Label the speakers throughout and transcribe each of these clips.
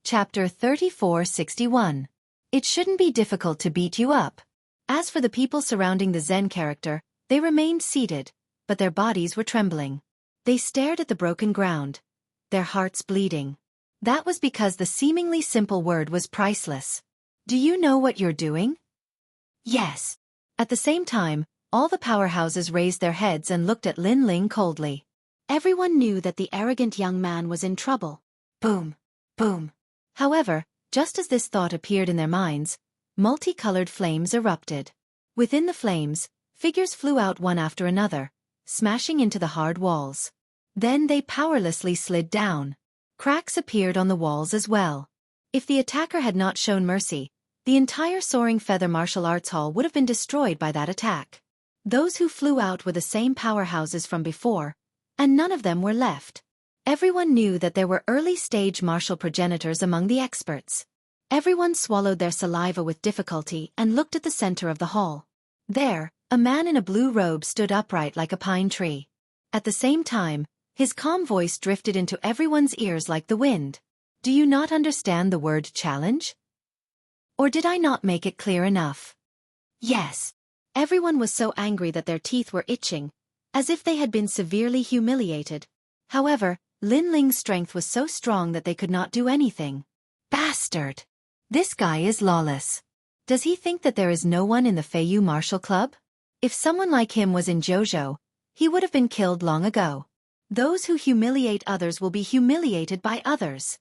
Speaker 1: Chapter 3461. It shouldn't be difficult to beat you up. As for the people surrounding the Zen character, they remained seated, but their bodies were trembling. They stared at the broken ground, their hearts bleeding. That was because the seemingly simple word was priceless. Do you know what you're doing? Yes. At the same time, all the powerhouses raised their heads and looked at Lin Ling coldly. Everyone knew that the arrogant young man was in trouble. Boom. Boom. However, just as this thought appeared in their minds, multicolored flames erupted. Within the flames, figures flew out one after another, smashing into the hard walls. Then they powerlessly slid down. Cracks appeared on the walls as well. If the attacker had not shown mercy, the entire soaring feather martial arts hall would have been destroyed by that attack. Those who flew out were the same powerhouses from before, and none of them were left. Everyone knew that there were early-stage martial progenitors among the experts. Everyone swallowed their saliva with difficulty and looked at the center of the hall. There, a man in a blue robe stood upright like a pine tree. At the same time, his calm voice drifted into everyone's ears like the wind. Do you not understand the word challenge? Or did I not make it clear enough? Yes. Everyone was so angry that their teeth were itching, as if they had been severely humiliated. However, Lin Ling's strength was so strong that they could not do anything. Bastard! This guy is lawless. Does he think that there is no one in the Feiyu Martial Club? If someone like him was in Zhou, he would have been killed long ago. Those who humiliate others will be humiliated by others.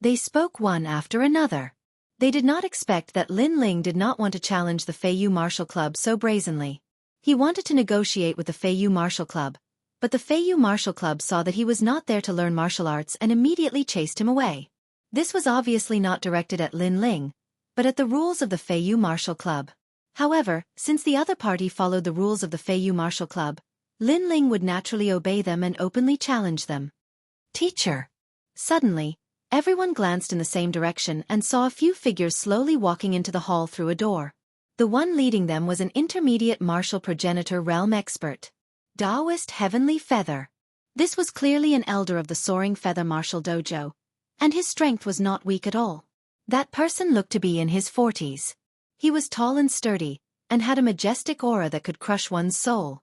Speaker 1: They spoke one after another. They did not expect that Lin Ling did not want to challenge the Feiyu Martial Club so brazenly. He wanted to negotiate with the Feiyu Martial Club, but the Feiyu Martial Club saw that he was not there to learn martial arts and immediately chased him away. This was obviously not directed at Lin Ling, but at the rules of the Feiyu Martial Club. However, since the other party followed the rules of the Feiyu Martial Club, Lin Ling would naturally obey them and openly challenge them. Teacher! Suddenly, everyone glanced in the same direction and saw a few figures slowly walking into the hall through a door. The one leading them was an intermediate martial progenitor realm expert. Taoist Heavenly Feather. This was clearly an elder of the Soaring Feather Martial Dojo, and his strength was not weak at all. That person looked to be in his 40s. He was tall and sturdy, and had a majestic aura that could crush one's soul.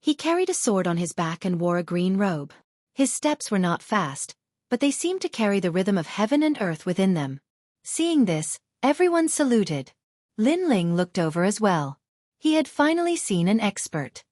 Speaker 1: He carried a sword on his back and wore a green robe. His steps were not fast, but they seemed to carry the rhythm of heaven and earth within them. Seeing this, everyone saluted. Lin Ling looked over as well. He had finally seen an expert.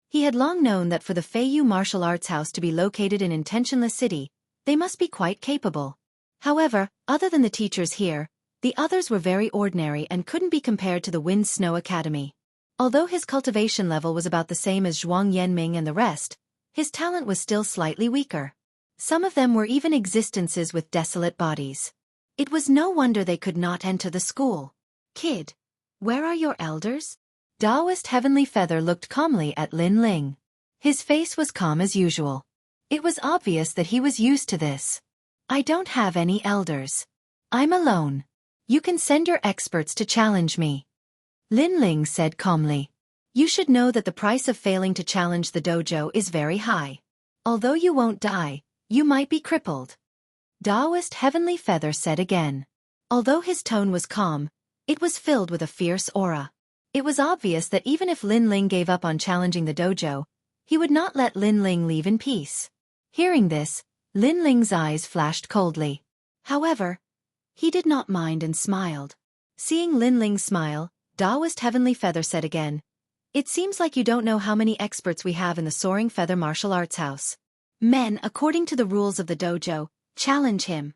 Speaker 1: He had long known that for the Feiyu Martial Arts House to be located in Intentionless City, they must be quite capable. However, other than the teachers here, the others were very ordinary and couldn't be compared to the Wind Snow Academy. Although his cultivation level was about the same as Zhuang Yanming and the rest, his talent was still slightly weaker. Some of them were even existences with desolate bodies. It was no wonder they could not enter the school. Kid, where are your elders? Taoist Heavenly Feather looked calmly at Lin Ling. His face was calm as usual. It was obvious that he was used to this. I don't have any elders. I'm alone. You can send your experts to challenge me. Lin Ling said calmly. You should know that the price of failing to challenge the dojo is very high. Although you won't die, you might be crippled. Taoist Heavenly Feather said again. Although his tone was calm, it was filled with a fierce aura. It was obvious that even if Lin Ling gave up on challenging the dojo, he would not let Lin Ling leave in peace. Hearing this, Lin Ling's eyes flashed coldly. However, he did not mind and smiled. Seeing Lin Ling smile, Taoist Heavenly Feather said again, It seems like you don't know how many experts we have in the Soaring Feather Martial Arts House. Men, according to the rules of the dojo, challenge him.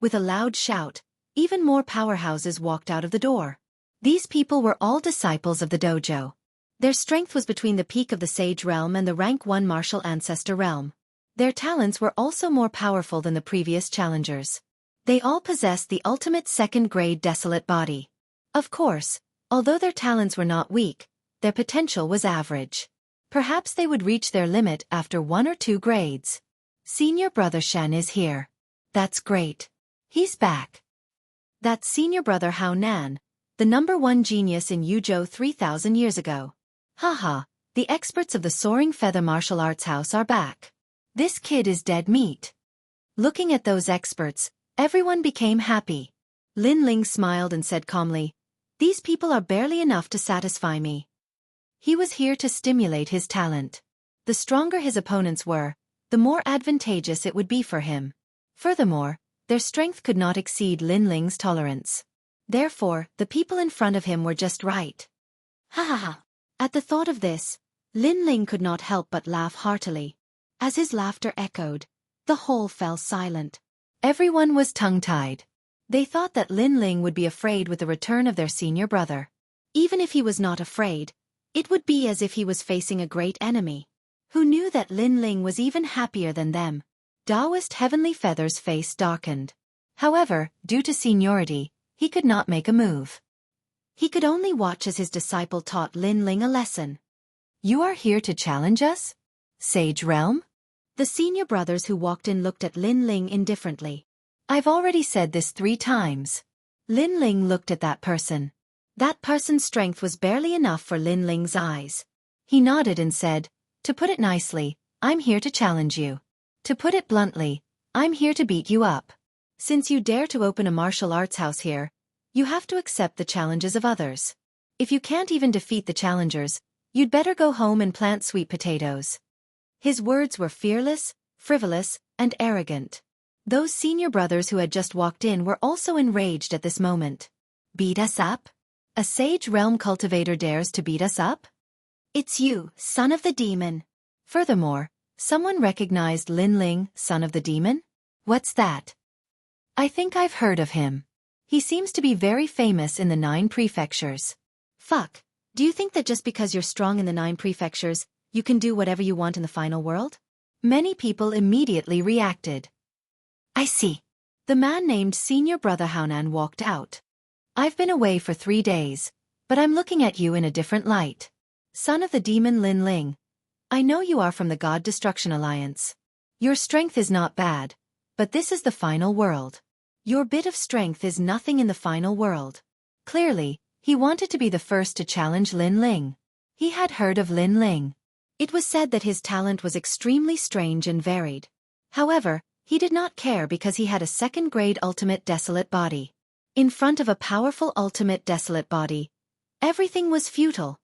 Speaker 1: With a loud shout, even more powerhouses walked out of the door. These people were all disciples of the dojo. Their strength was between the peak of the Sage Realm and the Rank 1 Martial Ancestor Realm. Their talents were also more powerful than the previous challengers. They all possessed the ultimate second-grade desolate body. Of course, although their talents were not weak, their potential was average. Perhaps they would reach their limit after 1 or 2 grades. Senior Brother Shan is here. That's great. He's back. That's Senior Brother Hao Nan, the #1 genius in Yuzhou 3,000 years ago. Haha, the experts of the Soaring Feather Martial Arts House are back. This kid is dead meat. Looking at those experts, Everyone became happy. Lin Ling smiled and said calmly, "These people are barely enough to satisfy me." He was here to stimulate his talent. The stronger his opponents were, the more advantageous it would be for him. Furthermore, their strength could not exceed Lin Ling's tolerance. Therefore, the people in front of him were just right. Ha ha ha. At the thought of this, Lin Ling could not help but laugh heartily. As his laughter echoed, the whole fell silent. Everyone was tongue-tied. They thought that Lin Ling would be afraid with the return of their senior brother. Even if he was not afraid, it would be as if he was facing a great enemy. Who knew that Lin Ling was even happier than them? Taoist Heavenly Feather's face darkened. However, due to seniority, he could not make a move. He could only watch as his disciple taught Lin Ling a lesson. "You are here to challenge us? Sage Realm?" The senior brothers who walked in looked at Lin Ling indifferently. "I've already said this 3 times. Lin Ling looked at that person. That person's strength was barely enough for Lin Ling's eyes. He nodded and said, "To put it nicely, I'm here to challenge you. To put it bluntly, I'm here to beat you up. Since you dare to open a martial arts house here, you have to accept the challenges of others. If you can't even defeat the challengers, you'd better go home and plant sweet potatoes." His words were fearless, frivolous, and arrogant. Those senior brothers who had just walked in were also enraged at this moment. "Beat us up? A Sage Realm cultivator dares to beat us up? It's you, son of the demon." Furthermore, someone recognized Lin Ling, son of the demon? "What's that? I think I've heard of him. He seems to be very famous in the 9 prefectures." "Fuck, do you think that just because you're strong in the 9 prefectures, you can do whatever you want in the final world?" Many people immediately reacted. "I see." The man named Senior Brother Haonan walked out. "I've been away for 3 days, but I'm looking at you in a different light. Son of the demon Lin Ling, I know you are from the God Destruction Alliance. Your strength is not bad, but this is the final world. Your bit of strength is nothing in the final world." Clearly, he wanted to be the first to challenge Lin Ling. He had heard of Lin Ling. It was said that his talent was extremely strange and varied. However, he did not care because he had a 2nd-grade ultimate desolate body. In front of a powerful ultimate desolate body, everything was futile.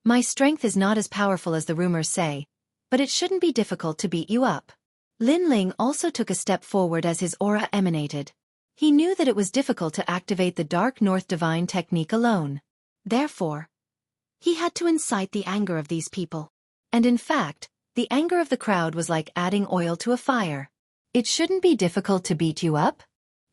Speaker 1: "My strength is not as powerful as the rumors say, but it shouldn't be difficult to beat you up." Lin Ling also took a step forward as his aura emanated. He knew that it was difficult to activate the Dark North Divine technique alone. Therefore, he had to incite the anger of these people. And in fact, the anger of the crowd was like adding oil to a fire. "It shouldn't be difficult to beat you up?"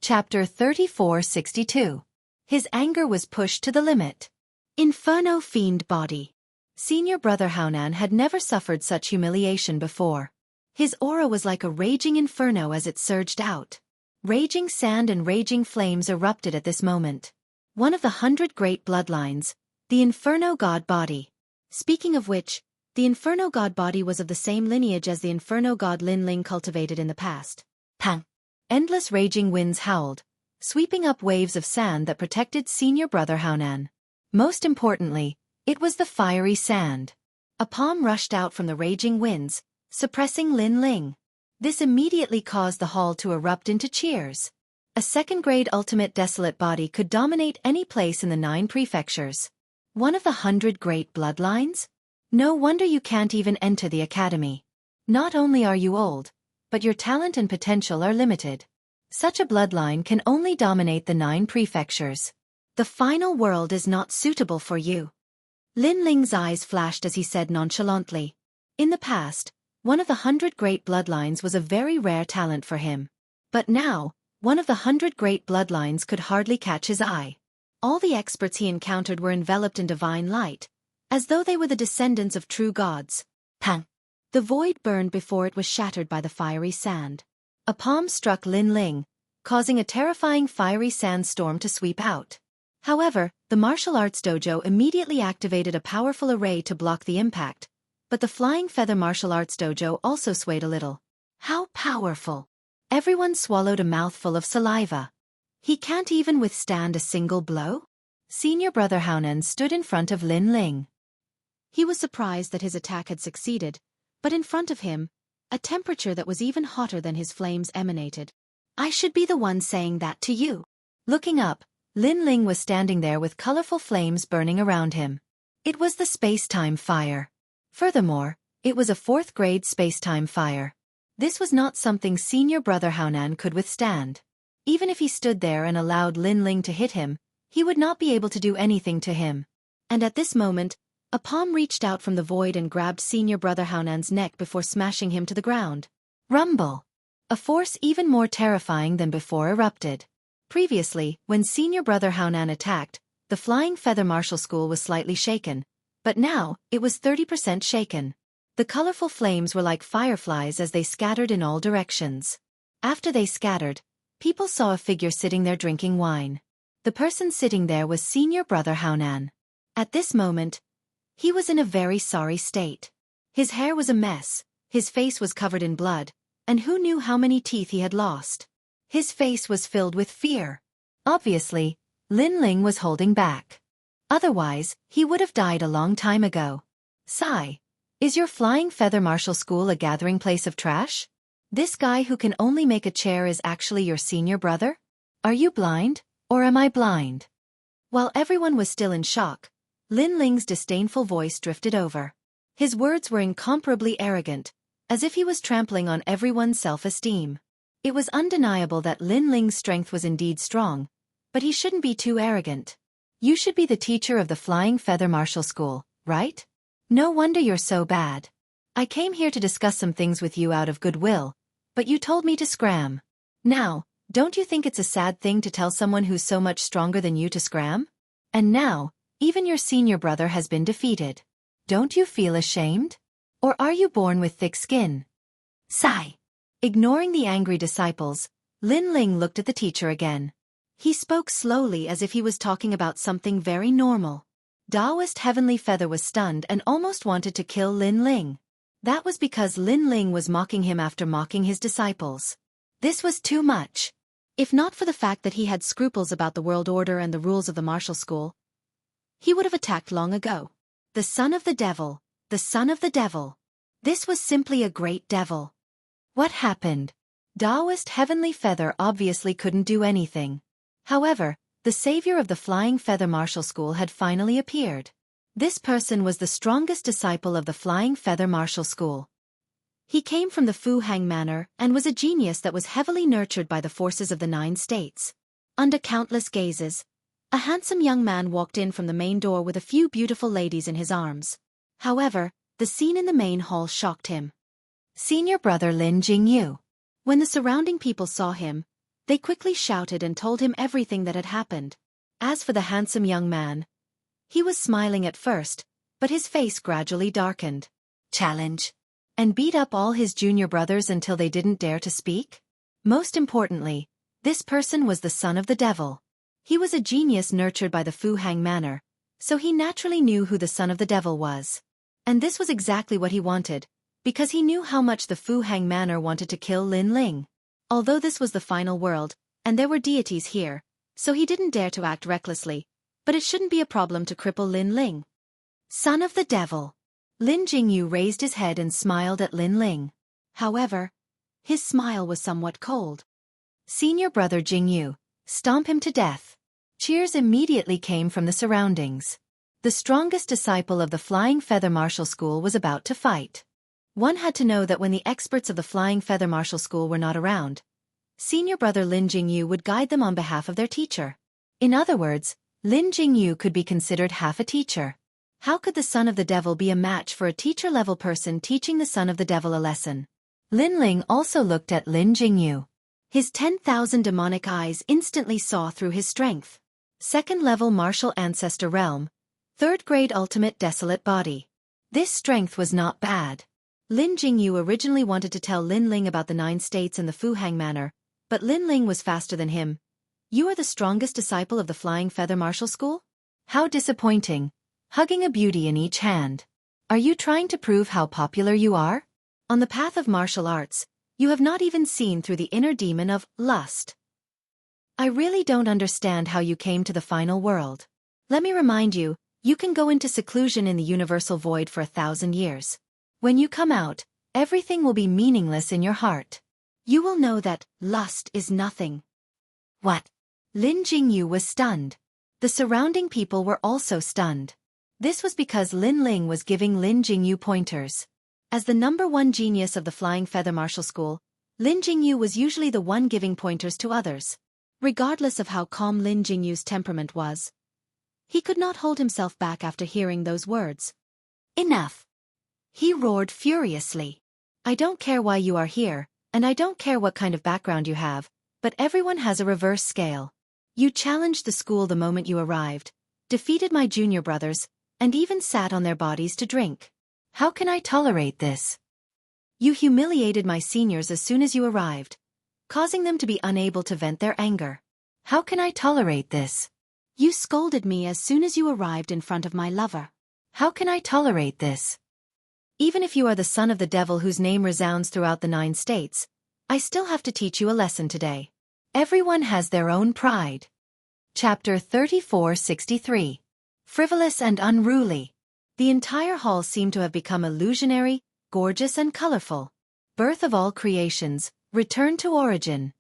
Speaker 1: Chapter 3462. His anger was pushed to the limit. Inferno Fiend Body. Senior Brother Haonan had never suffered such humiliation before. His aura was like a raging inferno as it surged out. Raging sand and raging flames erupted at this moment. One of the 100 great bloodlines, the Inferno God Body. Speaking of which, the Inferno God Body was of the same lineage as the Inferno God Lin Ling cultivated in the past. Pang! Endless raging winds howled, sweeping up waves of sand that protected Senior Brother Haonan. Most importantly, it was the fiery sand. A palm rushed out from the raging winds, suppressing Lin Ling. This immediately caused the hall to erupt into cheers. A 2nd-grade ultimate desolate body could dominate any place in the 9 prefectures. One of the 100 great bloodlines? No wonder you can't even enter the academy. Not only are you old, but your talent and potential are limited. Such a bloodline can only dominate the 9 prefectures. The final world is not suitable for you. Lin Ling's eyes flashed as he said nonchalantly. In the past, one of the 100 great bloodlines was a very rare talent for him. But now, one of the 100 great bloodlines could hardly catch his eye. All the experts he encountered were enveloped in divine light, as though they were the descendants of true gods. Pang! The void burned before it was shattered by the fiery sand. A palm struck Lin Ling, causing a terrifying fiery sandstorm to sweep out. However, the martial arts dojo immediately activated a powerful array to block the impact, but the Flying Feather Martial Arts Dojo also swayed a little. How powerful! Everyone swallowed a mouthful of saliva. He can't even withstand a single blow? Senior Brother Haonan stood in front of Lin Ling. He was surprised that his attack had succeeded, but in front of him, a temperature that was even hotter than his flames emanated. I should be the one saying that to you. Looking up, Lin Ling was standing there with colorful flames burning around him. It was the space-time fire. Furthermore, it was a 4th-grade space-time fire. This was not something senior brother Haonan could withstand. Even if he stood there and allowed Lin Ling to hit him, he would not be able to do anything to him. And at this moment, a palm reached out from the void and grabbed senior brother Haonan's neck before smashing him to the ground. Rumble! A force even more terrifying than before erupted. Previously, when senior brother Haonan attacked, the Flying Feather Martial School was slightly shaken, but now, it was 30% shaken. The colorful flames were like fireflies as they scattered in all directions. After they scattered, people saw a figure sitting there drinking wine. The person sitting there was senior brother Haonan. At this moment, he was in a very sorry state. His hair was a mess, his face was covered in blood, and who knew how many teeth he had lost. His face was filled with fear. Obviously, Lin Ling was holding back. Otherwise, he would have died a long time ago. Sigh. Is your Flying Feather Martial School a gathering place of trash? This guy who can only make a chair is actually your senior brother? Are you blind, or am I blind? While everyone was still in shock, Lin Ling's disdainful voice drifted over. His words were incomparably arrogant, as if he was trampling on everyone's self-esteem. It was undeniable that Lin Ling's strength was indeed strong, but he shouldn't be too arrogant. You should be the teacher of the Flying Feather Martial School, right? No wonder you're so bad. I came here to discuss some things with you out of goodwill, but you told me to scram. Now, don't you think it's a sad thing to tell someone who's so much stronger than you to scram? And now, even your senior brother has been defeated. Don't you feel ashamed? Or are you born with thick skin? Sigh. Ignoring the angry disciples, Lin Ling looked at the teacher again. He spoke slowly as if he was talking about something very normal. Taoist Heavenly Feather was stunned and almost wanted to kill Lin Ling. That was because Lin Ling was mocking him after mocking his disciples. This was too much. If not for the fact that he had scruples about the world order and the rules of the martial school, he would have attacked long ago. The son of the devil, the son of the devil. This was simply a great devil. What happened? Taoist Heavenly Feather obviously couldn't do anything. However, the savior of the Flying Feather Martial School had finally appeared. This person was the strongest disciple of the Flying Feather Martial School. He came from the Fu Hang Manor and was a genius that was heavily nurtured by the forces of the 9 states. Under countless gazes, a handsome young man walked in from the main door with a few beautiful ladies in his arms. However, the scene in the main hall shocked him. Senior brother Lin Jianghu. When the surrounding people saw him, they quickly shouted and told him everything that had happened. As for the handsome young man, he was smiling at first, but his face gradually darkened. Challenge. And beat up all his junior brothers until they didn't dare to speak? Most importantly, this person was the son of the devil. He was a genius nurtured by the Fu Hang Manor, so he naturally knew who the son of the devil was. And this was exactly what he wanted, because he knew how much the Fu Hang Manor wanted to kill Lin Ling. Although this was the final world, and there were deities here, so he didn't dare to act recklessly, but it shouldn't be a problem to cripple Lin Ling. Son of the devil. Lin Jianghu raised his head and smiled at Lin Ling. However, his smile was somewhat cold. Senior brother Jianghu, stomp him to death. Cheers immediately came from the surroundings. The strongest disciple of the Flying Feather Martial School was about to fight. One had to know that when the experts of the Flying Feather Martial School were not around, senior brother Lin Jianghu would guide them on behalf of their teacher. In other words, Lin Jianghu could be considered half a teacher. How could the son of the devil be a match for a teacher-level person teaching the son of the devil a lesson? Lin Ling also looked at Lin Jianghu. His 10,000 demonic eyes instantly saw through his strength. Second-level martial ancestor realm, 3rd grade ultimate desolate body. This strength was not bad. Lin Jianghu originally wanted to tell Lin Ling about the 9 states and the Fu Hang Manor, but Lin Ling was faster than him. You are the strongest disciple of the Flying Feather Martial School? How disappointing. Hugging a beauty in each hand. Are you trying to prove how popular you are? On the path of martial arts, you have not even seen through the inner demon of lust. I really don't understand how you came to the final world. Let me remind you, you can go into seclusion in the universal void for 1,000 years. When you come out, everything will be meaningless in your heart. you will know that lust is nothing. What? Lin Jingyu was stunned. The surrounding people were also stunned. This was because Lin Ling was giving Lin Jingyu pointers. As the #1 genius of the Flying Feather Martial School, Lin Jingyu was usually the one giving pointers to others. Regardless of how calm Lin Jingyu's temperament was, he could not hold himself back after hearing those words. Enough! He roared furiously. I don't care why you are here, and I don't care what kind of background you have, but everyone has a reverse scale. You challenged the school the moment you arrived, defeated my junior brothers, and even sat on their bodies to drink. How can I tolerate this? You humiliated my seniors as soon as you arrived, causing them to be unable to vent their anger. How can I tolerate this? You scolded me as soon as you arrived in front of my lover. How can I tolerate this? Even if you are the son of the devil whose name resounds throughout the 9 states, I still have to teach you a lesson today. Everyone has their own pride. Chapter 3463. Frivolous and Unruly. The entire hall seemed to have become illusionary, gorgeous and colorful. Birth of all creations, return to origin.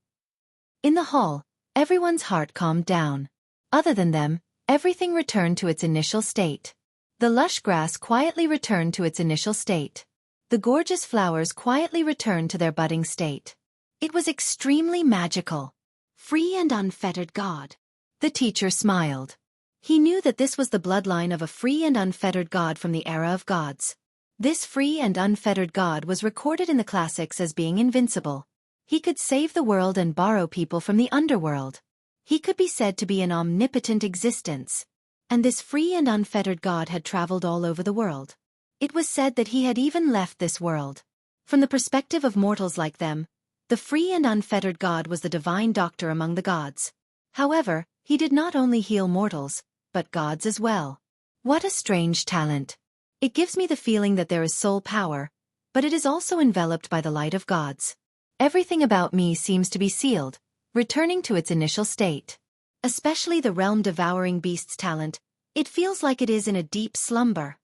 Speaker 1: In the hall, everyone's heart calmed down. Other than them, everything returned to its initial state. The lush grass quietly returned to its initial state. The gorgeous flowers quietly returned to their budding state. It was extremely magical. Free and unfettered God. The teacher smiled. He knew that this was the bloodline of a free and unfettered God from the era of gods. This free and unfettered God was recorded in the classics as being invincible. He could save the world and borrow people from the underworld. He could be said to be an omnipotent existence. And this free and unfettered God had traveled all over the world. It was said that he had even left this world. From the perspective of mortals like them, the free and unfettered God was the divine doctor among the gods. However, he did not only heal mortals, but gods as well. What a strange talent. It gives me the feeling that there is soul power, but it is also enveloped by the light of gods. Everything about me seems to be sealed, returning to its initial state. Especially the realm-devouring beast's talent, it feels like it is in a deep slumber.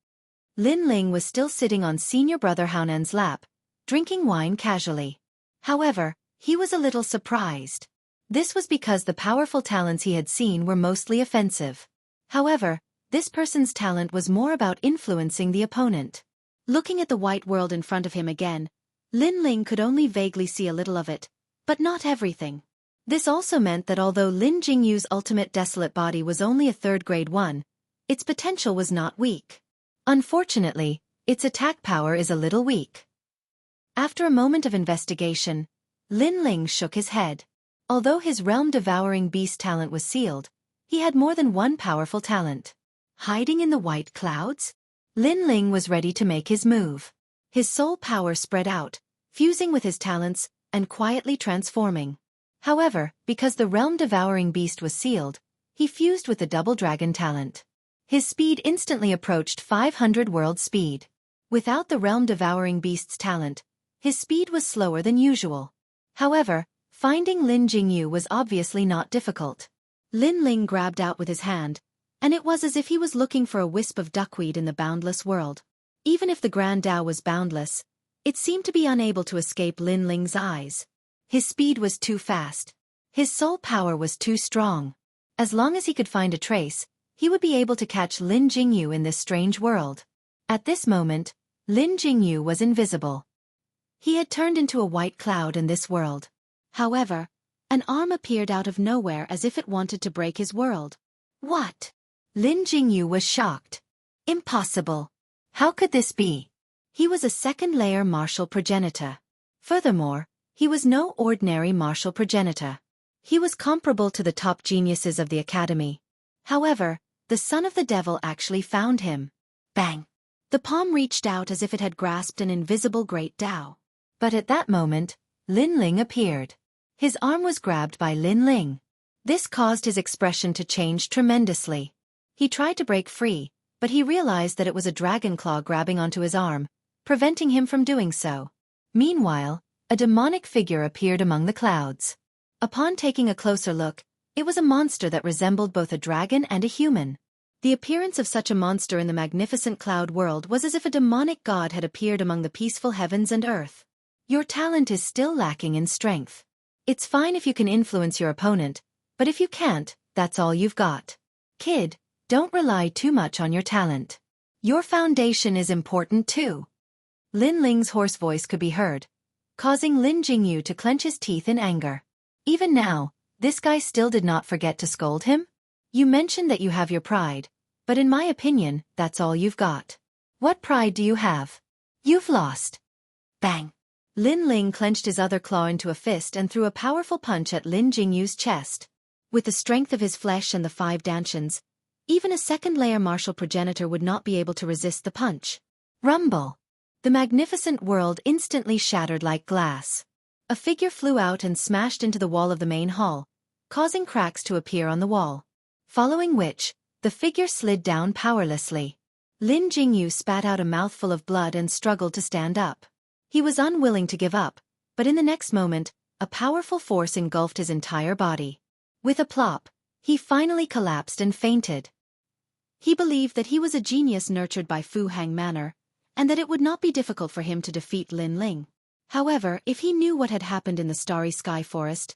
Speaker 1: Lin Ling was still sitting on senior brother Haonen's lap, drinking wine casually. However, he was a little surprised. This was because the powerful talents he had seen were mostly offensive. However, this person's talent was more about influencing the opponent. Looking at the white world in front of him again, Lin Ling could only vaguely see a little of it, but not everything. This also meant that although Lin Jingyu's ultimate desolate body was only a 3rd grade 1, its potential was not weak. Unfortunately, its attack power is a little weak. After a moment of investigation, Lin Ling shook his head. Although his realm-devouring beast talent was sealed, he had more than one powerful talent. Hiding in the white clouds? Lin Ling was ready to make his move. His soul power spread out, fusing with his talents, and quietly transforming. However, because the realm-devouring beast was sealed, he fused with the double dragon talent. His speed instantly approached 500 world speed. Without the realm-devouring beast's talent, his speed was slower than usual. However, finding Lin Jingyu was obviously not difficult. Lin Ling grabbed out with his hand, and it was as if he was looking for a wisp of duckweed in the boundless world. Even if the Grand Tao was boundless, it seemed to be unable to escape Lin Ling's eyes. His speed was too fast. His soul power was too strong. As long as he could find a trace, he would be able to catch Lin Jingyu in this strange world. At this moment, Lin Jingyu was invisible. He had turned into a white cloud in this world. However, an arm appeared out of nowhere as if it wanted to break his world. What? Lin Jingyu was shocked. Impossible. How could this be? He was a 2nd-layer martial progenitor. Furthermore, he was no ordinary martial progenitor. He was comparable to the top geniuses of the academy. However, the son of the devil actually found him. Bang! The palm reached out as if it had grasped an invisible great Tao. But at that moment, Lin Ling appeared. His arm was grabbed by Lin Ling. This caused his expression to change tremendously. He tried to break free, but he realized that it was a dragon claw grabbing onto his arm, preventing him from doing so. Meanwhile, a demonic figure appeared among the clouds. Upon taking a closer look, it was a monster that resembled both a dragon and a human. The appearance of such a monster in the magnificent cloud world was as if a demonic god had appeared among the peaceful heavens and earth. Your talent is still lacking in strength. It's fine if you can influence your opponent, but if you can't, that's all you've got. Kid, don't rely too much on your talent. Your foundation is important too. Lin Ling's hoarse voice could be heard, causing Lin Jingyu to clench his teeth in anger. Even now, this guy still did not forget to scold him? You mentioned that you have your pride, but in my opinion, that's all you've got. What pride do you have? You've lost. Bang! Lin Ling clenched his other claw into a fist and threw a powerful punch at Lin Jingyu's chest. With the strength of his flesh and the 5 dantians, even a second-layer martial progenitor would not be able to resist the punch. Rumble! The magnificent world instantly shattered like glass. A figure flew out and smashed into the wall of the main hall, causing cracks to appear on the wall. Following which, the figure slid down powerlessly. Lin Jingyu spat out a mouthful of blood and struggled to stand up. He was unwilling to give up, but in the next moment, a powerful force engulfed his entire body. With a plop, he finally collapsed and fainted. He believed that he was a genius nurtured by Fu Hang Manor, and that it would not be difficult for him to defeat Lin Ling. However, if he knew what had happened in the Starry Sky Forest,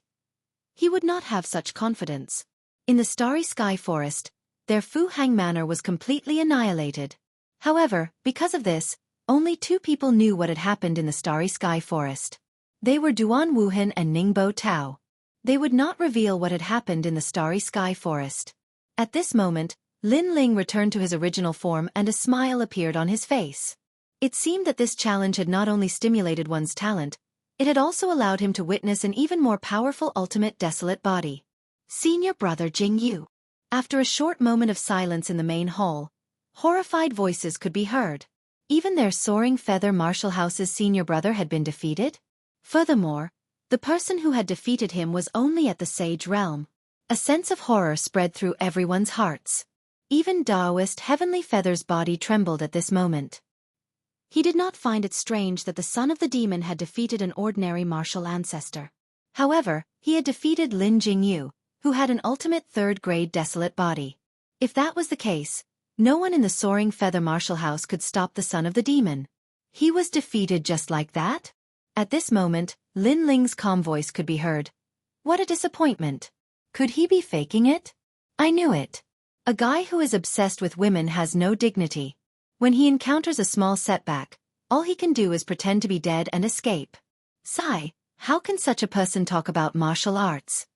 Speaker 1: he would not have such confidence. In the Starry Sky Forest, their Fu Hang Manor was completely annihilated. However, because of this, only 2 people knew what had happened in the Starry Sky Forest. They were Duan Wuhan and Ningbo Tao. They would not reveal what had happened in the Starry Sky Forest. At this moment, Lin Ling returned to his original form and a smile appeared on his face. It seemed that this challenge had not only stimulated one's talent, it had also allowed him to witness an even more powerful ultimate desolate body. Senior brother Jingyu. After a short moment of silence in the main hall, horrified voices could be heard. Even their soaring feather martial house's senior brother had been defeated? Furthermore, the person who had defeated him was only at the Sage Realm. A sense of horror spread through everyone's hearts. Even Daoist Heavenly Feather's body trembled at this moment. He did not find it strange that the son of the demon had defeated an ordinary martial ancestor. However, he had defeated Lin Jingyu, who had an ultimate 3rd-grade desolate body. If that was the case, no one in the soaring feather martial house could stop the son of the demon. He was defeated just like that? At this moment, Lin Ling's calm voice could be heard. What a disappointment. Could he be faking it? I knew it. A guy who is obsessed with women has no dignity. When he encounters a small setback, all he can do is pretend to be dead and escape. Sigh, how can such a person talk about martial arts?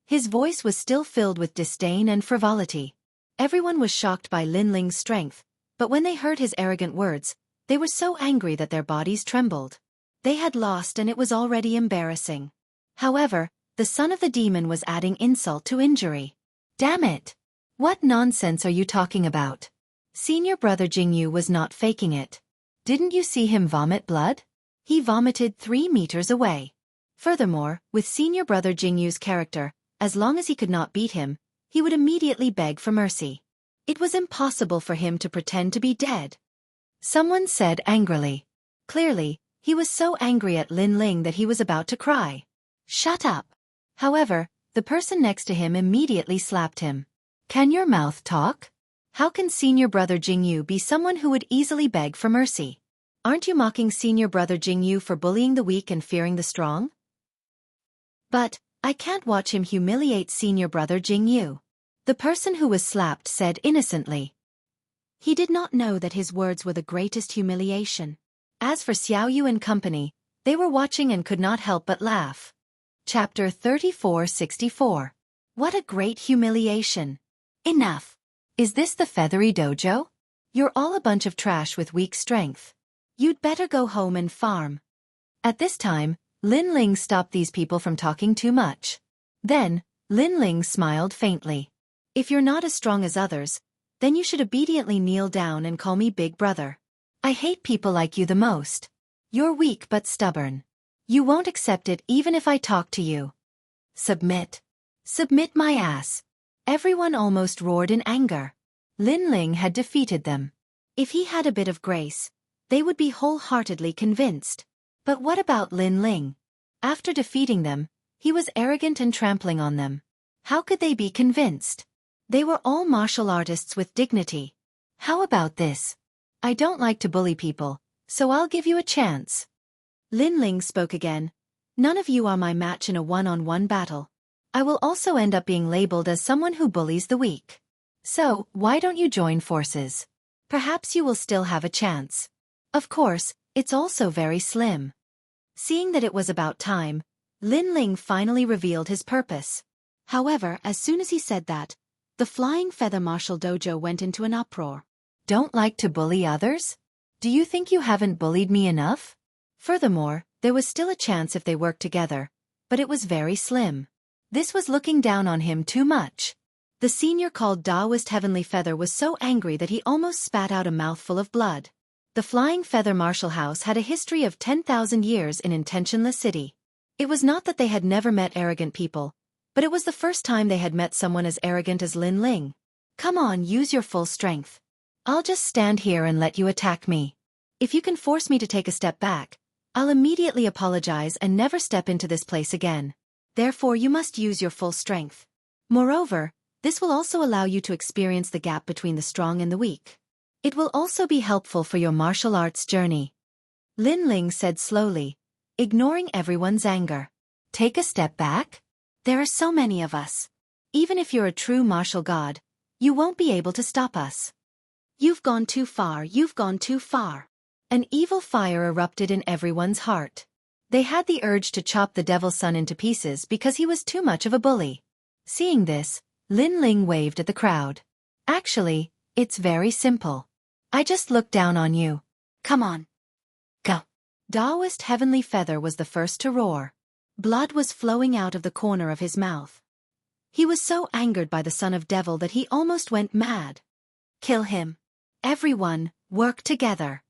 Speaker 1: His voice was still filled with disdain and frivolity. Everyone was shocked by Lin Ling's strength, but when they heard his arrogant words, they were so angry that their bodies trembled. They had lost and it was already embarrassing. However, the son of the demon was adding insult to injury. Damn it! What nonsense are you talking about? Senior brother Jingyu was not faking it. Didn't you see him vomit blood? He vomited 3 meters away. Furthermore, with senior brother Jingyu's character, as long as he could not beat him, he would immediately beg for mercy. It was impossible for him to pretend to be dead. Someone said angrily. Clearly, he was so angry at Lin Ling that he was about to cry. Shut up. However, the person next to him immediately slapped him. Can your mouth talk? How can senior brother Jingyu be someone who would easily beg for mercy? Aren't you mocking senior brother Jingyu for bullying the weak and fearing the strong? But, I can't watch him humiliate senior brother Jingyu. The person who was slapped said innocently. He did not know that his words were the greatest humiliation. As for Xiaoyu and company, they were watching and could not help but laugh. Chapter 3464. What a great humiliation. Enough. Is this the feathery dojo? You're all a bunch of trash with weak strength. You'd better go home and farm. At this time, Lin Ling stopped these people from talking too much. Then, Lin Ling smiled faintly. If you're not as strong as others, then you should obediently kneel down and call me big brother. I hate people like you the most. You're weak but stubborn. You won't accept it even if I talk to you. Submit. Submit my ass. Everyone almost roared in anger. Lin Ling had defeated them. If he had a bit of grace, they would be wholeheartedly convinced. But what about Lin Ling? After defeating them, he was arrogant and trampling on them. How could they be convinced? They were all martial artists with dignity. How about this? I don't like to bully people, so I'll give you a chance. Lin Ling spoke again. None of you are my match in a one-on-one battle. I will also end up being labeled as someone who bullies the weak. So, why don't you join forces? Perhaps you will still have a chance. Of course, it's also very slim. Seeing that it was about time, Lin Ling finally revealed his purpose. However, as soon as he said that, the Flying Feather Martial Dojo went into an uproar. Don't like to bully others? Do you think you haven't bullied me enough? Furthermore, there was still a chance if they worked together, but it was very slim. This was looking down on him too much. The senior called Taoist Heavenly Feather was so angry that he almost spat out a mouthful of blood. The Flying Feather Martial House had a history of 10,000 years in Intentionless City. It was not that they had never met arrogant people, but it was the first time they had met someone as arrogant as Lin Ling. Come on, use your full strength. I'll just stand here and let you attack me. If you can force me to take a step back, I'll immediately apologize and never step into this place again. Therefore, you must use your full strength. Moreover, this will also allow you to experience the gap between the strong and the weak. It will also be helpful for your martial arts journey. Lin Ling said slowly, ignoring everyone's anger. Take a step back? There are so many of us. Even if you're a true martial god, you won't be able to stop us. You've gone too far, you've gone too far. An evil fire erupted in everyone's heart. They had the urge to chop the Devil's Son into pieces because he was too much of a bully. Seeing this, Lin Ling waved at the crowd. Actually, it's very simple. I just looked down on you. Come on. Go. Taoist Heavenly Feather was the first to roar. Blood was flowing out of the corner of his mouth. He was so angered by the son of devil that he almost went mad. Kill him. Everyone, work together.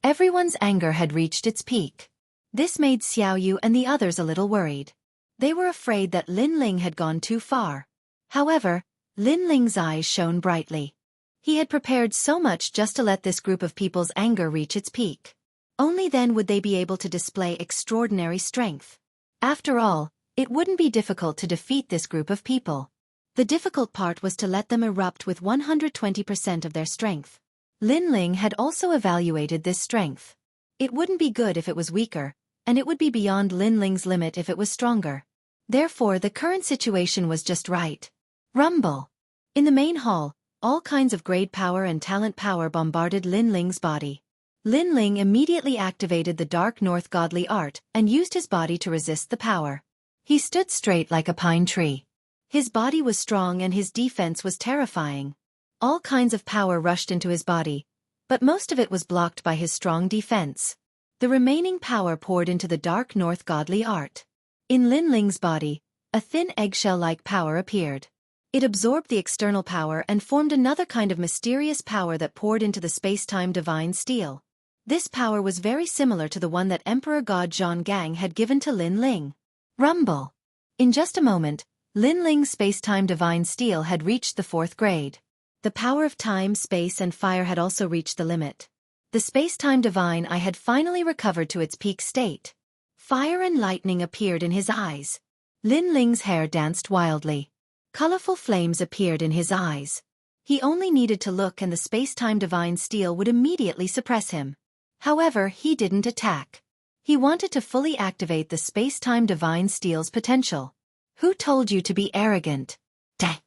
Speaker 1: Everyone's anger had reached its peak. This made Xiaoyu and the others a little worried. They were afraid that Lin Ling had gone too far. However, Lin Ling's eyes shone brightly. He had prepared so much just to let this group of people's anger reach its peak. Only then would they be able to display extraordinary strength. After all, it wouldn't be difficult to defeat this group of people. The difficult part was to let them erupt with 120% of their strength. Lin Ling had also evaluated this strength. It wouldn't be good if it was weaker, and it would be beyond Lin Ling's limit if it was stronger. Therefore, the current situation was just right. Rumble! In the main hall, all kinds of grade power and talent power bombarded Lin Ling's body. Lin Ling immediately activated the Dark North Godly Art and used his body to resist the power. He stood straight like a pine tree. His body was strong and his defense was terrifying. All kinds of power rushed into his body, but most of it was blocked by his strong defense. The remaining power poured into the Dark North Godly Art. In Lin Ling's body, a thin eggshell-like power appeared. It absorbed the external power and formed another kind of mysterious power that poured into the space-time divine steel. This power was very similar to the one that Emperor God Zhonggang had given to Lin Ling. Rumble! In just a moment, Lin Ling's space-time divine steel had reached the 4th grade. The power of time, space, and fire had also reached the limit. The space-time divine eye had finally recovered to its peak state. Fire and lightning appeared in his eyes. Lin Ling's hair danced wildly. Colorful flames appeared in his eyes. He only needed to look and the space-time divine steel would immediately suppress him. However, he didn't attack. He wanted to fully activate the space-time divine steel's potential. Who told you to be arrogant? Dang!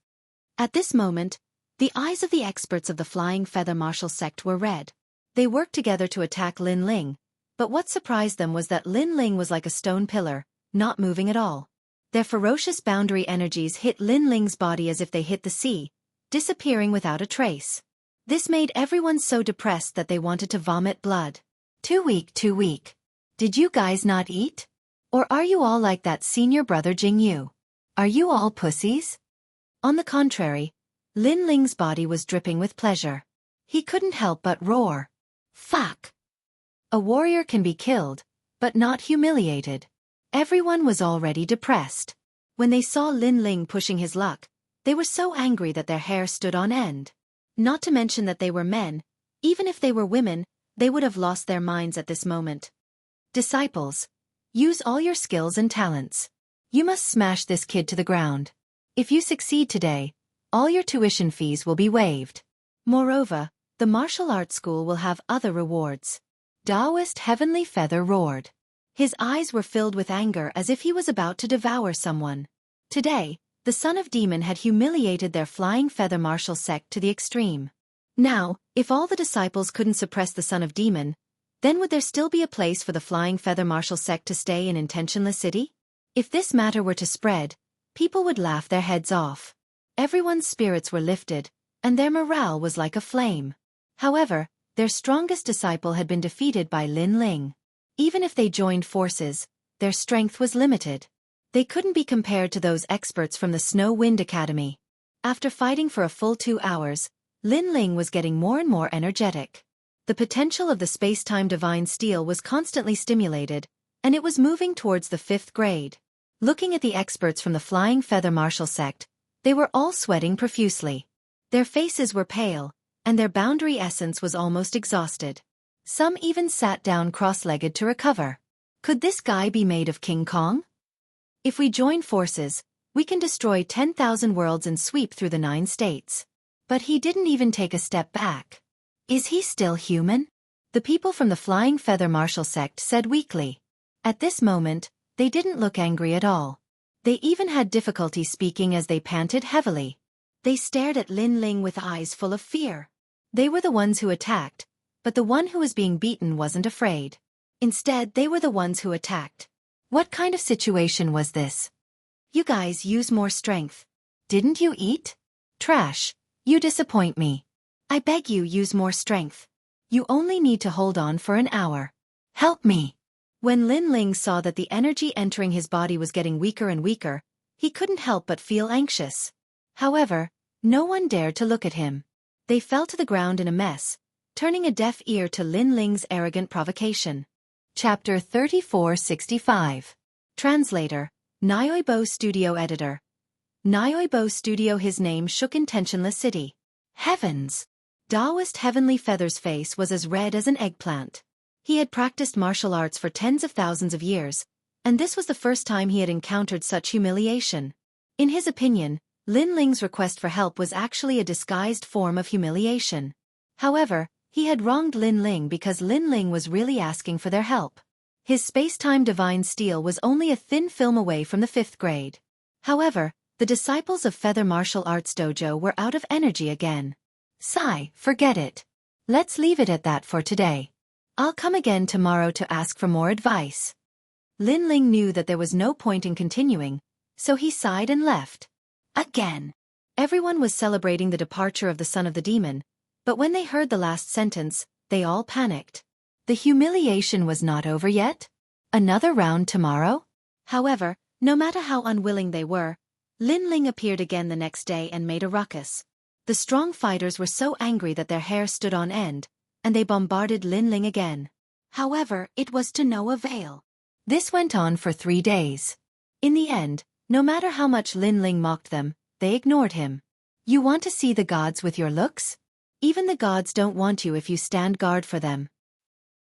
Speaker 1: At this moment, the eyes of the experts of the Flying Feather Martial Sect were red. They worked together to attack Lin Ling, but what surprised them was that Lin Ling was like a stone pillar, not moving at all. Their ferocious boundary energies hit Lin Ling's body as if they hit the sea, disappearing without a trace. This made everyone so depressed that they wanted to vomit blood. Too weak, too weak. Did you guys not eat? Or are you all like that senior brother Jianghu? Are you all pussies? On the contrary, Lin Ling's body was dripping with pleasure. He couldn't help but roar. Fuck! A warrior can be killed, but not humiliated. Everyone was already depressed. When they saw Lin Ling pushing his luck, they were so angry that their hair stood on end. Not to mention that they were men. Even if they were women, they would have lost their minds at this moment. Disciples, use all your skills and talents. You must smash this kid to the ground. If you succeed today, all your tuition fees will be waived. Moreover, the martial arts school will have other rewards. Taoist Heavenly Feather roared. His eyes were filled with anger as if he was about to devour someone. Today, the son of demon had humiliated their flying feather martial sect to the extreme. Now, if all the disciples couldn't suppress the son of demon, then would there still be a place for the flying feather martial sect to stay in Intentionless City? If this matter were to spread, people would laugh their heads off. Everyone's spirits were lifted, and their morale was like a flame. However, their strongest disciple had been defeated by Lin Ling. Even if they joined forces, their strength was limited. They couldn't be compared to those experts from the Snow Wind Academy. After fighting for a full 2 hours, Lin Ling was getting more and more energetic. The potential of the space-time divine steel was constantly stimulated, and it was moving towards the 5th grade. Looking at the experts from the Flying Feather Martial Sect, they were all sweating profusely. Their faces were pale, and their boundary essence was almost exhausted. Some even sat down cross-legged to recover. Could this guy be made of King Kong? If we join forces, we can destroy 10,000 worlds and sweep through the 9 states. But he didn't even take a step back. Is he still human? The people from the Flying Feather Martial Sect said weakly. At this moment, they didn't look angry at all. They even had difficulty speaking as they panted heavily. They stared at Lin Ling with eyes full of fear. They were the ones who attacked, but the one who was being beaten wasn't afraid. Instead, they were the ones who attacked. What kind of situation was this? You guys use more strength. Didn't you eat? Trash. You disappoint me. I beg you use more strength. You only need to hold on for an hour. Help me. When Lin Ling saw that the energy entering his body was getting weaker and weaker, he couldn't help but feel anxious. However, no one dared to look at him. They fell to the ground in a mess, turning a deaf ear to Lin Ling's arrogant provocation. Chapter 3465. Translator, Nyoibo Studio Editor. Nyoibo Studio. His name shook Intentionless City. Heavens! Taoist Heavenly Feather's face was as red as an eggplant. He had practiced martial arts for tens of thousands of years, and this was the first time he had encountered such humiliation. In his opinion, Lin Ling's request for help was actually a disguised form of humiliation. However, he had wronged Lin Ling because Lin Ling was really asking for their help. His space-time divine steel was only a thin film away from the 5th grade. However, the disciples of Feather Martial Arts Dojo were out of energy again. Sigh, forget it. Let's leave it at that for today. I'll come again tomorrow to ask for more advice. Lin Ling knew that there was no point in continuing, so he sighed and left. Again. Everyone was celebrating the departure of the son of the demon, but when they heard the last sentence, they all panicked. The humiliation was not over yet? Another round tomorrow? However, no matter how unwilling they were, Lin Ling appeared again the next day and made a ruckus. The strong fighters were so angry that their hair stood on end, and they bombarded Lin Ling again. However, it was to no avail. This went on for 3 days. In the end, no matter how much Lin Ling mocked them, they ignored him. You want to see the gods with your looks? Even the gods don't want you if you stand guard for them.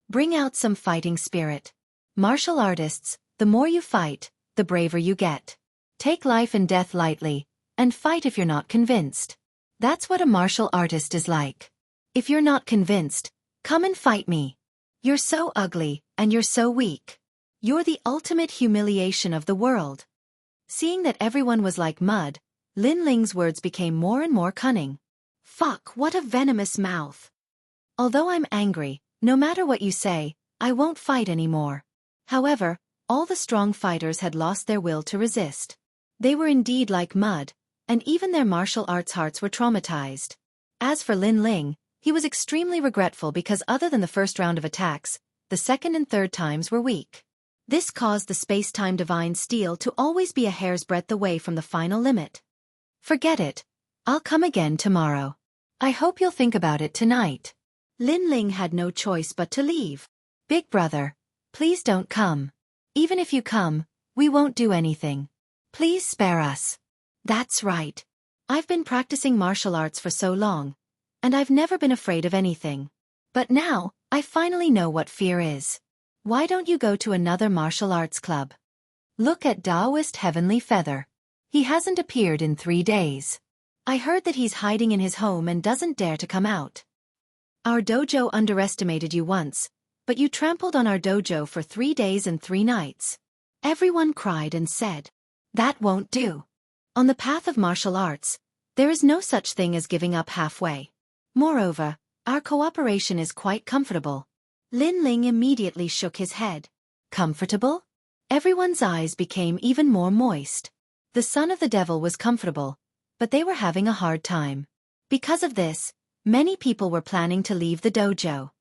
Speaker 1: Bring out some fighting spirit. Martial artists, the more you fight, the braver you get. Take life and death lightly, and fight if you're not convinced. That's what a martial artist is like. If you're not convinced, come and fight me. You're so ugly, and you're so weak. You're the ultimate humiliation of the world. Seeing that everyone was like mud, Lin Ling's words became more and more cunning. Fuck, what a venomous mouth. Although I'm angry, no matter what you say, I won't fight anymore. However, all the strong fighters had lost their will to resist. They were indeed like mud, and even their martial arts hearts were traumatized. As for Lin Ling, he was extremely regretful because other than the first round of attacks, the second and third times were weak. This caused the space-time divine steel to always be a hair's breadth away from the final limit. Forget it. I'll come again tomorrow. I hope you'll think about it tonight. Lin Ling had no choice but to leave. Big brother, please don't come. Even if you come, we won't do anything. Please spare us. That's right. I've been practicing martial arts for so long, and I've never been afraid of anything. But now, I finally know what fear is. Why don't you go to another martial arts club? Look at Taoist Heavenly Feather. He hasn't appeared in 3 days. I heard that he's hiding in his home and doesn't dare to come out. Our dojo underestimated you once, But you trampled on our dojo for 3 days and 3 nights. Everyone cried and said, "That won't do. On the path of martial arts, there is no such thing as giving up halfway. Moreover, our cooperation is quite comfortable." Lin Ling immediately shook his head. Comfortable? Everyone's eyes became even more moist. The son of the devil was comfortable, but they were having a hard time. Because of this, many people were planning to leave the dojo.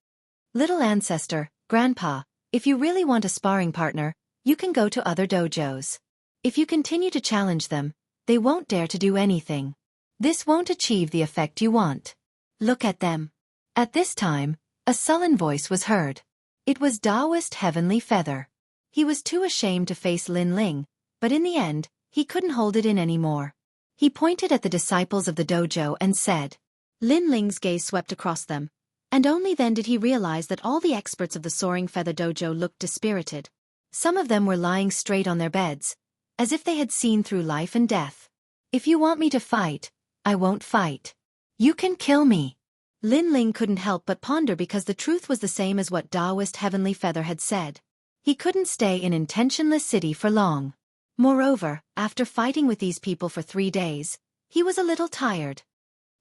Speaker 1: Little ancestor, grandpa, if you really want a sparring partner, you can go to other dojos. If you continue to challenge them, they won't dare to do anything. This won't achieve the effect you want. Look at them. At this time, a sullen voice was heard. It was Taoist Heavenly Feather. He was too ashamed to face Lin Ling, but in the end, he couldn't hold it in anymore. He pointed at the disciples of the dojo and said. Lin Ling's gaze swept across them, and only then did he realize that all the experts of the Soaring Feather Dojo looked dispirited. Some of them were lying straight on their beds, as if they had seen through life and death. "If you want me to fight, I won't fight. You can kill me." Lin Ling couldn't help but ponder because the truth was the same as what Taoist Heavenly Feather had said. He couldn't stay in Intentionless City for long. Moreover, after fighting with these people for 3 days, he was a little tired.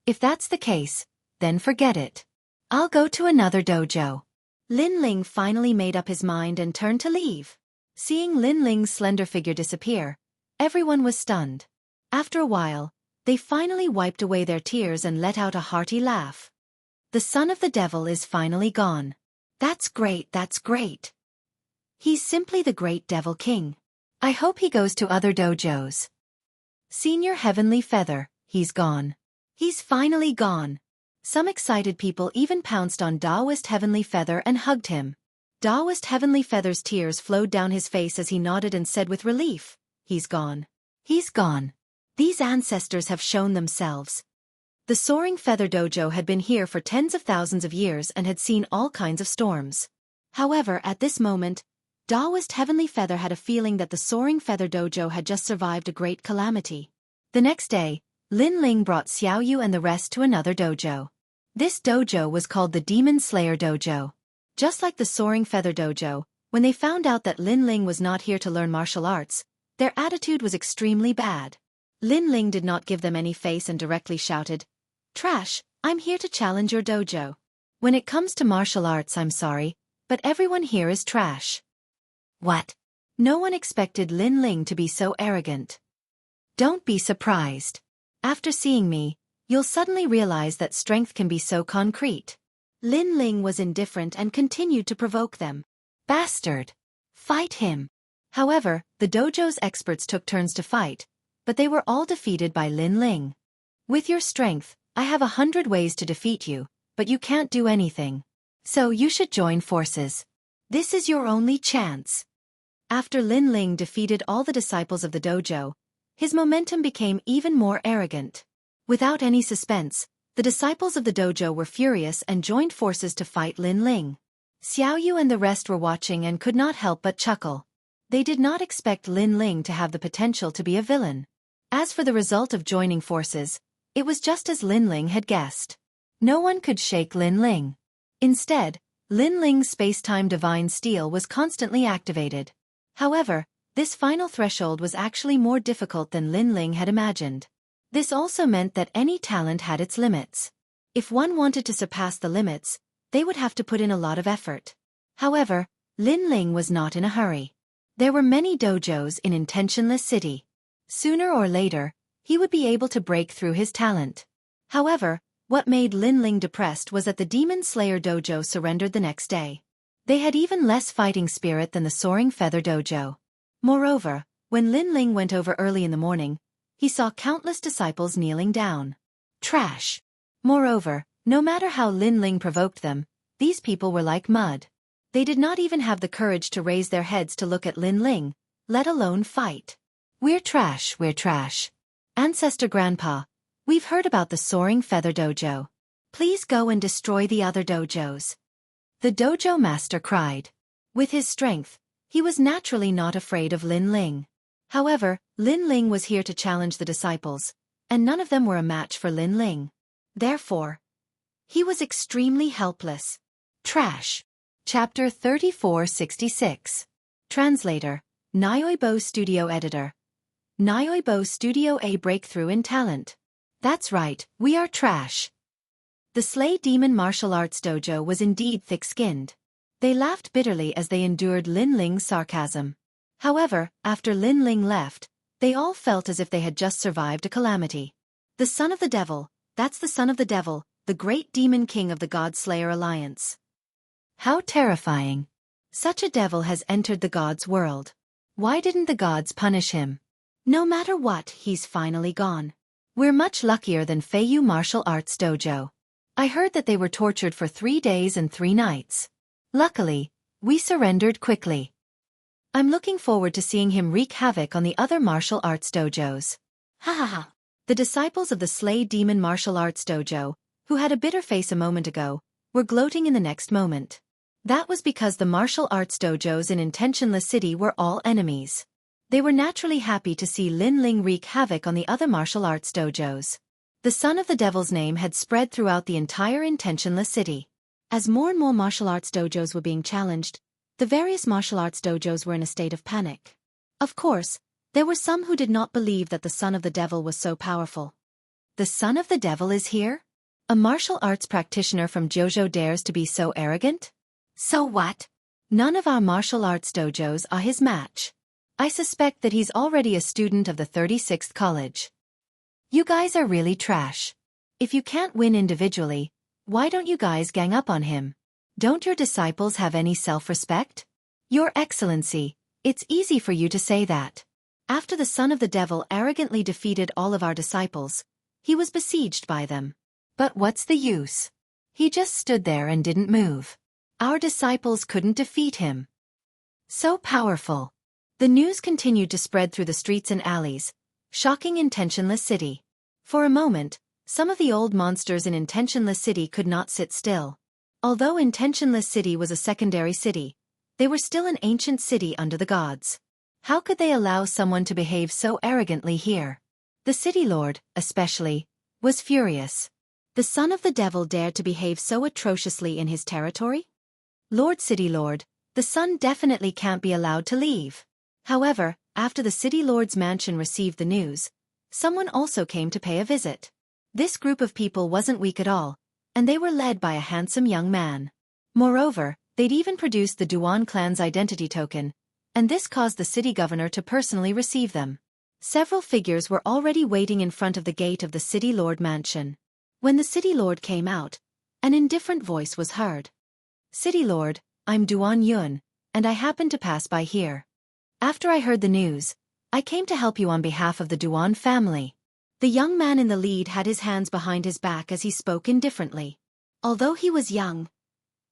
Speaker 1: If that's the case, then forget it. I'll go to another dojo. Lin Ling finally made up his mind and turned to leave. Seeing Lin Ling's slender figure disappear, everyone was stunned. After a while, they finally wiped away their tears and let out a hearty laugh. The son of the devil is finally gone. That's great, that's great. He's simply the great devil king. I hope he goes to other dojos. Senior Heavenly Feather, he's gone. He's finally gone. Some excited people even pounced on Taoist Heavenly Feather and hugged him. Taoist Heavenly Feather's tears flowed down his face as he nodded and said with relief, "He's gone. He's gone. These ancestors have shown themselves." The Soaring Feather Dojo had been here for tens of thousands of years and had seen all kinds of storms. However, at this moment, Taoist Heavenly Feather had a feeling that the Soaring Feather Dojo had just survived a great calamity. The next day, Lin Ling brought Xiaoyu and the rest to another dojo. This dojo was called the Demon Slayer Dojo. Just like the Soaring Feather Dojo, when they found out that Lin Ling was not here to learn martial arts, their attitude was extremely bad. Lin Ling did not give them any face and directly shouted, "Trash, I'm here to challenge your dojo. When it comes to martial arts, I'm sorry, but everyone here is trash." What? No one expected Lin Ling to be so arrogant. Don't be surprised. After seeing me, you'll suddenly realize that strength can be so concrete. Lin Ling was indifferent and continued to provoke them. Bastard! Fight him! However, the dojo's experts took turns to fight, but they were all defeated by Lin Ling. "With your strength, I have 100 ways to defeat you, but you can't do anything. So you should join forces. This is your only chance." After Lin Ling defeated all the disciples of the dojo, his momentum became even more arrogant. Without any suspense, the disciples of the dojo were furious and joined forces to fight Lin Ling. Xiaoyu and the rest were watching and could not help but chuckle. They did not expect Lin Ling to have the potential to be a villain. As for the result of joining forces, it was just as Lin Ling had guessed. No one could shake Lin Ling. Instead, Lin Ling's space-time divine steel was constantly activated. However, this final threshold was actually more difficult than Lin Ling had imagined. This also meant that any talent had its limits. If one wanted to surpass the limits, they would have to put in a lot of effort. However, Lin Ling was not in a hurry. There were many dojos in Intentionless City. Sooner or later, he would be able to break through his talent. However, what made Lin Ling depressed was that the Demon Slayer Dojo surrendered the next day. They had even less fighting spirit than the Soaring Feather Dojo. Moreover, when Lin Ling went over early in the morning, he saw countless disciples kneeling down. Trash. Moreover, no matter how Lin Ling provoked them, these people were like mud. They did not even have the courage to raise their heads to look at Lin Ling, let alone fight. "We're trash, we're trash. Ancestor Grandpa, we've heard about the Soaring Feather Dojo. Please go and destroy the other dojos." The dojo master cried. With his strength, he was naturally not afraid of Lin Ling. However, Lin Ling was here to challenge the disciples, and none of them were a match for Lin Ling. Therefore, he was extremely helpless. Trash. Chapter 3466. Translator, Nyoibo Studio Editor. Nyoibo Studio A breakthrough in talent. That's right, we are trash. The Slay Demon Martial Arts Dojo was indeed thick-skinned. They laughed bitterly as they endured Lin Ling's sarcasm. However, after Lin Ling left, they all felt as if they had just survived a calamity. The son of the devil, that's the son of the devil, the great demon king of the God Slayer Alliance. How terrifying. Such a devil has entered the gods' world. Why didn't the gods punish him? No matter what, he's finally gone. We're much luckier than Feiyu Martial Arts Dojo. I heard that they were tortured for 3 days and 3 nights. Luckily, we surrendered quickly. I'm looking forward to seeing him wreak havoc on the other martial arts dojos. Ha ha ha. The disciples of the Slay Demon Martial Arts Dojo, who had a bitter face a moment ago, were gloating in the next moment. That was because the martial arts dojos in Intentionless City were all enemies. They were naturally happy to see Lin Ling wreak havoc on the other martial arts dojos. The son of the devil's name had spread throughout the entire Intentionless City. As more and more martial arts dojos were being challenged, the various martial arts dojos were in a state of panic. Of course, there were some who did not believe that the son of the devil was so powerful. The son of the devil is here? A martial arts practitioner from Jojo dares to be so arrogant? So what? None of our martial arts dojos are his match. I suspect that he's already a student of the 36th college. You guys are really trash. If you can't win individually, why don't you guys gang up on him? Don't your disciples have any self-respect? Your Excellency, it's easy for you to say that. After the son of the devil arrogantly defeated all of our disciples, he was besieged by them. But what's the use? He just stood there and didn't move. Our disciples couldn't defeat him. So powerful. The news continued to spread through the streets and alleys, shocking Intentionless City. For a moment, some of the old monsters in Intentionless City could not sit still. Although Intentionless City was a secondary city, they were still an ancient city under the gods. How could they allow someone to behave so arrogantly here? The city lord, especially, was furious. The son of the devil dared to behave so atrociously in his territory? Lord City Lord, the son definitely can't be allowed to leave. However, after the city lord's mansion received the news, someone also came to pay a visit. This group of people wasn't weak at all, and they were led by a handsome young man. Moreover, they'd even produced the Duan clan's identity token, and this caused the city governor to personally receive them. Several figures were already waiting in front of the gate of the city lord mansion. When the city lord came out, an indifferent voice was heard. City Lord, I'm Duan Yun, and I happened to pass by here. After I heard the news, I came to help you on behalf of the Duan family. The young man in the lead had his hands behind his back as he spoke indifferently. Although he was young,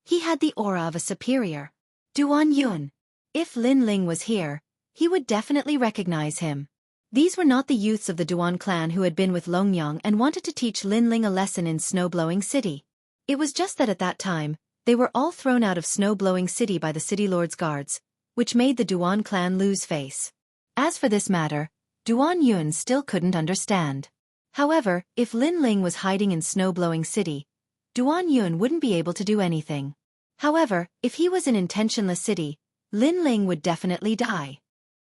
Speaker 1: he had the aura of a superior. Duan Yun. If Lin Ling was here, he would definitely recognize him. These were not the youths of the Duan clan who had been with Longyang and wanted to teach Lin Ling a lesson in Snow-Blowing City. It was just that at that time, they were all thrown out of Snow-Blowing City by the city lord's guards, which made the Duan clan lose face. As for this matter, Duan Yun still couldn't understand. However, if Lin Ling was hiding in Snow-Blowing City, Duan Yun wouldn't be able to do anything. However, if he was in Intentionless City, Lin Ling would definitely die.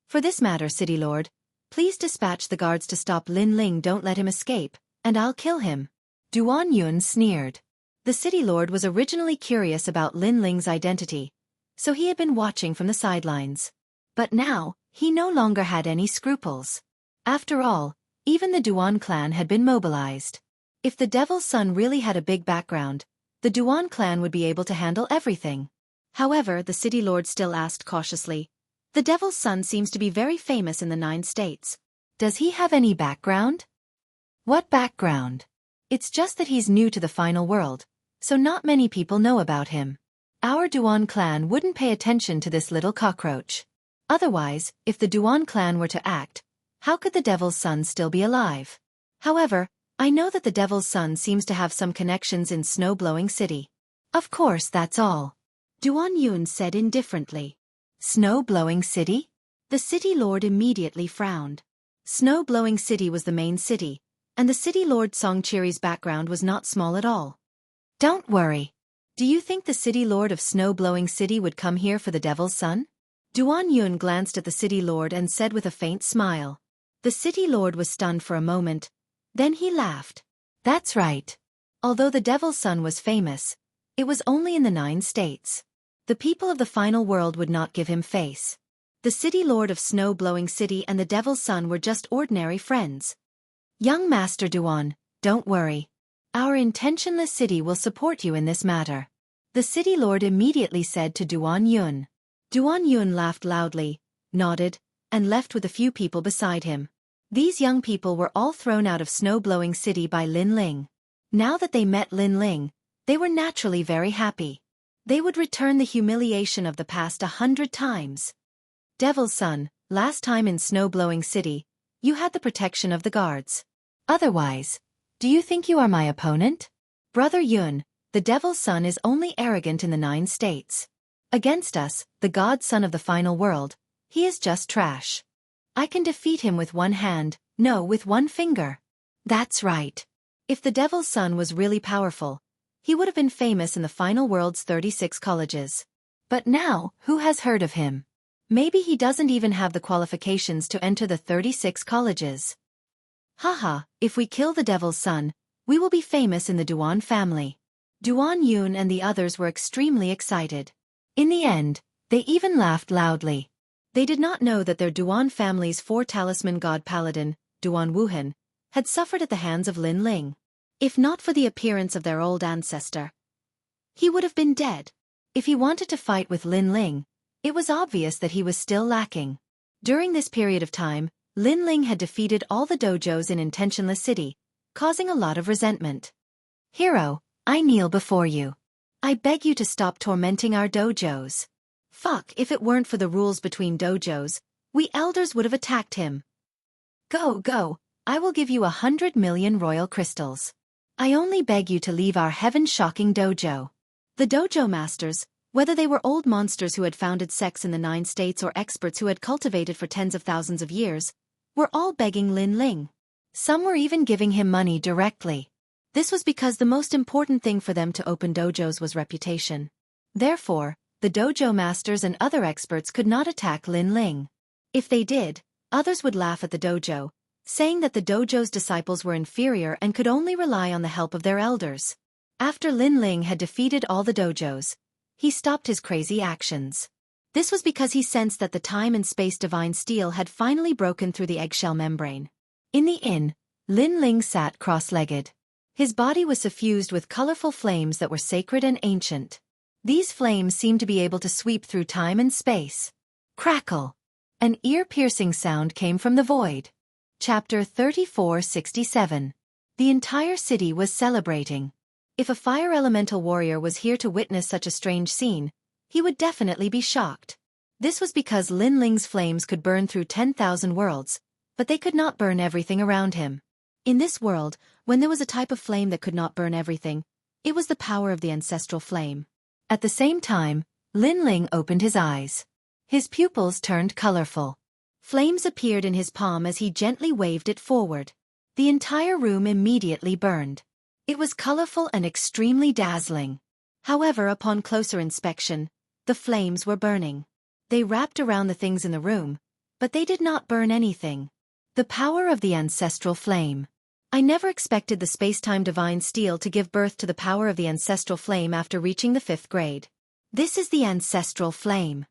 Speaker 1: For this matter, City Lord, please dispatch the guards to stop Lin Ling. Don't let him escape, and I'll kill him. Duan Yun sneered. The city lord was originally curious about Lin Ling's identity, so he had been watching from the sidelines. But now, he no longer had any scruples. After all, even the Duan clan had been mobilized. If the devil's son really had a big background, the Duan clan would be able to handle everything. However, the city lord still asked cautiously, the devil's son seems to be very famous in the 9 states. Does he have any background? What background? It's just that he's new to the final world, so not many people know about him. Our Duan clan wouldn't pay attention to this little cockroach. Otherwise, if the Duan clan were to act, how could the devil's son still be alive? However, I know that the devil's son seems to have some connections in Snow-Blowing City. Of course, that's all. Duan Yun said indifferently. Snow-Blowing City? The city lord immediately frowned. Snow-Blowing City was the main city, and the city lord Songchiri's background was not small at all. Don't worry. Do you think the city lord of snow-blowing city would come here for the devil's son? Duan Yun glanced at the city lord and said with a faint smile. The city lord was stunned for a moment. Then he laughed. That's right. Although the devil's son was famous, it was only in the 9 states. The people of the final world would not give him face. The city lord of snow-blowing city and the devil's son were just ordinary friends. Young Master Duan, don't worry. Our intentionless city will support you in this matter. The city lord immediately said to Duan Yun. Duan Yun laughed loudly, nodded, and left with a few people beside him. These young people were all thrown out of snow-blowing city by Lin Ling. Now that they met Lin Ling, they were naturally very happy. They would return the humiliation of the past 100 times. Devil's son, last time in snow-blowing city, you had the protection of the guards. Otherwise, do you think you are my opponent? Brother Yun, the devil's son is only arrogant in the 9 states. Against us, the godson of the final world, he is just trash. I can defeat him with one hand, no, with one finger. That's right. If the devil's son was really powerful, he would have been famous in the final world's 36 colleges. But now, who has heard of him? Maybe he doesn't even have the qualifications to enter the 36 colleges. Haha, if we kill the devil's son, we will be famous in the Duan family. Duan Yun and the others were extremely excited. In the end, they even laughed loudly. They did not know that their Duan family's 4 talisman god paladin, Duan Wuhan, had suffered at the hands of Lin Ling. If not for the appearance of their old ancestor, he would have been dead. If he wanted to fight with Lin Ling, it was obvious that he was still lacking. During this period of time, Lin Ling had defeated all the dojos in Intentionless City, causing a lot of resentment. Hero, I kneel before you. I beg you to stop tormenting our dojos. Fuck, if it weren't for the rules between dojos, we elders would have attacked him. Go, I will give you 100 million royal crystals. I only beg you to leave our heaven-shocking dojo. The dojo masters, whether they were old monsters who had founded sects in the 9 states or experts who had cultivated for tens of thousands of years, were all begging Lin Ling. Some were even giving him money directly. This was because the most important thing for them to open dojos was reputation. Therefore, the dojo masters and other experts could not attack Lin Ling. If they did, others would laugh at the dojo, saying that the dojo's disciples were inferior and could only rely on the help of their elders. After Lin Ling had defeated all the dojos, he stopped his crazy actions. This was because he sensed that the time and space divine steel had finally broken through the eggshell membrane. In the inn, Lin Ling sat cross-legged. His body was suffused with colorful flames that were sacred and ancient. These flames seemed to be able to sweep through time and space. Crackle! An ear-piercing sound came from the void. Chapter 3467. The entire city was celebrating. If a fire elemental warrior was here to witness such a strange scene, he would definitely be shocked. This was because Lin Ling's flames could burn through 10,000 worlds, but they could not burn everything around him. In this world, when there was a type of flame that could not burn everything, it was the power of the ancestral flame. At the same time, Lin Ling opened his eyes. His pupils turned colorful. Flames appeared in his palm as he gently waved it forward. The entire room immediately burned. It was colorful and extremely dazzling. However, upon closer inspection, the flames were burning. They wrapped around the things in the room, but they did not burn anything. The power of the ancestral flame. I never expected the space-time divine steel to give birth to the power of the ancestral flame after reaching the 5th grade. This is the ancestral flame.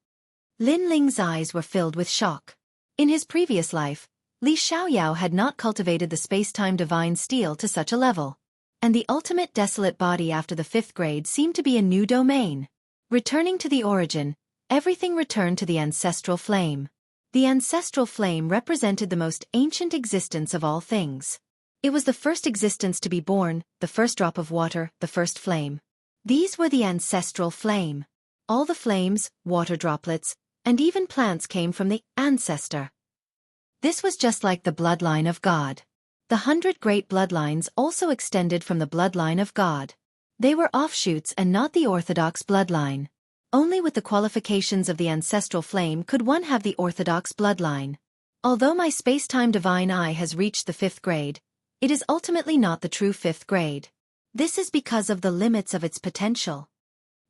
Speaker 1: Lin Ling's eyes were filled with shock. In his previous life, Li Xiaoyao had not cultivated the space-time divine steel to such a level. And the ultimate desolate body after the 5th grade seemed to be a new domain. Returning to the origin, everything returned to the ancestral flame. The ancestral flame represented the most ancient existence of all things. It was the first existence to be born, the first drop of water, the first flame. These were the ancestral flame. All the flames, water droplets, and even plants came from the ancestor. This was just like the bloodline of God. The 100 great bloodlines also extended from the bloodline of God. They were offshoots and not the orthodox bloodline. Only with the qualifications of the ancestral flame could one have the orthodox bloodline. Although my space-time divine eye has reached the 5th grade, it is ultimately not the true 5th grade. This is because of the limits of its potential.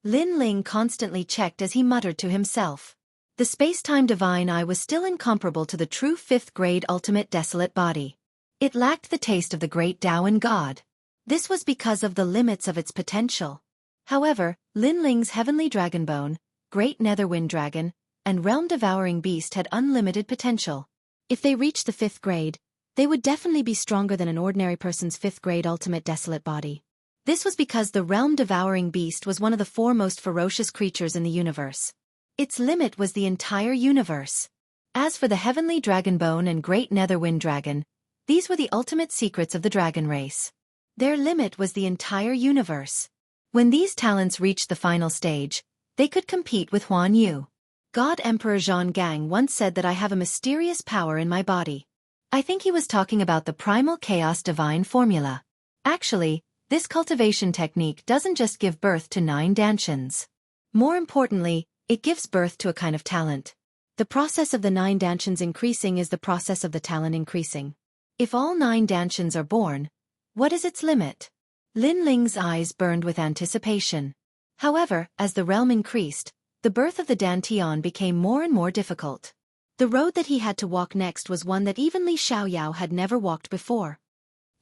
Speaker 1: Lin Ling constantly checked as he muttered to himself. The space-time divine eye was still incomparable to the true fifth-grade ultimate desolate body. It lacked the taste of the great Taoan god. This was because of the limits of its potential. However, Lin Ling's heavenly dragonbone, great netherwind dragon, and realm-devouring beast had unlimited potential. If they reached the 5th grade, they would definitely be stronger than an ordinary person's 5th grade ultimate desolate body. This was because the realm-devouring beast was one of the 4 most ferocious creatures in the universe. Its limit was the entire universe. As for the heavenly dragonbone and great netherwind dragon, these were the ultimate secrets of the dragon race. Their limit was the entire universe. When these talents reached the final stage, they could compete with Huan Yu. God Emperor Zhang once said that I have a mysterious power in my body. I think he was talking about the primal chaos divine formula. Actually, this cultivation technique doesn't just give birth to 9 dantians. More importantly, it gives birth to a kind of talent. The process of the 9 dantians increasing is the process of the talent increasing. If all 9 dantians are born, what is its limit? Lin Ling's eyes burned with anticipation. However, as the realm increased, the birth of the dantian became more and more difficult. The road that he had to walk next was one that even Li Xiaoyao had never walked before.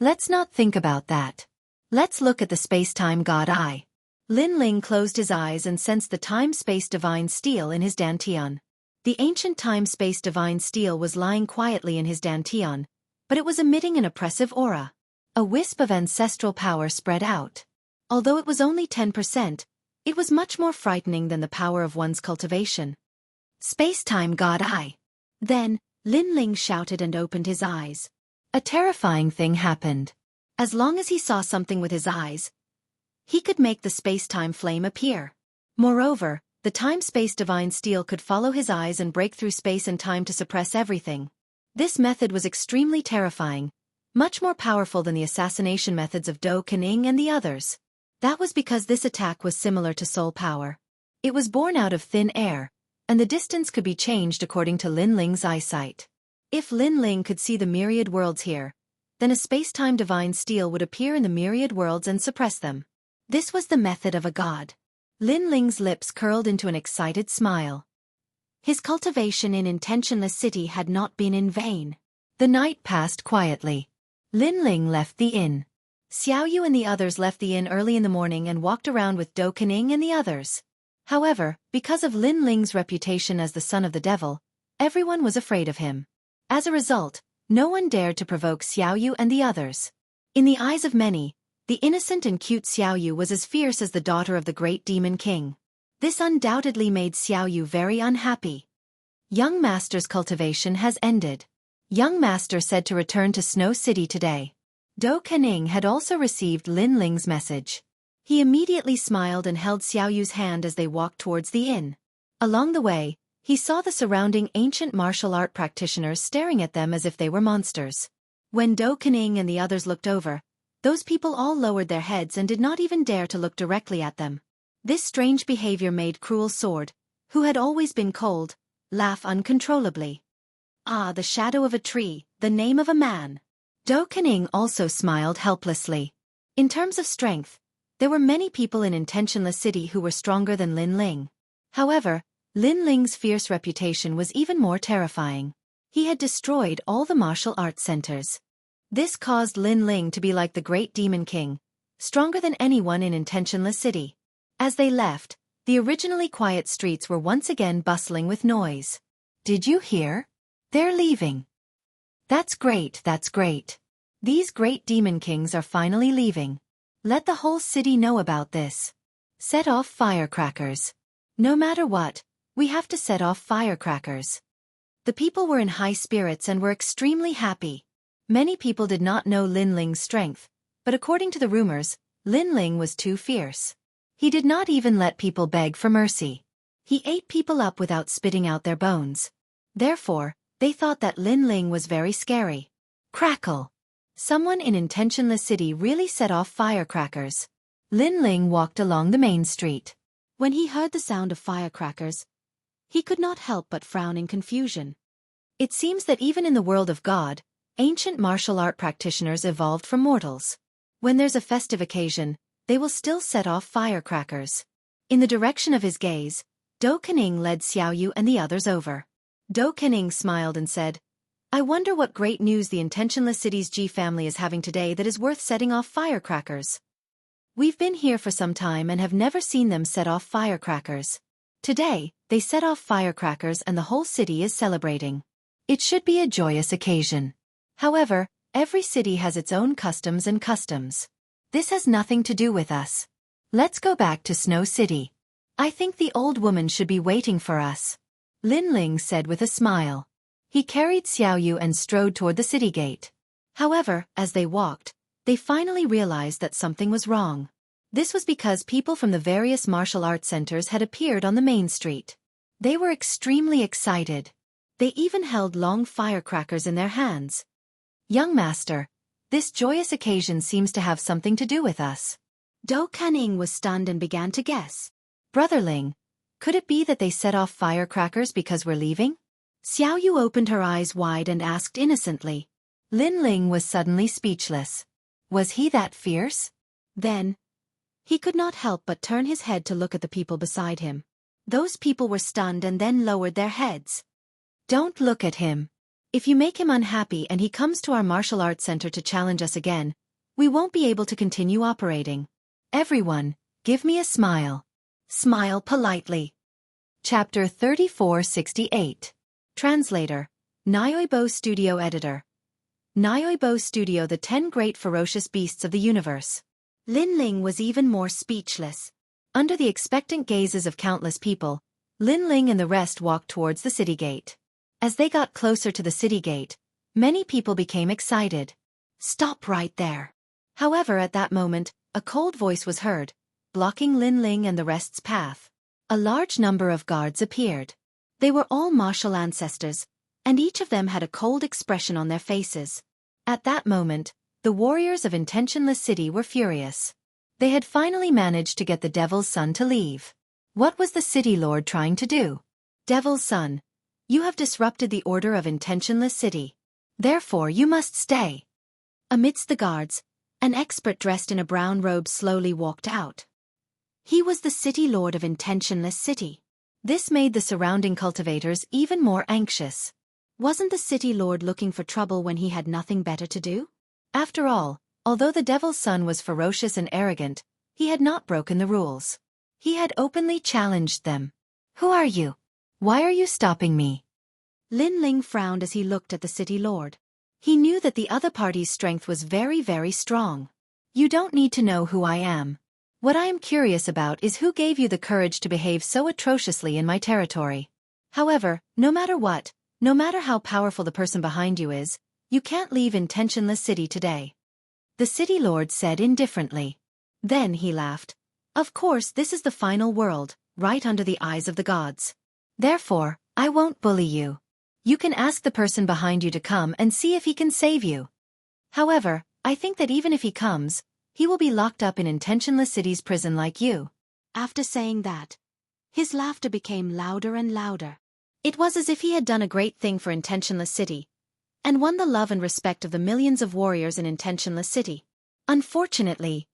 Speaker 1: Let's not think about that. Let's look at the space-time god eye. Lin Ling closed his eyes and sensed the time-space divine steel in his dantian. The ancient time-space divine steel was lying quietly in his dantian, but it was emitting an oppressive aura. A wisp of ancestral power spread out. Although it was only 10%, it was much more frightening than the power of one's cultivation. Space-time god eye. Then, Lin Ling shouted and opened his eyes. A terrifying thing happened. As long as he saw something with his eyes, he could make the space-time flame appear. Moreover, the time-space divine steel could follow his eyes and break through space and time to suppress everything. This method was extremely terrifying, much more powerful than the assassination methods of Do Kening and the others. That was because this attack was similar to soul power. It was born out of thin air, and the distance could be changed according to Lin Ling's eyesight. If Lin Ling could see the myriad worlds here, then a space-time divine steel would appear in the myriad worlds and suppress them. This was the method of a god. Lin Ling's lips curled into an excited smile. His cultivation in Intentionless City had not been in vain. The night passed quietly. Lin Ling left the inn. Xiaoyu and the others left the inn early in the morning and walked around with Do Kening and the others. However, because of Lin Ling's reputation as the son of the devil, everyone was afraid of him. As a result, no one dared to provoke Xiaoyu and the others. In the eyes of many, the innocent and cute Xiaoyu was as fierce as the daughter of the great demon king. This undoubtedly made Xiaoyu very unhappy. Young Master's cultivation has ended. Young Master said to return to Snow City today. Do Kening had also received Lin Ling's message. He immediately smiled and held Xiaoyu's hand as they walked towards the inn. Along the way, he saw the surrounding ancient martial art practitioners staring at them as if they were monsters. When Do Kening and the others looked over, those people all lowered their heads and did not even dare to look directly at them. This strange behavior made Cruel Sword, who had always been cold, laugh uncontrollably. Ah, the shadow of a tree, the name of a man. Do Kening also smiled helplessly. In terms of strength, there were many people in Intentionless City who were stronger than Lin Ling. However, Lin Ling's fierce reputation was even more terrifying. He had destroyed all the martial arts centers. This caused Lin Ling to be like the great demon king, stronger than anyone in Intentionless City. As they left, the originally quiet streets were once again bustling with noise. Did you hear? They're leaving. That's great, that's great. These great demon kings are finally leaving. Let the whole city know about this. Set off firecrackers. No matter what, we have to set off firecrackers. The people were in high spirits and were extremely happy. Many people did not know Lin Ling's strength, but according to the rumors, Lin Ling was too fierce. He did not even let people beg for mercy. He ate people up without spitting out their bones. Therefore, they thought that Lin Ling was very scary. Crackle! Someone in Intentionless City really set off firecrackers. Lin Ling walked along the main street. When he heard the sound of firecrackers, he could not help but frown in confusion. It seems that even in the world of God, ancient martial art practitioners evolved from mortals. When there's a festive occasion, they will still set off firecrackers. In the direction of his gaze, Dou Kening led Xiaoyu and the others over. Dou Kening smiled and said, I wonder what great news the Intentionless City's Ji family is having today that is worth setting off firecrackers. We've been here for some time and have never seen them set off firecrackers. Today, they set off firecrackers and the whole city is celebrating. It should be a joyous occasion. However, every city has its own customs and customs. This has nothing to do with us. Let's go back to Snow City. I think the old woman should be waiting for us. Lin Ling said with a smile. He carried Xiaoyu and strode toward the city gate. However, as they walked, they finally realized that something was wrong. This was because people from the various martial arts centers had appeared on the main street. They were extremely excited. They even held long firecrackers in their hands. Young master, this joyous occasion seems to have something to do with us. Dou Kening was stunned and began to guess. Brother Ling, could it be that they set off firecrackers because we're leaving? Xiaoyu opened her eyes wide and asked innocently. Lin Ling was suddenly speechless. Was he that fierce? Then, he could not help but turn his head to look at the people beside him. Those people were stunned and then lowered their heads. Don't look at him. If you make him unhappy and he comes to our martial arts center to challenge us again, we won't be able to continue operating. Everyone, give me a smile. Smile politely. Chapter 3468. Translator. Nyoibo Studio Editor. Nyoibo Studio, the 10 Great Ferocious Beasts of the Universe. Lin Ling was even more speechless. Under the expectant gazes of countless people, Lin Ling and the rest walked towards the city gate. As they got closer to the city gate, many people became excited. Stop right there. However, at that moment, a cold voice was heard, blocking Lin Ling and the rest's path. A large number of guards appeared. They were all martial ancestors, and each of them had a cold expression on their faces. At that moment, the warriors of Intentionless City were furious. They had finally managed to get the Devil's Son to leave. What was the City Lord trying to do? Devil's Son, you have disrupted the order of Intentionless City. Therefore you must stay. Amidst the guards, an expert dressed in a brown robe slowly walked out. He was the City Lord of Intentionless City. This made the surrounding cultivators even more anxious. Wasn't the City Lord looking for trouble when he had nothing better to do? After all, although the Devil's Son was ferocious and arrogant, he had not broken the rules. He had openly challenged them. Who are you? Why are you stopping me? Lin Ling frowned as he looked at the City Lord. He knew that the other party's strength was very, very strong. You don't need to know who I am. What I am curious about is who gave you the courage to behave so atrociously in my territory. However, no matter what, no matter how powerful the person behind you is, you can't leave Intentionless City today. The City Lord said indifferently. Then he laughed. Of course, this is the final world, right under the eyes of the gods. Therefore, I won't bully you. You can ask the person behind you to come and see if he can save you. However, I think that even if he comes, he will be locked up in Intentionless City's prison like you. After saying that, his laughter became louder and louder. It was as if he had done a great thing for Intentionless City, and won the love and respect of the millions of warriors in Intentionless City. Unfortunately,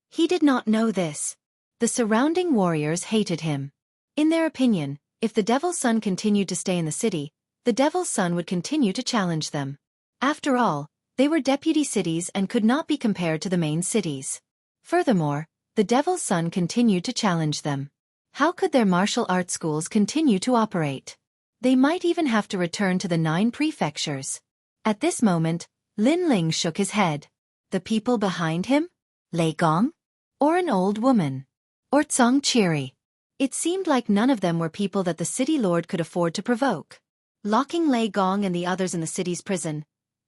Speaker 1: he did not know this. The surrounding warriors hated him. In their opinion, if the Devil's Son continued to stay in the city, the Devil's Son would continue to challenge them. After all, they were deputy cities and could not be compared to the main cities. Furthermore, the Devil's Son continued to challenge them. How could their martial arts schools continue to operate? They might even have to return to the 9 prefectures. At this moment, Lin Ling shook his head. The people behind him? Lei Gong? Or an old woman? Or Zhang Qiri? It seemed like none of them were people that the City Lord could afford to provoke. Locking Lei Gong and the others in the city's prison,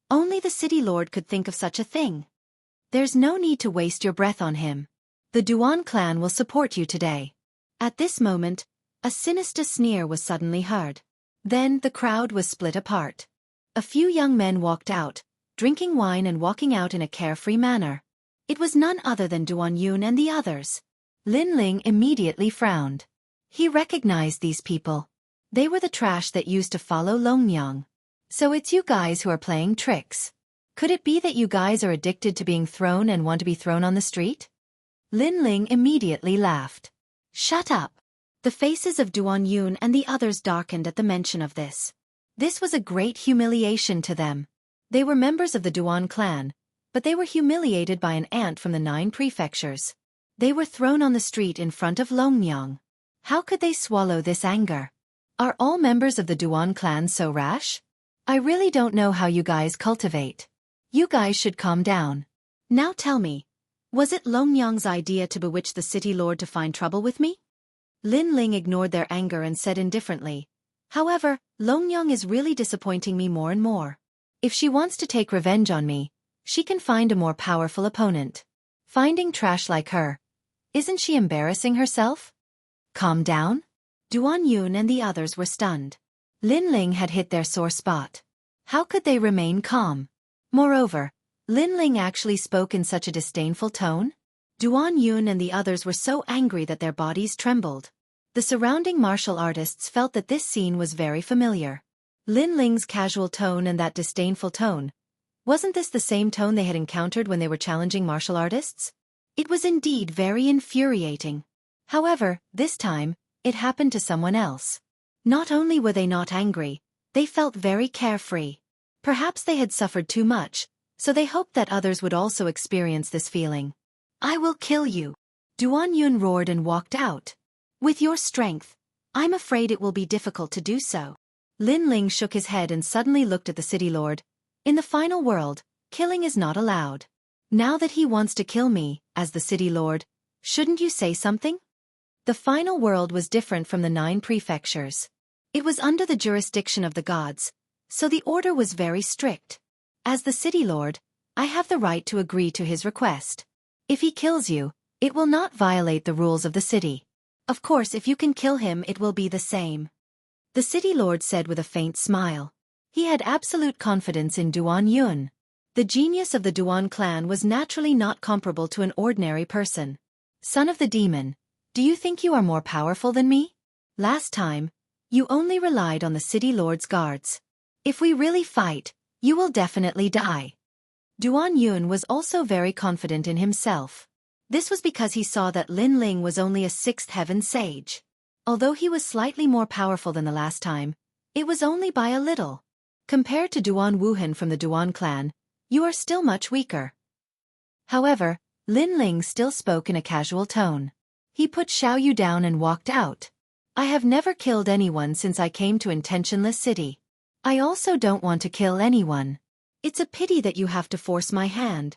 Speaker 1: only the City Lord could think of such a thing. There's no need to waste your breath on him. The Duan clan will support you today. At this moment, a sinister sneer was suddenly heard. Then the crowd was split apart. A few young men walked out, drinking wine and walking out in a carefree manner. It was none other than Duan Yun and the others. Lin Ling immediately frowned. He recognized these people. They were the trash that used to follow Longyang. So it's you guys who are playing tricks. Could it be that you guys are addicted to being thrown and want to be thrown on the street? Lin Ling immediately laughed. Shut up. The faces of Duan Yun and the others darkened at the mention of this. This was a great humiliation to them. They were members of the Duan clan, but they were humiliated by an ant from the 9 prefectures. They were thrown on the street in front of Longmyang. How could they swallow this anger? Are all members of the Duan clan so rash? I really don't know how you guys cultivate. You guys should calm down. Now tell me, was it Longmyang's idea to bewitch the city lord to find trouble with me? Lin Ling ignored their anger and said indifferently, however, Longmyang is really disappointing me more and more. If she wants to take revenge on me, she can find a more powerful opponent. Finding trash like her. Isn't she embarrassing herself? Calm down? Duan Yun and the others were stunned. Lin Ling had hit their sore spot. How could they remain calm? Moreover, Lin Ling actually spoke in such a disdainful tone? Duan Yun and the others were so angry that their bodies trembled. The surrounding martial artists felt that this scene was very familiar. Lin Ling's casual tone and that disdainful tone. Wasn't this the same tone they had encountered when they were challenging martial artists? It was indeed very infuriating. However, this time, it happened to someone else. Not only were they not angry, they felt very carefree. Perhaps they had suffered too much, so they hoped that others would also experience this feeling. I will kill you. Duan Yun roared and walked out. With your strength, I'm afraid it will be difficult to do so. Lin Ling shook his head and suddenly looked at the city lord. In the final world, killing is not allowed. Now that he wants to kill me, as the city lord, shouldn't you say something? The final world was different from the 9 prefectures. It was under the jurisdiction of the gods, so the order was very strict. As the city lord, I have the right to agree to his request. If he kills you, it will not violate the rules of the city. Of course, if you can kill him, it will be the same. The city lord said with a faint smile. He had absolute confidence in Duan Yun. The genius of the Duan clan was naturally not comparable to an ordinary person. Son of the demon, do you think you are more powerful than me? Last time, you only relied on the city lord's guards. If we really fight, you will definitely die. Duan Yun was also very confident in himself. This was because he saw that Lin Ling was only a 6th heaven sage. Although he was slightly more powerful than the last time, it was only by a little. Compared to Duan Wuhan from the Duan clan, you are still much weaker. However, Lin Ling still spoke in a casual tone. He put Xiao Yu down and walked out. I have never killed anyone since I came to Intentionless City. I also don't want to kill anyone. It's a pity that you have to force my hand.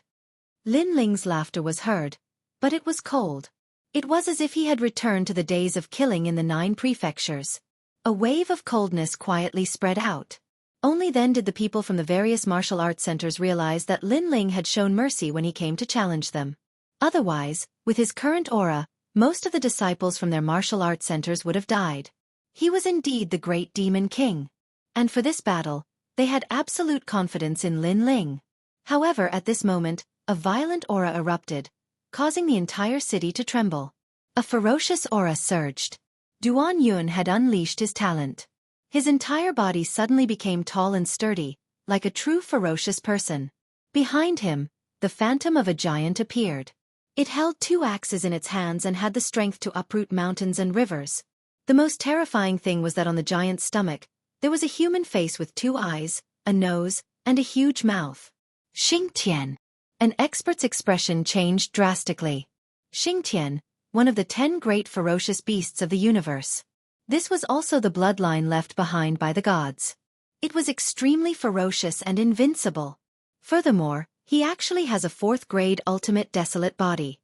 Speaker 1: Lin Ling's laughter was heard, but it was cold. It was as if he had returned to the days of killing in the 9 prefectures. A wave of coldness quietly spread out. Only then did the people from the various martial arts centers realize that Lin Ling had shown mercy when he came to challenge them. Otherwise, with his current aura, most of the disciples from their martial arts centers would have died. He was indeed the great demon king. And for this battle, they had absolute confidence in Lin Ling. However, at this moment, a violent aura erupted, causing the entire city to tremble. A ferocious aura surged. Duan Yun had unleashed his talent. His entire body suddenly became tall and sturdy, like a true ferocious person. Behind him, the phantom of a giant appeared. It held 2 axes in its hands and had the strength to uproot mountains and rivers. The most terrifying thing was that on the giant's stomach, there was a human face with 2 eyes, a nose, and a huge mouth. Xingtian. An expert's expression changed drastically. Xingtian, one of the 10 great ferocious beasts of the universe. This was also the bloodline left behind by the gods. It was extremely ferocious and invincible. Furthermore, he actually has a 4th grade ultimate desolate body.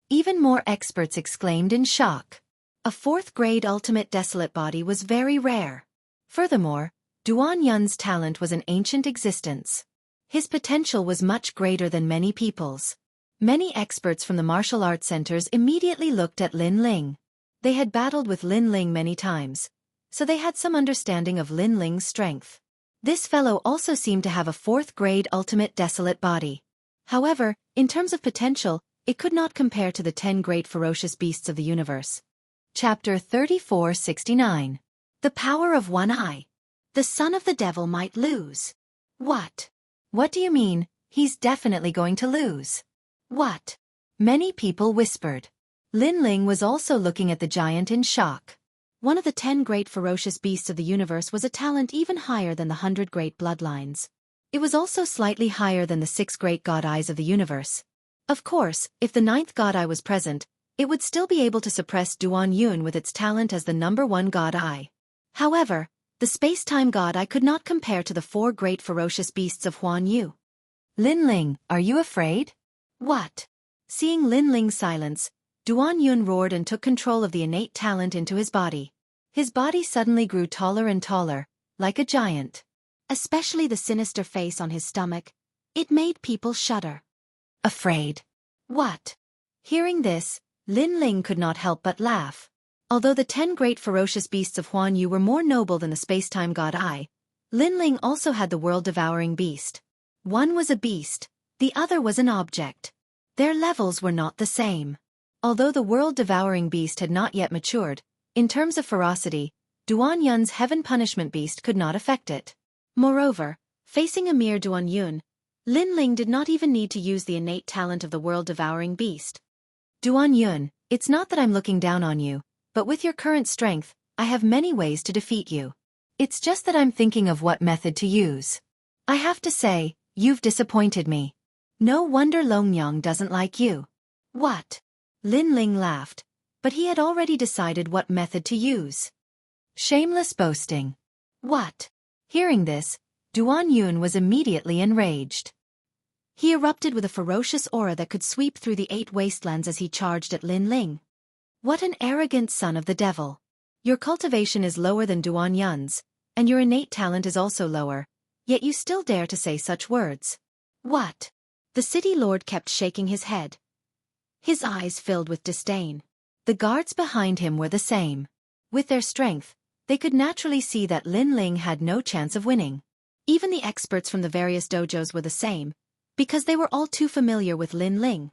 Speaker 1: Even more experts exclaimed in shock. A 4th grade ultimate desolate body was very rare. Furthermore, Duan Yun's talent was an ancient existence. His potential was much greater than many people's. Many experts from the martial arts centers immediately looked at Lin Ling. They had battled with Lin Ling many times, so they had some understanding of Lin Ling's strength. This fellow also seemed to have a 4th grade ultimate desolate body. However, in terms of potential, it could not compare to the 10 great ferocious beasts of the universe. Chapter 3469. The Power of One Eye. The son of the devil might lose. What? What do you mean, he's definitely going to lose? What? Many people whispered. Lin Ling was also looking at the giant in shock. One of the 10 great ferocious beasts of the universe was a talent even higher than the 100 great bloodlines. It was also slightly higher than the 6 great god eyes of the universe. Of course, if the 9th god eye was present, it would still be able to suppress Duan Yun with its talent as the number 1 god eye. However, the space-time god eye could not compare to the 4 great ferocious beasts of Huan Yu. Lin Ling, are you afraid? What? Seeing Lin Ling's silence, Duan Yun roared and took control of the innate talent into his body. His body suddenly grew taller and taller, like a giant. Especially the sinister face on his stomach. It made people shudder. Afraid? What? Hearing this, Lin Ling could not help but laugh. Although the 10 great ferocious beasts of Huan Yu were more noble than the space-time god Ai, Lin Ling also had the world-devouring beast. One was a beast, the other was an object. Their levels were not the same. Although the world-devouring beast had not yet matured, in terms of ferocity, Duan Yun's heaven punishment beast could not affect it. Moreover, facing a mere Duan Yun, Lin Ling did not even need to use the innate talent of the world-devouring beast. Duan Yun, it's not that I'm looking down on you, but with your current strength, I have many ways to defeat you. It's just that I'm thinking of what method to use. I have to say, you've disappointed me. No wonder Longyang doesn't like you. What? Lin Ling laughed, but he had already decided what method to use. Shameless boasting. What? Hearing this, Duan Yun was immediately enraged. He erupted with a ferocious aura that could sweep through the 8 wastelands as he charged at Lin Ling. What an arrogant son of the devil. Your cultivation is lower than Duan Yun's, and your innate talent is also lower, yet you still dare to say such words. What? The city lord kept shaking his head. His eyes filled with disdain. The guards behind him were the same. With their strength, they could naturally see that Lin Ling had no chance of winning. Even the experts from the various dojos were the same, because they were all too familiar with Lin Ling.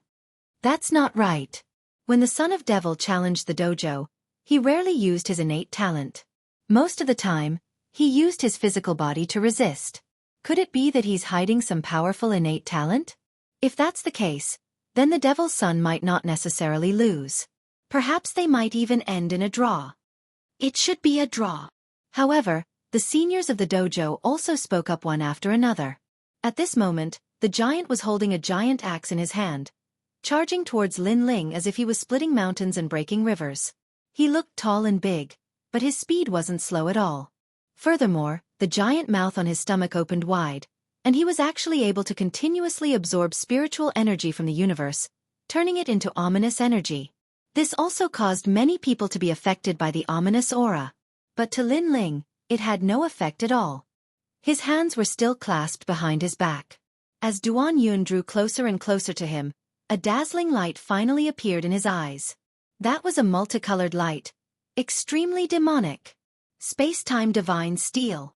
Speaker 1: That's not right. When the son of devil challenged the dojo, he rarely used his innate talent. Most of the time, he used his physical body to resist. Could it be that he's hiding some powerful innate talent? If that's the case, then the devil's son might not necessarily lose. Perhaps they might even end in a draw. It should be a draw. However, the seniors of the dojo also spoke up one after another. At this moment, the giant was holding a giant axe in his hand, charging towards Lin Ling as if he was splitting mountains and breaking rivers. He looked tall and big, but his speed wasn't slow at all. Furthermore, the giant mouth on his stomach opened wide, and he was actually able to continuously absorb spiritual energy from the universe, turning it into ominous energy. This also caused many people to be affected by the ominous aura. But to Lin Ling, it had no effect at all. His hands were still clasped behind his back. As Duan Yun drew closer and closer to him, a dazzling light finally appeared in his eyes. That was a multicolored light, extremely demonic. Space-time divine steel.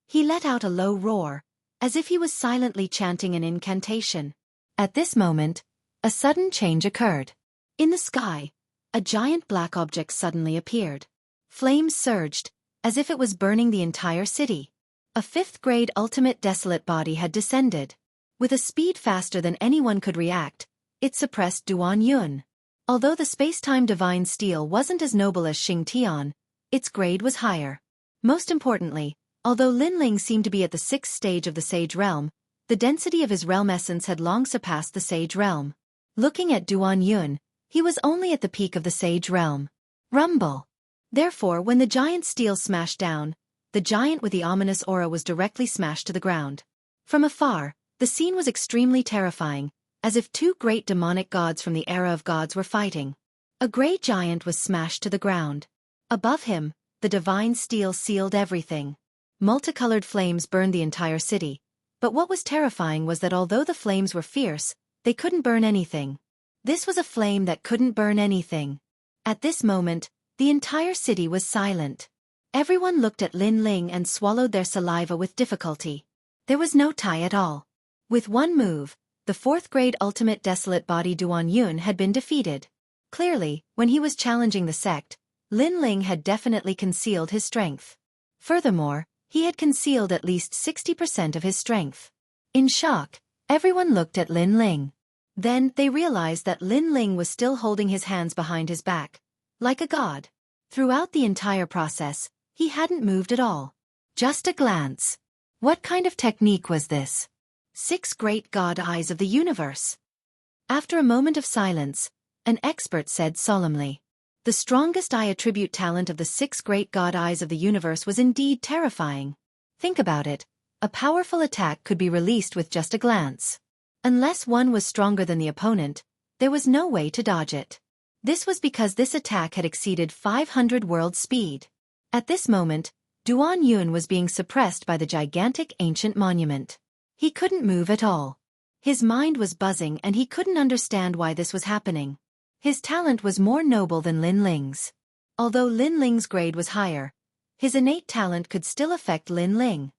Speaker 1: He let out a low roar, as if he was silently chanting an incantation. At this moment, a sudden change occurred. In the sky, a giant black object suddenly appeared. Flames surged, as if it was burning the entire city. A 5th-grade ultimate desolate body had descended. With a speed faster than anyone could react, it suppressed Duan Yun. Although the space-time divine steel wasn't as noble as Xianxia, its grade was higher. Most importantly, although Lin Ling seemed to be at the 6th stage of the Sage Realm, the density of his realm essence had long surpassed the Sage Realm. Looking at Duan Yun, he was only at the peak of the Sage Realm. Rumble. Therefore, when the giant steel smashed down, the giant with the ominous aura was directly smashed to the ground. From afar, the scene was extremely terrifying, as if 2 great demonic gods from the era of gods were fighting. A grey giant was smashed to the ground. Above him, the divine steel sealed everything. Multicolored flames burned the entire city, but what was terrifying was that although the flames were fierce, they couldn't burn anything. This was a flame that couldn't burn anything. At this moment, the entire city was silent. Everyone looked at Lin Ling and swallowed their saliva with difficulty. There was no tie at all. With one move, the 4th-grade ultimate desolate body Duan Yun had been defeated. Clearly, when he was challenging the sect, Lin Ling had definitely concealed his strength. Furthermore, he had concealed at least 60% of his strength. In shock, everyone looked at Lin Ling. Then they realized that Lin Ling was still holding his hands behind his back, like a god. Throughout the entire process, he hadn't moved at all. Just a glance. What kind of technique was this? 6 great god eyes of the universe. After a moment of silence, an expert said solemnly, "The strongest eye attribute talent of the 6 great god eyes of the universe was indeed terrifying. Think about it, a powerful attack could be released with just a glance. Unless one was stronger than the opponent, there was no way to dodge it. This was because this attack had exceeded 500 world speed." At this moment, Duan Yun was being suppressed by the gigantic ancient monument. He couldn't move at all. His mind was buzzing and he couldn't understand why this was happening. His talent was more noble than Lin Ling's. Although Lin Ling's grade was higher, his innate talent could still affect Lin Ling.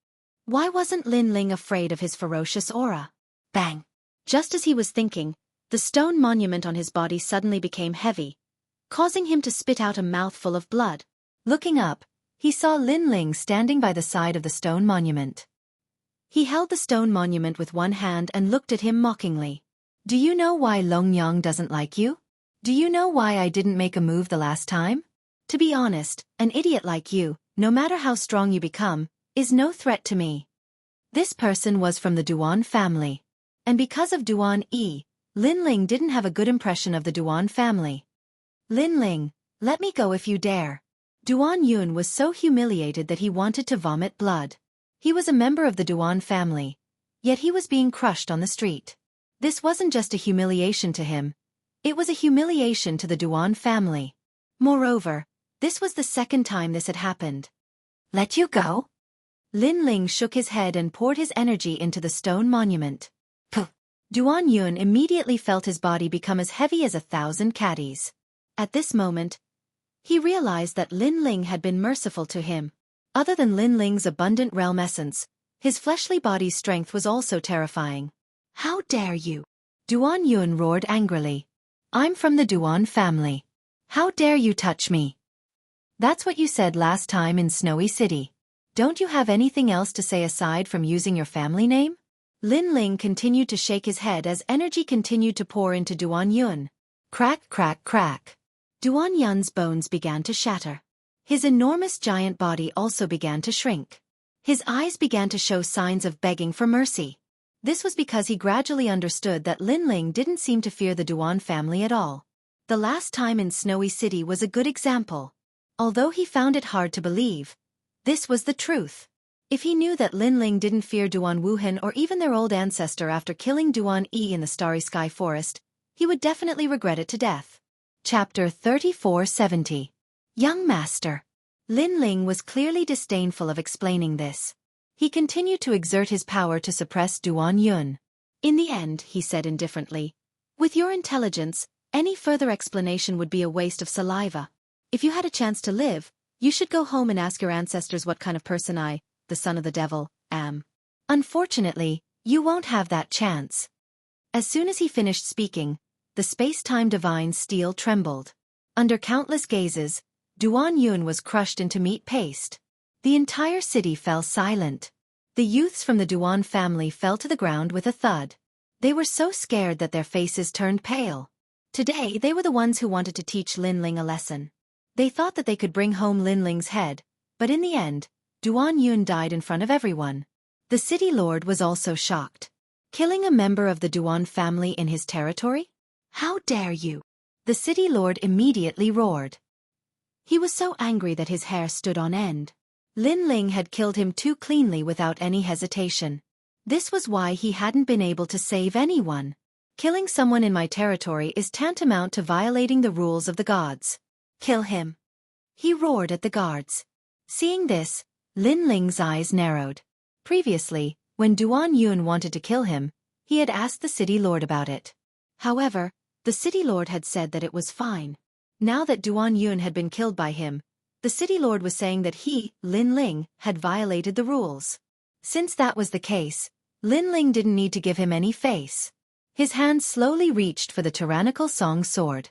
Speaker 1: Why wasn't Lin Ling afraid of his ferocious aura? Bang! Just as he was thinking, the stone monument on his body suddenly became heavy, causing him to spit out a mouthful of blood. Looking up, he saw Lin Ling standing by the side of the stone monument. He held the stone monument with one hand and looked at him mockingly. "Do you know why Long Yang doesn't like you? Do you know why I didn't make a move the last time? To be honest, an idiot like you, no matter how strong you become, is no threat to me." This person was from the Duan family. And because of Duan Yi, Lin Ling didn't have a good impression of the Duan family. "Lin Ling, let me go if you dare." Duan Yun was so humiliated that he wanted to vomit blood. He was a member of the Duan family, yet he was being crushed on the street. This wasn't just a humiliation to him, it was a humiliation to the Duan family. Moreover, this was the second time this had happened. "Let you go?" Lin Ling shook his head and poured his energy into the stone monument. Puh! Duan Yun immediately felt his body become as heavy as 1,000 caddies. At this moment, he realized that Lin Ling had been merciful to him. Other than Lin Ling's abundant realm essence, his fleshly body's strength was also terrifying. "How dare you?" Duan Yun roared angrily. "I'm from the Duan family. How dare you touch me?" "That's what you said last time in Snowy City. Don't you have anything else to say aside from using your family name?" Lin Ling continued to shake his head as energy continued to pour into Duan Yun. Crack, crack, crack. Duan Yun's bones began to shatter. His enormous giant body also began to shrink. His eyes began to show signs of begging for mercy. This was because he gradually understood that Lin Ling didn't seem to fear the Duan family at all. The last time in Snowy City was a good example. Although he found it hard to believe, this was the truth. If he knew that Lin Ling didn't fear Duan Wuhan or even their old ancestor after killing Duan Yi in the Starry Sky Forest, he would definitely regret it to death. Chapter 3470. Young Master. Lin Ling was clearly disdainful of explaining this. He continued to exert his power to suppress Duan Yun. "In the end," he said indifferently, "with your intelligence, any further explanation would be a waste of saliva. If you had a chance to live, you should go home and ask your ancestors what kind of person I, the son of the devil, am. Unfortunately, you won't have that chance." As soon as he finished speaking, the space-time divine steel trembled. Under countless gazes, Duan Yun was crushed into meat paste. The entire city fell silent. The youths from the Duan family fell to the ground with a thud. They were so scared that their faces turned pale. Today they were the ones who wanted to teach Lin Ling a lesson. They thought that they could bring home Lin Ling's head, but in the end, Duan Yun died in front of everyone. The city lord was also shocked. Killing a member of the Duan family in his territory? How dare you? The city lord immediately roared. He was so angry that his hair stood on end. Lin Ling had killed him too cleanly without any hesitation. This was why he hadn't been able to save anyone. Killing someone in my territory is tantamount to violating the rules of the gods. Kill him. He roared at the guards. Seeing this, Lin Ling's eyes narrowed. Previously, when Duan Yun wanted to kill him, he had asked the city lord about it. However, the city lord had said that it was fine. Now that Duan Yun had been killed by him, the city lord was saying that he, Lin Ling, had violated the rules. Since that was the case, Lin Ling didn't need to give him any face. His hand slowly reached for the tyrannical song sword.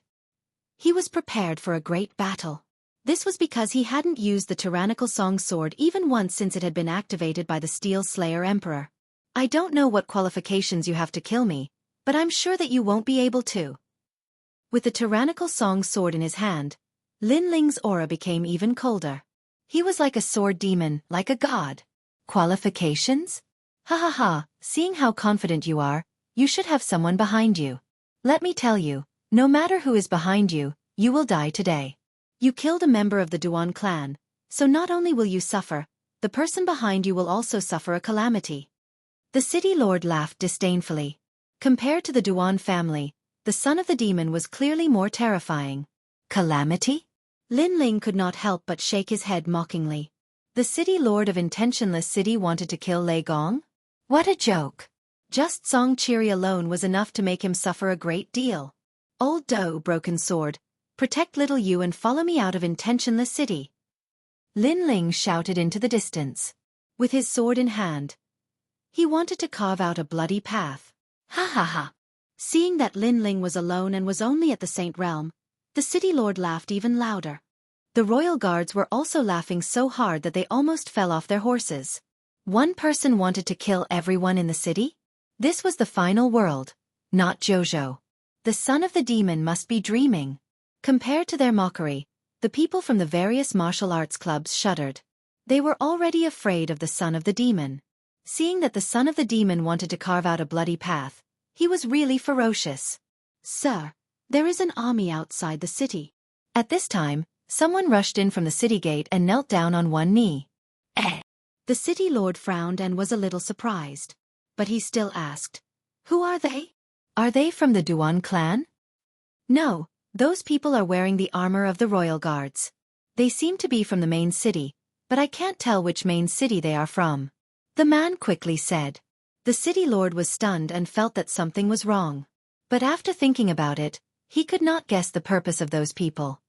Speaker 1: He was prepared for a great battle. This was because he hadn't used the tyrannical song sword even once since it had been activated by the Steel Slayer Emperor. "I don't know what qualifications you have to kill me, but I'm sure that you won't be able to. With the tyrannical song sword in his hand, Lin Ling's aura became even colder. He was like a sword demon, like a god. Qualifications? Ha ha ha, seeing how confident you are, you should have someone behind you. Let me tell you, no matter who is behind you, you will die today. You killed a member of the Duan clan, so not only will you suffer, the person behind you will also suffer a calamity. The city lord laughed disdainfully. Compared to the Duan family, the son of the demon was clearly more terrifying. Calamity? Lin Ling could not help but shake his head mockingly. The city lord of Intentionless City wanted to kill Lei Gong? What a joke! Just Song Chiri alone was enough to make him suffer a great deal. Old Doe, broken sword, protect little you and follow me out of Intentionless City. Lin Ling shouted into the distance. With his sword in hand, he wanted to carve out a bloody path. Ha ha ha! Seeing that Lin Ling was alone and was only at the Saint Realm, the city lord laughed even louder. The royal guards were also laughing so hard that they almost fell off their horses. One person wanted to kill everyone in the city? This was the final world, not Jojo. The son of the demon must be dreaming. Compared to their mockery, the people from the various martial arts clubs shuddered. They were already afraid of the son of the demon. Seeing that the son of the demon wanted to carve out a bloody path, he was really ferocious. Sir, there is an army outside the city. At this time, someone rushed in from the city gate and knelt down on one knee. The city lord frowned and was a little surprised. But he still asked, "Who are they? Are they from the Duan clan?" "No, those people are wearing the armor of the royal guards. They seem to be from the main city, but I can't tell which main city they are from," the man quickly said. The city lord was stunned and felt that something was wrong. But after thinking about it, he could not guess the purpose of those people.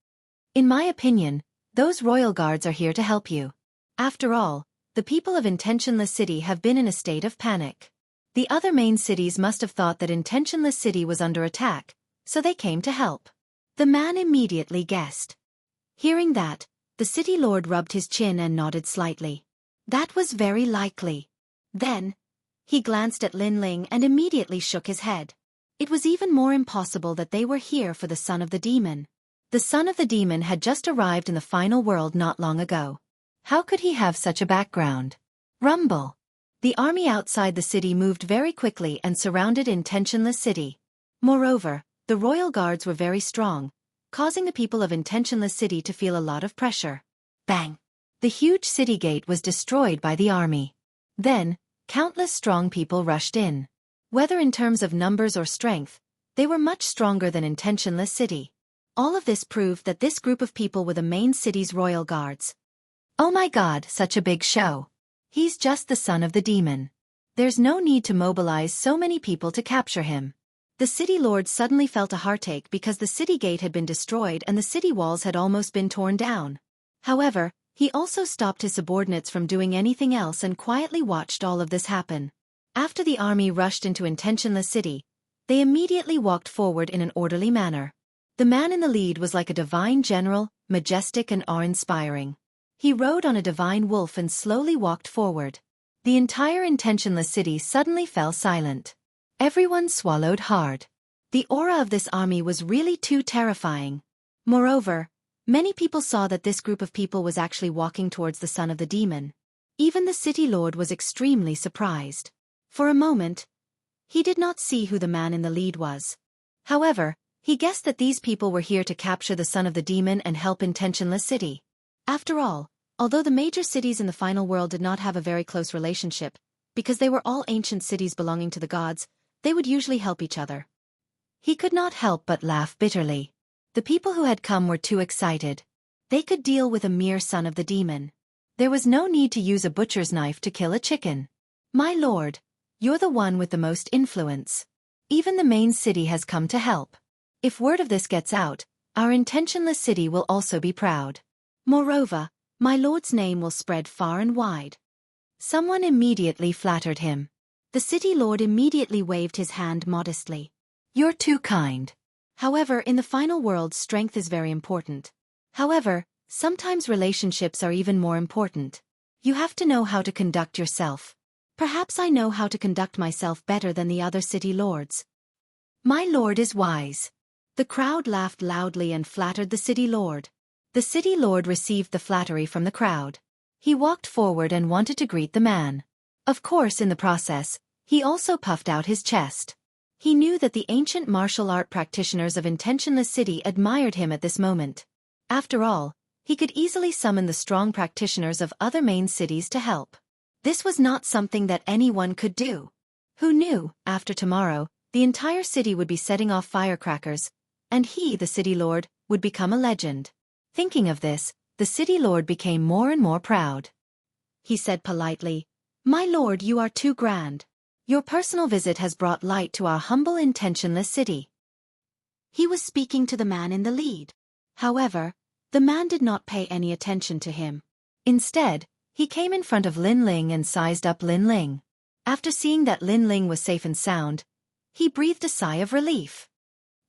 Speaker 1: "In my opinion, those royal guards are here to help you. After all, the people of Intentionless City have been in a state of panic. The other main cities must have thought that Intentionless City was under attack, so they came to help." The man immediately guessed. Hearing that, the city lord rubbed his chin and nodded slightly. That was very likely. Then, he glanced at Lin Ling and immediately shook his head. It was even more impossible that they were here for the son of the demon. The son of the demon had just arrived in the final world not long ago. How could he have such a background? Rumble. The army outside the city moved very quickly and surrounded Intentionless City. Moreover, the royal guards were very strong, causing the people of Intentionless City to feel a lot of pressure. Bang! The huge city gate was destroyed by the army. Then, countless strong people rushed in. Whether in terms of numbers or strength, they were much stronger than Intentionless City. All of this proved that this group of people were the main city's royal guards. Oh my god, such a big show. He's just the son of the demon. There's no need to mobilize so many people to capture him. The city lord suddenly felt a heartache because the city gate had been destroyed and the city walls had almost been torn down. However, he also stopped his subordinates from doing anything else and quietly watched all of this happen. After the army rushed into Intentionless City, they immediately walked forward in an orderly manner. The man in the lead was like a divine general, majestic and awe-inspiring. He rode on a divine wolf and slowly walked forward. The entire Intentionless City suddenly fell silent. Everyone swallowed hard. The aura of this army was really too terrifying. Moreover, many people saw that this group of people was actually walking towards the son of the demon. Even the city lord was extremely surprised. For a moment, he did not see who the man in the lead was. However, he guessed that these people were here to capture the son of the demon and help Intentionless City. After all, although the major cities in the final world did not have a very close relationship, because they were all ancient cities belonging to the gods, they would usually help each other. He could not help but laugh bitterly. The people who had come were too excited. They could deal with a mere son of the demon. There was no need to use a butcher's knife to kill a chicken. My lord, you're the one with the most influence. Even the main city has come to help. If word of this gets out, our Intentionless City will also be proud. Moreover, my lord's name will spread far and wide. Someone immediately flattered him. The city lord immediately waved his hand modestly. You're too kind. However, in the final world, strength is very important. However, sometimes relationships are even more important. You have to know how to conduct yourself. Perhaps I know how to conduct myself better than the other city lords. My lord is wise. The crowd laughed loudly and flattered the city lord. The city lord received the flattery from the crowd. He walked forward and wanted to greet the man. Of course, in the process, he also puffed out his chest. He knew that the ancient martial art practitioners of Intentionless City admired him at this moment. After all, he could easily summon the strong practitioners of other main cities to help. This was not something that anyone could do. Who knew, after tomorrow, the entire city would be setting off firecrackers, and he, the city lord, would become a legend. Thinking of this, the city lord became more and more proud. He said politely, "My lord, you are too grand. Your personal visit has brought light to our humble Intentionless City." He was speaking to the man in the lead. However, the man did not pay any attention to him. Instead, he came in front of Lin Ling and sized up Lin Ling. After seeing that Lin Ling was safe and sound, he breathed a sigh of relief.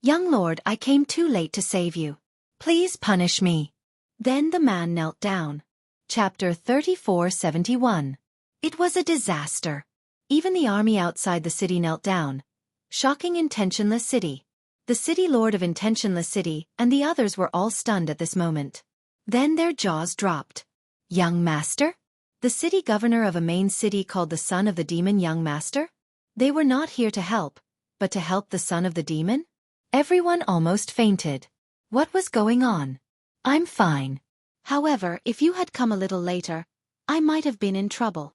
Speaker 1: "Young lord, I came too late to save you. Please punish me." Then the man knelt down. Chapter 3471. It was a disaster. Even the army outside the city knelt down. Shocking Intentionless City. The city lord of Intentionless City and the others were all stunned at this moment. Then their jaws dropped. Young master? The city governor of a main city called the son of the demon young master? They were not here to help, but to help the son of the demon? Everyone almost fainted. What was going on? I'm fine. However, if you had come a little later, I might have been in trouble.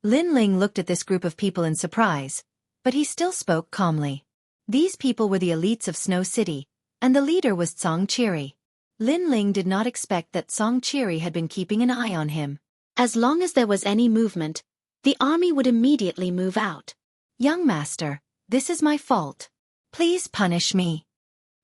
Speaker 1: Lin Ling looked at this group of people in surprise, but he still spoke calmly. These people were the elites of Snow City, and the leader was Song Chiri. Lin Ling did not expect that Song Chiri had been keeping an eye on him. As long as there was any movement, the army would immediately move out. Young master, this is my fault. Please punish me.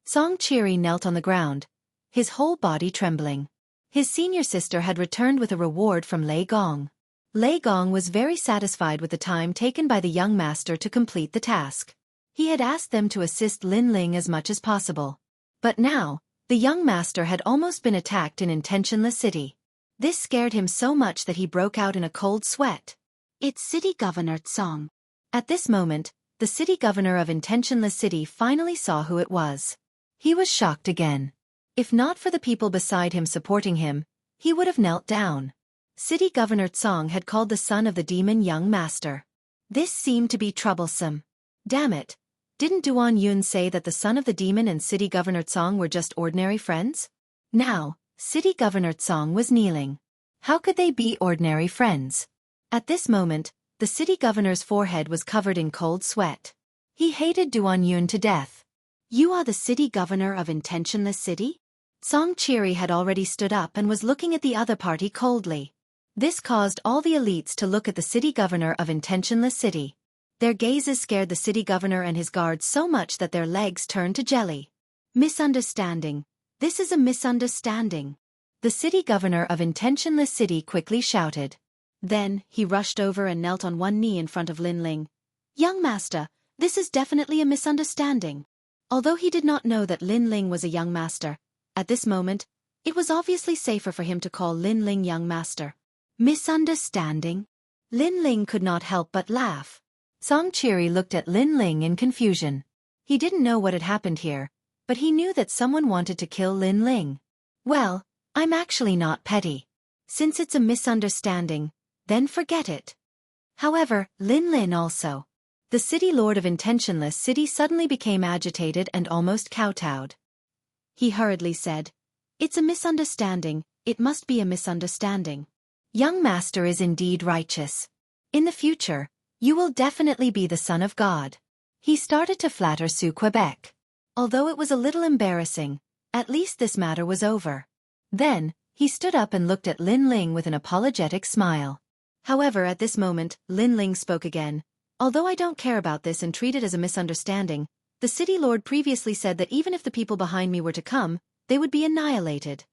Speaker 1: Song Chiri knelt on the ground, his whole body trembling. His senior sister had returned with a reward from Lei Gong. Lei Gong was very satisfied with the time taken by the young master to complete the task. He had asked them to assist Lin Ling as much as possible. But now, the young master had almost been attacked in Intentionless City. This scared him so much that he broke out in a cold sweat. It's City Governor Tsong. At this moment, the city governor of Intentionless City finally saw who it was. He was shocked again. If not for the people beside him supporting him, he would have knelt down. City Governor Tsong had called the son of the demon young master. This seemed to be troublesome. Damn it, didn't Duan Yun say that the son of the demon and City Governor Tsong were just ordinary friends? Now, City Governor Tsong was kneeling. How could they be ordinary friends? At this moment, the city governor's forehead was covered in cold sweat. He hated Duan Yun to death. You are the city governor of Intentionless City? Song Chiri had already stood up and was looking at the other party coldly. This caused all the elites to look at the city governor of Intentionless City. Their gazes scared the city governor and his guards so much that their legs turned to jelly. Misunderstanding. This is a misunderstanding. The city governor of Intentionless City quickly shouted. Then, he rushed over and knelt on one knee in front of Lin Ling. Young master, this is definitely a misunderstanding. Although he did not know that Lin Ling was a young master, at this moment, it was obviously safer for him to call Lin Ling young master. Misunderstanding? Lin Ling could not help but laugh. Song Chiri looked at Lin Ling in confusion. He didn't know what had happened here, but he knew that someone wanted to kill Lin Ling. Well, I'm actually not petty. Since it's a misunderstanding, then forget it. However, Lin Ling also. The city lord of Intentionless City suddenly became agitated and almost kowtowed. He hurriedly said, It's a misunderstanding, it must be a misunderstanding. Young master is indeed righteous. In the future, you will definitely be the son of God. He started to flatter Su Quebec. Although it was a little embarrassing, at least this matter was over. Then, he stood up and looked at Lin Ling with an apologetic smile. However, at this moment, Lin Ling spoke again. Although I don't care about this and treat it as a misunderstanding, the city lord previously said that even if the people behind me were to come, they would be annihilated.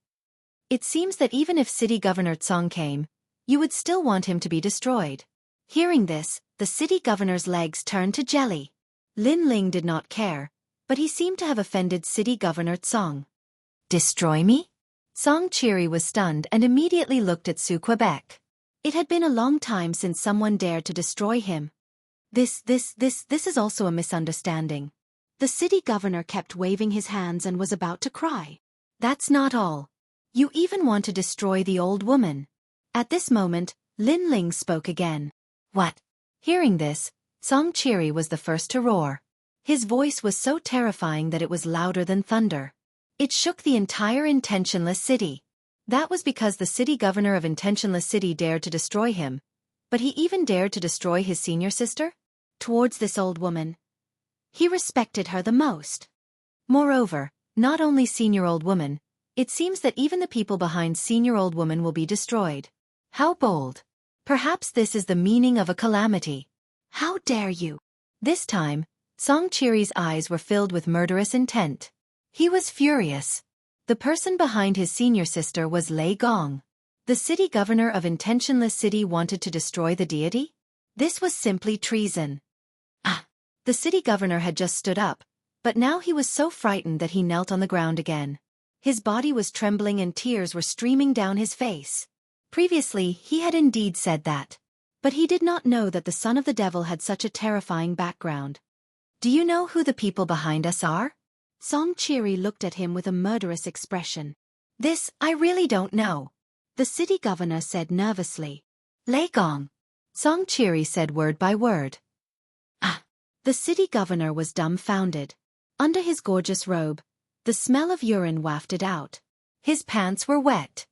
Speaker 1: It seems that even if City Governor Tsong came, you would still want him to be destroyed. Hearing this, the city governor's legs turned to jelly. Lin Ling did not care, but he seemed to have offended City Governor Tsong. Destroy me? Song Chiri was stunned and immediately looked at Su Quebec. It had been a long time since someone dared to destroy him. This is also a misunderstanding.
Speaker 2: The city governor kept waving his hands and was about to cry.
Speaker 1: That's not all. You even want to destroy the old woman. At this moment, Lin Ling spoke again. What? Hearing this, Xianxia was the first to roar. His voice was so terrifying that it was louder than thunder. It shook the entire intentionless city. That was because the city governor of intentionless city dared to destroy him. But he even dared to destroy his senior sister? Towards this old woman. He respected her the most. Moreover, not only senior old woman, it seems that even the people behind senior old woman will be destroyed. How bold. Perhaps this is the meaning of a calamity. How dare you? This time, Xianxia's eyes were filled with murderous intent. He was furious. The person behind his senior sister was Lei Gong. The city governor of intentionless city wanted to destroy the deity? This was simply treason. The city governor had just stood up, but now he was so frightened that he knelt on the ground again. His body was trembling and tears were streaming down his face. Previously, he had indeed said that. But he did not know that the son of the devil had such a terrifying background. Do you know who the people behind us are?
Speaker 2: Xianxia looked at him with a murderous expression.
Speaker 1: This, I really don't know.
Speaker 2: The city governor said nervously.
Speaker 1: Lei Gong. Xianxia said word by word.
Speaker 2: The city governor was dumbfounded. Under his gorgeous robe, the smell of urine wafted out.
Speaker 1: His pants were wet.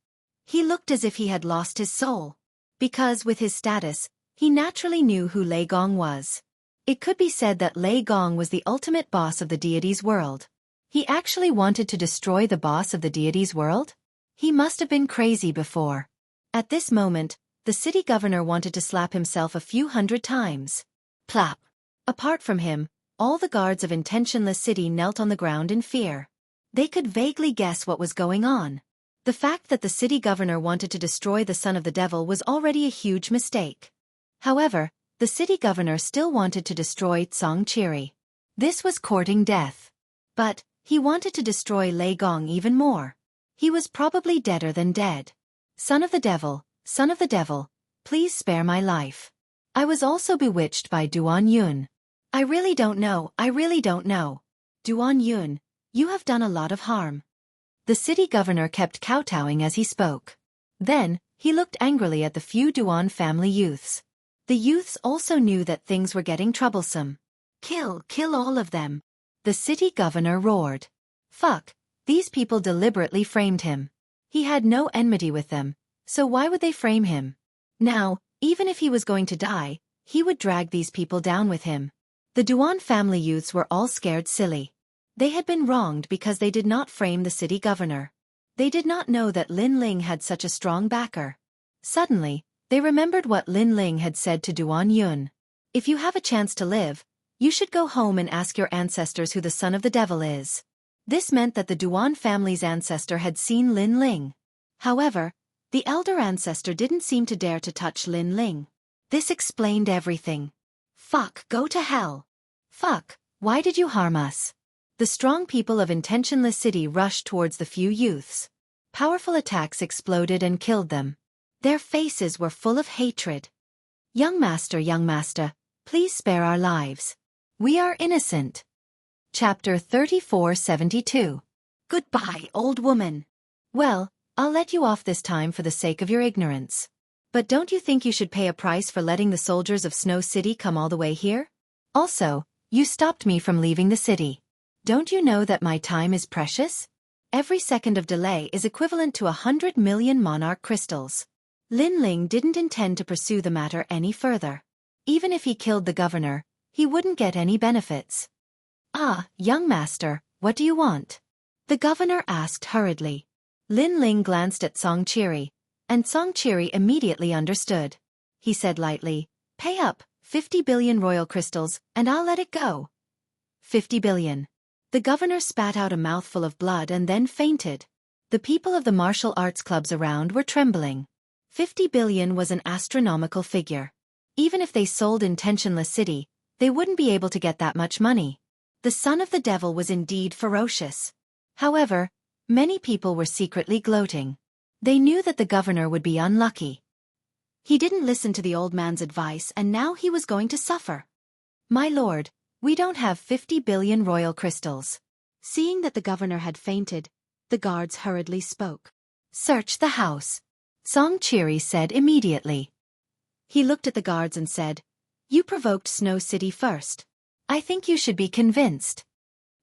Speaker 1: He looked as if he had lost his soul. Because, with his status, he naturally knew who Lei Gong was. It could be said that Lei Gong was the ultimate boss of the deity's world. He actually wanted to destroy the boss of the deity's world? He must have been crazy before. At this moment, the city governor wanted to slap himself a few hundred times. Plop. Apart from him, all the guards of intentionless city knelt on the ground in fear. They could vaguely guess what was going on. The fact that the city governor wanted to destroy the son of the devil was already a huge mistake. However, the city governor still wanted to destroy Xianxia. This was courting death. But, he wanted to destroy Lei Gong even more. He was probably deader than dead. Son of the devil, please spare my life. I was also bewitched by Duan Yun. I really don't know. Duan Yun, you have done a lot of harm. The city governor kept kowtowing as he spoke. Then, he looked angrily at the few Duan family youths. The youths also knew that things were getting troublesome. Kill all of them. The city governor roared. Fuck, these people deliberately framed him. He had no enmity with them, so why would they frame him? Now, even if he was going to die, he would drag these people down with him. The Duan family youths were all scared silly. They had been wronged because they did not frame the city governor. They did not know that Lin Ling had such a strong backer. Suddenly, they remembered what Lin Ling had said to Duan Yun. If you have a chance to live, you should go home and ask your ancestors who the son of the devil is. This meant that the Duan family's ancestor had seen Lin Ling. However, the elder ancestor didn't seem to dare to touch Lin Ling. This explained everything. Fuck, go to hell. Fuck, why did you harm us? The strong people of intentionless city rushed towards the few youths. Powerful attacks exploded and killed them. Their faces were full of hatred. Young master, please spare our lives. We are innocent. Chapter 3472. Goodbye, old woman. Well, I'll let you off this time for the sake of your ignorance. But don't you think you should pay a price for letting the soldiers of Snow City come all the way here? Also, you stopped me from leaving the city. Don't you know that my time is precious? Every second of delay is equivalent to 100 million monarch crystals. Lin Ling didn't intend to pursue the matter any further. Even if he killed the governor, he wouldn't get any benefits. Young master, what do you want? The governor asked hurriedly. Lin Ling glanced at Xianxia, and Xianxia immediately understood. He said lightly, pay up, 50 billion royal crystals, and I'll let it go. 50 billion. The governor spat out a mouthful of blood and then fainted. The people of the martial arts clubs around were trembling. 50 billion was an astronomical figure. Even if they sold Intentionless City, they wouldn't be able to get that much money. The son of the devil was indeed ferocious. However, many people were secretly gloating. They knew that the governor would be unlucky. He didn't listen to the old man's advice and now he was going to suffer. My lord, We don't have 50 billion royal crystals.
Speaker 2: Seeing that the governor had fainted, the guards hurriedly spoke.
Speaker 1: Search the house, Xianxia said immediately.
Speaker 2: He looked at the guards and said, "You provoked Snow City first.
Speaker 1: I think you should be convinced."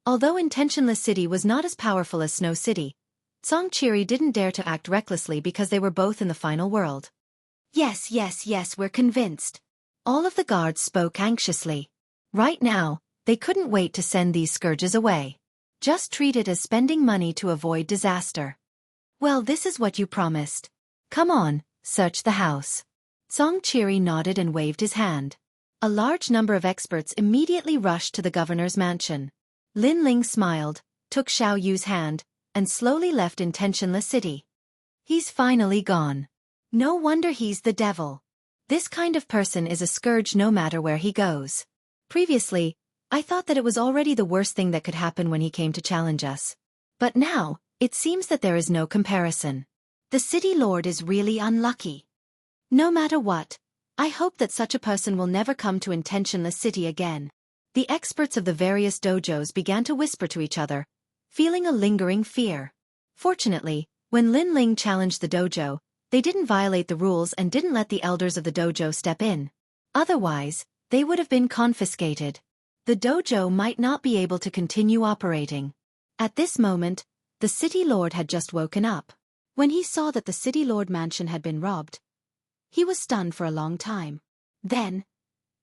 Speaker 1: Although Intentionless City was not as powerful as Snow City, Xianxia didn't dare to act recklessly because they were both in the final world.
Speaker 2: Yes, we're convinced.
Speaker 1: All of the guards spoke anxiously. Right now, they couldn't wait to send these scourges away. Just treat it as spending money to avoid disaster. Well, this is what you promised. Come on, search the house. Xianxia nodded and waved his hand. A large number of experts immediately rushed to the governor's mansion. Lin Ling smiled, took Xiao Yu's hand, and slowly left Intentionless City. He's finally gone. No wonder he's the devil. This kind of person is a scourge no matter where he goes. Previously, I thought that it was already the worst thing that could happen when he came to challenge us. But now, it seems that there is no comparison.
Speaker 2: The city lord is really unlucky. No matter what, I hope that such a person will never come to Intentionless City again.
Speaker 1: The experts of the various dojos began to whisper to each other, feeling a lingering fear. Fortunately, when Lin Ling challenged the dojo, they didn't violate the rules and didn't let the elders of the dojo step in. Otherwise, they would have been confiscated. The dojo might not be able to continue operating.
Speaker 2: At this moment, the city lord had just woken up. When he saw that the city lord mansion had been robbed, he was stunned for a long time. Then,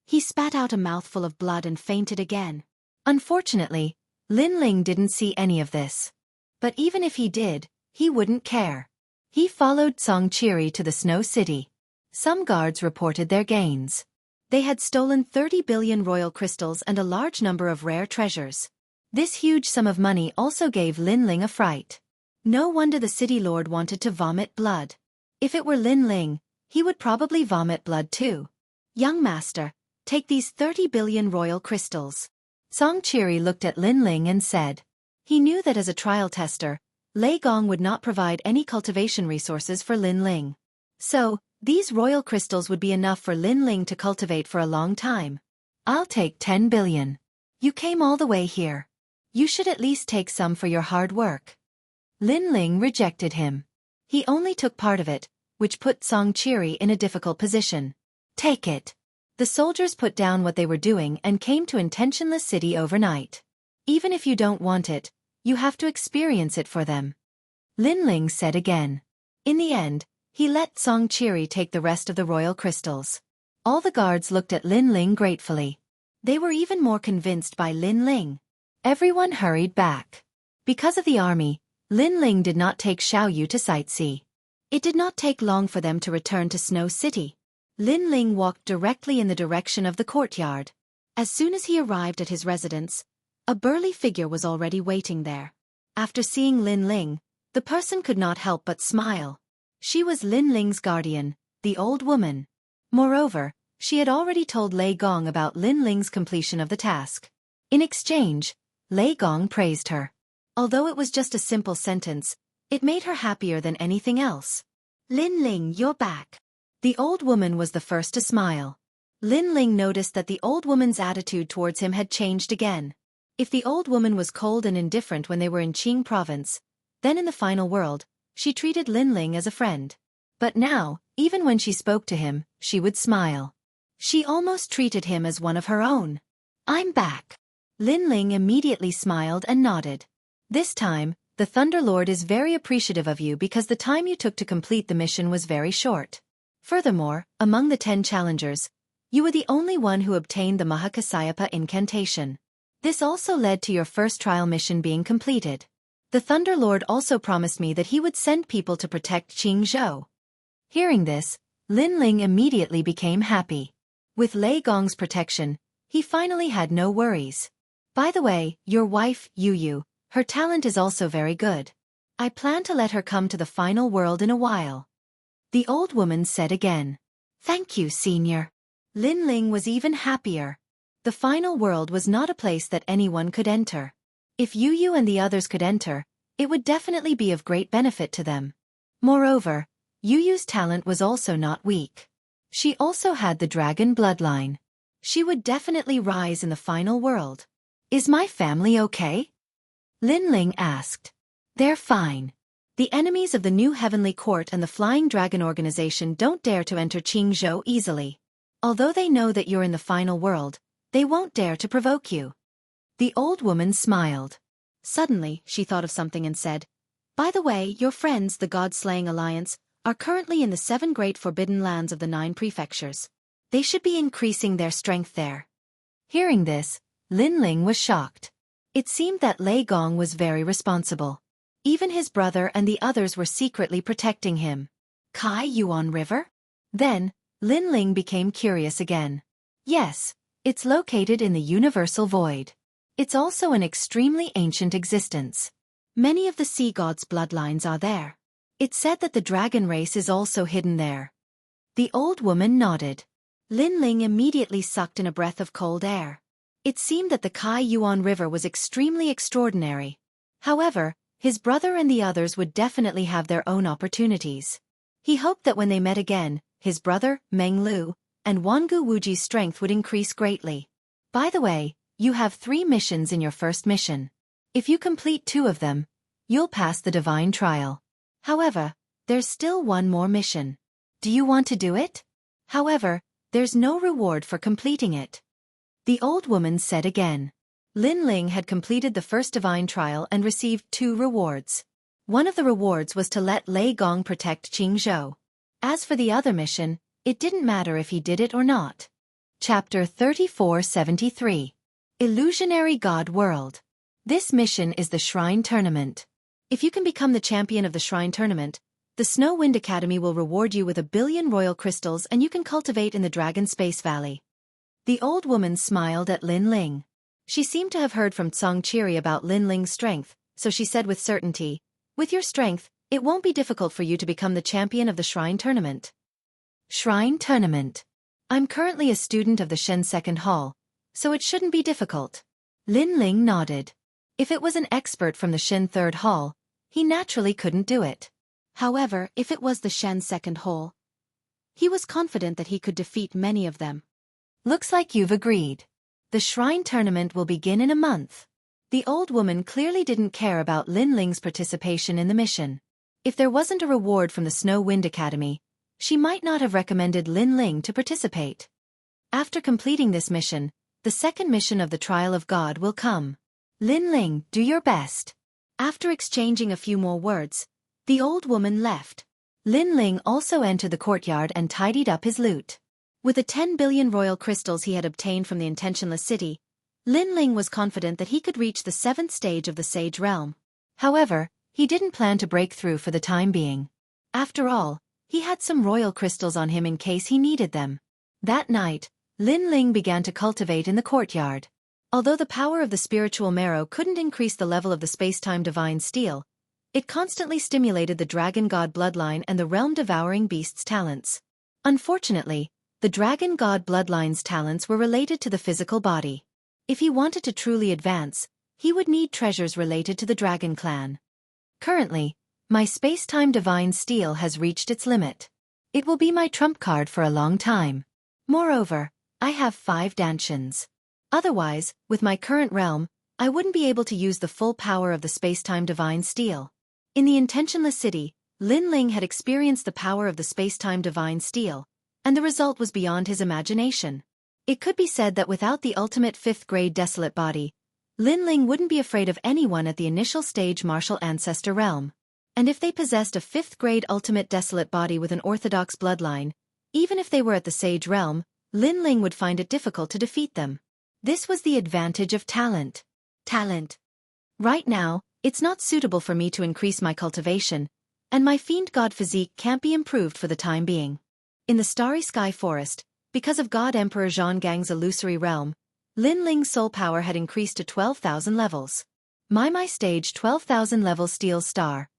Speaker 2: he spat out a mouthful of blood and fainted again.
Speaker 1: Unfortunately, Lin Ling didn't see any of this. But even if he did, he wouldn't care. He followed Xianxia to the Snow City. Some guards reported their gains. They had stolen 30 billion royal crystals and a large number of rare treasures. This huge sum of money also gave Lin Ling a fright. No wonder the city lord wanted to vomit blood. If it were Lin Ling, he would probably vomit blood too.
Speaker 2: Young master, take these 30 billion royal crystals.
Speaker 1: Xianxia looked at Lin Ling and said. He knew that as a trial tester, Lei Gong would not provide any cultivation resources for Lin Ling. So, these royal crystals would be enough for Lin Ling to cultivate for a long time. I'll take 10 billion. You came all the way here. You should at least take some for your hard work. Lin Ling rejected him. He only took part of it, which put Xianxia in a difficult position. Take it. The soldiers put down what they were doing and came to Intentionless City overnight. Even if you don't want it, you have to experience it for them. Lin Ling said again. In the end, he let Xianxia take the rest of the royal crystals. All the guards looked at Lin Ling gratefully. They were even more convinced by Lin Ling. Everyone hurried back. Because of the army, Lin Ling did not take Xiao Yu to sightsee. It did not take long for them to return to Snow City. Lin Ling walked directly in the direction of the courtyard. As soon as he arrived at his residence, a burly figure was already waiting there. After seeing Lin Ling, the person could not help but smile. She was Lin Ling's guardian, the old woman. Moreover, she had already told Lei Gong about Lin Ling's completion of the task. In exchange, Lei Gong praised her. Although it was just a simple sentence, it made her happier than anything else.
Speaker 2: Lin Ling, you're back.
Speaker 1: The old woman was the first to smile. Lin Ling noticed that the old woman's attitude towards him had changed again. If the old woman was cold and indifferent when they were in Qing province, then in the final world, she treated Lin Ling as a friend. But now, even when she spoke to him, she would smile. She almost treated him as one of her own. I'm back. Lin Ling immediately smiled and nodded. This time, the Thunder Lord is very appreciative of you because the time you took to complete the mission was very short. Furthermore, among the 10 challengers, you were the only one who obtained the Mahakasayapa incantation. This also led to your first trial mission being completed. The Thunder Lord also promised me that he would send people to protect Qingzhou. Hearing this, Lin Ling immediately became happy. With Lei Gong's protection, he finally had no worries. By the way, your wife, Yu, her talent is also very good. I plan to let her come to the final world in a while. The old woman said again. Thank you, senior. Lin Ling was even happier. The final world was not a place that anyone could enter. If Yu and the others could enter, it would definitely be of great benefit to them. Moreover, Yu's talent was also not weak. She also had the dragon bloodline. She would definitely rise in the final world. Is my family okay? Lin Ling asked. They're fine. The enemies of the new Heavenly Court and the Flying Dragon Organization don't dare to enter Jianghu easily. Although they know that you're in the final world, they won't dare to provoke you. The old woman smiled.
Speaker 2: Suddenly, she thought of something and said, "By the way, your friends, the God-slaying alliance, are currently in the 7 great forbidden lands of the 9 prefectures. They should be increasing their strength there."
Speaker 1: Hearing this, Lin Ling was shocked. It seemed that Lei Gong was very responsible. Even his brother and the others were secretly protecting him. Kai Yuan River? Then, Lin Ling became curious again. Yes, it's located in the Universal Void. It's also an extremely ancient existence.
Speaker 2: Many of the sea gods' bloodlines are there.
Speaker 1: It's said that the dragon race is also hidden there. The old woman nodded.
Speaker 2: Lin Ling immediately sucked in a breath of cold air.
Speaker 1: It seemed that the Kai Yuan River was extremely extraordinary. However, his brother and the others would definitely have their own opportunities. He hoped that when they met again, his brother, Meng Lu, and Wangu Wuji's strength would increase greatly. By the way, you have 3 missions in your first mission. If you complete 2 of them, you'll pass the divine trial. However, there's still one more mission. Do you want to do it? However, there's no reward for completing it. The old woman said again. Lin Ling had completed the first divine trial and received 2 rewards. One of the rewards was to let Lei Gong protect Jianghu. As for the other mission, it didn't matter if he did it or not. Chapter 3473. Illusionary God World. This mission is the Shrine Tournament. If you can become the champion of the Shrine Tournament, the Snow Wind Academy will reward you with 1 billion royal crystals and you can cultivate in the Dragon Space Valley. The old woman smiled at Lin Ling. She seemed to have heard from Xianxia about Lin Ling's strength, so she said with certainty, "With your strength, it won't be difficult for you to become the champion of the Shrine Tournament." Shrine Tournament. I'm currently a student of the Shen Second Hall, so it shouldn't be difficult. Lin Ling nodded. If it was an expert from the Shen Third Hall, he naturally couldn't do it.
Speaker 2: However, if it was the Shen Second Hall, he was confident that he could defeat many of them.
Speaker 1: Looks like you've agreed. The Shrine Tournament will begin in a month. The old woman clearly didn't care about Lin Ling's participation in the mission. If there wasn't a reward from the Snow Wind Academy, she might not have recommended Lin Ling to participate. After completing this mission, the second mission of the Trial of God will come. Lin Ling, do your best.
Speaker 2: After exchanging a few more words, the old woman left.
Speaker 1: Lin Ling also entered the courtyard and tidied up his loot.
Speaker 2: With the 10 billion royal crystals he had obtained from the intentionless city, Lin Ling was confident that he could reach the 7th stage of the Sage Realm.
Speaker 1: However, he didn't plan to break through for the time being. After all, he had some royal crystals on him in case he needed them. That night, Lin Ling began to cultivate in the courtyard. Although the power of the spiritual marrow couldn't increase the level of the space-time divine steel, it constantly stimulated the dragon god bloodline and the realm-devouring beast's talents. Unfortunately, the dragon god bloodline's talents were related to the physical body. If he wanted to truly advance, he would need treasures related to the dragon clan. Currently, my space-time divine steel has reached its limit. It will be my trump card for a long time. Moreover, I have 5 dantians. Otherwise, with my current realm, I wouldn't be able to use the full power of the space-time divine steel. In the intentionless city, Lin Ling had experienced the power of the space-time divine steel, and the result was beyond his imagination. It could be said that without the ultimate 5th-grade desolate body, Lin Ling wouldn't be afraid of anyone at the initial stage martial ancestor realm. And if they possessed a 5th-grade ultimate desolate body with an orthodox bloodline, even if they were at the sage realm, Lin Ling would find it difficult to defeat them. This was the advantage of talent. Right now, it's not suitable for me to increase my cultivation, and my fiend god physique can't be improved for the time being. In the Starry Sky Forest, because of God Emperor Zhongang's illusory realm, Lin Ling's soul power had increased to 12,000 levels. My stage 12,000 level Steel Star.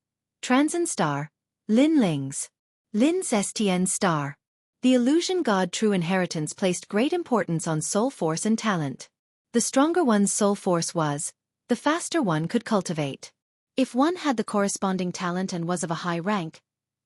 Speaker 1: Transcend Star. Lin Ling's. Lin's STN Star. The illusion god True Inheritance placed great importance on soul force and talent. The stronger one's soul force was, the faster one could cultivate.
Speaker 2: If one had the corresponding talent and was of a high rank,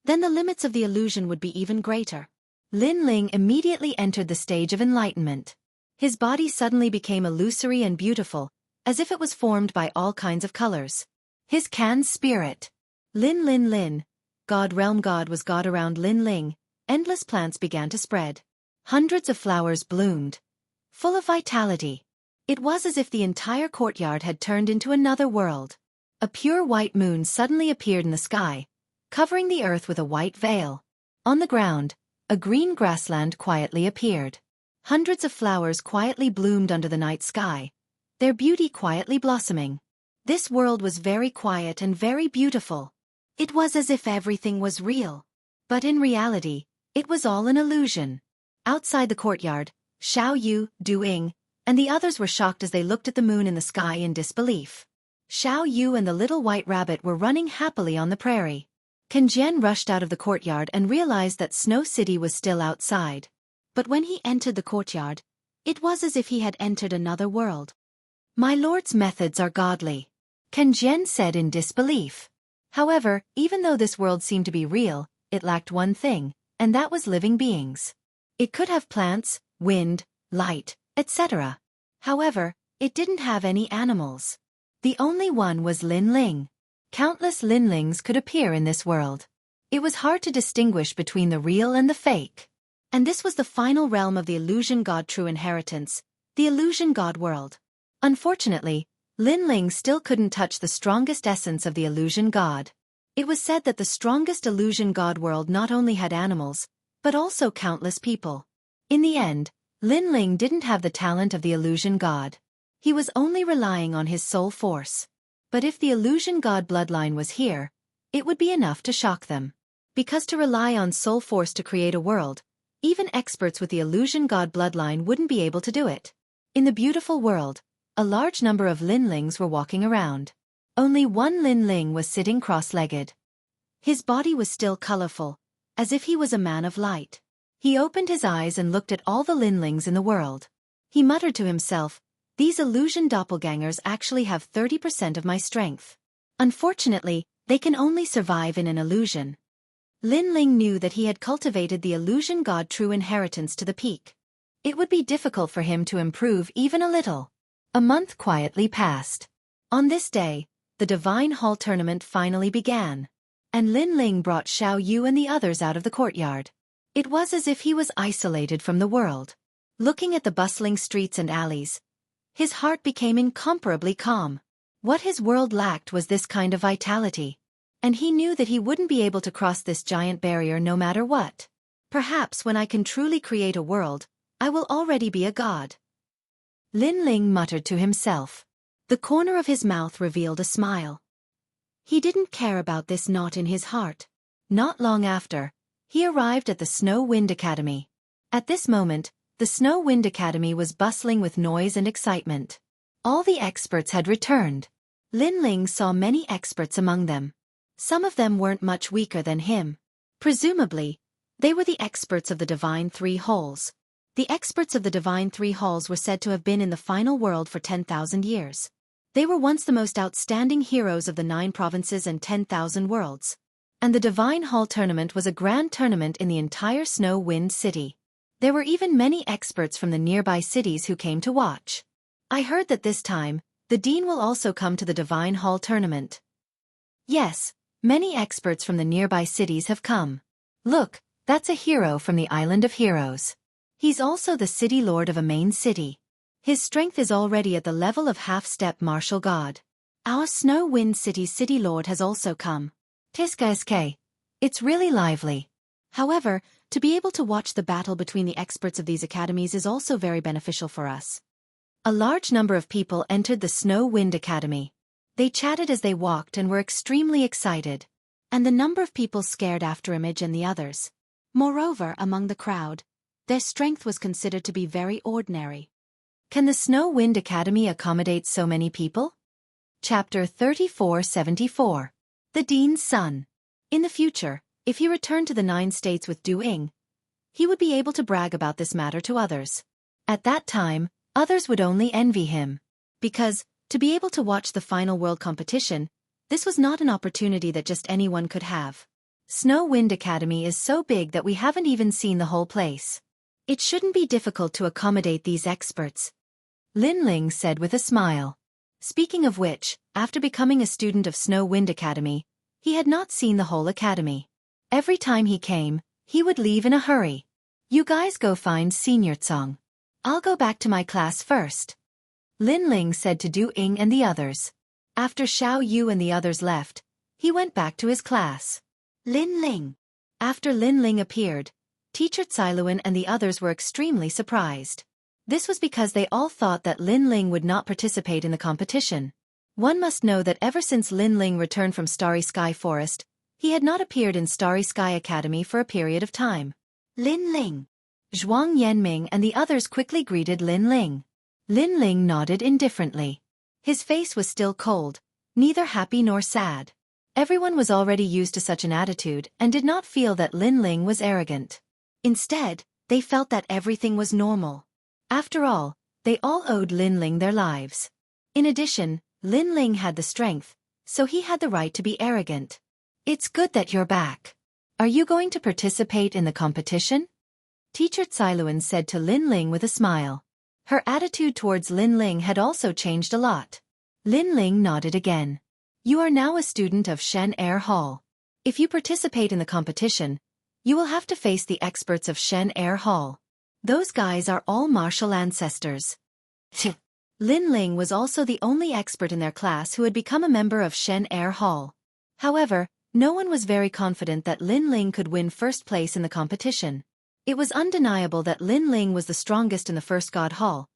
Speaker 2: then the limits of the illusion would be even greater.
Speaker 1: Lin Ling immediately entered the stage of enlightenment. His body suddenly became illusory and beautiful, as if it was formed by all kinds of colors. His Can's spirit. Lin Lin Lin. God realm God was God around Lin Ling. Endless plants began to spread. Hundreds of flowers bloomed, full of vitality. It was as if the entire courtyard had turned into another world. A pure white moon suddenly appeared in the sky, covering the earth with a white veil. On the ground, a green grassland quietly appeared. Hundreds of flowers quietly bloomed under the night sky, their beauty quietly blossoming. This world was very quiet and very beautiful. It was as if everything was real. But in reality, it was all an illusion. Outside the courtyard, Xiao Yu, Du Ying, and the others were shocked as they looked at the moon in the sky in disbelief. Xiao Yu and the little white rabbit were running happily on the prairie. Can Jian rushed out of the courtyard and realized that Snow City was still outside.
Speaker 2: But when he entered the courtyard, it was as if he had entered another world.
Speaker 1: My lord's methods are godly, Can Jian said in disbelief. However, even though this world seemed to be real, it lacked one thing, and that was living beings. It could have plants, wind, light, etc. However, it didn't have any animals. The only one was Lin Ling. Countless Lin Lings could appear in this world. It was hard to distinguish between the real and the fake.
Speaker 2: And this was the final realm of the illusion god true inheritance, the illusion god world.
Speaker 1: Unfortunately, Lin Ling still couldn't touch the strongest essence of the illusion god. It was said that the strongest illusion god world not only had animals, but also countless people. In the end, Lin Ling didn't have the talent of the illusion god. He was only relying on his soul force. But if the illusion god bloodline was here, it would be enough to shock them. Because to rely on soul force to create a world, even experts with the illusion god bloodline wouldn't be able to do it. In the beautiful world, a large number of Lin Lings were walking around. Only one Lin Ling was sitting cross-legged.
Speaker 2: His body was still colorful, as if he was a man of light.
Speaker 1: He opened his eyes and looked at all the Lin Lings in the world. He muttered to himself, "These illusion doppelgangers actually have 30% of my strength. Unfortunately, they can only survive in an illusion." Lin Ling knew that he had cultivated the illusion god true inheritance to the peak. It would be difficult for him to improve even a little. A month quietly passed. On this day, the Divine Hall tournament finally began. And Lin Ling brought Xiao Yu and the others out of the courtyard. It was as if he was isolated from the world. Looking at the bustling streets and alleys, his heart became incomparably calm. What his world lacked was this kind of vitality. And he knew that he wouldn't be able to cross this giant barrier no matter what. Perhaps when I can truly create a world, I will already be a god. Lin Ling muttered to himself. The corner of his mouth revealed a smile. He didn't care about this knot in his heart. Not long after, he arrived at the Snow Wind Academy. At this moment, the Snow Wind Academy was bustling with noise and excitement. All the experts had returned. Lin Ling saw many experts among them. Some of them weren't much weaker than him. Presumably, they were the experts of the Divine Three Halls. The experts of the Divine Three Halls were said to have been in the final world for 10,000 years. They were once the most outstanding heroes of the 9 provinces and 10,000 worlds. And the Divine Hall tournament was a grand tournament in the entire Snow Wind City. There were even many experts from the nearby cities who came to watch. I heard that this time, the Dean will also come to the Divine Hall tournament. Yes, many experts from the nearby cities have come. Look, that's a hero from the Island of Heroes. He's also the city lord of a main city. His strength is already at the level of half-step martial god. Our Snow Wind City's city lord has also come. Tiska. It's really lively. However, to be able to watch the battle between the experts of these academies is also very beneficial for us. A large number of people entered the Snow Wind Academy. They chatted as they walked and were extremely excited. And the number of people scared after Image and the others. Moreover, among the crowd, their strength was considered to be very ordinary. Can the Snow Wind Academy accommodate so many people? Chapter 3474. The Dean's Son. In the future, if he returned to the 9 states with Du Ying, he would be able to brag about this matter to others. At that time, others would only envy him. Because, to be able to watch the final world competition, this was not an opportunity that just anyone could have. Snow Wind Academy is so big that we haven't even seen the whole place. It shouldn't be difficult to accommodate these experts, Lin Ling said with a smile. Speaking of which, after becoming a student of Snow Wind Academy, he had not seen the whole academy. Every time he came, he would leave in a hurry. You guys go find Senior Tsong. I'll go back to my class first, Lin Ling said to Du Ying and the others. After Xiao Yu and the others left, he went back to his class.
Speaker 2: Lin Ling.
Speaker 1: After Lin Ling appeared, Teacher Cailuan and the others were extremely surprised. This was because they all thought that Lin Ling would not participate in the competition. One must know that ever since Lin Ling returned from Starry Sky Forest, he had not appeared in Starry Sky Academy for a period of time.
Speaker 2: Lin Ling.
Speaker 1: Zhuang Yanming and the others quickly greeted Lin Ling. Lin Ling nodded indifferently. His face was still cold, neither happy nor sad. Everyone was already used to such an attitude and did not feel that Lin Ling was arrogant. Instead, they felt that everything was normal. After all, they all owed Lin Ling their lives. In addition, Lin Ling had the strength, so he had the right to be arrogant. It's good that you're back. Are you going to participate in the competition? Teacher Cailuan said to Lin Ling with a smile. Her attitude towards Lin Ling had also changed a lot. Lin Ling nodded again. You are now a student of Shen Air Hall. If you participate in the competition, you will have to face the experts of Shen Air Hall. Those guys are all martial ancestors. Lin Ling was also the only expert in their class who had become a member of Shen Air Hall. However, no one was very confident that Lin Ling could win first place in the competition. It was undeniable that Lin Ling was the strongest in the first God Hall,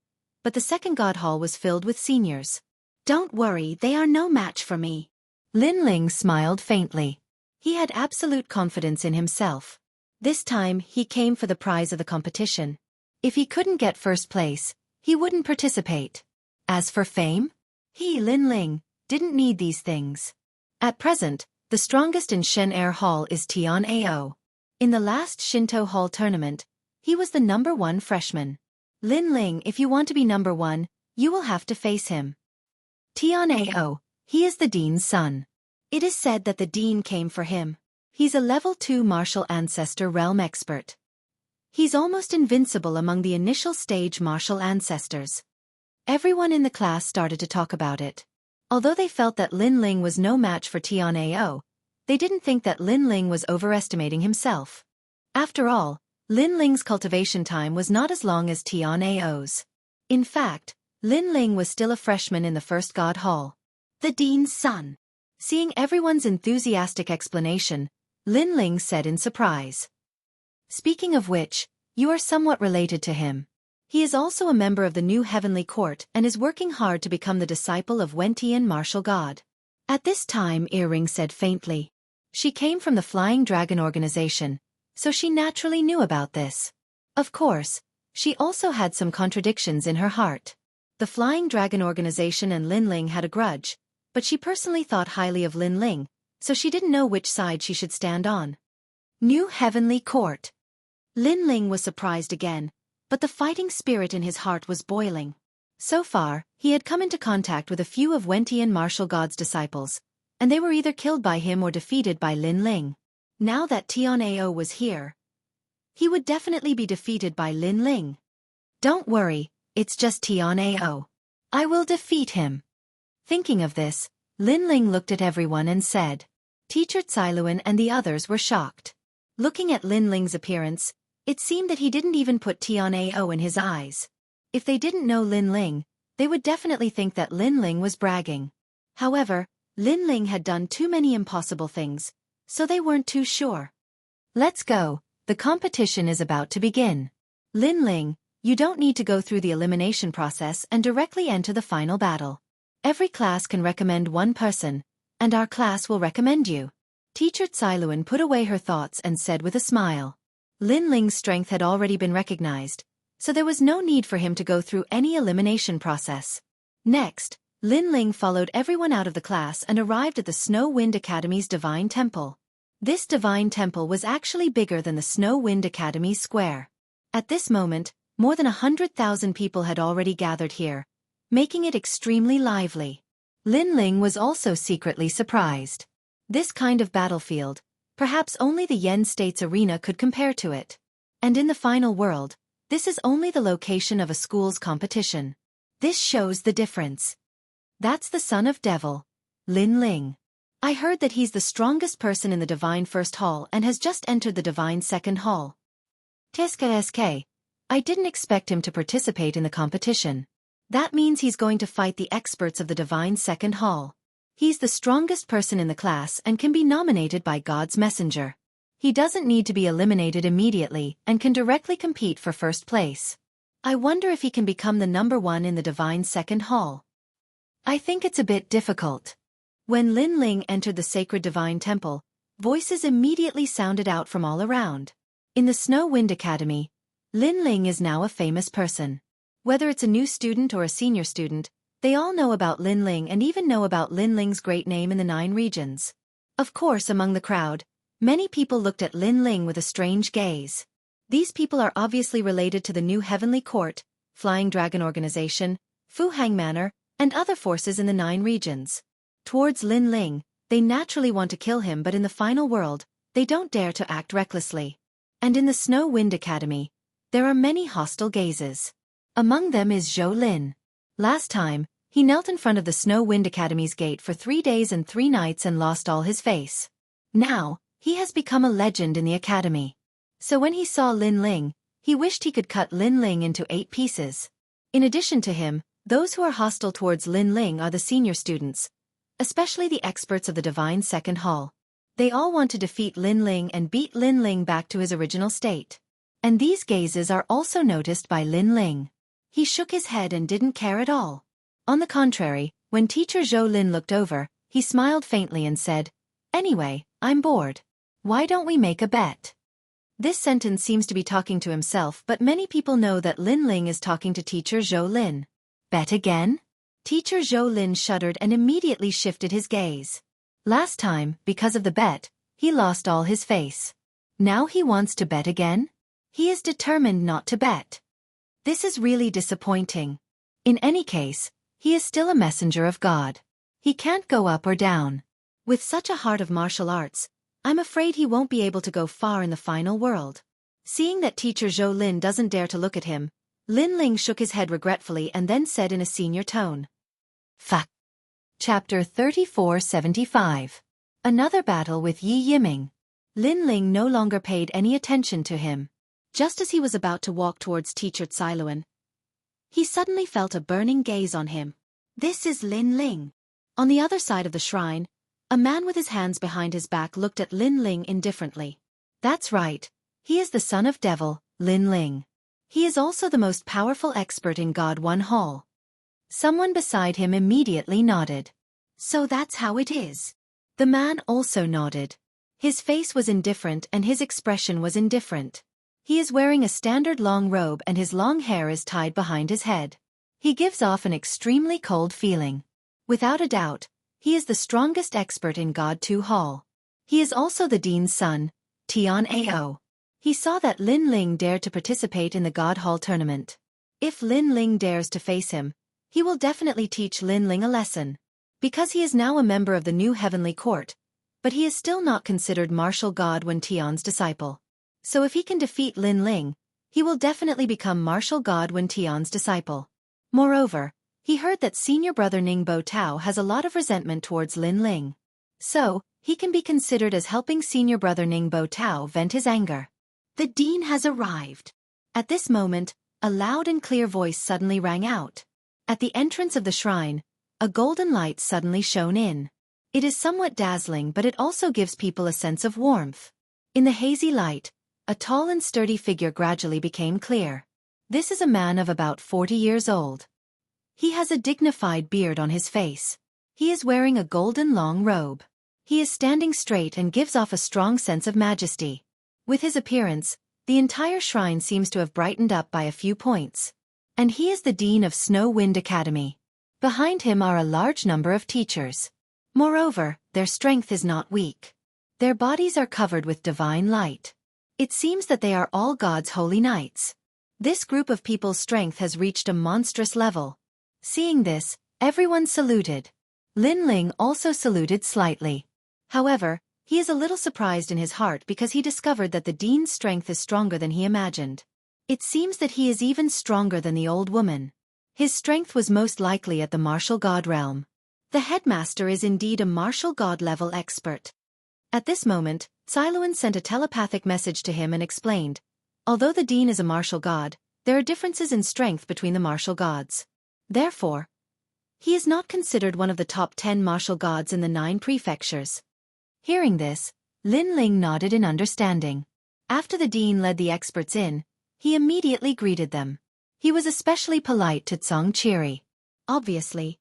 Speaker 1: but the second God Hall was filled with seniors.
Speaker 2: Don't worry, they are no match for me.
Speaker 1: Lin Ling smiled faintly. He had absolute confidence in himself. This time, he came for the prize of the competition. If he couldn't get first place, he wouldn't participate. As for fame, he, Lin Ling, didn't need these things. At present, the strongest in Shen Air Hall is Tian Ao. In the last Shinto Hall tournament, he was the #1 freshman. Lin Ling, if you want to be #1, you will have to face him. Tian Ao, he is the dean's son. It is said that the dean came for him. He's a level 2 martial ancestor realm expert. He's almost invincible among the initial stage martial ancestors. Everyone in the class started to talk about it. Although they felt that Lin Ling was no match for Tian Ao, they didn't think that Lin Ling was overestimating himself. After all, Lin Ling's cultivation time was not as long as Tian Ao's. In fact, Lin Ling was still a freshman in the first God Hall.
Speaker 2: The dean's son.
Speaker 1: Seeing everyone's enthusiastic explanation, Lin Ling said in surprise. Speaking of which, you are somewhat related to him. He is also a member of the new Heavenly Court and is working hard to become the disciple of Wentian martial god. At this time, Earring said faintly. She came from the Flying Dragon organization, so she naturally knew about this. Of course, she also had some contradictions in her heart. The Flying Dragon organization and Lin Ling had a grudge, but she personally thought highly of Lin Ling, so she didn't know which side she should stand on. New Heavenly Court. Lin Ling was surprised again, but the fighting spirit in his heart was boiling. So far, he had come into contact with a few of Wentian martial god's disciples, and they were either killed by him or defeated by Lin Ling. Now that Tian Ao was here, he would definitely be defeated by Lin Ling. Don't worry, it's just Tian Ao. I will defeat him. Thinking of this, Lin Ling looked at everyone and said. Teacher Cailuan and the others were shocked. Looking at Lin Ling's appearance, it seemed that he didn't even put Tian Ao in his eyes. If they didn't know Lin Ling, they would definitely think that Lin Ling was bragging. However, Lin Ling had done too many impossible things, so they weren't too sure. Let's go, the competition is about to begin. Lin Ling, you don't need to go through the elimination process and directly enter the final battle. Every class can recommend one person, and our class will recommend you. Teacher Cailuan put away her thoughts and said with a smile. Lin Ling's strength had already been recognized, so there was no need for him to go through any elimination process. Next, Lin Ling followed everyone out of the class and arrived at the Snow Wind Academy's Divine Temple. This Divine Temple was actually bigger than the Snow Wind Academy's square. At this moment, more than 100,000 people had already gathered here, making it extremely lively. Lin Ling was also secretly surprised. This kind of battlefield, perhaps only the Yen State's arena could compare to it. And in the final world, This is only the location of a school's competition. This shows the difference. That's the son of devil, Lin Ling. I heard that he's the strongest person in the Divine First Hall and has just entered the Divine Second Hall. TSK. I didn't expect him to participate in the competition. That means he's going to fight the experts of the Divine Second Hall. He's the strongest person in the class and can be nominated by God's messenger. He doesn't need to be eliminated immediately and can directly compete for first place. I wonder if he can become the number one in the Divine Second Hall. I think it's a bit difficult. When Lin Ling entered the sacred divine temple, voices immediately sounded out from all around. In the Snow Wind Academy, Lin Ling is now a famous person. Whether it's a new student or a senior student, they all know about Lin Ling and even know about Lin Ling's great name in the 9 regions. Of course, among the crowd, many people looked at Lin Ling with a strange gaze. These people are obviously related to the new Heavenly Court, Flying Dragon Organization, Fu Hang Manor, and other forces in the 9 regions. Towards Lin Ling, they naturally want to kill him, but in the final world, they don't dare to act recklessly. And in the Snow Wind Academy, there are many hostile gazes. Among them is Zhou Lin. Last time, he knelt in front of the Snow Wind Academy's gate for 3 days and 3 nights and lost all his face. Now, he has become a legend in the academy. So when he saw Lin Ling, he wished he could cut Lin Ling into 8 pieces. In addition to him, those who are hostile towards Lin Ling are the senior students, especially the experts of the Divine Second Hall. They all want to defeat Lin Ling and beat Lin Ling back to his original state. And these gazes are also noticed by Lin Ling. He shook his head and didn't care at all. On the contrary, when teacher Zhou Lin looked over, he smiled faintly and said, "Anyway, I'm bored. Why don't we make a bet?" This sentence seems to be talking to himself, but many people know that Lin Ling is talking to teacher Zhou Lin. Bet again? Teacher Zhou Lin shuddered and immediately shifted his gaze. Last time, because of the bet, he lost all his face. Now he wants to bet again? He is determined not to bet. This is really disappointing. In any case, he is still a messenger of God. He can't go up or down. With such a heart of martial arts, I'm afraid he won't be able to go far in the final world. Seeing that teacher Zhou Lin doesn't dare to look at him, Lin Ling shook his head regretfully and then said in a senior tone. Fuck. Chapter 3475. Another battle with Yi Yiming. Lin Ling no longer paid any attention to him. Just as he was about to walk towards teacher Cailuan, he suddenly felt a burning gaze on him. This is Lin Ling. On the other side of the shrine, a man with his hands behind his back looked at Lin Ling indifferently. That's right. He is the son of devil, Lin Ling. He is also the most powerful expert in God One Hall. Someone beside him immediately nodded. So that's how it is. The man also nodded. His face was indifferent and his expression was indifferent. He is wearing a standard long robe and his long hair is tied behind his head. He gives off an extremely cold feeling. Without a doubt, he is the strongest expert in God Two Hall. He is also the dean's son, Tian Ao. He saw that Lin Ling dared to participate in the God Hall tournament. If Lin Ling dares to face him, he will definitely teach Lin Ling a lesson. Because he is now a member of the new Heavenly Court, but he is still not considered martial god when Tian's disciple. So if he can defeat Lin Ling, he will definitely become martial god when Tian's disciple. Moreover, he heard that senior brother Ningbo Tao has a lot of resentment towards Lin Ling. So, he can be considered as helping senior brother Ningbo Tao vent his anger. The dean has arrived. At this moment, a loud and clear voice suddenly rang out. At the entrance of the shrine, a golden light suddenly shone in. It is somewhat dazzling, but it also gives people a sense of warmth. In the hazy light, a tall and sturdy figure gradually became clear. This is a man of about 40 years old. He has a dignified beard on his face. He is wearing a golden long robe. He is standing straight and gives off a strong sense of majesty. With his appearance, the entire shrine seems to have brightened up by a few points. And he is the dean of Snow Wind Academy. Behind him are a large number of teachers. Moreover, their strength is not weak. Their bodies are covered with divine light. It seems that they are all God's holy knights. This group of people's strength has reached a monstrous level. Seeing this, everyone saluted. Lin Ling also saluted slightly. However, he is a little surprised in his heart because he discovered that the dean's strength is stronger than he imagined. It seems that he is even stronger than the old woman. His strength was most likely at the martial god realm. The headmaster is indeed a martial god level expert. At this moment, Siluan sent a telepathic message to him and explained, although the dean is a martial god, there are differences in strength between the martial gods. Therefore, he is not considered one of the top 10 martial gods in the 9 prefectures. Hearing this, Lin Ling nodded in understanding. After the dean led the experts in, he immediately greeted them. He was especially polite to Zhang Qiri. Obviously,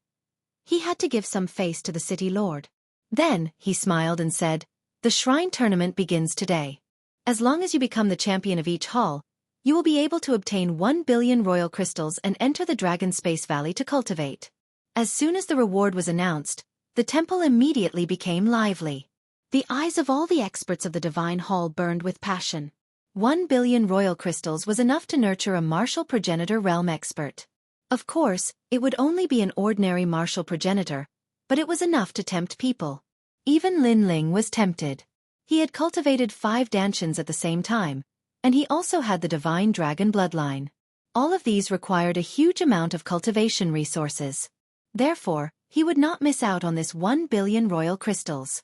Speaker 1: he had to give some face to the city lord. Then, he smiled and said, "The shrine tournament begins today. As long as you become the champion of each hall, you will be able to obtain 1 billion royal crystals and enter the Dragon Space Valley to cultivate." As soon as the reward was announced, the temple immediately became lively. The eyes of all the experts of the Divine Hall burned with passion. 1 billion royal crystals was enough to nurture a martial progenitor realm expert. Of course, it would only be an ordinary martial progenitor, but it was enough to tempt people. Even Lin Ling was tempted. He had cultivated 5 Dantians at the same time, and he also had the divine dragon bloodline. All of these required a huge amount of cultivation resources. Therefore, he would not miss out on this 1 billion royal crystals.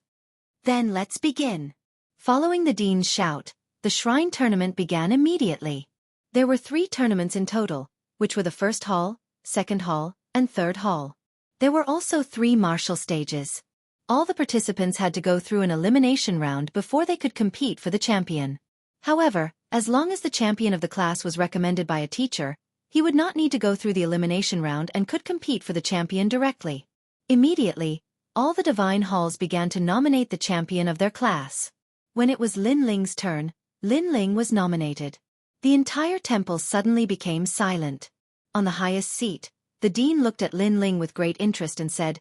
Speaker 1: Then let's begin. Following the dean's shout, the shrine tournament began immediately. There were 3 tournaments in total, which were the first hall, second hall, and third hall. There were also 3 martial stages. All the participants had to go through an elimination round before they could compete for the champion. However, as long as the champion of the class was recommended by a teacher, he would not need to go through the elimination round and could compete for the champion directly. Immediately, all the divine halls began to nominate the champion of their class. When it was Lin Ling's turn, Lin Ling was nominated. The entire temple suddenly became silent. On the highest seat, the dean looked at Lin Ling with great interest and said,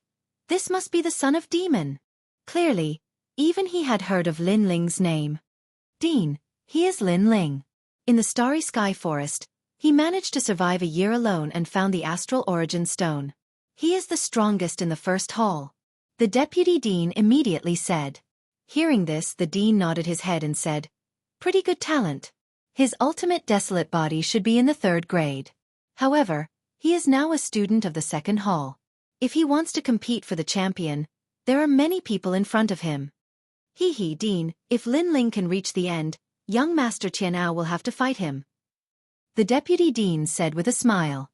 Speaker 1: "This must be the son of Demon." Clearly, even he had heard of Lin Ling's name. Dean, he is Lin Ling. In the Starry Sky Forest, he managed to survive a year alone and found the Astral Origin Stone. He is the strongest in the first hall. The deputy dean immediately said. Hearing this, the dean nodded his head and said, "Pretty good talent. His ultimate desolate body should be in the 3rd grade. However, he is now a student of the 2nd hall. If he wants to compete for the champion, there are many people in front of him." Dean, if Lin Ling can reach the end, young Master Xianxia will have to fight him. The deputy dean said with a smile.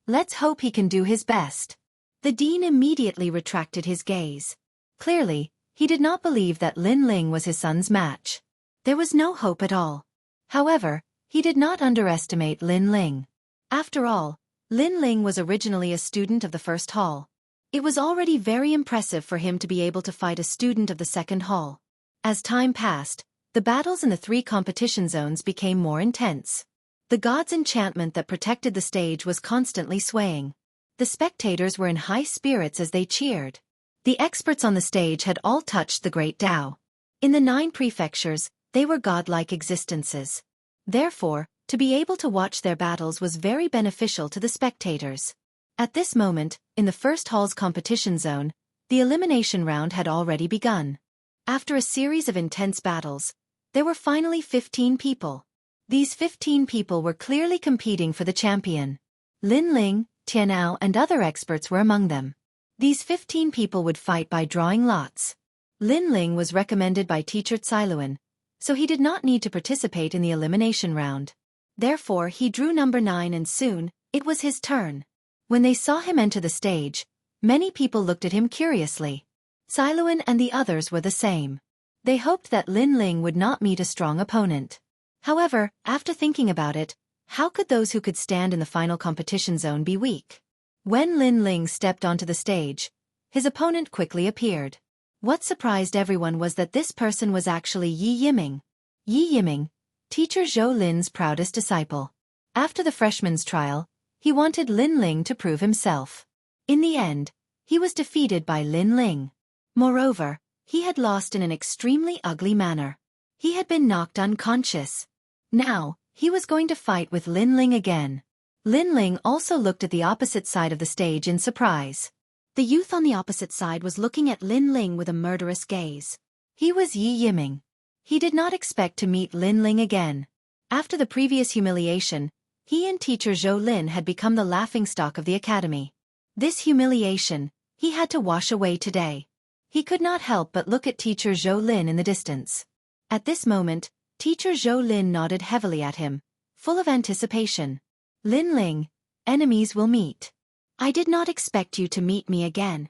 Speaker 1: "Let's hope he can do his best." The dean immediately retracted his gaze. Clearly, he did not believe that Lin Ling was his son's match. There was no hope at all. However, he did not underestimate Lin Ling. After all, Lin Ling was originally a student of the 1st hall. It was already very impressive for him to be able to fight a student of the 2nd hall. As time passed, the battles in the 3 competition zones became more intense. The god's enchantment that protected the stage was constantly swaying. The spectators were in high spirits as they cheered. The experts on the stage had all touched the Great Tao. In the 9 prefectures, they were godlike existences. Therefore, to be able to watch their battles was very beneficial to the spectators. At this moment, in the 1st hall's competition zone, the elimination round had already begun. After a series of intense battles, there were finally 15 people. These 15 people were clearly competing for the champion. Lin Ling, Tianao and other experts were among them. These 15 people would fight by drawing lots. Lin Ling was recommended by teacher Siluan, so he did not need to participate in the elimination round. Therefore he drew number 9 and soon, it was his turn. When they saw him enter the stage, many people looked at him curiously. Siluan and the others were the same. They hoped that Lin Ling would not meet a strong opponent. However, after thinking about it, how could those who could stand in the final competition zone be weak? When Lin Ling stepped onto the stage, his opponent quickly appeared. What surprised everyone was that this person was actually Yi Yiming. Yi Yiming, teacher Zhou Lin's proudest disciple. After the freshman's trial, he wanted Lin Ling to prove himself. In the end, he was defeated by Lin Ling. Moreover, he had lost in an extremely ugly manner. He had been knocked unconscious. Now, he was going to fight with Lin Ling again. Lin Ling also looked at the opposite side of the stage in surprise. The youth on the opposite side was looking at Lin Ling with a murderous gaze. He was Yi Yiming. He did not expect to meet Lin Ling again. After the previous humiliation, he and teacher Zhou Lin had become the laughingstock of the academy. This humiliation, he had to wash away today. He could not help but look at teacher Zhou Lin in the distance. At this moment, teacher Zhou Lin nodded heavily at him, full of anticipation. Lin Ling, enemies will meet. I did not expect you to meet me again.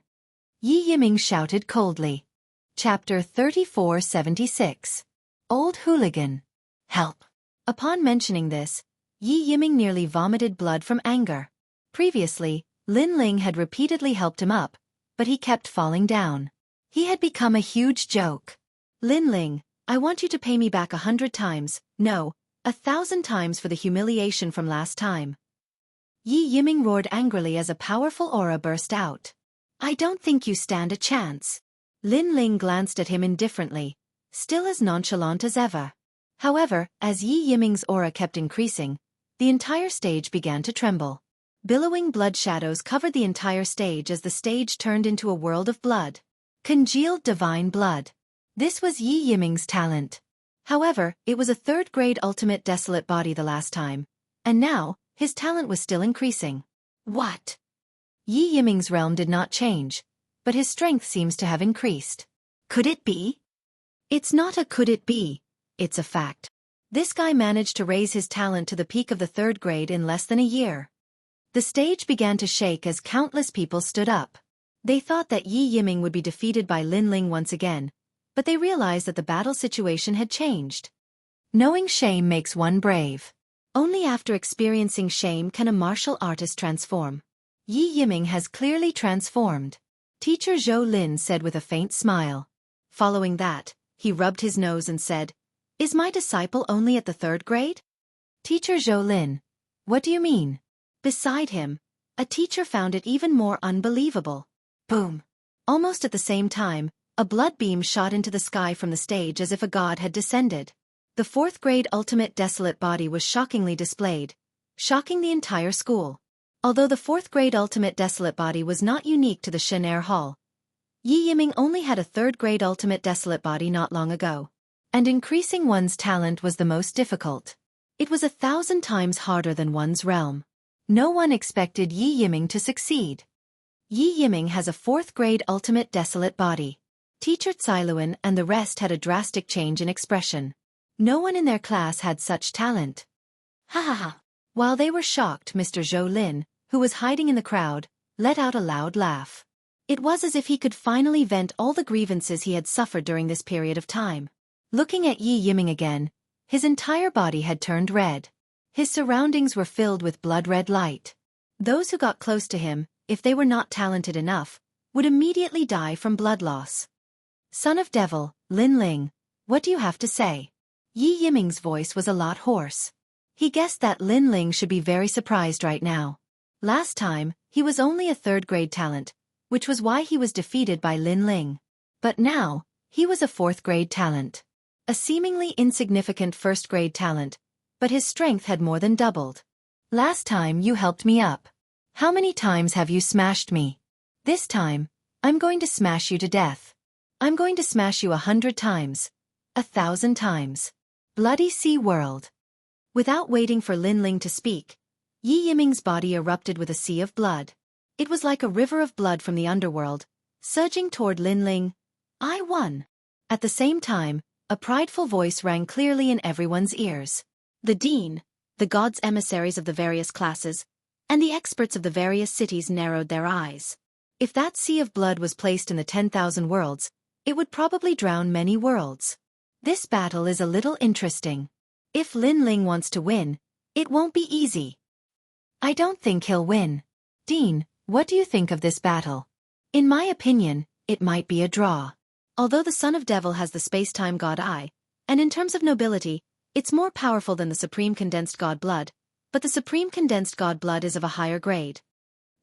Speaker 1: Yi Yiming shouted coldly. Chapter 3476. Old Hooligan. Help. Upon mentioning this, Yi Yiming nearly vomited blood from anger. Previously, Lin Ling had repeatedly helped him up, but he kept falling down. He had become a huge joke. Lin Ling, I want you to pay me back 100 times, no, 1,000 times for the humiliation from last time. Yi Yiming roared angrily as a powerful aura burst out. I don't think you stand a chance. Lin Ling glanced at him indifferently, still as nonchalant as ever. However, as Yi Yiming's aura kept increasing, the entire stage began to tremble. Billowing blood shadows covered the entire stage as the stage turned into a world of blood. Congealed divine blood. This was Yi Yiming's talent. However, it was a third-grade ultimate desolate body the last time, and now, his talent was still increasing. What? Yi Yiming's realm did not change, but his strength seems to have increased. Could it be? It's not a could it be, it's a fact. This guy managed to raise his talent to the peak of the third grade in less than a year. The stage began to shake as countless people stood up. They thought that Yi Yiming would be defeated by Lin Ling once again, but they realized that the battle situation had changed. Knowing shame makes one brave. Only after experiencing shame can a martial artist transform. Yi Yiming has clearly transformed. Teacher Zhou Lin said with a faint smile. Following that, he rubbed his nose and said, Is my disciple only at the third grade? Teacher Zhou Lin, what do you mean? Beside him, a teacher found it even more unbelievable. Boom! Almost at the same time, a blood beam shot into the sky from the stage as if a god had descended. The fourth-grade ultimate desolate body was shockingly displayed, shocking the entire school. Although the fourth-grade ultimate desolate body was not unique to the Shen Air Hall, Yi Yiming only had a third-grade ultimate desolate body not long ago. And increasing one's talent was the most difficult. It was 1,000 times harder than one's realm. No one expected Yi Yiming to succeed. Yi Yiming has a fourth-grade ultimate desolate body. Teacher Cailuan and the rest had a drastic change in expression. No one in their class had such talent. Ha ha ha. While they were shocked, Mr. Zhou Lin, who was hiding in the crowd, let out a loud laugh. It was as if he could finally vent all the grievances he had suffered during this period of time. Looking at Yi Yiming again, his entire body had turned red. His surroundings were filled with blood-red light. Those who got close to him, if they were not talented enough, would immediately die from blood loss. Son of Devil, Lin Ling, what do you have to say? Yi Yiming's voice was a lot hoarse. He guessed that Lin Ling should be very surprised right now. Last time, he was only a third-grade talent, which was why he was defeated by Lin Ling. But now, he was a fourth-grade talent. A seemingly insignificant first-grade talent, but his strength had more than doubled. Last time you helped me up. How many times have you smashed me? This time, I'm going to smash you to death. I'm going to smash you 100 times. 1,000 times. Bloody Sea World. Without waiting for Lin Ling to speak, Yi Yiming's body erupted with a sea of blood. It was like a river of blood from the underworld, surging toward Lin Ling. I won. At the same time, a prideful voice rang clearly in everyone's ears. The dean, the gods' emissaries of the various classes, and the experts of the various cities narrowed their eyes. If that sea of blood was placed in the 10,000 worlds, it would probably drown many worlds. This battle is a little interesting. If Lin Ling wants to win, it won't be easy. I don't think he'll win. Dean, what do you think of this battle? In my opinion, it might be a draw. Although the Son of Devil has the space-time god Eye, and in terms of nobility, it's more powerful than the Supreme Condensed God Blood, but the Supreme Condensed God Blood is of a higher grade.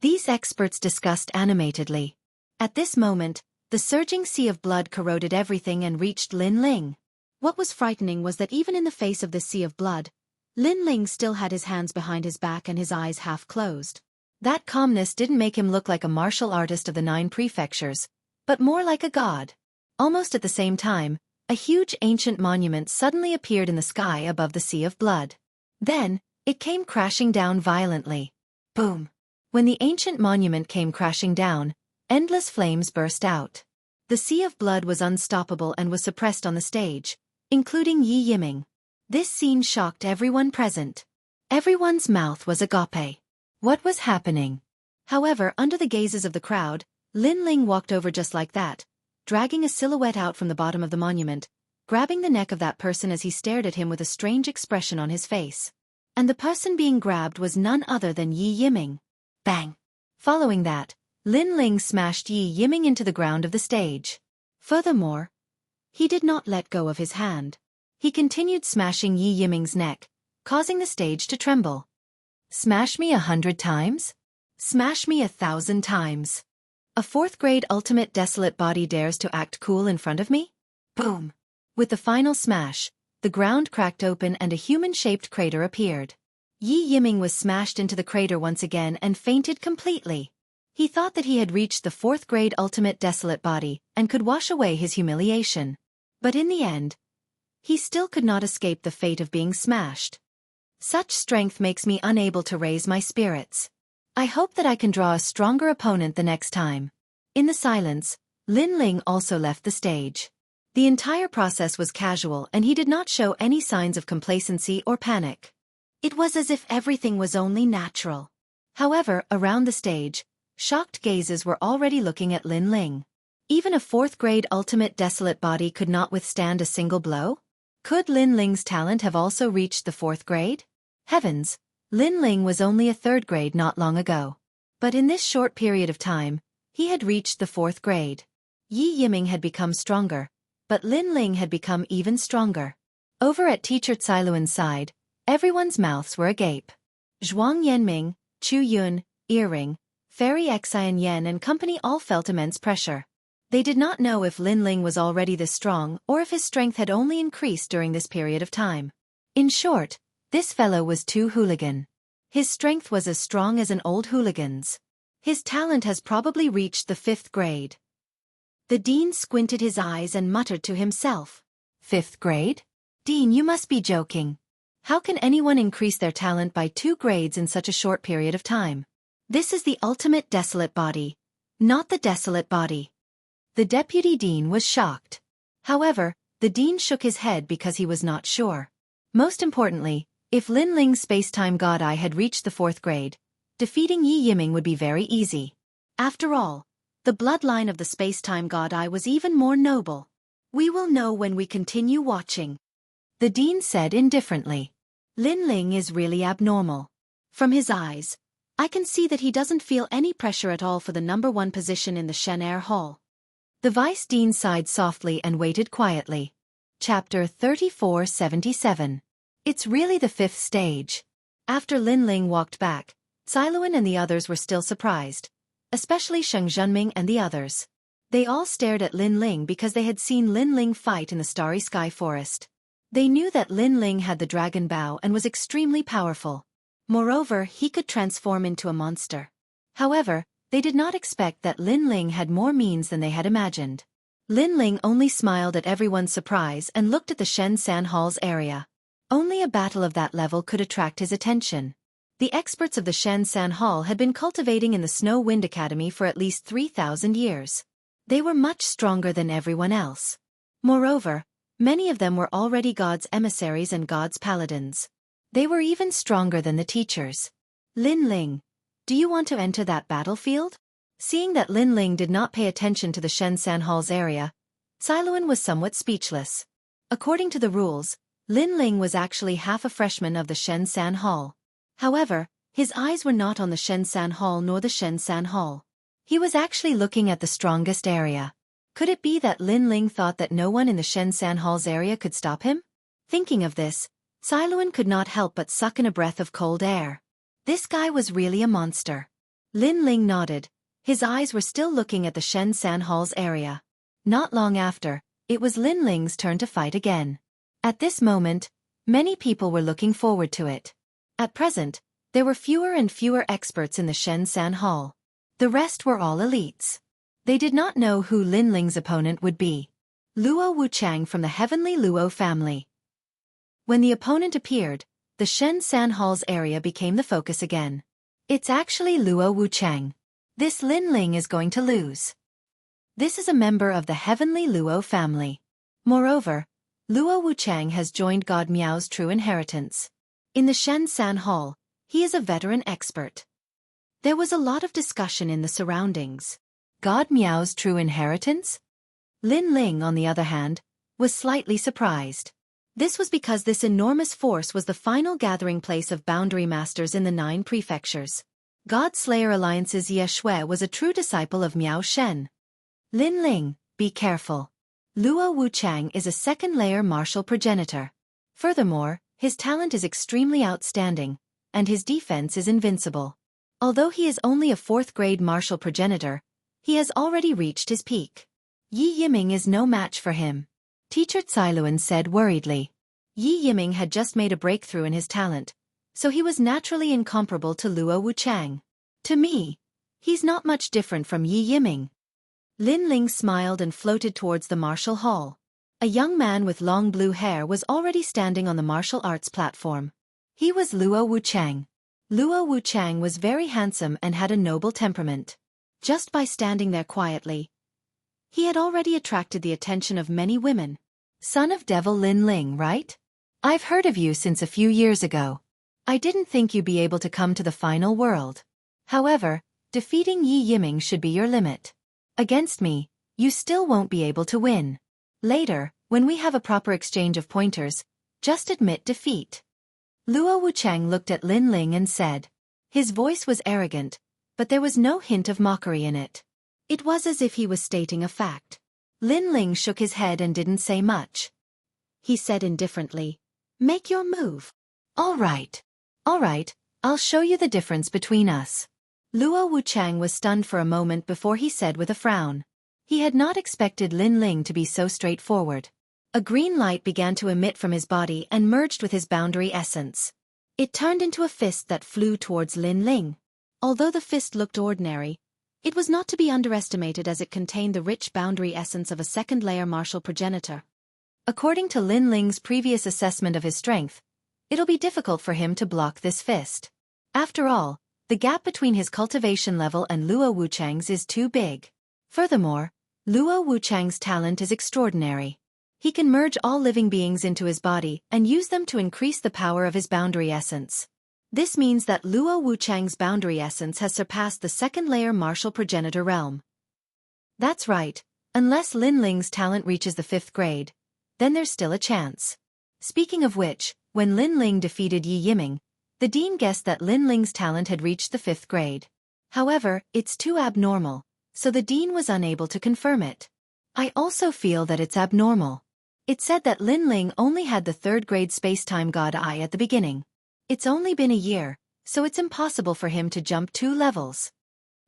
Speaker 1: These experts discussed animatedly. At this moment, the surging sea of blood corroded everything and reached Lin Ling. What was frightening was that even in the face of this sea of blood, Lin Ling still had his hands behind his back and his eyes half closed. That calmness didn't make him look like a martial artist of the 9 prefectures, but more like a god. Almost at the same time, A huge ancient monument suddenly appeared in the sky above the sea of blood. Then, it came crashing down violently. Boom! When the ancient monument came crashing down, endless flames burst out. The sea of blood was unstoppable and was suppressed on the stage, including Yi Yiming. This scene shocked everyone present. Everyone's mouth was agape. What was happening? However, under the gazes of the crowd, Lin Ling walked over just like that, dragging a silhouette out from the bottom of the monument, grabbing the neck of that person as he stared at him with a strange expression on his face. And the person being grabbed was none other than Yi Yiming. Bang! Following that, Lin Ling smashed Yi Yiming into the ground of the stage. Furthermore, he did not let go of his hand. He continued smashing Yi Yiming's neck, causing the stage to tremble. Smash me 100 times? Smash me 1,000 times. A 4th grade ultimate desolate body dares to act cool in front of me? Boom! With the final smash, the ground cracked open and a human-shaped crater appeared. Yi Yiming was smashed into the crater once again and fainted completely. He thought that he had reached the 4th grade ultimate desolate body and could wash away his humiliation. But in the end, he still could not escape the fate of being smashed. Such strength makes me unable to raise my spirits. I hope that I can draw a stronger opponent the next time. In the silence, Lin Ling also left the stage. The entire process was casual and he did not show any signs of complacency or panic. It was as if everything was only natural. However, around the stage, shocked gazes were already looking at Lin Ling. Even a 4th grade ultimate desolate body could not withstand a single blow? Could Lin Ling's talent have also reached the 4th grade? Heavens! Lin Ling was only a 3rd grade not long ago. But in this short period of time, he had reached the 4th grade. Yi Yiming had become stronger, but Lin Ling had become even stronger. Over at teacher Cailuan's side, everyone's mouths were agape. Zhuang Yanming, Chu Yun, Earring, Fairy Xian Yan and company all felt immense pressure. They did not know if Lin Ling was already this strong or if his strength had only increased during this period of time. In short, this fellow was too hooligan. His strength was as strong as an old hooligan's. His talent has probably reached the 5th grade. The dean squinted his eyes and muttered to himself. 5th grade? Dean, you must be joking. How can anyone increase their talent by 2 grades in such a short period of time? This is the ultimate desolate body, not the desolate body. The deputy dean was shocked. However, the dean shook his head because he was not sure. Most importantly, if Lin Ling's space-time god eye had reached the 4th grade, defeating Yi Yiming would be very easy. After all, the bloodline of the space-time god eye was even more noble. We will know when we continue watching. The dean said indifferently. Lin Ling is really abnormal. From his eyes, I can see that he doesn't feel any pressure at all for the number 1 position in the Shen Air Hall. The vice dean sighed softly and waited quietly. Chapter 3477. It's really the 5th stage. After Lin Ling walked back, Cailuan and the others were still surprised, especially Sheng Zhenming and the others. They all stared at Lin Ling because they had seen Lin Ling fight in the Starry Sky Forest. They knew that Lin Ling had the dragon bow and was extremely powerful. Moreover, he could transform into a monster. However, they did not expect that Lin Ling had more means than they had imagined. Lin Ling only smiled at everyone's surprise and looked at the Shen San Hall's area. Only a battle of that level could attract his attention. The experts of the Shen San Hall had been cultivating in the Snow Wind Academy for at least 3,000 years. They were much stronger than everyone else. Moreover, many of them were already God's emissaries and God's paladins. They were even stronger than the teachers. Lin Ling, do you want to enter that battlefield? Seeing that Lin Ling did not pay attention to the Shen San Hall's area, Cailuan was somewhat speechless. According to the rules, Lin Ling was actually half a freshman of the Shen San Hall. However, his eyes were not on the Shen San Hall nor the Shen San Hall. He was actually looking at the strongest area. Could it be that Lin Ling thought that no one in the Shen San Hall's area could stop him? Thinking of this, Cailuan could not help but suck in a breath of cold air. This guy was really a monster. Lin Ling nodded. His eyes were still looking at the Shen San Hall's area. Not long after, it was Lin Ling's turn to fight again. At this moment, many people were looking forward to it. At present, there were fewer and fewer experts in the Shen San Hall. The rest were all elites. They did not know who Lin Ling's opponent would be. Luo Wuchang from the heavenly Luo family. When the opponent appeared, the Shen San Hall's area became the focus again. It's actually Luo Wuchang. This Lin Ling is going to lose. This is a member of the heavenly Luo family. Moreover, Luo Wuchang has joined God Miao's true inheritance. In the Shen San Hall, he is a veteran expert. There was a lot of discussion in the surroundings. God Miao's true inheritance? Lin Ling, on the other hand, was slightly surprised. This was because this enormous force was the final gathering place of boundary masters in the 9 prefectures. God Slayer Alliance's Ye Shui was a true disciple of Miao Shen. Lin Ling, be careful. Luo Wuchang is a second-layer martial progenitor. Furthermore, his talent is extremely outstanding, and his defense is invincible. Although he is only a 4th-grade martial progenitor, he has already reached his peak. Yi Yiming is no match for him. Teacher Cailuan said worriedly. Yi Yiming had just made a breakthrough in his talent, so he was naturally incomparable to Luo Wuchang. To me, he's not much different from Yi Yiming. Lin Ling smiled and floated towards the martial hall. A young man with long blue hair was already standing on the martial arts platform. He was Luo Wuchang. Luo Wuchang was very handsome and had a noble temperament. Just by standing there quietly, he had already attracted the attention of many women. Son of Devil Lin Ling, right? I've heard of you since a few years ago. I didn't think you'd be able to come to the final world. However, defeating Yi Yiming should be your limit. Against me, you still won't be able to win. Later, when we have a proper exchange of pointers, just admit defeat. Luo Wuchang looked at Lin Ling and said. His voice was arrogant, but there was no hint of mockery in it. It was as if he was stating a fact. Lin Ling shook his head and didn't say much. He said indifferently, "Make your move." All right, I'll show you the difference between us. Luo Wuchang was stunned for a moment before he said with a frown. He had not expected Lin Ling to be so straightforward. A green light began to emit from his body and merged with his boundary essence. It turned into a fist that flew towards Lin Ling. Although the fist looked ordinary, it was not to be underestimated as it contained the rich boundary essence of a second-layer martial progenitor. According to Lin Ling's previous assessment of his strength, it'll be difficult for him to block this fist. After all, the gap between his cultivation level and Luo Wuchang's is too big. Furthermore, Luo Wuchang's talent is extraordinary. He can merge all living beings into his body and use them to increase the power of his boundary essence. This means that Luo Wuchang's boundary essence has surpassed the second-layer martial progenitor realm. That's right, unless Lin Ling's talent reaches the 5th grade, then there's still a chance. Speaking of which, when Lin Ling defeated Yi Yiming, the dean guessed that Lin Ling's talent had reached the 5th grade. However, it's too abnormal, so the dean was unable to confirm it. I also feel that it's abnormal. It said that Lin Ling only had the 3rd grade space-time god eye at the beginning. It's only been a year, so it's impossible for him to jump 2 levels.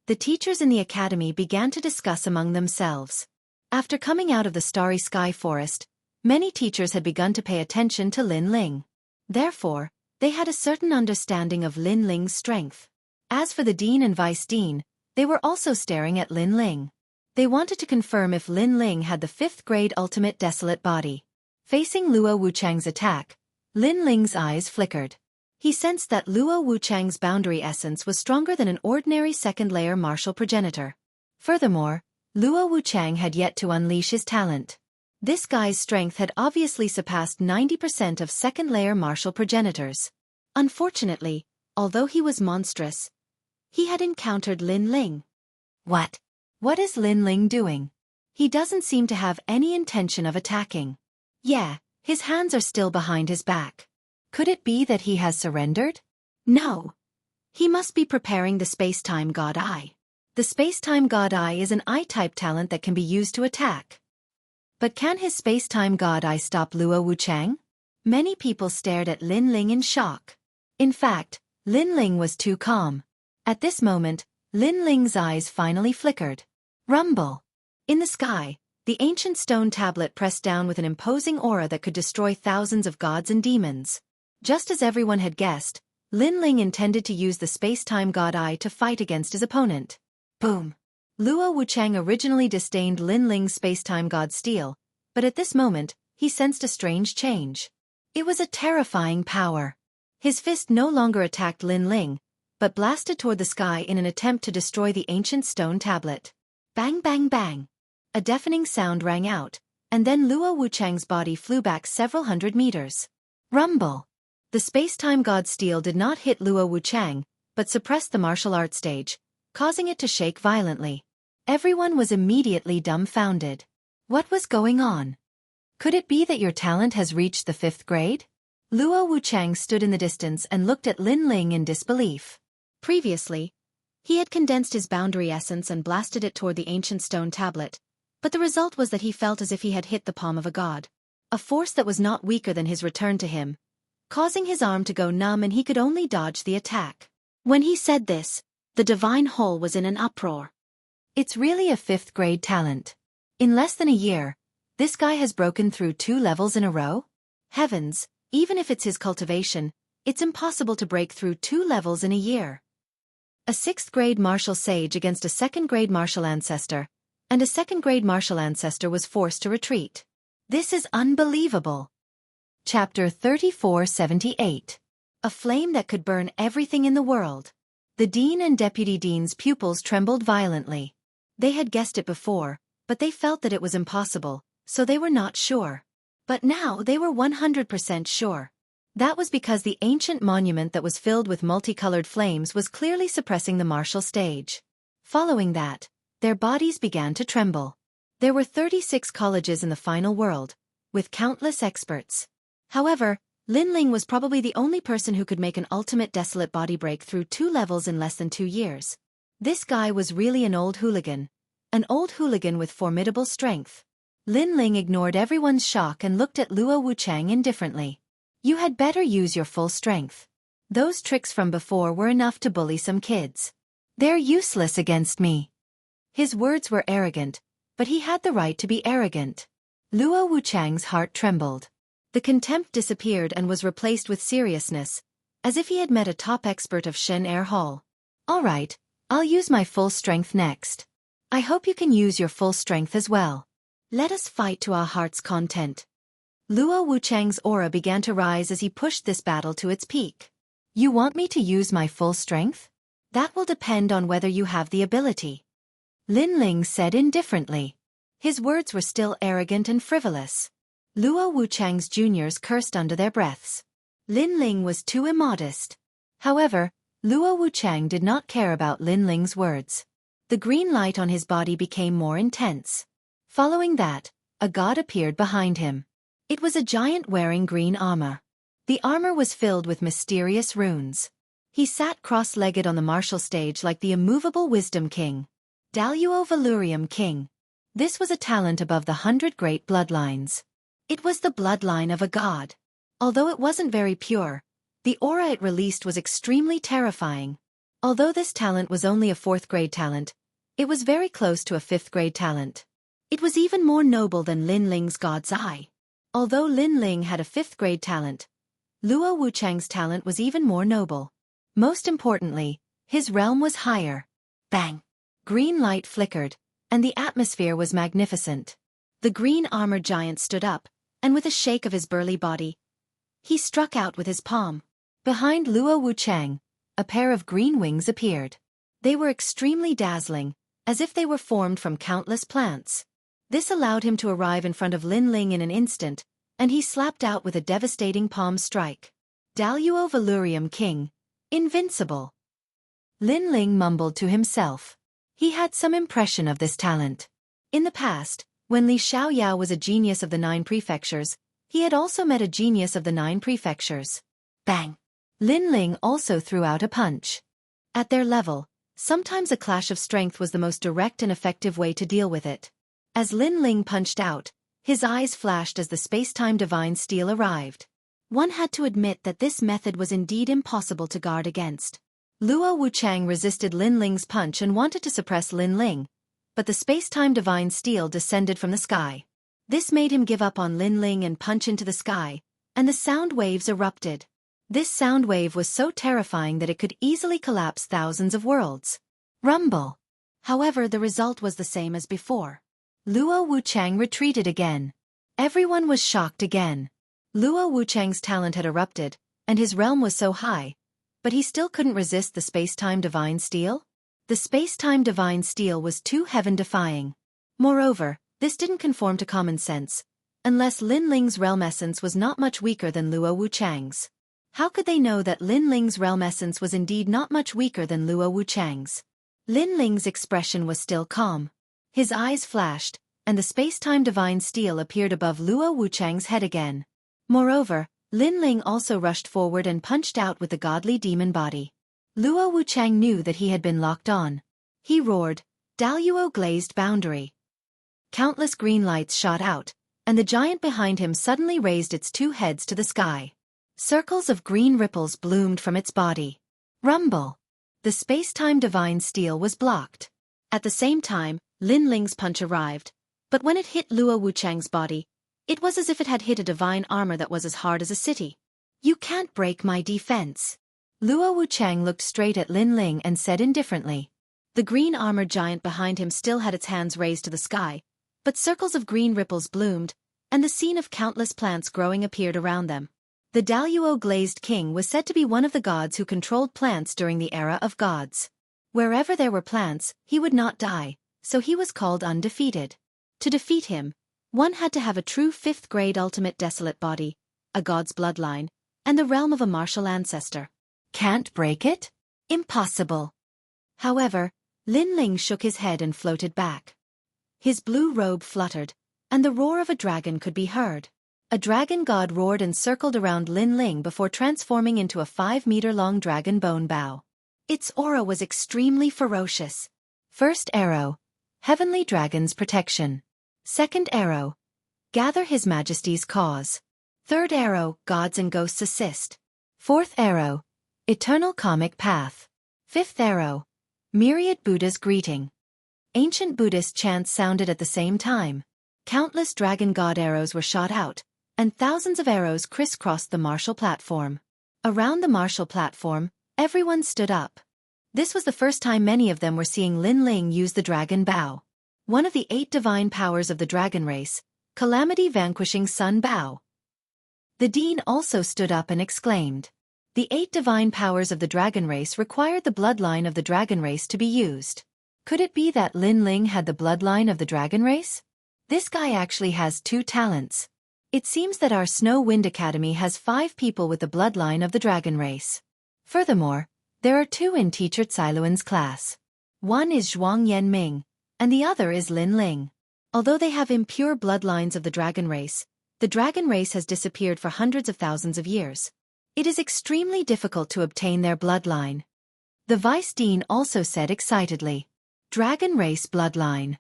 Speaker 1: The teachers in the academy began to discuss among themselves. After coming out of the starry sky forest, many teachers had begun to pay attention to Lin Ling. Therefore, they had a certain understanding of Lin Ling's strength. As for the dean and vice dean, they were also staring at Lin Ling. They wanted to confirm if Lin Ling had the 5th grade ultimate desolate body. Facing Luo Wuchang's attack, Lin Ling's eyes flickered. He sensed that Luo Wuchang's boundary essence was stronger than an ordinary second-layer martial progenitor. Furthermore, Luo Wuchang had yet to unleash his talent. This guy's strength had obviously surpassed 90% of second-layer martial progenitors. Unfortunately, although he was monstrous, he had encountered Lin Ling. What? What is Lin Ling doing? He doesn't seem to have any intention of attacking. Yeah, his hands are still behind his back. Could it be that he has surrendered? No. He must be preparing the space-time god eye. The space-time god eye is an eye-type talent that can be used to attack. But can his space-time god eye stop Luo Wuchang? Many people stared at Lin Ling in shock. In fact, Lin Ling was too calm. At this moment, Lin Ling's eyes finally flickered. Rumble! In the sky, the ancient stone tablet pressed down with an imposing aura that could destroy thousands of gods and demons. Just as everyone had guessed, Lin Ling intended to use the space-time god eye to fight against his opponent. Boom! Luo Wuchang originally disdained Lin Ling's space-time god steel, But at this moment, he sensed a strange change. It was a terrifying power. His fist no longer attacked Lin Ling, but blasted toward the sky in an attempt to destroy the ancient stone tablet. Bang bang bang. A deafening sound rang out, and then Luo Wuchang's body flew back several hundred meters. Rumble. The space-time god steel did not hit Luo Wuchang, but suppressed the martial arts stage, causing it to shake violently. Everyone was immediately dumbfounded. What was going on? Could it be that your talent has reached the 5th grade? Luo Wuchang stood in the distance and looked at Lin Ling in disbelief.
Speaker 2: Previously, he had condensed his boundary essence and blasted it toward the ancient stone tablet, but the result was that he felt as if he had hit the palm of a god. A force that was not weaker than his returned to him, causing his arm to go numb and he could only dodge the attack. When he said this, the divine whole was in an uproar.
Speaker 1: It's really a 5th grade talent. In less than a year, this guy has broken through 2 levels in a row? Heavens, even if it's his cultivation, it's impossible to break through 2 levels in a year. A 6th grade martial sage against a 2nd grade martial ancestor, and a 2nd grade martial ancestor was forced to retreat. This is unbelievable. Chapter 3478. A flame that could burn everything in the world. The dean and deputy dean's pupils trembled violently. They had guessed it before, but they felt that it was impossible, so they were not sure. But now they were 100% sure. That was because the ancient monument that was filled with multicolored flames was clearly suppressing the martial stage. Following that, their bodies began to tremble. There were 36 colleges in the final world, with countless experts. However, Lin Ling was probably the only person who could make an ultimate desolate body break through 2 levels in less than 2 years. This guy was really an old hooligan with formidable strength. Lin Ling ignored everyone's shock and looked at Luo Wuchang indifferently. You had better use your full strength. Those tricks from before were enough to bully some kids. They're useless against me. His words were arrogant, but he had the right to be arrogant. Luo Wuchang's heart trembled. The contempt disappeared and was replaced with seriousness, as if he had met a top expert of Shen Air Hall. All right, I'll use my full strength next. I hope you can use your full strength as well. Let us fight to our heart's content. Luo Wuchang's aura began to rise as he pushed this battle to its peak. You want me to use my full strength? That will depend on whether you have the ability. Lin Ling said indifferently. His words were still arrogant and frivolous. Luo Wuchang's juniors cursed under their breaths. Lin Ling was too immodest. However, Luo Wuchang did not care about Lin Ling's words. The green light on his body became more intense. Following that, a god appeared behind him. It was a giant wearing green armor. The armor was filled with mysterious runes. He sat cross-legged on the martial stage like the immovable Wisdom King. Daluo Valurium King. This was a talent above the 100 great bloodlines. It was the bloodline of a god. Although it wasn't very pure, the aura it released was extremely terrifying. Although this talent was only a 4th grade talent, it was very close to a 5th grade talent. It was even more noble than Lin Ling's God's Eye. Although Lin Ling had a 5th grade talent, Luo Wuchang's talent was even more noble. Most importantly, his realm was higher. Bang! Green light flickered, and the atmosphere was magnificent. The green armored giant stood up, and with a shake of his burly body, he struck out with his palm. Behind Luo Wuchang, a pair of green wings appeared. They were extremely dazzling, as if they were formed from countless plants. This allowed him to arrive in front of Lin Ling in an instant, and he slapped out with a devastating palm strike. Daluo Valurium King. Invincible. Lin Ling mumbled to himself. He had some impression of this talent. In the past, when Li Xiaoyao was a genius of the 9 prefectures, he had also met a genius of the 9 prefectures. Bang! Lin Ling also threw out a punch. At their level, sometimes a clash of strength was the most direct and effective way to deal with it. As Lin Ling punched out, his eyes flashed as the space-time divine steel arrived. One had to admit that this method was indeed impossible to guard against. Luo Wuchang resisted Lin Ling's punch and wanted to suppress Lin Ling, but the space-time divine steel descended from the sky. This made him give up on Lin Ling and punch into the sky, and the sound waves erupted. This sound wave was so terrifying that it could easily collapse thousands of worlds. Rumble. However, the result was the same as before. Luo Wuchang retreated again. Everyone was shocked again. Luo Wuchang's talent had erupted, and his realm was so high, but he still couldn't resist the space-time divine steel? The space-time divine steel was too heaven-defying. Moreover, this didn't conform to common sense, unless Lin Ling's realm essence was not much weaker than Luo Wuchang's. How could they know that Lin Ling's realm essence was indeed not much weaker than Luo Wuchang's? Lin Ling's expression was still calm. His eyes flashed, and the space-time divine steel appeared above Luo Wuchang's head again. Moreover, Lin Ling also rushed forward and punched out with the godly demon body. Luo Wuchang knew that he had been locked on. He roared, "Daluo glazed boundary." Countless green lights shot out, and the giant behind him suddenly raised its two heads to the sky. Circles of green ripples bloomed from its body. Rumble! The space-time divine steel was blocked. At the same time, Lin Ling's punch arrived, but when it hit Luo Wuchang's body, it was as if it had hit a divine armor that was as hard as a city. "You can't break my defense." Luo Wuchang looked straight at Lin Ling and said indifferently. The green-armored giant behind him still had its hands raised to the sky, but circles of green ripples bloomed, and the scene of countless plants growing appeared around them. The Daluo Glazed King was said to be one of the gods who controlled plants during the era of gods. Wherever there were plants, he would not die, so he was called undefeated. To defeat him, one had to have a true 5th-grade ultimate desolate body, a god's bloodline, and the realm of a martial ancestor. Can't break it? Impossible. However, Lin Ling shook his head and floated back. His blue robe fluttered, and the roar of a dragon could be heard. A dragon god roared and circled around Lin Ling before transforming into a 5-meter-long dragon bone bow. Its aura was extremely ferocious. First arrow, Heavenly Dragon's protection. Second arrow, Gather His Majesty's cause. Third arrow, Gods and Ghosts assist. Fourth arrow, Eternal Comic Path. Fifth arrow, Myriad Buddha's greeting. Ancient Buddhist chants sounded at the same time. Countless dragon god arrows were shot out, and thousands of arrows crisscrossed the martial platform. Around the martial platform, everyone stood up. This was the first time many of them were seeing Lin Ling use the dragon bow. One of the 8 divine powers of the dragon race, Calamity Vanquishing Sun Bow. The dean also stood up and exclaimed. The 8 divine powers of the dragon race required the bloodline of the dragon race to be used. Could it be that Lin Ling had the bloodline of the dragon race? This guy actually has 2 talents. It seems that our Snow Wind Academy has 5 people with the bloodline of the dragon race. Furthermore, there are 2 in Teacher Cailuan's class. One is Zhuang Yanming, and the other is Lin Ling. Although they have impure bloodlines of the dragon race has disappeared for hundreds of thousands of years. It is extremely difficult to obtain their bloodline. The Vice Dean also said excitedly. Dragon race bloodline.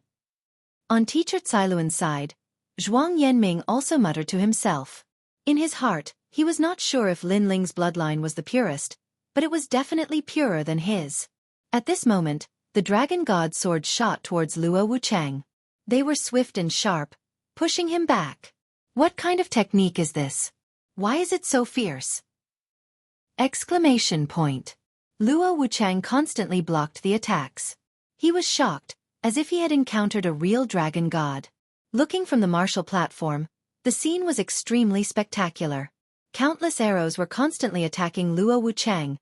Speaker 1: On Teacher Cailuan's side, Zhuang Yanming also muttered to himself. In his heart, he was not sure if Lin Ling's bloodline was the purest, but it was definitely purer than his. At this moment, the dragon god's sword shot towards Luo Wuchang. They were swift and sharp, pushing him back. What kind of technique is this? Why is it so fierce? Exclamation point. Luo Wuchang constantly blocked the attacks. He was shocked, as if he had encountered a real dragon god. Looking from the martial platform, the scene was extremely spectacular. Countless arrows were constantly attacking Luo Wuchang,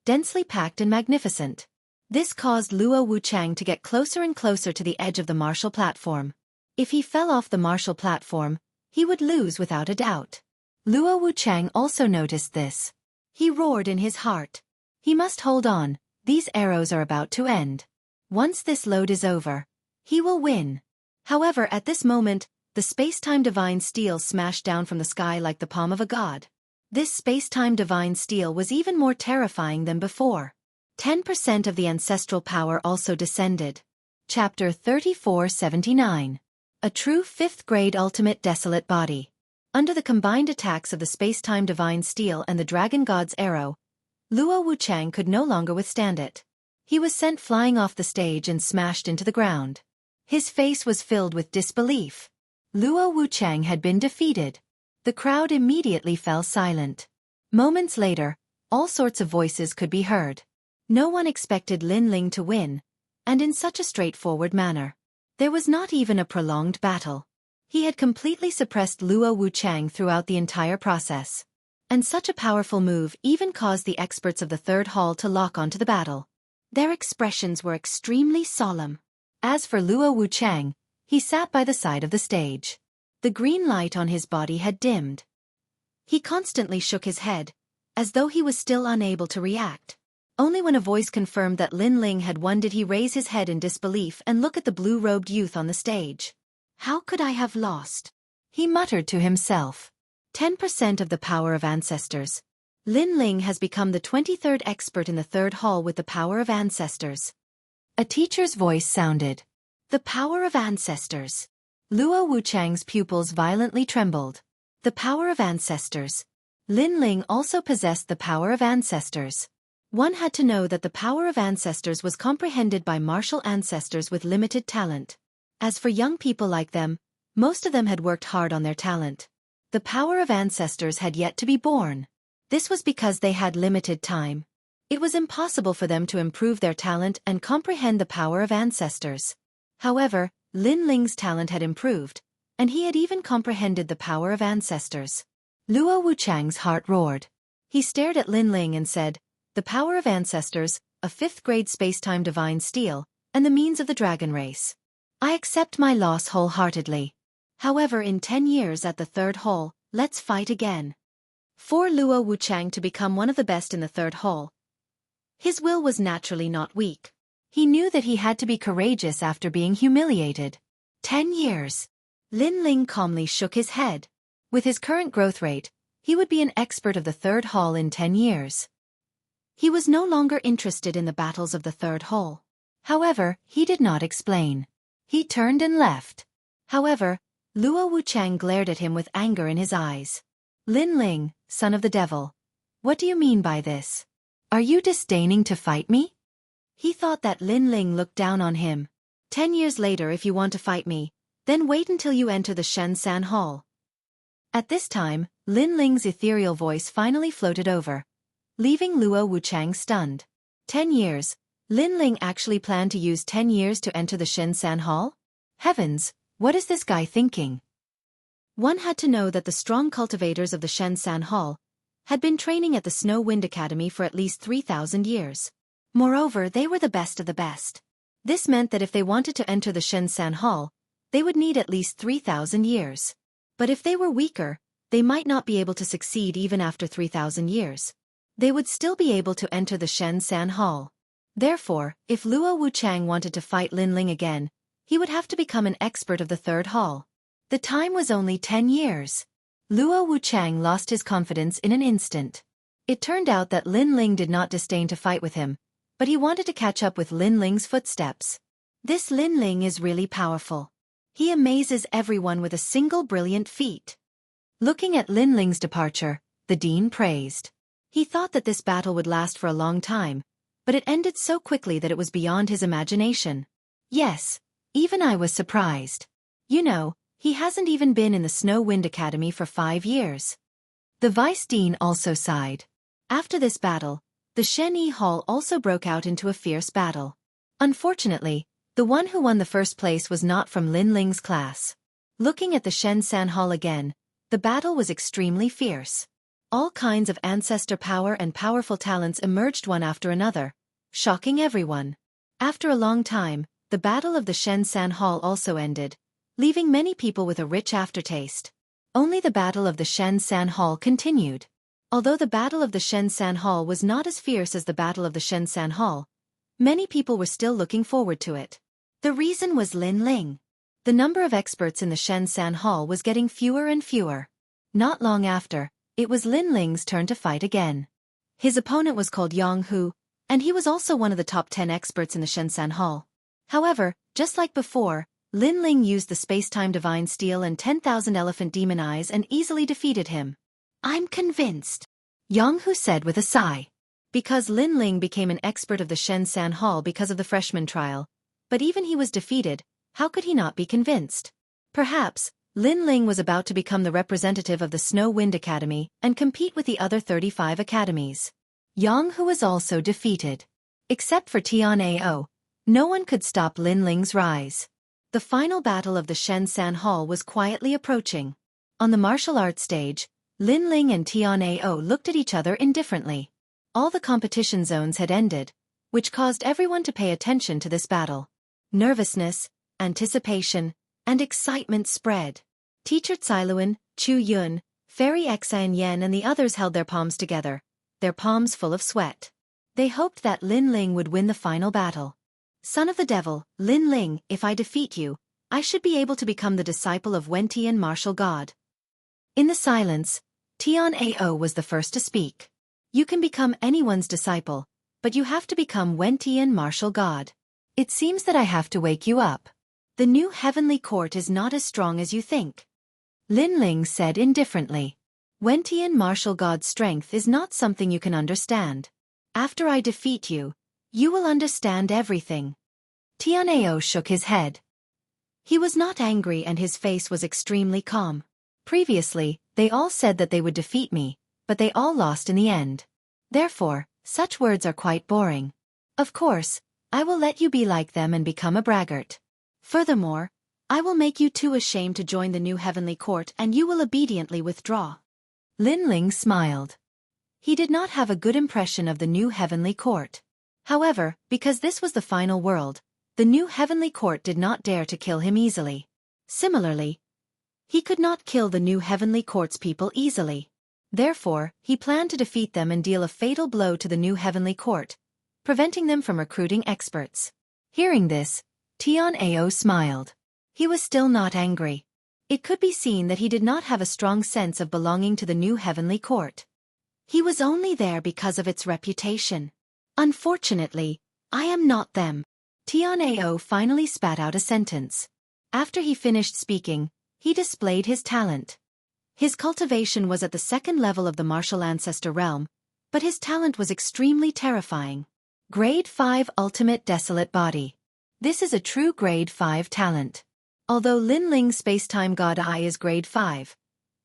Speaker 1: densely packed and magnificent. This caused Luo Wuchang to get closer and closer to the edge of the martial platform. If he fell off the martial platform, he would lose without a doubt. Luo Wuchang also noticed this. He roared in his heart. He must hold on, these arrows are about to end. Once this load is over, he will win. However, at this moment, the space-time divine steel smashed down from the sky like the palm of a god. This space-time divine steel was even more terrifying than before. 10% of the ancestral power also descended. Chapter 3479. A true 5th-grade ultimate desolate body. Under the combined attacks of the space-time divine steel and the dragon god's arrow, Luo Wuchang could no longer withstand it. He was sent flying off the stage and smashed into the ground. His face was filled with disbelief. Luo Wuchang had been defeated. The crowd immediately fell silent. Moments later, all sorts of voices could be heard. No one expected Lin Ling to win, and in such a straightforward manner. There was not even a prolonged battle. He had completely suppressed Luo Wuchang throughout the entire process. And such a powerful move even caused the experts of the third hall to lock onto the battle.
Speaker 2: Their expressions were extremely solemn.
Speaker 1: As for Luo Wuchang, he sat by the side of the stage. The green light on his body had dimmed.
Speaker 2: He constantly shook his head, as though he was still unable to react.
Speaker 1: Only when a voice confirmed that Lin Ling had won did he raise his head in disbelief and look at the blue-robed youth on the stage.
Speaker 2: How could I have lost?
Speaker 1: He muttered to himself. 10% of the power of ancestors. Lin Ling has become the 23rd expert in the third hall with the power of ancestors. A teacher's voice sounded.
Speaker 2: The power of ancestors.
Speaker 1: Luo Wuchang's pupils violently trembled. The power of ancestors. Lin Ling also possessed the power of ancestors. One had to know that the power of ancestors was comprehended by martial ancestors with limited talent. As for young people like them, most of them had worked hard on their talent. The power of ancestors had yet to be born. This was because they had limited time. It was impossible for them to improve their talent and comprehend the power of ancestors. However, Lin Ling's talent had improved, and he had even comprehended the power of ancestors. Luo Wuchang's heart roared. He stared at Lin Ling and said, "The power of ancestors, a 5th-grade spacetime divine steel, and the means of the dragon race. I accept my loss wholeheartedly. However, in 10 years at the third hall, let's fight again." For Luo Wuchang to become one of the best in the third hall, his will was naturally not weak. He knew that he had to be courageous after being humiliated. 10 years. Lin Ling calmly shook his head. With his current growth rate, he would be an expert of the third hall in 10 years.
Speaker 2: He was no longer interested in the battles of the third hall.
Speaker 1: However, he did not explain. He turned and left. However, Luo Wuchang glared at him with anger in his eyes. "Lin Ling, son of the devil. What do you mean by this? Are you disdaining to fight me?" He thought that Lin Ling looked down on him. 10 years later, if you want to fight me, then wait until you enter the Shen-san Hall. At this time, Lin Ling's ethereal voice finally floated over, leaving Luo Wuchang stunned. 10 years? Lin Ling actually planned to use 10 years to enter the Shen-san Hall? Heavens, what is this guy thinking? One had to know that the strong cultivators of the Shen-san Hall had been training at the Snow Wind Academy for at least 3,000 years. Moreover, they were the best of the best. This meant that if they wanted to enter the Shen-san Hall, they would need at least 3,000 years. But if they were weaker, they might not be able to succeed even after 3,000 years. They would still be able to enter the Shen-san Hall. Therefore, if Luo Wuchang wanted to fight Lin Ling again, he would have to become an expert of the third hall. The time was only 10 years. Luo Wuchang lost his confidence in an instant. It turned out that Lin Ling did not disdain to fight with him, but he wanted to catch up with Lin Ling's footsteps. This Lin Ling is really powerful. He amazes everyone with a single brilliant feat. Looking at Lin Ling's departure, the dean praised. He thought that this battle would last for a long time, but it ended so quickly that it was beyond his imagination. Yes, even I was surprised. You know, he hasn't even been in the Snow Wind Academy for 5 years. The vice dean also sighed. After this battle, the Shen-yi Hall also broke out into a fierce battle. Unfortunately, the one who won the first place was not from Lin Ling's class. Looking at the Shen-san Hall again, the battle was extremely fierce. All kinds of ancestor power and powerful talents emerged one after another, shocking everyone. After a long time, the battle of the Shen-san Hall also ended, leaving many people with a rich aftertaste. Only the battle of the Shen-san Hall continued. Although the battle of the Shen-san Hall was not as fierce as the battle of the Shen-san Hall, many people were still looking forward to it. The reason was Lin Ling. The number of experts in the Shen-san Hall was getting fewer and fewer. Not long after, it was Lin Ling's turn to fight again. His opponent was called Jianghu, and he was also one of the top 10 experts in the Shen-san Hall. However, just like before, Lin Ling used the space-time divine steel and 10,000 elephant demon eyes and easily defeated him. "I'm convinced," Jianghu said with a sigh. Because Lin Ling became an expert of the Shen-san Hall because of the freshman trial, but even he was defeated, how could he not be convinced? Perhaps, Lin Ling was about to become the representative of the Snow Wind Academy and compete with the other 35 academies. Jianghu was also defeated. Except for Tian Ao, no one could stop Lin Ling's rise. The final battle of the Shenzan Hall was quietly approaching. On the martial arts stage, Lin Ling and Tian Ao looked at each other indifferently. All the competition zones had ended, which caused everyone to pay attention to this battle. Nervousness, anticipation, and excitement spread. Teacher Cailuan, Chu Yun, Fairy Xianxia and the others held their palms together, their palms full of sweat. They hoped that Lin Ling would win the final battle. Son of the devil, Lin Ling, if I defeat you, I should be able to become the disciple of Wen Tian martial god. In the silence, Tian Ao was the first to speak. You can become anyone's disciple, but you have to become Wen Tian martial god. It seems that I have to wake you up. The new heavenly court is not as strong as you think. Lin Ling said indifferently. Wen Tian martial god's strength is not something you can understand. After I defeat you, you will understand everything. Tian Ao shook his head. He was not angry and his face was extremely calm. Previously, they all said that they would defeat me, but they all lost in the end. Therefore, such words are quite boring. Of course, I will let you be like them and become a braggart. Furthermore, I will make you too ashamed to join the new heavenly court and you will obediently withdraw. Lin Ling smiled. He did not have a good impression of the new heavenly court. However, because this was the final world, the new heavenly court did not dare to kill him easily. Similarly, he could not kill the new heavenly court's people easily. Therefore, he planned to defeat them and deal a fatal blow to the new heavenly court, preventing them from recruiting experts. Hearing this, Tian Ao smiled. He was still not angry. It could be seen that he did not have a strong sense of belonging to the new heavenly court. He was only there because of its reputation. Unfortunately, I am not them. Tian Ao finally spat out a sentence. After he finished speaking, he displayed his talent. His cultivation was at the second level of the martial ancestor realm, but his talent was extremely terrifying. Grade 5 Ultimate Desolate Body. This is a true Grade 5 talent. Although Lin Ling's Space-Time God Eye is Grade 5,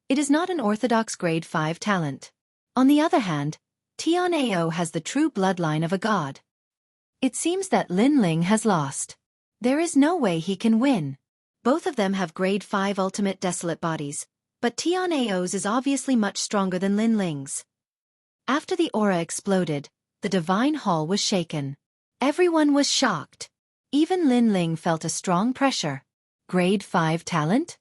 Speaker 1: it is not an orthodox Grade 5 talent. On the other hand, Tian Ao has the true bloodline of a god. It seems that Lin Ling has lost. There is no way he can win. Both of them have Grade 5 Ultimate Desolate Bodies, but Tian Ao's is obviously much stronger than Lin Ling's. After the aura exploded, the divine hall was shaken. Everyone was shocked. Even Lin Ling felt a strong pressure. Grade 5 talent?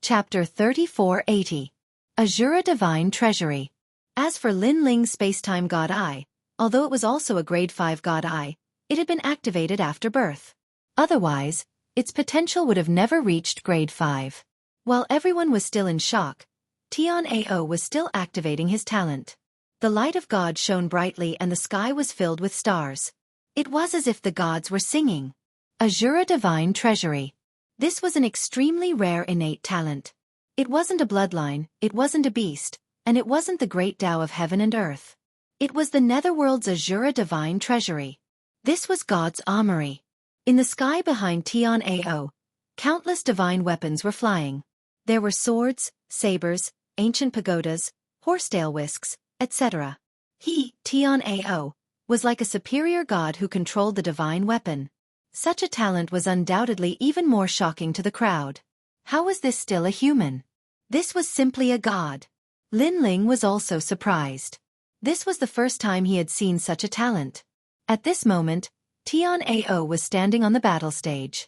Speaker 1: Chapter 3480. Azura Divine Treasury. As for Lin Ling's Space-Time God Eye, although it was also a Grade 5 God Eye, it had been activated after birth. Otherwise, its potential would have never reached Grade 5. While everyone was still in shock, Tian Ao was still activating his talent. The light of God shone brightly and the sky was filled with stars. It was as if the gods were singing. Azura Divine Treasury. This was an extremely rare innate talent. It wasn't a bloodline, it wasn't a beast, and it wasn't the great Tao of heaven and earth. It was the netherworld's Azura Divine Treasury. This was God's armory. In the sky behind Tian Ao, countless divine weapons were flying. There were swords, sabers, ancient pagodas, horsetail whisks, etc. He, Tian Ao, was like a superior god who controlled the divine weapon. Such a talent was undoubtedly even more shocking to the crowd. How was this still a human? This was simply a god. Lin Ling was also surprised. This was the first time he had seen such a talent. At this moment, Tian Ao was standing on the battle stage.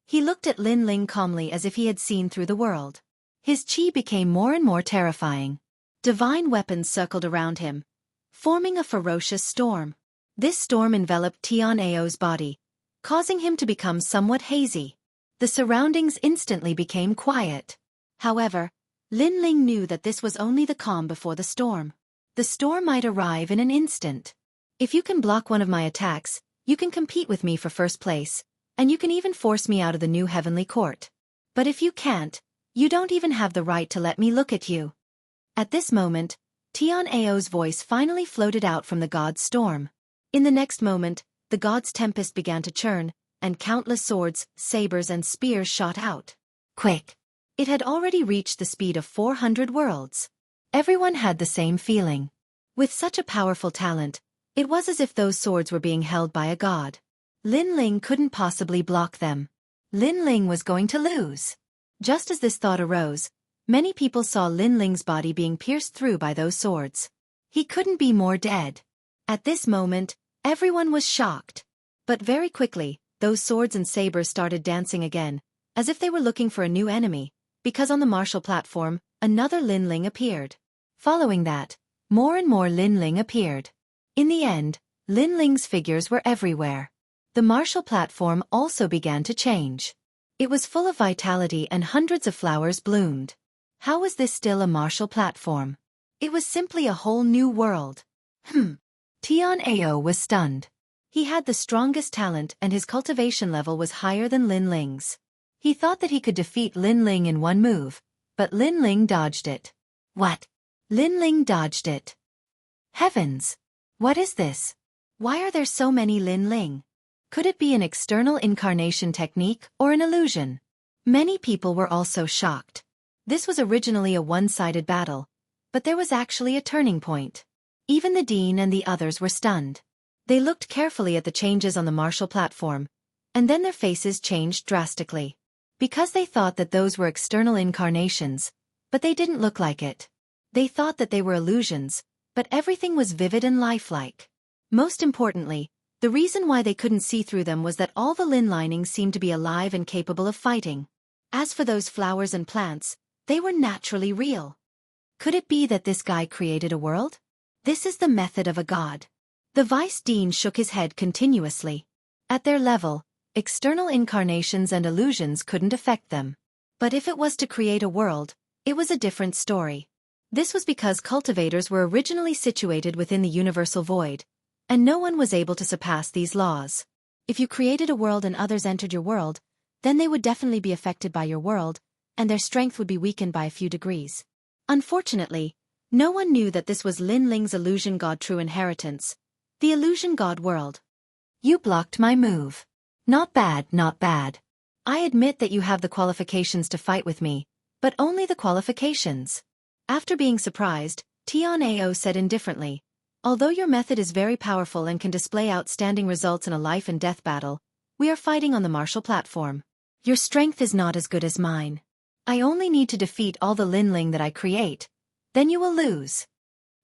Speaker 1: He looked at Lin Ling calmly as if he had seen through the world. His chi became more and more terrifying. Divine weapons circled around him, forming a ferocious storm. This storm enveloped Tian Ao's body, causing him to become somewhat hazy. The surroundings instantly became quiet. However, Lin Ling knew that this was only the calm before the storm. The storm might arrive in an instant. If you can block one of my attacks, you can compete with me for first place, and you can even force me out of the new heavenly court. But if you can't, you don't even have the right to let me look at you. At this moment, Tian Ao's voice finally floated out from the god's storm. In the next moment, the god's tempest began to churn, and countless swords, sabers and spears shot out. Quick! It had already reached the speed of 400 worlds. Everyone had the same feeling. With such a powerful talent, it was as if those swords were being held by a god. Lin Ling couldn't possibly block them. Lin Ling was going to lose. Just as this thought arose, many people saw Lin Ling's body being pierced through by those swords. He couldn't be more dead. At this moment, everyone was shocked. But very quickly, those swords and sabers started dancing again, as if they were looking for a new enemy, because on the martial platform, another Lin Ling appeared. Following that, more and more Lin Ling appeared. In the end, Lin Ling's figures were everywhere. The martial platform also began to change. It was full of vitality and hundreds of flowers bloomed. How was this still a martial platform? It was simply a whole new world. Tian Ao was stunned. He had the strongest talent and his cultivation level was higher than Lin Ling's. He thought that he could defeat Lin Ling in one move, but Lin Ling dodged it. What? Lin Ling dodged it. Heavens! What is this? Why are there so many Lin Ling? Could it be an external incarnation technique or an illusion? Many people were also shocked. This was originally a one-sided battle, but there was actually a turning point. Even the dean and the others were stunned. They looked carefully at the changes on the martial platform, and then their faces changed drastically. Because they thought that those were external incarnations, but they didn't look like it. They thought that they were illusions, but everything was vivid and lifelike. Most importantly, the reason why they couldn't see through them was that all the Lin linings seemed to be alive and capable of fighting. As for those flowers and plants, they were naturally real. Could it be that this guy created a world? This is the method of a god. The vice dean shook his head continuously. At their level, external incarnations and illusions couldn't affect them. But if it was to create a world, it was a different story. This was because cultivators were originally situated within the universal void, and no one was able to surpass these laws. If you created a world and others entered your world, then they would definitely be affected by your world, and their strength would be weakened by a few degrees. Unfortunately, no one knew that this was Lin Ling's illusion god true inheritance, the illusion god world. You blocked my move. Not bad, not bad. I admit that you have the qualifications to fight with me, but only the qualifications. After being surprised, Tian Ao said indifferently, although your method is very powerful and can display outstanding results in a life and death battle, we are fighting on the martial platform. Your strength is not as good as mine. I only need to defeat all the Lin Ling that I create. Then you will lose.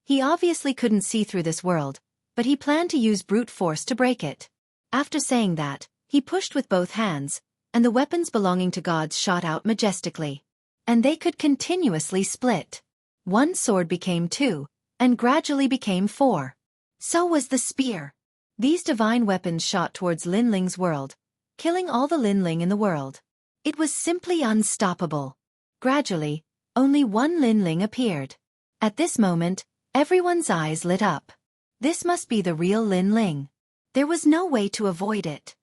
Speaker 1: He obviously couldn't see through this world, but he planned to use brute force to break it. After saying that, he pushed with both hands, and the weapons belonging to gods shot out majestically. And they could continuously split. One sword became two, and gradually became four. So was the spear. These divine weapons shot towards Lin Ling's world, killing all the Lin Ling in the world. It was simply unstoppable. Gradually, only one Lin Ling appeared. At this moment, everyone's eyes lit up. This must be the real Lin Ling. There was no way to avoid it.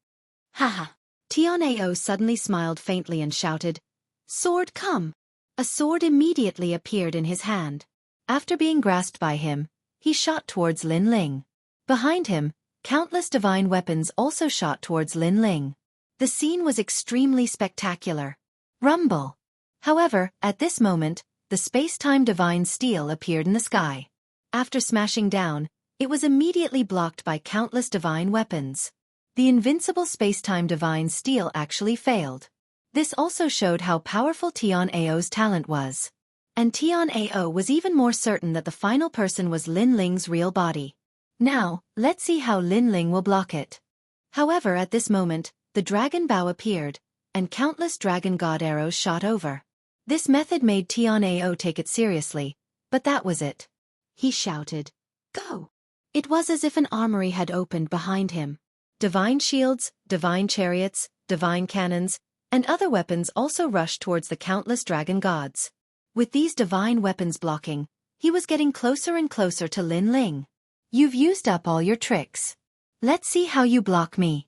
Speaker 1: Haha. Tian Ao suddenly smiled faintly and shouted, "Sword, come!" A sword immediately appeared in his hand. After being grasped by him, he shot towards Lin Ling. Behind him, countless divine weapons also shot towards Lin Ling. The scene was extremely spectacular. Rumble! However, at this moment, the space-time divine steel appeared in the sky. After smashing down, it was immediately blocked by countless divine weapons. The invincible space-time divine steel actually failed. This also showed how powerful Tian Ao's talent was. And Tian Ao was even more certain that the final person was Lin Ling's real body. Now, let's see how Lin Ling will block it. However, at this moment, the dragon bow appeared, and countless dragon god arrows shot over. This method made Tian Ao take it seriously, but that was it. He shouted, "Go!" It was as if an armory had opened behind him. Divine shields, divine chariots, divine cannons, and other weapons also rushed towards the countless dragon gods. With these divine weapons blocking, he was getting closer and closer to Lin Ling. You've used up all your tricks. Let's see how you block me.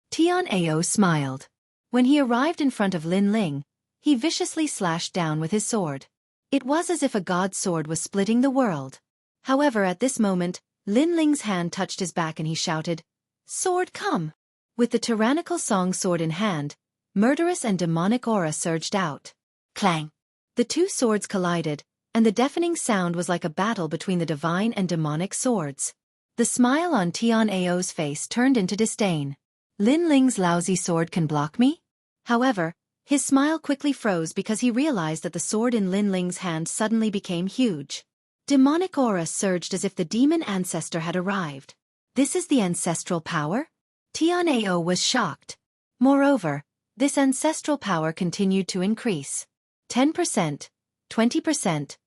Speaker 1: Tian Ao smiled. When he arrived in front of Lin Ling, he viciously slashed down with his sword. It was as if a god's sword was splitting the world. However, at this moment, Lin Ling's hand touched his back and he shouted, "Sword, come!" With the tyrannical song sword in hand, murderous and demonic aura surged out. Clang! The two swords collided, and the deafening sound was like a battle between the divine and demonic swords. The smile on Tian Ao's face turned into disdain. Lin Ling's lousy sword can block me?
Speaker 2: However, his smile quickly froze because he realized that the sword in Lin Ling's hand suddenly became huge. Demonic aura surged as if the demon ancestor had arrived. This is the ancestral power? Tian'ao was shocked. Moreover, this ancestral power continued to increase. 10%, 20%,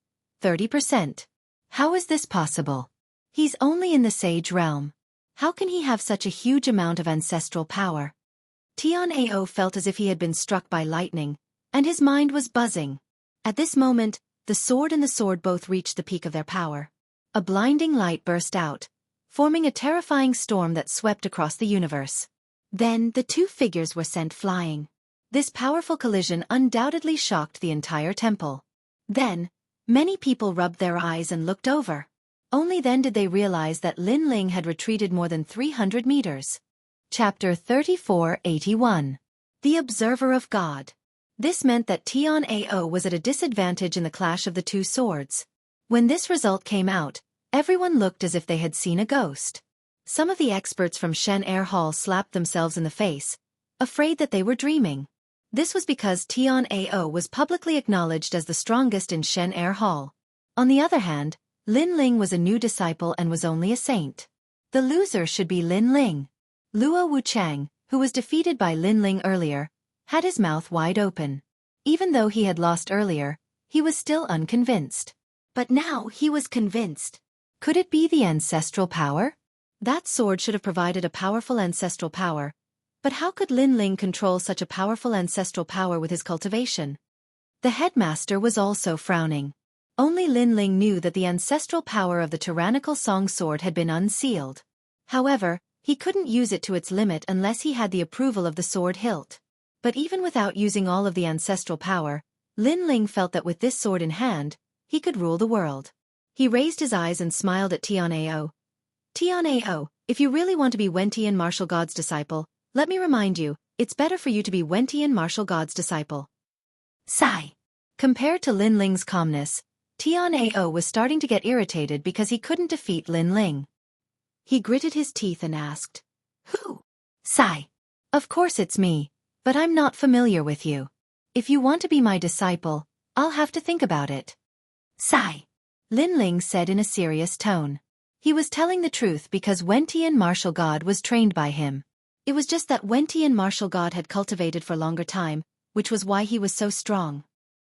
Speaker 2: 30%. How is this possible? He's only in the sage realm. How can he have such a huge amount of ancestral power? Tian'ao felt as if he had been struck by lightning, and his mind was buzzing. At this moment, the sword and the sword both reached the peak of their power. A blinding light burst out, forming a terrifying storm that swept across the universe. Then the two figures were sent flying. This powerful collision undoubtedly shocked the entire temple. Then, many people rubbed their eyes and looked over. Only then did they realize that Lin Ling had retreated more than 300 meters. Chapter 3481. The Observer of God. This meant that Tian'ao was at a disadvantage in the clash of the two swords. When this result came out, everyone looked as if they had seen a ghost. Some of the experts from Shen Air Hall slapped themselves in the face, afraid that they were dreaming. This was because Tian'ao was publicly acknowledged as the strongest in Shen Air Hall. On the other hand, Lin Ling was a new disciple and was only a saint. The loser should be Lin Ling. Luo Wuchang, who was defeated by Lin Ling earlier, had his mouth wide open. Even though he had lost earlier, he was still unconvinced. But now he was convinced. Could it be the ancestral power? That sword should have provided a powerful ancestral power. But how could Lin Ling control such a powerful ancestral power with his cultivation? The headmaster was also frowning. Only Lin Ling knew that the ancestral power of the tyrannical song sword had been unsealed. However, he couldn't use it to its limit unless he had the approval of the sword hilt. But even without using all of the ancestral power, Lin Ling felt that with this sword in hand, he could rule the world. He raised his eyes and smiled at Tian'ao. Tian'ao, if you really want to be Wentian martial god's disciple, let me remind you, it's better for you to be Wentian martial god's disciple. Sigh. Compared to Lin Ling's calmness, Tian'ao was starting to get irritated because he couldn't defeat Lin Ling. He gritted his teeth and asked, "Who?" Sigh. Of course it's me, but I'm not familiar with you. If you want to be my disciple, I'll have to think about it. Sigh. Lin Ling said in a serious tone. He was telling the truth because Wentian martial god was trained by him. It was just that Wentian martial god had cultivated for longer time, which was why he was so strong.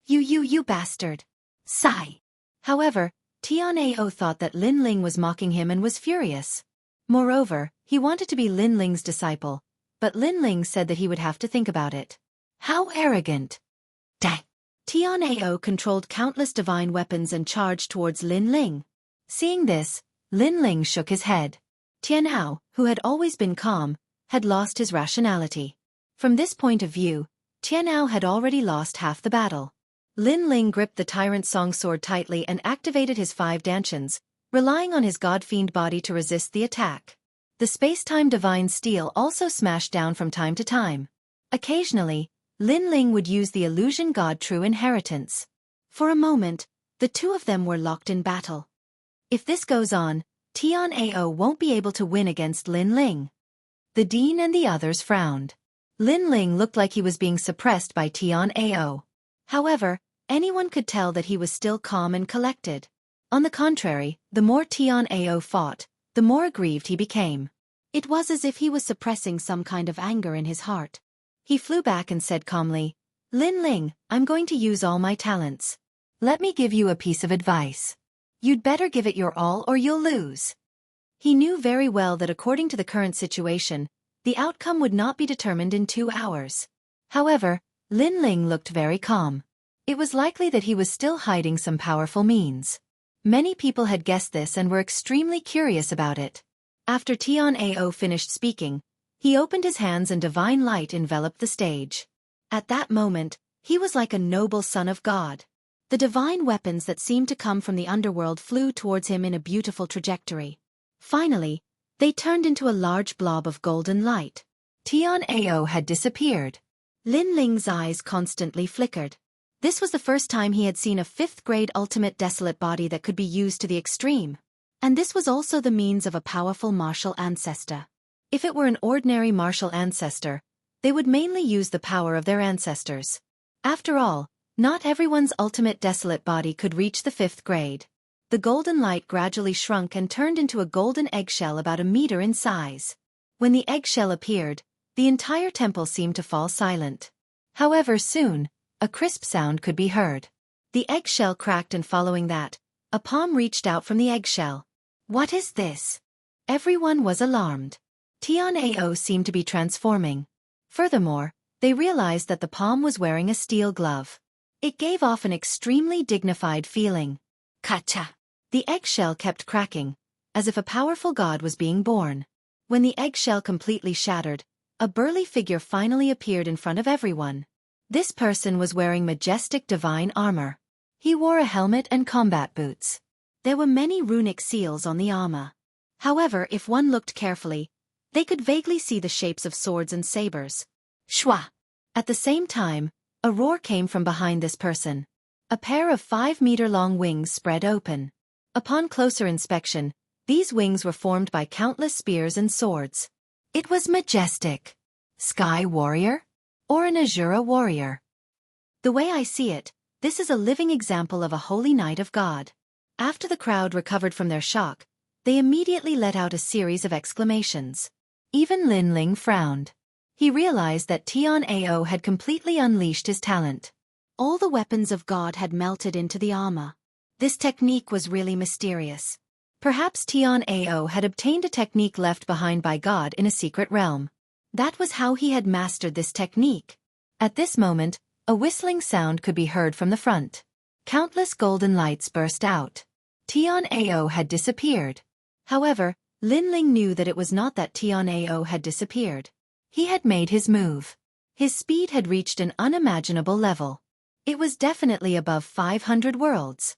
Speaker 2: You bastard. Sigh. However, Tian'ao thought that Lin Ling was mocking him and was furious. Moreover, he wanted to be Lin Ling's disciple, but Lin Ling said that he would have to think about it. How arrogant. Dang. Tian'ao controlled countless divine weapons and charged towards Lin Ling. Seeing this, Lin Ling shook his head. Tian'ao, who had always been calm, had lost his rationality. From this point of view, Tian'ao had already lost half the battle. Lin Ling gripped the tyrant song sword tightly and activated his 5 dantians, relying on his god-fiend body to resist the attack. The space-time divine steel also smashed down from time to time. Occasionally, Lin Ling would use the illusion god true inheritance. For a moment, the two of them were locked in battle. If this goes on, Tian'ao won't be able to win against Lin Ling. The dean and the others frowned. Lin Ling looked like he was being suppressed by Tian'ao. However, anyone could tell that he was still calm and collected. On the contrary, the more Tian'ao fought, the more aggrieved he became. It was as if he was suppressing some kind of anger in his heart. He flew back and said calmly, "Lin Ling, I'm going to use all my talents. Let me give you a piece of advice. You'd better give it your all or you'll lose." He knew very well that according to the current situation, the outcome would not be determined in 2 hours. However, Lin Ling looked very calm. It was likely that he was still hiding some powerful means. Many people had guessed this and were extremely curious about it. After Tian'ao finished speaking, he opened his hands and divine light enveloped the stage. At that moment, he was like a noble son of God. The divine weapons that seemed to come from the underworld flew towards him in a beautiful trajectory. Finally, they turned into a large blob of golden light. Tian'ao had disappeared. Lin Ling's eyes constantly flickered. This was the first time he had seen a 5th-grade ultimate desolate body that could be used to the extreme. And this was also the means of a powerful martial ancestor. If it were an ordinary martial ancestor,
Speaker 1: They would mainly use the power of their ancestors. After all, not everyone's ultimate desolate body could reach the 5th grade. The golden light gradually shrunk and turned into a golden eggshell about a meter in size. When the eggshell appeared, the entire temple seemed to fall silent. However, soon, a crisp sound could be heard. The eggshell cracked, and following that, a palm reached out from the eggshell. What is this? Everyone was alarmed. Tian'ao seemed to be transforming. Furthermore, they realized that the palm was wearing a steel glove. It gave off an extremely dignified feeling. Kacha! The eggshell kept cracking, as if a powerful god was being born. When the eggshell completely shattered, a burly figure finally appeared in front of everyone. This person was wearing majestic divine armor. He wore a helmet and combat boots. There were many runic seals on the armor. However, if one looked carefully, they could vaguely see the shapes of swords and sabers. Shwa! At the same time, a roar came from behind this person. A pair of 5-meter-long wings spread open. Upon closer inspection, these wings were formed by countless spears and swords. It was majestic. Sky warrior? Or an Azura warrior? The way I see it, this is a living example of a holy knight of God. After the crowd recovered from their shock, they immediately let out a series of exclamations. Even Lin Ling frowned. He realized that Tian'ao had completely unleashed his talent. All the weapons of God had melted into the armor. This technique was really mysterious. Perhaps Tian'ao had obtained a technique left behind by God in a secret realm. That was how he had mastered this technique. At this moment, a whistling sound could be heard from the front. Countless golden lights burst out. Tian'ao had disappeared. However, Lin Ling knew that it was not that Tian'ao had disappeared. He had made his move. His speed had reached an unimaginable level. It was definitely above 500 worlds.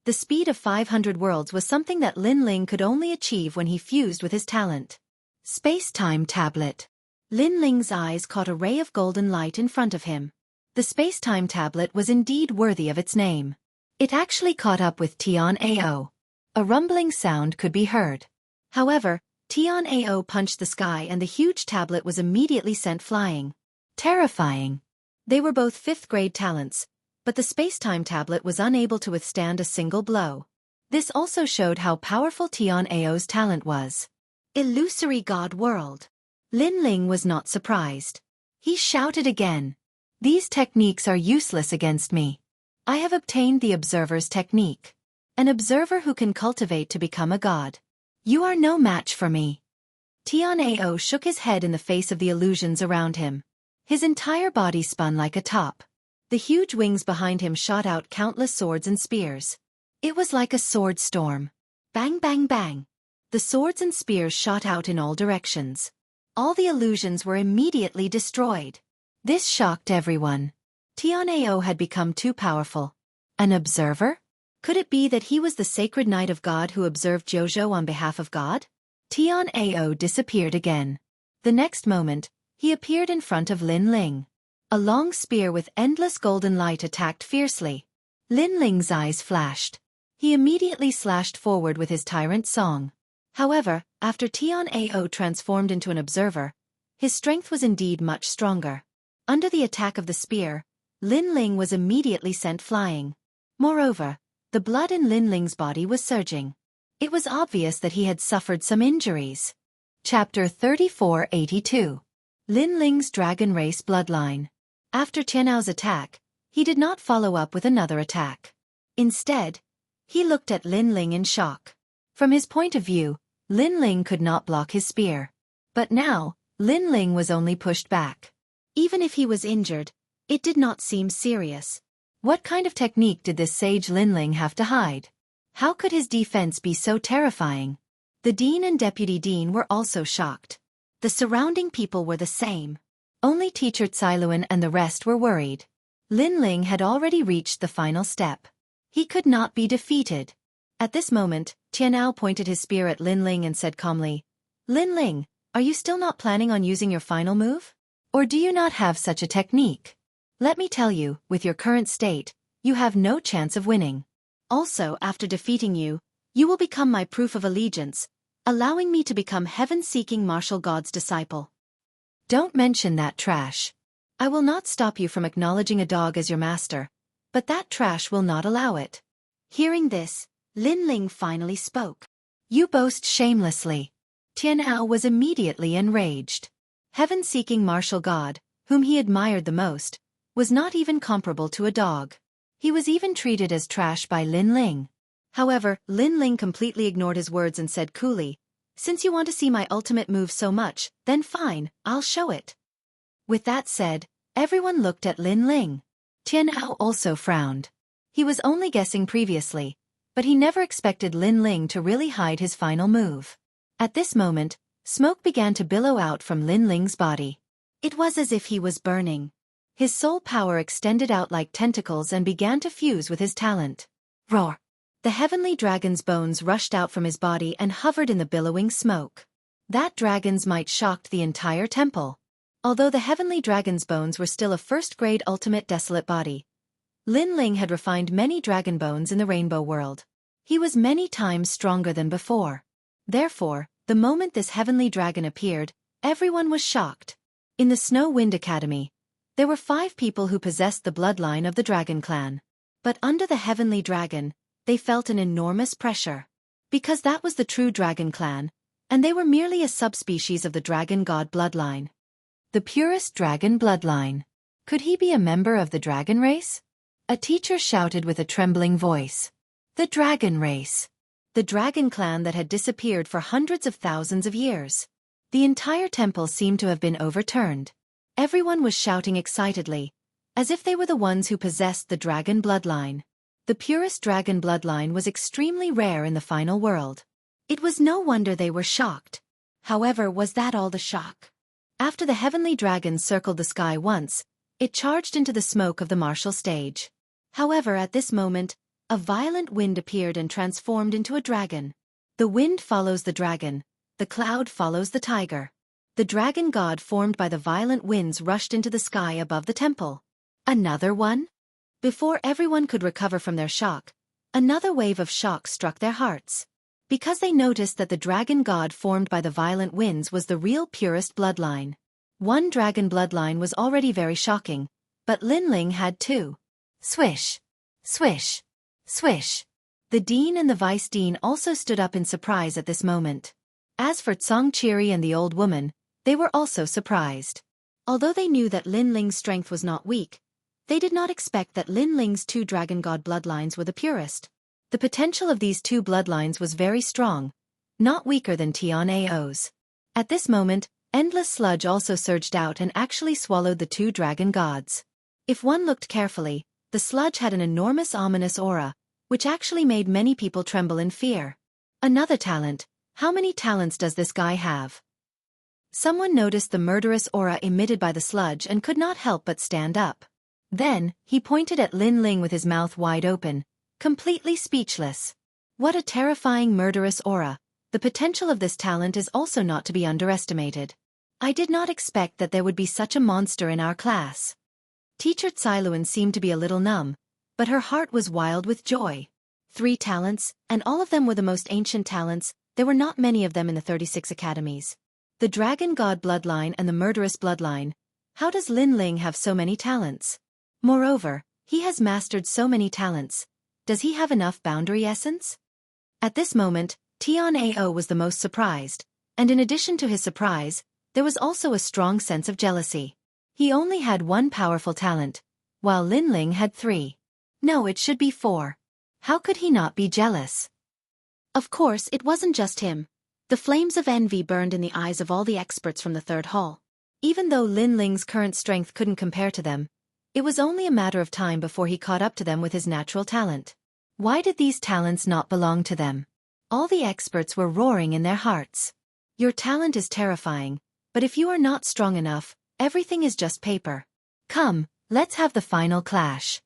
Speaker 1: The speed of 500 worlds was something that Lin Ling could only achieve when he fused with his talent. Space-time tablet. Lin Ling's eyes caught a ray of golden light in front of him. The space-time tablet was indeed worthy of its name. It actually caught up with Tian'ao. A rumbling sound could be heard. However, Tian'ao punched the sky and the huge tablet was immediately sent flying. Terrifying. They were both 5th-grade talents, but the space-time tablet was unable to withstand a single blow. This also showed how powerful Tian'ao's talent was. Illusory God World. Lin Ling was not surprised. He shouted again. These techniques are useless against me. I have obtained the Observer's technique. An observer who can cultivate to become a god. You are no match for me. Tian'ao shook his head in the face of the illusions around him. His entire body spun like a top. The huge wings behind him shot out countless swords and spears. It was like a sword storm. Bang, bang, bang. The swords and spears shot out in all directions. All the illusions were immediately destroyed. This shocked everyone. Tian'ao had become too powerful. An observer? Could it be that he was the sacred knight of God who observed Jiuzhou on behalf of God? Tian'ao disappeared again. The next moment, he appeared in front of Lin Ling. A long spear with endless golden light attacked fiercely. Lin Ling's eyes flashed. He immediately slashed forward with his tyrant song. However, after Tian'ao transformed into an observer, his strength was indeed much stronger. Under the attack of the spear, Lin Ling was immediately sent flying. Moreover, the blood in Lin Ling's body was surging. It was obvious that he had suffered some injuries. Chapter 3482. Lin Ling's Dragon Race Bloodline. After Tianao's attack, he did not follow up with another attack. Instead, he looked at Lin Ling in shock. From his point of view, Lin Ling could not block his spear. But now, Lin Ling was only pushed back. Even if he was injured, it did not seem serious. What kind of technique did this sage Lin Ling have to hide? How could his defense be so terrifying? The dean and deputy dean were also shocked. The surrounding people were the same. Only teacher Cailuan and the rest were worried. Lin Ling had already reached the final step. He could not be defeated. At this moment, Tian'ao pointed his spear at Lin Ling and said calmly, "Lin Ling, are you still not planning on using your final move? Or do you not have such a technique? Let me tell you, with your current state, you have no chance of winning. Also, after defeating you, you will become my proof of allegiance, allowing me to become heaven-seeking martial god's disciple." Don't mention that trash. I will not stop you from acknowledging a dog as your master, but that trash will not allow it.
Speaker 2: Hearing this, Lin Ling finally spoke.
Speaker 1: You boast shamelessly. Tianao was immediately enraged. Heaven-seeking martial god, whom he admired the most, was not even comparable to a dog. He was even treated as trash by Lin Ling. However, Lin Ling completely ignored his words and said coolly, "Since you want to see my ultimate move so much, then fine, I'll show it." With that said, everyone looked at Lin Ling. Tianao also frowned. He was only guessing previously, but he never expected Lin Ling to really hide his final move. At this moment, smoke began to billow out from Lin Ling's body. It was as if he was burning. His soul power extended out like tentacles and began to fuse with his talent. Roar! The heavenly dragon's bones rushed out from his body and hovered in the billowing smoke. That dragon's might shocked the entire temple. Although the heavenly dragon's bones were still a first-grade ultimate desolate body, Lin Ling had refined many dragon bones in the rainbow world. He was many times stronger than before. Therefore, the moment this heavenly dragon appeared, everyone was shocked. In the Snow Wind Academy, there were 5 people who possessed the bloodline of the dragon clan. But under the heavenly dragon, they felt an enormous pressure. Because that was the true dragon clan, and they were merely a subspecies of the dragon god bloodline. The purest dragon bloodline. Could he be a member of the dragon race? A teacher shouted with a trembling voice. The dragon race. The dragon clan that had disappeared for hundreds of thousands of years. The entire temple seemed to have been overturned. Everyone was shouting excitedly, as if they were the ones who possessed the dragon bloodline. The purest dragon bloodline was extremely rare in the final world. It was no wonder they were shocked. However, was that all the shock? After the heavenly dragon circled the sky once, it charged into the smoke of the martial stage. However, at this moment, a violent wind appeared and transformed into a dragon. The wind follows the dragon, the cloud follows the tiger. The dragon god formed by the violent winds rushed into the sky above the temple. Another one? Before everyone could recover from their shock, another wave of shock struck their hearts. Because they noticed that the dragon god formed by the violent winds was the real purest bloodline. One dragon bloodline was already very shocking, but Lin Ling had 2. Swish! Swish! Swish! The dean and the vice dean also stood up in surprise at this moment. As for Xianxia and the old woman, they were also surprised. Although they knew that Lin Ling's strength was not weak, they did not expect that Lin Ling's 2 dragon god bloodlines were the purest. The potential of these 2 bloodlines was very strong, not weaker than Tianao's. At this moment, endless sludge also surged out and actually swallowed the 2 dragon gods. If one looked carefully, the sludge had an enormous ominous aura, which actually made many people tremble in fear. Another talent. How many talents does this guy have? Someone noticed the murderous aura emitted by the sludge and could not help but stand up. Then, he pointed at Lin Ling with his mouth wide open, completely speechless. What a terrifying murderous aura. The potential of this talent is also not to be underestimated. I did not expect that there would be such a monster in our class. Teacher Cailuan seemed to be a little numb, but her heart was wild with joy. 3 talents, and all of them were the most ancient talents. There were not many of them in the 36 academies. The dragon god bloodline and the murderous bloodline. How does Lin Ling have so many talents? Moreover, he has mastered so many talents. Does he have enough boundary essence? At this moment, Tianao was the most surprised, and in addition to his surprise, there was also a strong sense of jealousy. He only had 1 powerful talent, while Lin Ling had 3. No, it should be 4. How could he not be jealous? Of course, it wasn't just him. The flames of envy burned in the eyes of all the experts from the 3rd hall. Even though Lin Ling's current strength couldn't compare to them, it was only a matter of time before he caught up to them with his natural talent. Why did these talents not belong to them? All the experts were roaring in their hearts. Your talent is terrifying, but if you are not strong enough, everything is just paper. Come, let's have the final clash.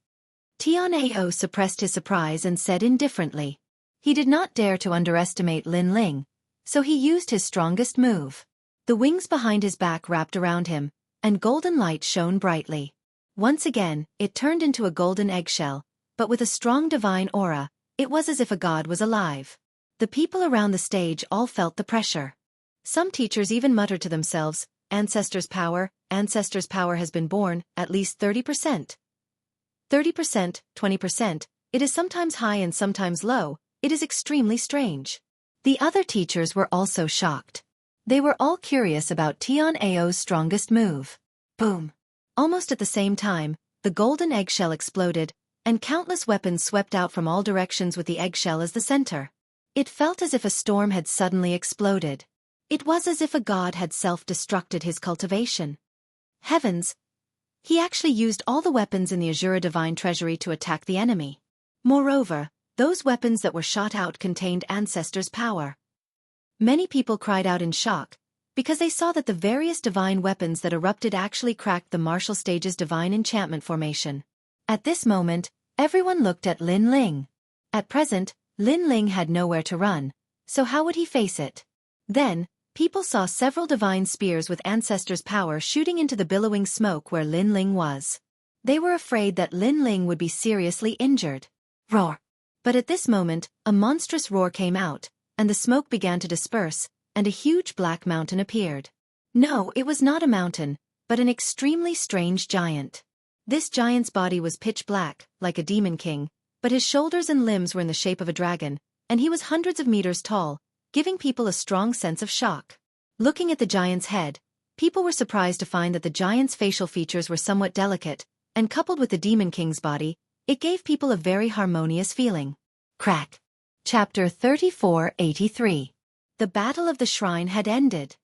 Speaker 1: Tianao suppressed his surprise and said indifferently. He did not dare to underestimate Lin Ling, so he used his strongest move. The wings behind his back wrapped around him, and golden light shone brightly. Once again, it turned into a golden eggshell, but with a strong divine aura. It was as if a god was alive. The people around the stage all felt the pressure. Some teachers even muttered to themselves, Ancestors' power has been born, at least 30%. 30%, 20%, it is sometimes high and sometimes low, it is extremely strange. The other teachers were also shocked. They were all curious about Tian-Ao's strongest move. Boom! Almost at the same time, the golden eggshell exploded, and countless weapons swept out from all directions with the eggshell as the center. It felt as if a storm had suddenly exploded. It was as if a god had self-destructed his cultivation. Heavens! He actually used all the weapons in the Azura Divine Treasury to attack the enemy. Moreover, those weapons that were shot out contained ancestors' power. Many people cried out in shock, because they saw that the various divine weapons that erupted actually cracked the martial stage's divine enchantment formation. At this moment, everyone looked at Lin Ling. At present, Lin Ling had nowhere to run, so how would he face it? Then, people saw several divine spears with ancestors' power shooting into the billowing smoke where Lin Ling was. They were afraid that Lin Ling would be seriously injured. Roar! But at this moment, a monstrous roar came out, and the smoke began to disperse, and a huge black mountain appeared. No, it was not a mountain, but an extremely strange giant. This giant's body was pitch black, like a demon king, but his shoulders and limbs were in the shape of a dragon, and he was hundreds of meters tall, giving people a strong sense of shock. Looking at the giant's head, people were surprised to find that the giant's facial features were somewhat delicate, and coupled with the demon king's body, it gave people a very harmonious feeling. Crack. Chapter 3483. The Battle of the Shrine had ended.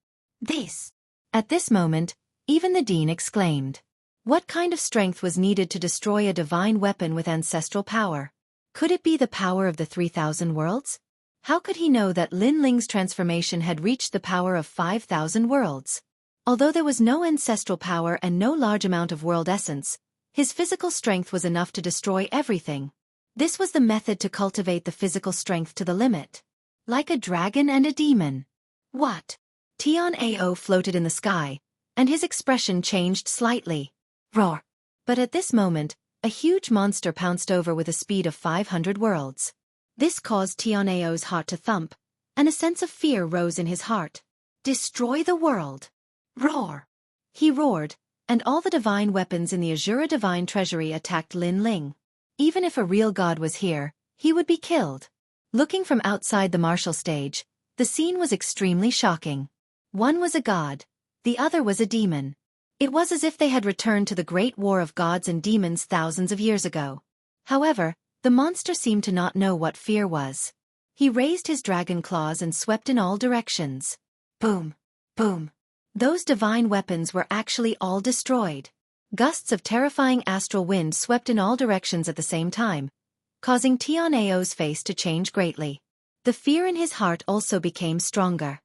Speaker 1: At this moment, even the dean exclaimed. What kind of strength was needed to destroy a divine weapon with ancestral power? Could it be the power of the 3,000 worlds? How could he know that Lin Ling's transformation had reached the power of 5,000 worlds? Although there was no ancestral power and no large amount of world essence, his physical strength was enough to destroy everything. This was the method to cultivate the physical strength to the limit. Like a dragon and a demon. What? Tian-Ao floated in the sky, and his expression changed slightly. Roar! But at this moment, a huge monster pounced over with a speed of 500 worlds. This caused Tian-Ao's heart to thump, and a sense of fear rose in his heart. Destroy the world! Roar! He roared, and all the divine weapons in the Azura Divine Treasury attacked Lin Ling. Even if a real god was here, he would be killed. Looking from outside the martial stage, the scene was extremely shocking. One was a god, the other was a demon. It was as if they had returned to the great war of gods and demons thousands of years ago. However, the monster seemed to not know what fear was. He raised his dragon claws and swept in all directions. Boom! Boom! Those divine weapons were actually all destroyed. Gusts of terrifying astral wind swept in all directions at the same time, causing Tian-Ao's face to change greatly. The fear in his heart also became stronger.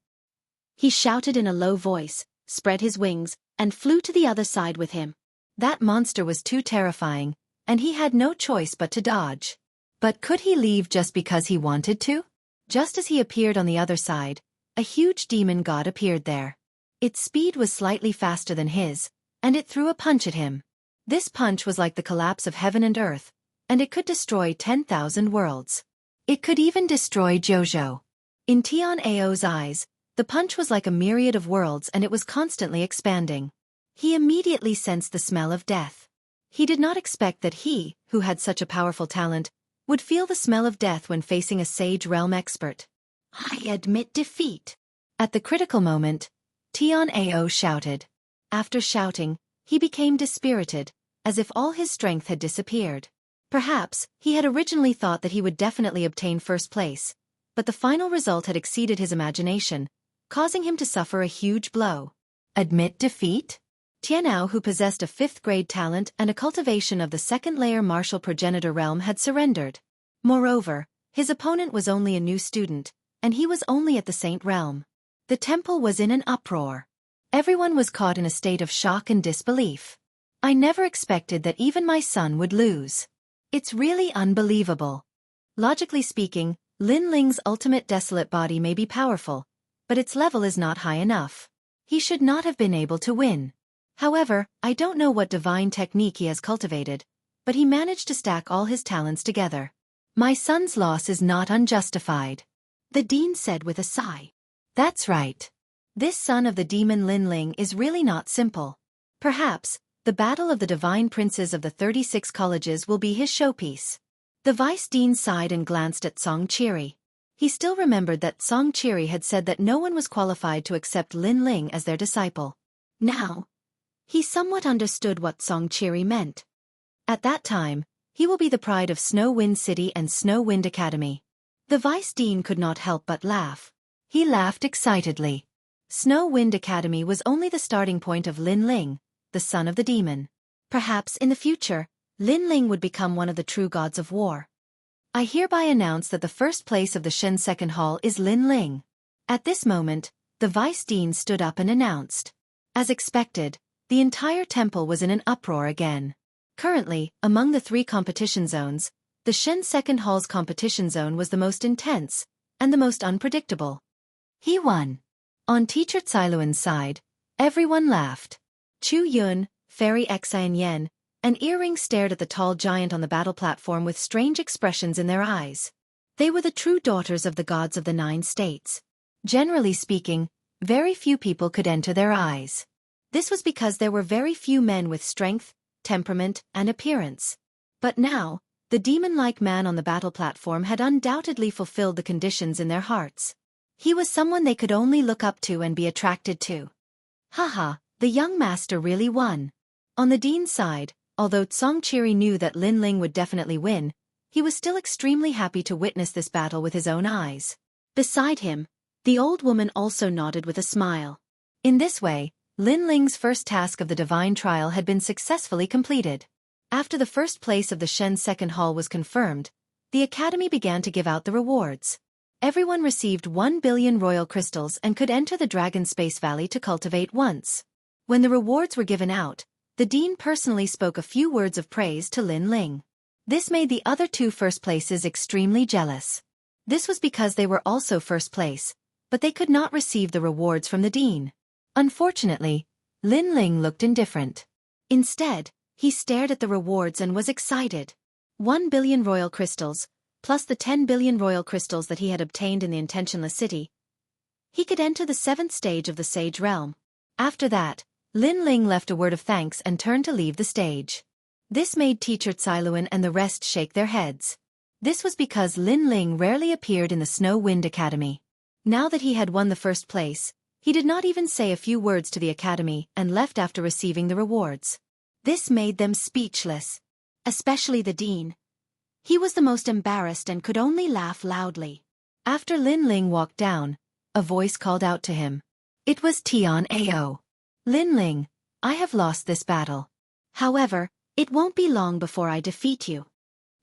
Speaker 1: He shouted in a low voice, spread his wings, and flew to the other side with him. That monster was too terrifying, and he had no choice but to dodge. But could he leave just because he wanted to? Just as he appeared on the other side, a huge demon god appeared there. Its speed was slightly faster than his, and it threw a punch at him. This punch was like the collapse of heaven and earth, and it could destroy 10,000 worlds. It could even destroy Jojo. In Tian-Ao's eyes, the punch was like a myriad of worlds and it was constantly expanding. He immediately sensed the smell of death. He did not expect that he, who had such a powerful talent, would feel the smell of death when facing a Sage Realm expert. I admit defeat. At the critical moment, Tian-Ao shouted. After shouting, he became dispirited, as if all his strength had disappeared. Perhaps, he had originally thought that he would definitely obtain first place, but the final result had exceeded his imagination, causing him to suffer a huge blow. Admit defeat? Tianao, who possessed a 5th-grade talent and a cultivation of the 2nd-layer martial progenitor realm, had surrendered. Moreover, his opponent was only a new student, and he was only at the Saint realm. The temple was in an uproar. Everyone was caught in a state of shock and disbelief. I never expected that even my son would lose. It's really unbelievable. Logically speaking, Lin Ling's ultimate desolate body may be powerful, but its level is not high enough. He should not have been able to win. However, I don't know what divine technique he has cultivated, but he managed to stack all his talents together. My son's loss is not unjustified. The dean said with a sigh. That's right. This son of the demon Lin Ling is really not simple. Perhaps, the battle of the divine princes of the 36 colleges will be his showpiece. The vice dean sighed and glanced at Song Chiri. He still remembered that Song Chiri had said that no one was qualified to accept Lin Ling as their disciple. Now, he somewhat understood what Song Chiri meant. At that time, he will be the pride of Snow Wind City and Snow Wind Academy. The vice dean could not help but laugh. He laughed excitedly. Snow Wind Academy was only the starting point of Lin Ling, the son of the demon. Perhaps in the future, Lin Ling would become one of the true gods of war. I hereby announce that the first place of the Shen Second Hall is Lin Ling. At this moment, the vice dean stood up and announced. As expected, the entire temple was in an uproar again. Currently, among the 3 competition zones, the Shen Second Hall's competition zone was the most intense and the most unpredictable. He won. On teacher Cailuan's side, everyone laughed. Chu Yun, Fairy Xianxia, and Earring stared at the tall giant on the battle platform with strange expressions in their eyes. They were the true daughters of the gods of the 9 states. Generally speaking, very few people could enter their eyes. This was because there were very few men with strength, temperament, and appearance. But now, the demon-like man on the battle platform had undoubtedly fulfilled the conditions in their hearts. He was someone they could only look up to and be attracted to. Haha, the young master really won. On the dean's side, although Song Chiri knew that Lin Ling would definitely win, he was still extremely happy to witness this battle with his own eyes. Beside him, the old woman also nodded with a smile. In this way, Lin Ling's first task of the divine trial had been successfully completed. After the first place of the Shen Second Hall was confirmed, the academy began to give out the rewards. Everyone received 1 billion royal crystals and could enter the Dragon Space Valley to cultivate once. When the rewards were given out, the dean personally spoke a few words of praise to Lin Ling. This made the other 2 first places extremely jealous. This was because they were also first place, but they could not receive the rewards from the dean. Unfortunately, Lin Ling looked indifferent. Instead, he stared at the rewards and was excited. 1 billion royal crystals, plus the 10 billion royal crystals that he had obtained in the Intentionless City. He could enter the 7th stage of the Sage Realm. After that, Lin Ling left a word of thanks and turned to leave the stage. This made teacher Cailuan and the rest shake their heads. This was because Lin Ling rarely appeared in the Snow Wind Academy. Now that he had won the first place, he did not even say a few words to the academy and left after receiving the rewards. This made them speechless. Especially the dean. He was the most embarrassed and could only laugh loudly. After Lin Ling walked down, a voice called out to him. It was Xianxia. Lin Ling, I have lost this battle. However, it won't be long before I defeat you.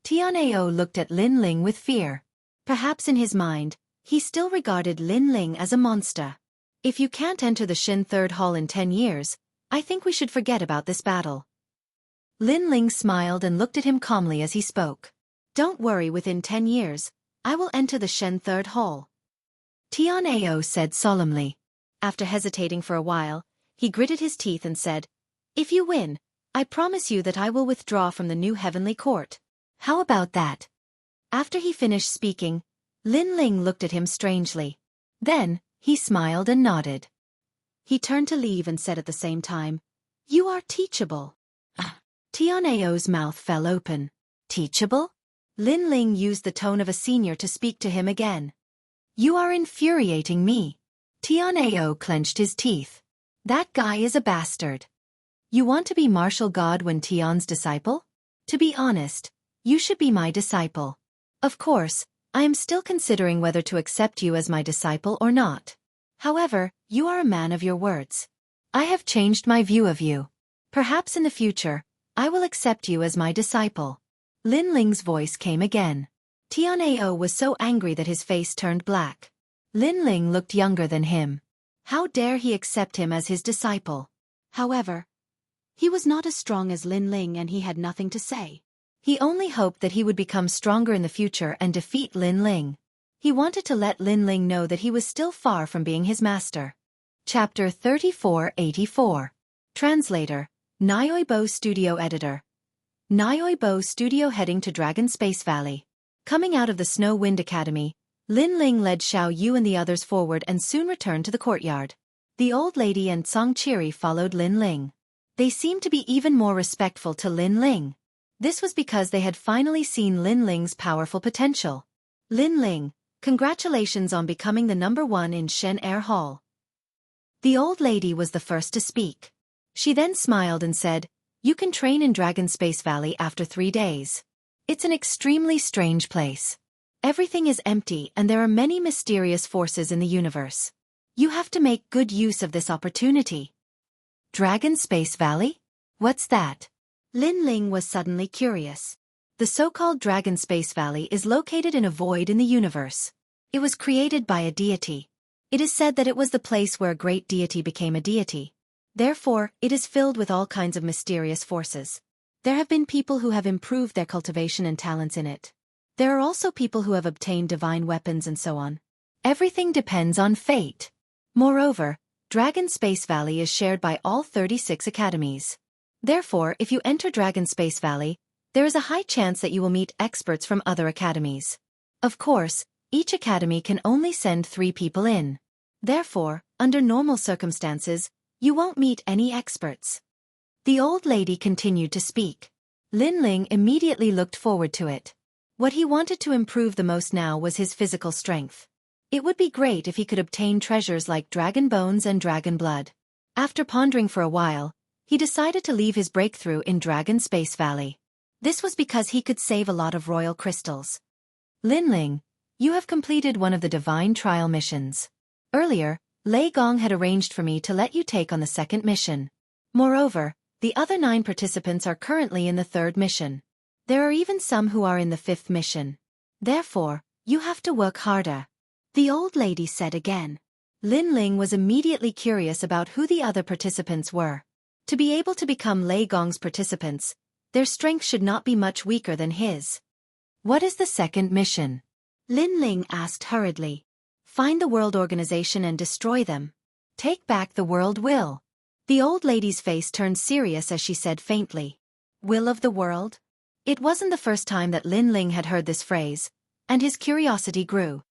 Speaker 1: Xianxia looked at Lin Ling with fear. Perhaps in his mind, he still regarded Lin Ling as a monster. If you can't enter the Shin Third Hall in 10 years, I think we should forget about this battle. Lin Ling smiled and looked at him calmly as he spoke. Don't worry, within 10 years, I will enter the Shen Third Hall. Xianxia said solemnly. After hesitating for a while, he gritted his teeth and said, If you win, I promise you that I will withdraw from the new heavenly court. How about that? After he finished speaking, Lin Ling looked at him strangely. Then, he smiled and nodded. He turned to leave and said at the same time, You are teachable. Xianxia's mouth fell open. Teachable? Lin Ling used the tone of a senior to speak to him again. You are infuriating me. Xianxia clenched his teeth. That guy is a bastard. You want to be martial god when Tian's disciple? To be honest, you should be my disciple. Of course, I am still considering whether to accept you as my disciple or not. However, you are a man of your words. I have changed my view of you. Perhaps in the future, I will accept you as my disciple. Lin Ling's voice came again. Xianxia was so angry that his face turned black. Lin Ling looked younger than him. How dare he accept him as his disciple? However, he was not as strong as Lin Ling and he had nothing to say. He only hoped that he would become stronger in the future and defeat Lin Ling. He wanted to let Lin Ling know that he was still far from being his master. Chapter 3484. Translator, Nyoibo Studio Editor. Nyoibo Studio heading to Dragon Space Valley. Coming out of the Snow Wind Academy, Lin Ling led Xiao Yu and the others forward and soon returned to the courtyard. The old lady and Xianxia followed Lin Ling. They seemed to be even more respectful to Lin Ling. This was because they had finally seen Lin Ling's powerful potential. Lin Ling, congratulations on becoming the #1 in Xianxia Hall. The old lady was the first to speak. She then smiled and said, "You can train in Dragon Space Valley after 3 days. It's an extremely strange place. Everything is empty and there are many mysterious forces in the universe. You have to make good use of this opportunity." Dragon Space Valley? What's that? Lin Ling was suddenly curious. The so-called Dragon Space Valley is located in a void in the universe. It was created by a deity. It is said that it was the place where a great deity became a deity. Therefore, it is filled with all kinds of mysterious forces. There have been people who have improved their cultivation and talents in it. There are also people who have obtained divine weapons and so on. Everything depends on fate. Moreover, Dragon Space Valley is shared by all 36 academies. Therefore, if you enter Dragon Space Valley, there is a high chance that you will meet experts from other academies. Of course, each academy can only send 3 people in. Therefore, under normal circumstances, you won't meet any experts. The old lady continued to speak. Lin Ling immediately looked forward to it. What he wanted to improve the most now was his physical strength. It would be great if he could obtain treasures like dragon bones and dragon blood. After pondering for a while, he decided to leave his breakthrough in Dragon Space Valley. This was because he could save a lot of royal crystals. Lin Ling, you have completed one of the divine trial missions. Earlier, Lei Gong had arranged for me to let you take on the 2nd mission. Moreover, the other 9 participants are currently in the 3rd mission. There are even some who are in the 5th mission. Therefore, you have to work harder. The old lady said again. Lin Ling was immediately curious about who the other participants were. To be able to become Lei Gong's participants, their strength should not be much weaker than his. What is the 2nd mission? Lin Ling asked hurriedly. Find the world organization and destroy them. Take back the world will. The old lady's face turned serious as she said faintly. Will of the world? It wasn't the first time that Lin Ling had heard this phrase, and his curiosity grew.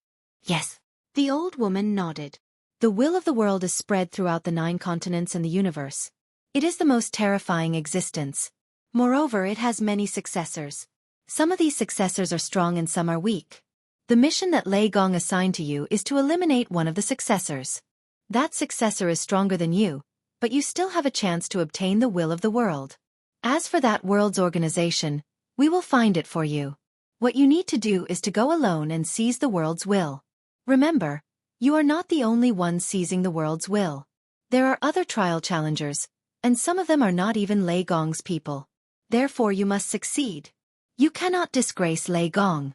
Speaker 1: Yes. The old woman nodded. The will of the world is spread throughout the 9 continents in the universe. It is the most terrifying existence. Moreover, it has many successors. Some of these successors are strong and some are weak. The mission that Lei Gong assigned to you is to eliminate one of the successors. That successor is stronger than you, but you still have a chance to obtain the will of the world. As for that world's organization, we will find it for you. What you need to do is to go alone and seize the world's will. Remember, you are not the only one seizing the world's will. There are other trial challengers, and some of them are not even Lei Gong's people. Therefore you must succeed. You cannot disgrace Lei Gong.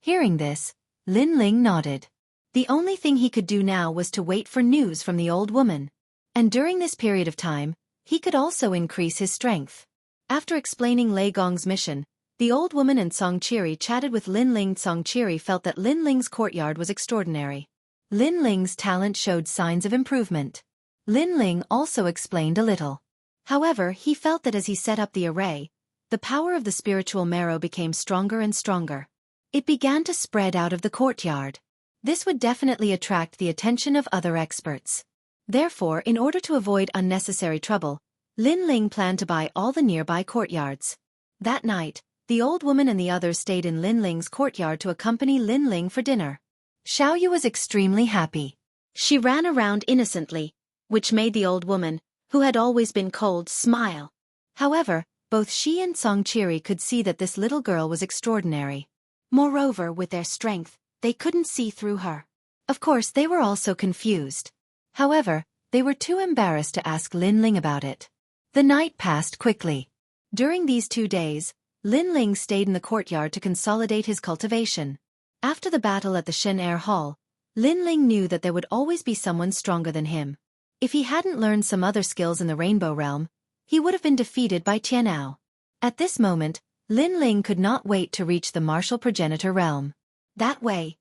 Speaker 1: Hearing this, Lin Ling nodded. The only thing he could do now was to wait for news from the old woman. And during this period of time, he could also increase his strength. After explaining Lei Gong's mission, the old woman and Xianxia chatted with Lin Ling. Xianxia felt that Lin Ling's courtyard was extraordinary. Lin Ling's talent showed signs of improvement. Lin Ling also explained a little. However, he felt that as he set up the array, the power of the spiritual marrow became stronger and stronger. It began to spread out of the courtyard. This would definitely attract the attention of other experts. Therefore, in order to avoid unnecessary trouble, Lin Ling planned to buy all the nearby courtyards. That night, the old woman and the others stayed in Lin Ling's courtyard to accompany Lin Ling for dinner. Xiaoyu was extremely happy. She ran around innocently, which made the old woman, who had always been cold, smile. However, both she and Xianxia could see that this little girl was extraordinary. Moreover, with their strength, they couldn't see through her. Of course, they were also confused. However, they were too embarrassed to ask Lin Ling about it. The night passed quickly. During these 2 days, Lin Ling stayed in the courtyard to consolidate his cultivation. After the battle at the Xianxia Hall, Lin Ling knew that there would always be someone stronger than him. If he hadn't learned some other skills in the Rainbow Realm, he would have been defeated by Tianao. At this moment, Lin Ling could not wait to reach the martial progenitor realm. That way,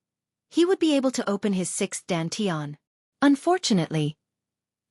Speaker 1: he would be able to open his 6th dantian. Unfortunately,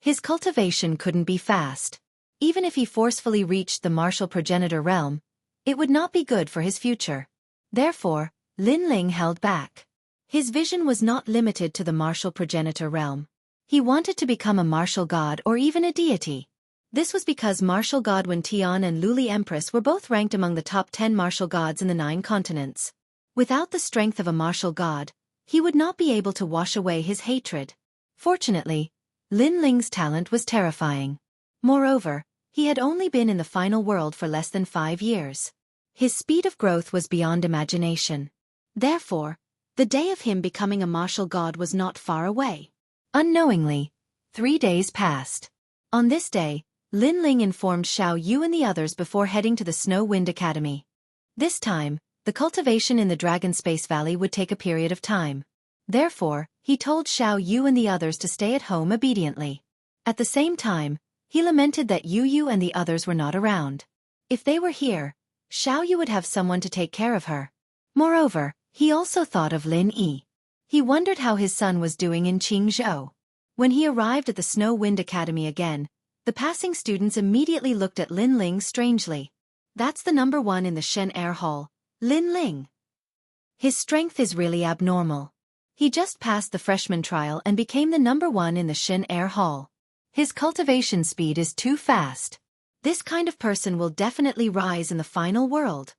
Speaker 1: his cultivation couldn't be fast. Even if he forcefully reached the martial progenitor realm, it would not be good for his future. Therefore, Lin Ling held back. His vision was not limited to the martial progenitor realm. He wanted to become a martial god or even a deity. This was because martial god Wen Tian and Luli Empress were both ranked among the top 10 martial gods in the 9 continents. Without the strength of a martial god, he would not be able to wash away his hatred. Fortunately, Lin Ling's talent was terrifying. Moreover, he had only been in the final world for less than 5 years. His speed of growth was beyond imagination. Therefore, the day of him becoming a martial god was not far away. Unknowingly, 3 days passed. On this day, Lin Ling informed Xiao Yu and the others before heading to the Snow Wind Academy. This time, the cultivation in the Dragon Space Valley would take a period of time. Therefore, he told Xiao Yu and the others to stay at home obediently. At the same time, he lamented that Yu and the others were not around. If they were here, Xiao Yu would have someone to take care of her. Moreover, he also thought of Lin Yi. He wondered how his son was doing in Qingzhou. When he arrived at the Snow Wind Academy again, the passing students immediately looked at Lin Ling strangely. That's the number 1 in the Shen Air Hall, Lin Ling. His strength is really abnormal. He just passed the freshman trial and became the number 1 in the Shen Air Hall. His cultivation speed is too fast. This kind of person will definitely rise in the final world.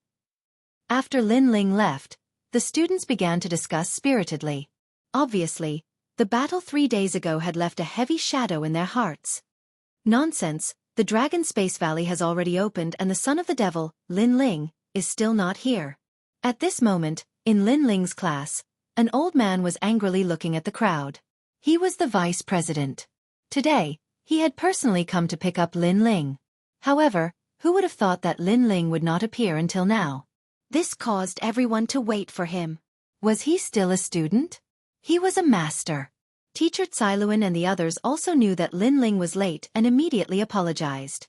Speaker 1: After Lin Ling left, the students began to discuss spiritedly. Obviously, the battle 3 days ago had left a heavy shadow in their hearts. Nonsense, the Dragon Space Valley has already opened and the son of the devil, Lin Ling, is still not here. At this moment, in Lin Ling's class, an old man was angrily looking at the crowd. He was the vice president. Today, he had personally come to pick up Lin Ling. However, who would have thought that Lin Ling would not appear until now? This caused everyone to wait for him. Was he still a student? He was a master. Teacher Cailuan and the others also knew that Lin Ling was late and immediately apologized.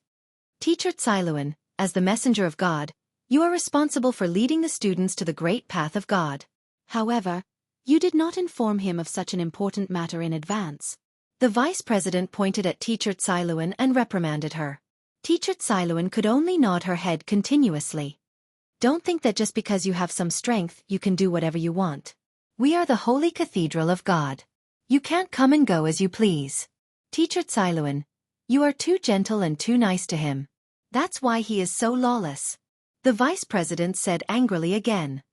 Speaker 1: Teacher Cailuan, as the messenger of God, you are responsible for leading the students to the great path of God. However, you did not inform him of such an important matter in advance. The vice president pointed at Teacher Cailuan and reprimanded her. Teacher Cailuan could only nod her head continuously. Don't think that just because you have some strength you can do whatever you want. We are the Holy Cathedral of God. You can't come and go as you please. Teacher Cailuan, you are too gentle and too nice to him. That's why he is so lawless. The vice president said angrily again.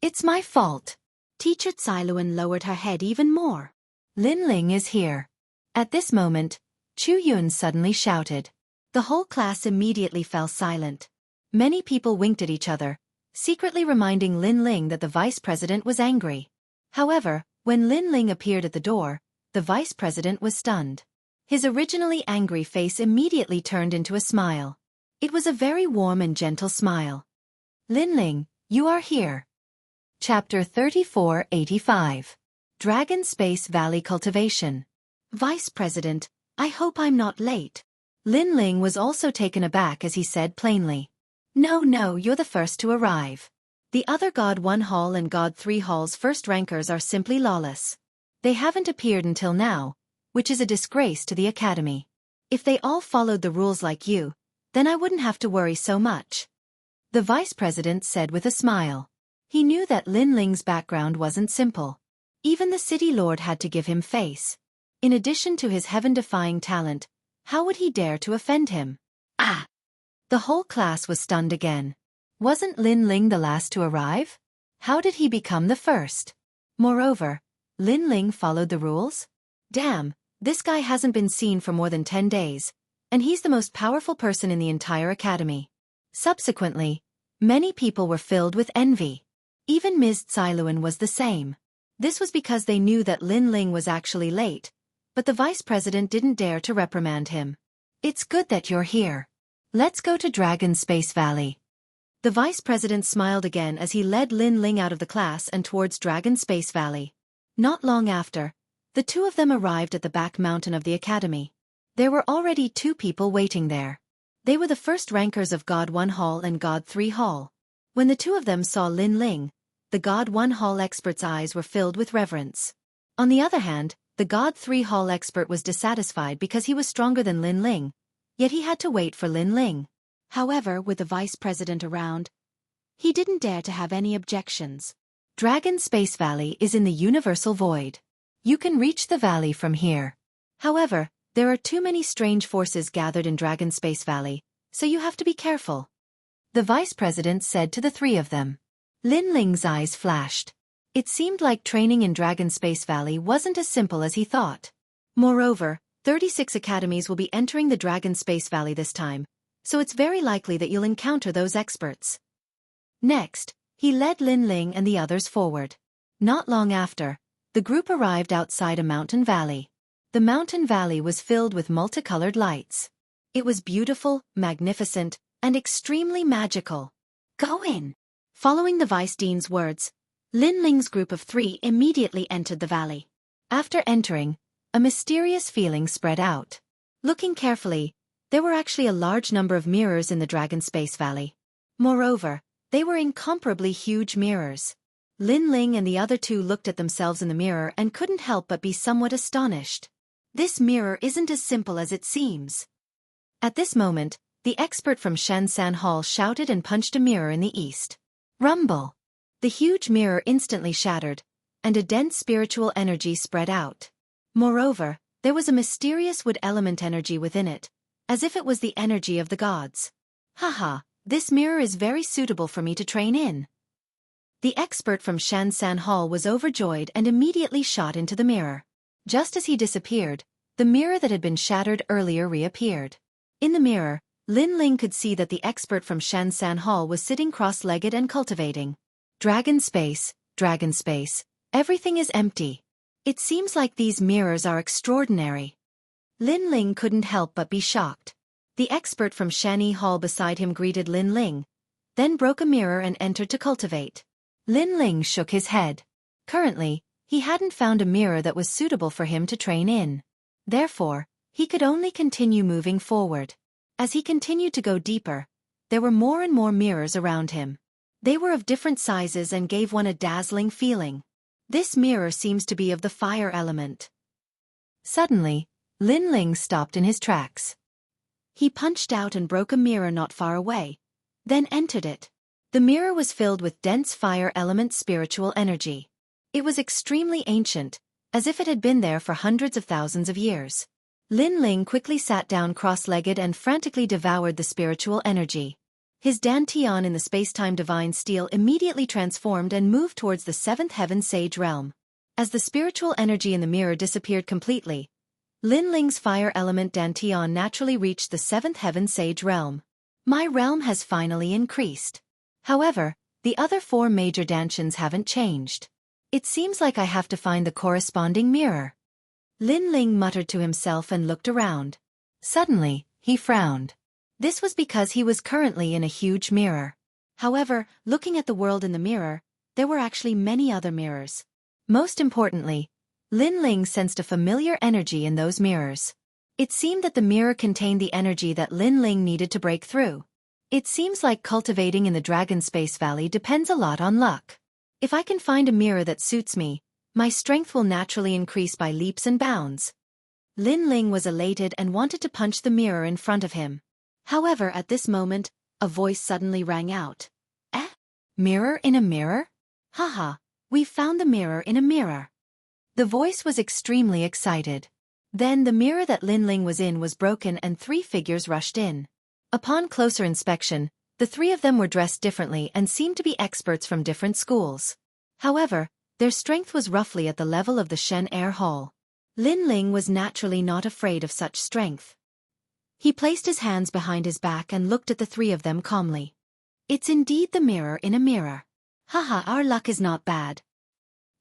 Speaker 1: It's my fault. Teacher Cailuan lowered her head even more. Lin Ling is here. At this moment, Chu Yun suddenly shouted. The whole class immediately fell silent. Many people winked at each other, secretly reminding Lin Ling that the vice president was angry. However, when Lin Ling appeared at the door, the vice president was stunned. His originally angry face immediately turned into a smile. It was a very warm and gentle smile. Lin Ling, you are here. Chapter 3485. Dragon Space Valley Cultivation. Vice President, I hope I'm not late. Lin Ling was also taken aback as he said plainly. No, you're the first to arrive. The other God 1 Hall and God 3 Hall's first rankers are simply lawless. They haven't appeared until now, which is a disgrace to the academy. If they all followed the rules like you, then I wouldn't have to worry so much. The vice president said with a smile. He knew that Lin Ling's background wasn't simple. Even the city lord had to give him face. In addition to his heaven-defying talent, how would he dare to offend him? Ah! The whole class was stunned again. Wasn't Lin Ling the last to arrive? How did he become the first? Moreover, Lin Ling followed the rules? Damn, this guy hasn't been seen for more than 10 days, and he's the most powerful person in the entire academy. Subsequently, many people were filled with envy. Even Ms. Cailuan was the same. This was because they knew that Lin Ling was actually late, but the vice president didn't dare to reprimand him. It's good that you're here. Let's go to Dragon Space Valley. The vice president smiled again as he led Lin Ling out of the class and towards Dragon Space Valley. Not long after, the two of them arrived at the back mountain of the academy. There were already 2 people waiting there. They were the first rankers of God 1 Hall and God 3 Hall. When the 2 of them saw Lin Ling, the God 1 Hall expert's eyes were filled with reverence. On the other hand, the God 3 Hall expert was dissatisfied because he was stronger than Lin Ling, yet he had to wait for Lin Ling. However, with the vice president around, he didn't dare to have any objections. Dragon Space Valley is in the universal void. You can reach the valley from here. However, there are too many strange forces gathered in Dragon Space Valley, so you have to be careful," the vice president said to the three of them. Lin Ling's eyes flashed. It seemed like training in Dragon Space Valley wasn't as simple as he thought. Moreover, 36 academies will be entering the Dragon Space Valley this time, so it's very likely that you'll encounter those experts. Next, he led Lin Ling and the others forward. Not long after, the group arrived outside a mountain valley. The mountain valley was filled with multicolored lights. It was beautiful, magnificent, and extremely magical. "Go in." Following the Vice Dean's words, Lin Ling's group of 3 immediately entered the valley. After entering, a mysterious feeling spread out. Looking carefully, there were actually a large number of mirrors in the Dragon Space Valley. Moreover, they were incomparably huge mirrors. Lin Ling and the other 2 looked at themselves in the mirror and couldn't help but be somewhat astonished. This mirror isn't as simple as it seems. At this moment, the expert from Xianxia Hall shouted and punched a mirror in the east. Rumble! The huge mirror instantly shattered, and a dense spiritual energy spread out. Moreover, there was a mysterious wood element energy within it, as if it was the energy of the gods. Haha, this mirror is very suitable for me to train in. The expert from Xianxia Hall was overjoyed and immediately shot into the mirror. Just as he disappeared, the mirror that had been shattered earlier reappeared. In the mirror, Lin Ling could see that the expert from Xianxia Hall was sitting cross-legged and cultivating. Dragon space, everything is empty. It seems like these mirrors are extraordinary. Lin Ling couldn't help but be shocked. The expert from Shani Hall beside him greeted Lin Ling, then broke a mirror and entered to cultivate. Lin Ling shook his head. Currently, he hadn't found a mirror that was suitable for him to train in. Therefore, he could only continue moving forward. As he continued to go deeper, there were more and more mirrors around him. They were of different sizes and gave one a dazzling feeling. This mirror seems to be of the fire element. Suddenly, Lin Ling stopped in his tracks. He punched out and broke a mirror not far away, then entered it. The mirror was filled with dense fire element spiritual energy. It was extremely ancient, as if it had been there for hundreds of thousands of years. Lin Ling quickly sat down cross-legged and frantically devoured the spiritual energy. His dantian in the space-time divine steel immediately transformed and moved towards the 7th heaven sage realm. As the spiritual energy in the mirror disappeared completely, Lin Ling's fire element dantian naturally reached the 7th heaven sage realm. My realm has finally increased. However, the other 4 major dantians haven't changed. It seems like I have to find the corresponding mirror. Lin Ling muttered to himself and looked around. Suddenly, he frowned. This was because he was currently in a huge mirror. However, looking at the world in the mirror, there were actually many other mirrors. Most importantly, Lin Ling sensed a familiar energy in those mirrors. It seemed that the mirror contained the energy that Lin Ling needed to break through. It seems like cultivating in the Dragon Space Valley depends a lot on luck. If I can find a mirror that suits me, my strength will naturally increase by leaps and bounds. Lin Ling was elated and wanted to punch the mirror in front of him. However, at this moment, a voice suddenly rang out. Eh? Mirror in a mirror? Haha, we've found the mirror in a mirror. The voice was extremely excited. Then the mirror that Lin Ling was in was broken and 3 figures rushed in. Upon closer inspection, the 3 of them were dressed differently and seemed to be experts from different schools. However, their strength was roughly at the level of the Shen Air Hall. Lin Ling was naturally not afraid of such strength. He placed his hands behind his back and looked at the 3 of them calmly. It's indeed the mirror in a mirror. Haha, our luck is not bad.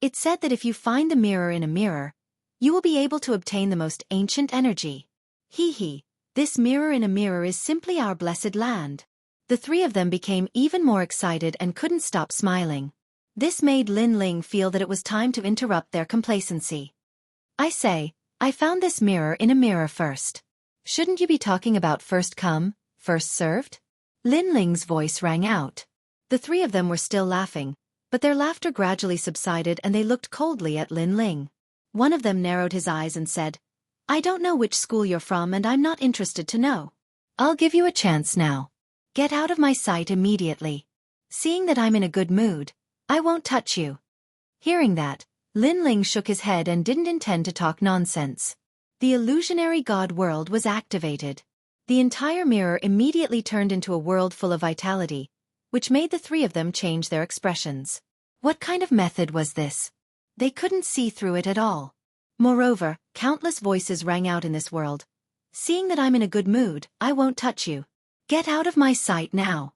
Speaker 1: It said that if you find the mirror in a mirror, you will be able to obtain the most ancient energy. Hee hee, this mirror in a mirror is simply our blessed land. The 3 of them became even more excited and couldn't stop smiling. This made Lin Ling feel that it was time to interrupt their complacency. I say, I found this mirror in a mirror first. Shouldn't you be talking about first come, first served? Lin Ling's voice rang out. The 3 of them were still laughing, but their laughter gradually subsided and they looked coldly at Lin Ling. One of them narrowed his eyes and said, I don't know which school you're from and I'm not interested to know. I'll give you a chance now. Get out of my sight immediately. Seeing that I'm in a good mood, I won't touch you. Hearing that, Lin Ling shook his head and didn't intend to talk nonsense. The illusionary god world was activated. The entire mirror immediately turned into a world full of vitality, which made the three of them change their expressions. What kind of method was this? They couldn't see through it at all. Moreover, countless voices rang out in this world. Seeing that I'm in a good mood, I won't touch you. Get out of my sight now.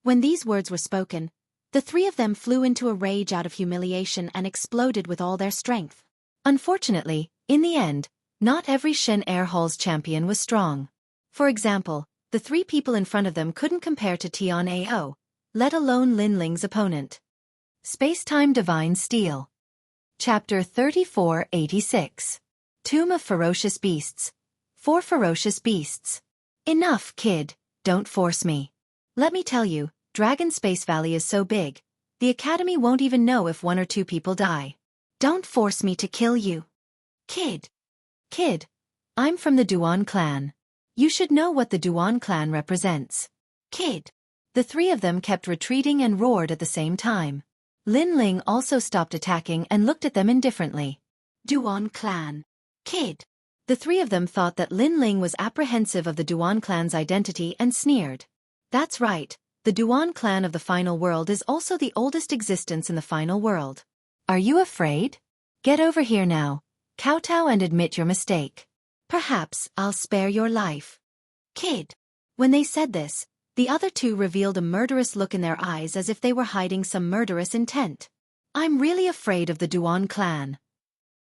Speaker 2: When these words were spoken, the three of them flew into a rage out of humiliation and exploded with all their strength.
Speaker 1: Unfortunately, in the end, not every Shen Air Hall's champion was strong. For example, the three people in front of them couldn't compare to Tian Ao, let alone Lin Ling's opponent. Space-Time Divine Steel. Chapter 3486. Tomb of Ferocious Beasts. 4 ferocious beasts. Enough, kid, don't force me. Let me tell you, Dragon Space Valley is so big, the Academy won't even know if 1 or 2 people die. Don't force me to kill you. Kid, I'm from the Duan clan. You should know what the Duan clan represents. Kid. The three of them kept retreating and roared at the same time. Lin Ling also stopped attacking and looked at them indifferently. Duan clan. Kid. The three of them thought that Lin Ling was apprehensive of the Duan clan's identity and sneered. That's right, the Duan clan of the final world is also the oldest existence in the final world. Are you afraid? Get over here now, kowtow and admit your mistake. Perhaps I'll spare your life. Kid. When they said this, the other two revealed a murderous look in their eyes as if they were hiding some murderous intent. I'm really afraid of the Duan clan.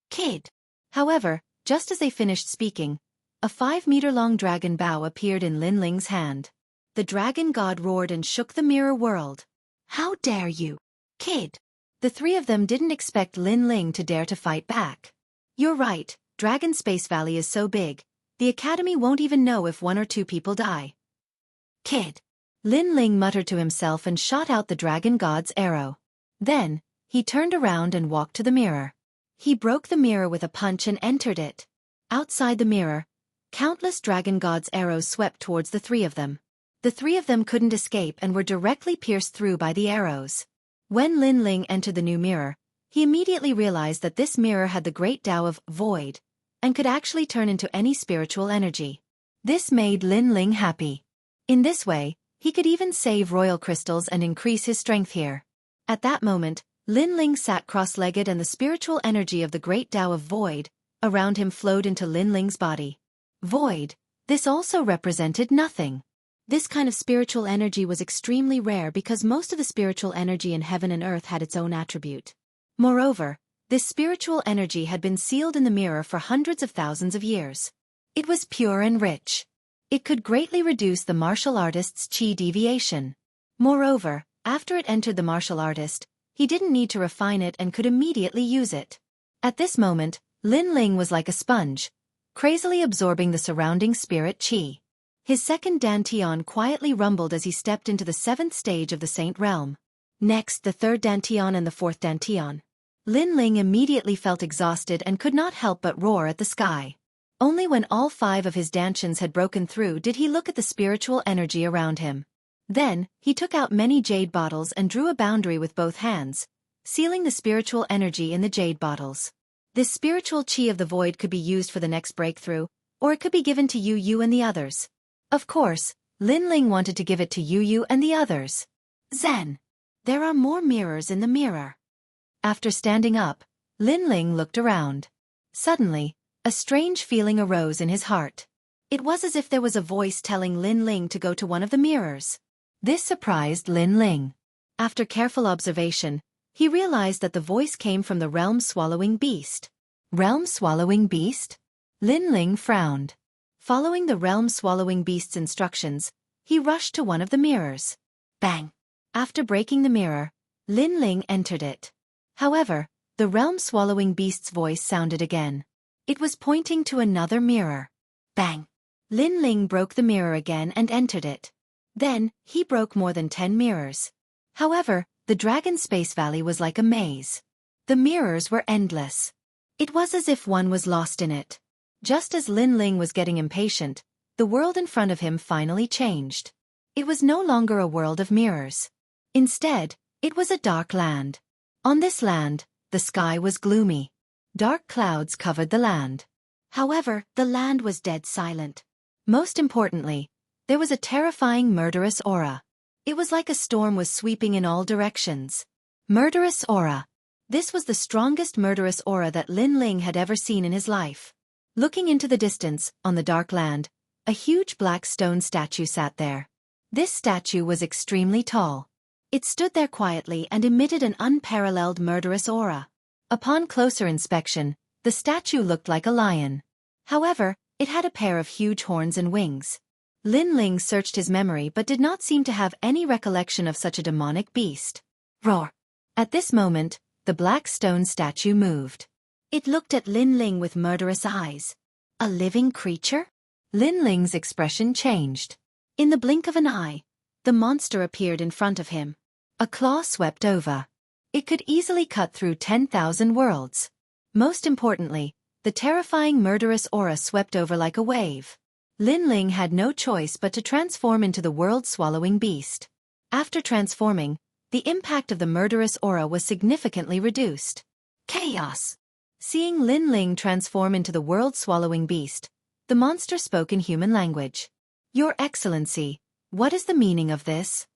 Speaker 1: Kid. However, just as they finished speaking, a 5-meter-long dragon bow appeared in Lin Ling's hand. The dragon god roared and shook the mirror world. How dare you? Kid. The three of them didn't expect Lin Ling to dare to fight back. You're right, Dragon Space Valley is so big, the Academy won't even know if 1 or 2 people die. Kid. Lin Ling muttered to himself and shot out the dragon god's arrow. Then, he turned around and walked to the mirror. He broke the mirror with a punch and entered it. Outside the mirror, countless dragon god's arrows swept towards the three of them. The three of them couldn't escape and were directly pierced through by the arrows. When Lin Ling entered the new mirror, he immediately realized that this mirror had the great Tao of Void, and could actually turn into any spiritual energy. This made Lin Ling happy. In this way, he could even save royal crystals and increase his strength here. At that moment, Lin Ling sat cross-legged and the spiritual energy of the great Tao of Void around him flowed into Lin Ling's body. Void. This also represented nothing. This kind of spiritual energy was extremely rare because most of the spiritual energy in heaven and earth had its own attribute. Moreover, this spiritual energy had been sealed in the mirror for hundreds of thousands of years. It was pure and rich. It could greatly reduce the martial artist's chi deviation. Moreover, after it entered the martial artist, he didn't need to refine it and could immediately use it. At this moment, Lin Ling was like a sponge, crazily absorbing the surrounding spirit chi. His second dantian quietly rumbled as he stepped into the 7th stage of the Saint Realm. Next, the 3rd dantian and the 4th dantian. Lin Ling immediately felt exhausted and could not help but roar at the sky. Only when all 5 of his dantians had broken through did he look at the spiritual energy around him. Then, he took out many jade bottles and drew a boundary with both hands, sealing the spiritual energy in the jade bottles. This spiritual chi of the void could be used for the next breakthrough, or it could be given to Yu and the others. Of course, Lin Ling wanted to give it to Yu and the others. Zen. There are more mirrors in the mirror. After standing up, Lin Ling looked around. Suddenly, a strange feeling arose in his heart. It was as if there was a voice telling Lin Ling to go to one of the mirrors. This surprised Lin Ling. After careful observation, he realized that the voice came from the realm-swallowing beast. Realm-swallowing beast? Lin Ling frowned. Following the realm-swallowing beast's instructions, he rushed to one of the mirrors. Bang! After breaking the mirror, Lin Ling entered it. However, the realm-swallowing beast's voice sounded again. It was pointing to another mirror. Bang! Lin Ling broke the mirror again and entered it. Then, he broke more than 10 mirrors. However, the Dragon Space Valley was like a maze. The mirrors were endless. It was as if one was lost in it. Just as Lin Ling was getting impatient, the world in front of him finally changed. It was no longer a world of mirrors. Instead, it was a dark land. On this land, the sky was gloomy. Dark clouds covered the land.
Speaker 2: However, the land was dead silent.
Speaker 1: Most importantly, there was a terrifying murderous aura. It was like a storm was sweeping in all directions. Murderous aura. This was the strongest murderous aura that Lin Ling had ever seen in his life. Looking into the distance, on the dark land, a huge black stone statue sat there. This statue was extremely tall. It stood there quietly and emitted an unparalleled murderous aura. Upon closer inspection, the statue looked like a lion. However, it had a pair of huge horns and wings. Lin Ling searched his memory but did not seem to have any recollection of such a demonic beast. Roar! At this moment, the black stone statue moved.
Speaker 2: It looked at Lin Ling with murderous eyes. A living creature?
Speaker 1: Lin Ling's expression changed.
Speaker 2: In the blink of an eye, the monster appeared in front of him.
Speaker 1: A claw swept over. It could easily cut through 10,000 worlds. Most importantly, the terrifying murderous aura swept over like a wave. Lin Ling had no choice but to transform into the world-swallowing beast. After transforming, the impact of the murderous aura was significantly reduced.
Speaker 2: Chaos!
Speaker 1: Seeing Lin Ling transform into the world-swallowing beast, the monster spoke in human language. Your Excellency, what is the meaning of this?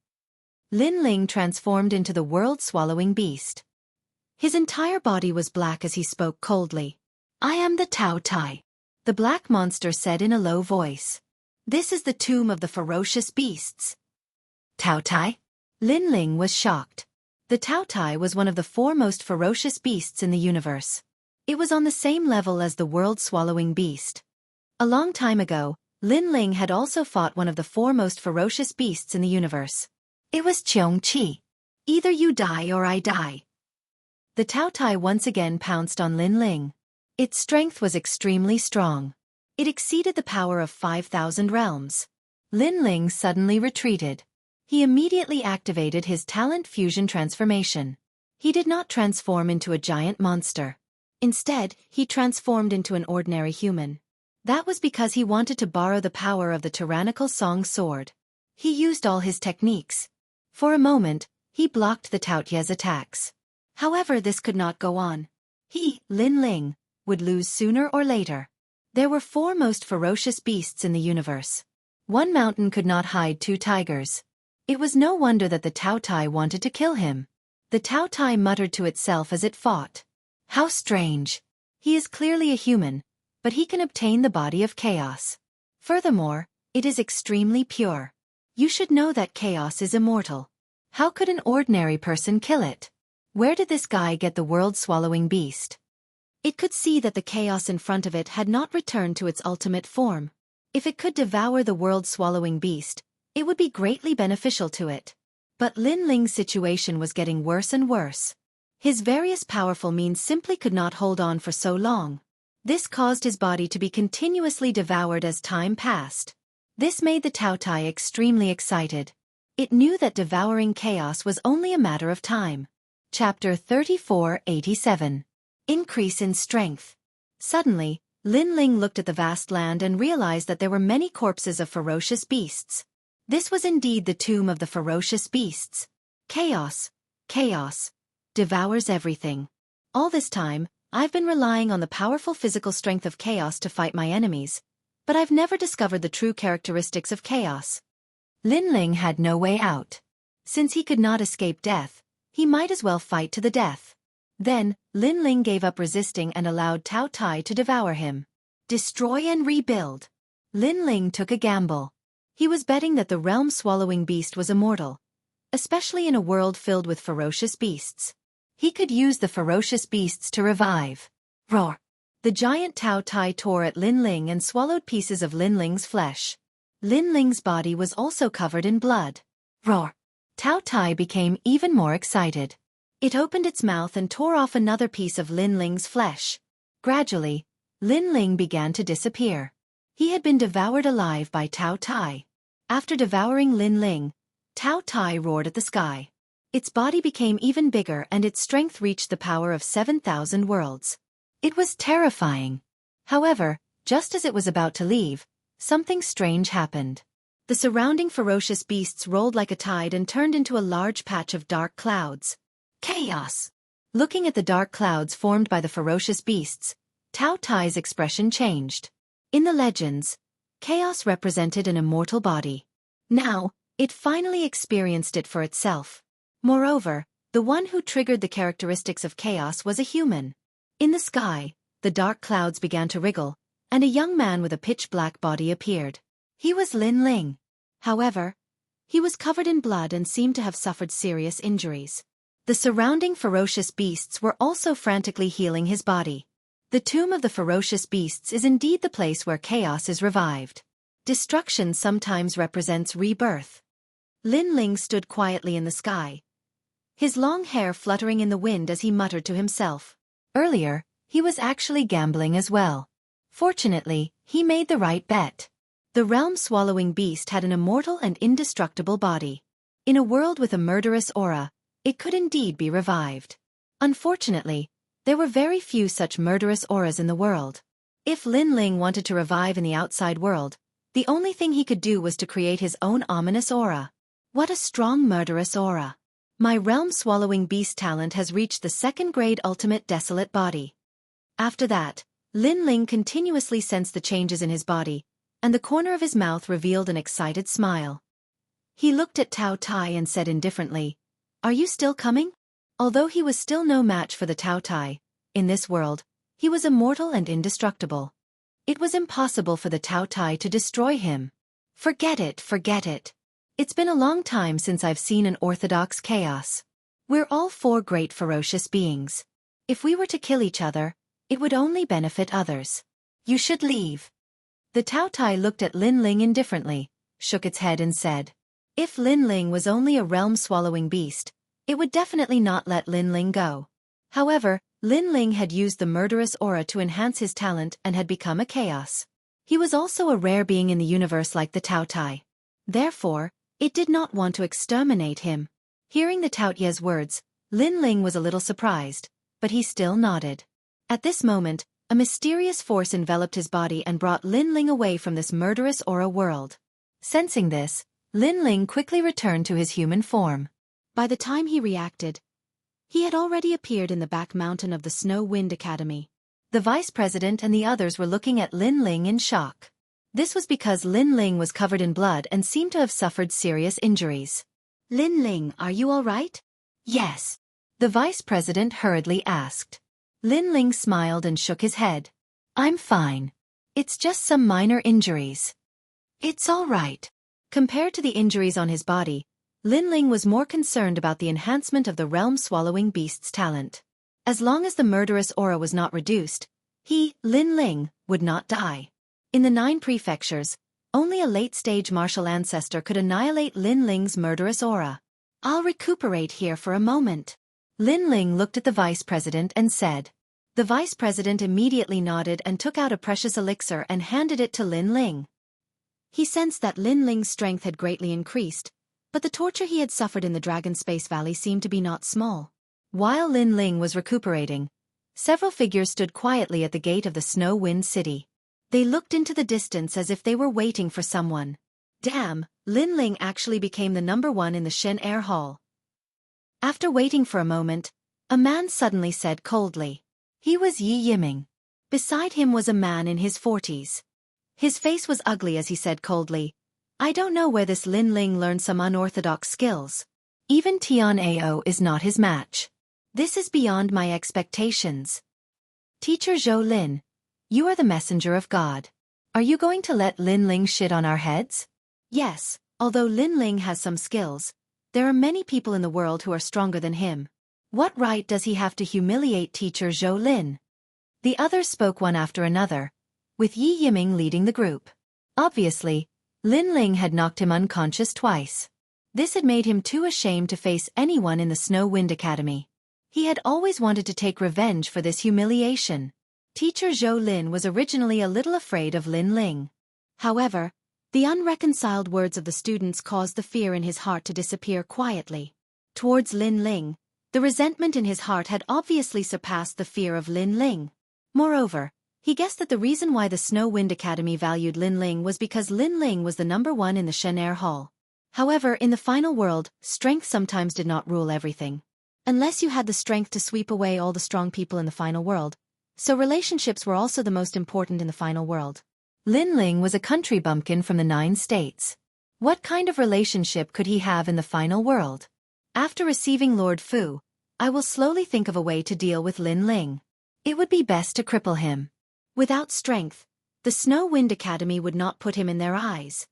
Speaker 1: Lin Ling transformed into the world-swallowing beast. His entire body was black as he spoke coldly.
Speaker 2: I am the Tao Tai.
Speaker 1: The black monster said in a low voice.
Speaker 2: This is the tomb of the ferocious beasts.
Speaker 1: Tao Tai? Lin Ling was shocked. The Tao Tai was one of the four most ferocious beasts in the universe. It was on the same level as the world-swallowing beast. A long time ago, Lin Ling had also fought one of the four most ferocious beasts in the universe. It was Xianxia.
Speaker 2: Either you die or I die.
Speaker 1: The Tao Tai once again pounced on Lin Ling. Its strength was extremely strong. It exceeded the power of 5,000 realms. Lin Ling suddenly retreated. He immediately activated his talent fusion transformation. He did not transform into a giant monster. Instead, he transformed into an ordinary human. That was because he wanted to borrow the power of the tyrannical Song sword. He used all his techniques. For a moment, he blocked the Tao Tai's attacks. However, this could not go on. He, Lin Ling, would lose sooner or later. There were four most ferocious beasts in the universe. One mountain could not hide two tigers. It was no wonder that the Tao Tai wanted to kill him. The Tao Tai muttered to itself as it fought. How strange. He is clearly a human, but he can obtain the body of chaos. Furthermore, it is extremely pure. You should know that chaos is immortal. How could an ordinary person kill it? Where did this guy get the world-swallowing beast? It could see that the chaos in front of it had not returned to its ultimate form. If it could devour the world-swallowing beast, it would be greatly beneficial to it. But Lin Ling's situation was getting worse and worse. His various powerful means simply could not hold on for so long. This caused his body to be continuously devoured as time passed. This made the Tao Tai extremely excited. It knew that devouring chaos was only a matter of time. Chapter 3487. Increase in Strength. Suddenly, Lin Ling looked at the vast land and realized that there were many corpses of ferocious beasts. This was indeed the tomb of the ferocious beasts. Chaos. Chaos. Devours everything. All this time, I've been relying on the powerful physical strength of chaos to fight my enemies, but I've never discovered the true characteristics of chaos. Lin Ling had no way out. Since he could not escape death, he might as well fight to the death. Then, Lin Ling gave up resisting and allowed Tao Tai to devour him. Destroy and rebuild. Lin Ling took a gamble. He was betting that the realm-swallowing beast was immortal, especially in a world filled with ferocious beasts. He could use the ferocious beasts to revive. Roar! The giant Tao Tai tore at Lin Ling and swallowed pieces of Lin Ling's flesh. Lin Ling's body was also covered in blood. Roar! Tao Tai became even more excited. It opened its mouth and tore off another piece of Lin Ling's flesh. Gradually, Lin Ling began to disappear. He had been devoured alive by Tao Tai. After devouring Lin Ling, Tao Tai roared at the sky. Its body became even bigger and its strength reached the power of 7,000 worlds. It was terrifying. However, just as it was about to leave, something strange happened. The surrounding ferocious beasts rolled like a tide and turned into a large patch of dark clouds. Chaos! Looking at the dark clouds formed by the ferocious beasts, Tao Tai's expression changed. In the legends, chaos represented an immortal body. Now, it finally experienced it for itself. Moreover, the one who triggered the characteristics of chaos was a human. In the sky, the dark clouds began to wriggle, and a young man with a pitch-black body appeared. He was Lin Ling. However, he was covered in blood and seemed to have suffered serious injuries. The surrounding ferocious beasts were also frantically healing his body. The tomb of the ferocious beasts is indeed the place where chaos is revived. Destruction sometimes represents rebirth. Lin Ling stood quietly in the sky, his long hair fluttering in the wind as he muttered to himself. Earlier, he was actually gambling as well. Fortunately, he made the right bet. The realm-swallowing beast had an immortal and indestructible body. In a world with a murderous aura, it could indeed be revived. Unfortunately, there were very few such murderous auras in the world. If Lin Ling wanted to revive in the outside world, the only thing he could do was to create his own ominous aura. What a strong murderous aura! My realm-swallowing beast talent has reached the second-grade ultimate desolate body. After that, Lin Ling continuously sensed the changes in his body, and the corner of his mouth revealed an excited smile. He looked at Tao Tai and said indifferently, "Are you still coming?" Although he was still no match for the Tao Tai, in this world, he was immortal and indestructible. It was impossible for the Tao Tai to destroy him. Forget it, forget it. It's been a long time since I've seen an orthodox chaos. We're all four great ferocious beings. If we were to kill each other, it would only benefit others. You should leave. The Tao Tai looked at Lin Ling indifferently, shook its head and said, if Lin Ling was only a realm-swallowing beast, it would definitely not let Lin Ling go. However, Lin Ling had used the murderous aura to enhance his talent and had become a chaos. He was also a rare being in the universe like the Tao Tai. Therefore, it did not want to exterminate him. Hearing the Tao Tai's words, Lin Ling was a little surprised, but he still nodded. At this moment, a mysterious force enveloped his body and brought Lin Ling away from this murderous aura world. Sensing this, Lin Ling quickly returned to his human form. By the time he reacted, he had already appeared in the back mountain of the Snow Wind Academy. The vice president and the others were looking at Lin Ling in shock. This was because Lin Ling was covered in blood and seemed to have suffered serious injuries. Lin Ling, are you all right? Yes. The vice president hurriedly asked. Lin Ling smiled and shook his head. I'm fine. It's just some minor injuries. It's all right. Compared to the injuries on his body, Lin Ling was more concerned about the enhancement of the realm-swallowing beast's talent. As long as the murderous aura was not reduced, he, Lin Ling, would not die. In the 9 prefectures, only a late-stage martial ancestor could annihilate Lin Ling's murderous aura. I'll recuperate here for a moment. Lin Ling looked at the vice president and said. The vice president immediately nodded and took out a precious elixir and handed it to Lin Ling. He sensed that Lin Ling's strength had greatly increased, but the torture he had suffered in the Dragon Space Valley seemed to be not small. While Lin Ling was recuperating, several figures stood quietly at the gate of the Snow Wind City. They looked into the distance as if they were waiting for someone. Damn, Lin Ling actually became the #1 in the Shen Air Hall. After waiting for a moment, a man suddenly said coldly. He was Yi Yiming. Beside him was a man in his 40s. His face was ugly as he said coldly, I don't know where this Lin Ling learned some unorthodox skills. Even Tian Ao is not his match. This is beyond my expectations. Teacher Zhou Lin, you are the messenger of God. Are you going to let Lin Ling shit on our heads? Yes, although Lin Ling has some skills, there are many people in the world who are stronger than him. What right does he have to humiliate Teacher Zhou Lin? The others spoke one after another, with Yi Yiming leading the group. Obviously, Lin Ling had knocked him unconscious twice. This had made him too ashamed to face anyone in the Snow Wind Academy. He had always wanted to take revenge for this humiliation. Teacher Zhou Lin was originally a little afraid of Lin Ling. However, the unreconciled words of the students caused the fear in his heart to disappear quietly. Towards Lin Ling, the resentment in his heart had obviously surpassed the fear of Lin Ling. Moreover, he guessed that the reason why the Snow Wind Academy valued Lin Ling was because Lin Ling was the #1 in the Shen Air Hall. However, in the final world, strength sometimes did not rule everything. Unless you had the strength to sweep away all the strong people in the final world,
Speaker 2: So relationships were also the most important in the final world.
Speaker 1: Lin Ling was a country bumpkin from the 9 states. What kind of relationship could he have in the final world? After receiving Lord Fu, I will slowly think of a way to deal with Lin Ling. It would be best to cripple him.
Speaker 2: Without strength, the Snow Wind Academy would not put him in their eyes.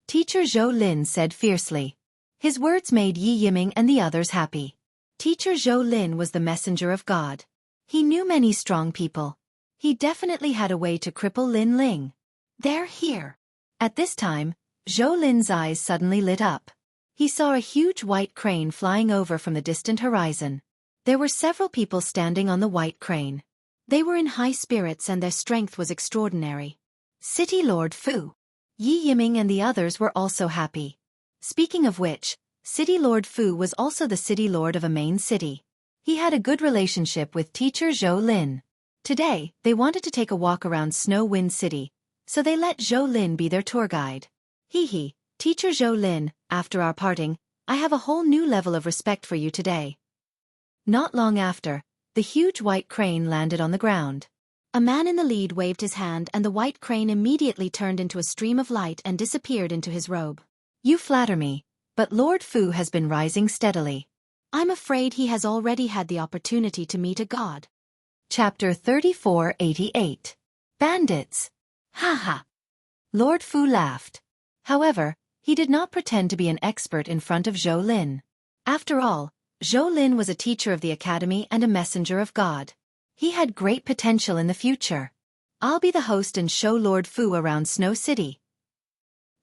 Speaker 1: Teacher Zhou Lin said fiercely. His words made Yi Yiming and the others happy. Teacher Zhou Lin was the messenger of God. He knew many strong people. He definitely had a way to cripple Lin Ling. They're here. At this time, Zhou Lin's eyes suddenly lit up. He saw a huge white crane flying over from the distant horizon. There were several people standing on the white crane.
Speaker 2: They were in high spirits and their strength was extraordinary.
Speaker 1: City Lord Fu. Yi Yiming and the others were also happy. Speaking of which, City Lord Fu was also the city lord of a main city. He had a good relationship with Teacher Zhou Lin. Today, they wanted to take a walk around Snow Wind City, so they let Zhou Lin be their tour guide. Hee, Teacher Zhou Lin, after our parting, I have a whole new level of respect for you today. Not long after, the huge white crane landed on the ground.
Speaker 2: A man in the lead waved his hand and the white crane immediately turned into a stream of light and disappeared into his robe.
Speaker 1: You flatter me, but Lord Fu has been rising steadily.
Speaker 2: I'm afraid he has already had the opportunity to meet a god.
Speaker 1: Chapter 3488. Bandits. Ha. Lord Fu laughed. However, he did not pretend to be an expert in front of Zhou Lin. After all, Zhou Lin was a teacher of the academy and a messenger of God. He had great potential in the future. I'll be the host and show Lord Fu around Snow City.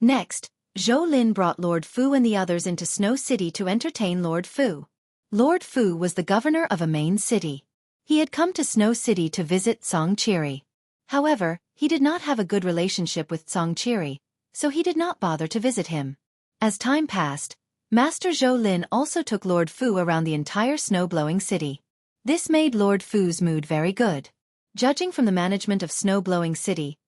Speaker 1: Next, Zhou Lin brought Lord Fu and the others into Snow City to entertain Lord Fu. Lord Fu was the governor of a main city. He had come to Snow City to visit Xianxia. However, he did not have a good relationship with Xianxia, so he did not bother to visit him. As time passed, Master Zhou Lin also took Lord Fu around the entire snow-blowing city. This made Lord Fu's mood very good. Judging from the management of snow-blowing city,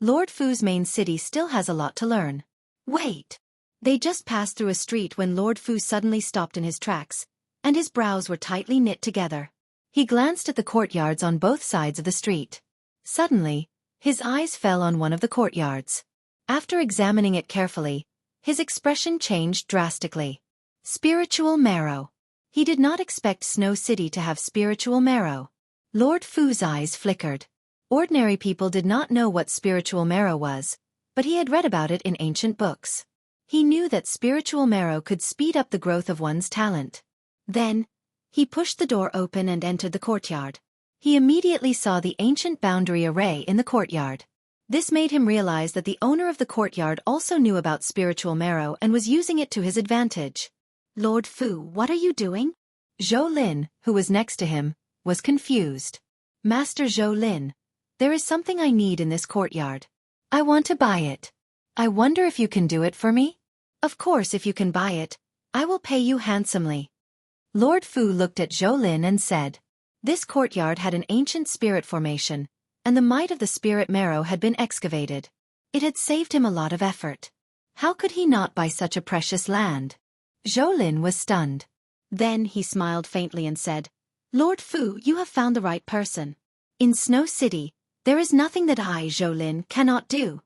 Speaker 1: Lord Fu's main city still has a lot to learn. Wait! They just passed through a street when Lord Fu suddenly stopped in his tracks, and his brows were tightly knit together. He glanced at the courtyards on both sides of the street. Suddenly, his eyes fell on one of the courtyards. After examining it carefully, his expression changed drastically. Spiritual marrow. He did not expect Snow City to have spiritual marrow. Lord Fu's eyes flickered. Ordinary people did not know what spiritual marrow was, but he had read about it in ancient books. He knew that spiritual marrow could speed up the growth of one's talent. Then, he pushed the door open and entered the courtyard. He immediately saw the ancient boundary array in the courtyard. This made him realize that the owner of the courtyard also knew about spiritual marrow and was using it to his advantage.
Speaker 2: Lord Fu, what are you doing?
Speaker 1: Zhou Lin, who was next to him, was confused. Master Zhou Lin, there is something I need in this courtyard. I want to buy it. I wonder if you can do it for me? Of course, if you can buy it, I will pay you handsomely. Lord Fu looked at Zhou Lin and said, this courtyard had an ancient spirit formation, and the might of the spirit marrow had been excavated. It had saved him a lot of effort. How could he not buy such a precious land? Zhou Lin was stunned.
Speaker 2: Then he smiled faintly and said, Lord Fu, you have found the right person. In Snow City, there is nothing that I, Zhou Lin, cannot do.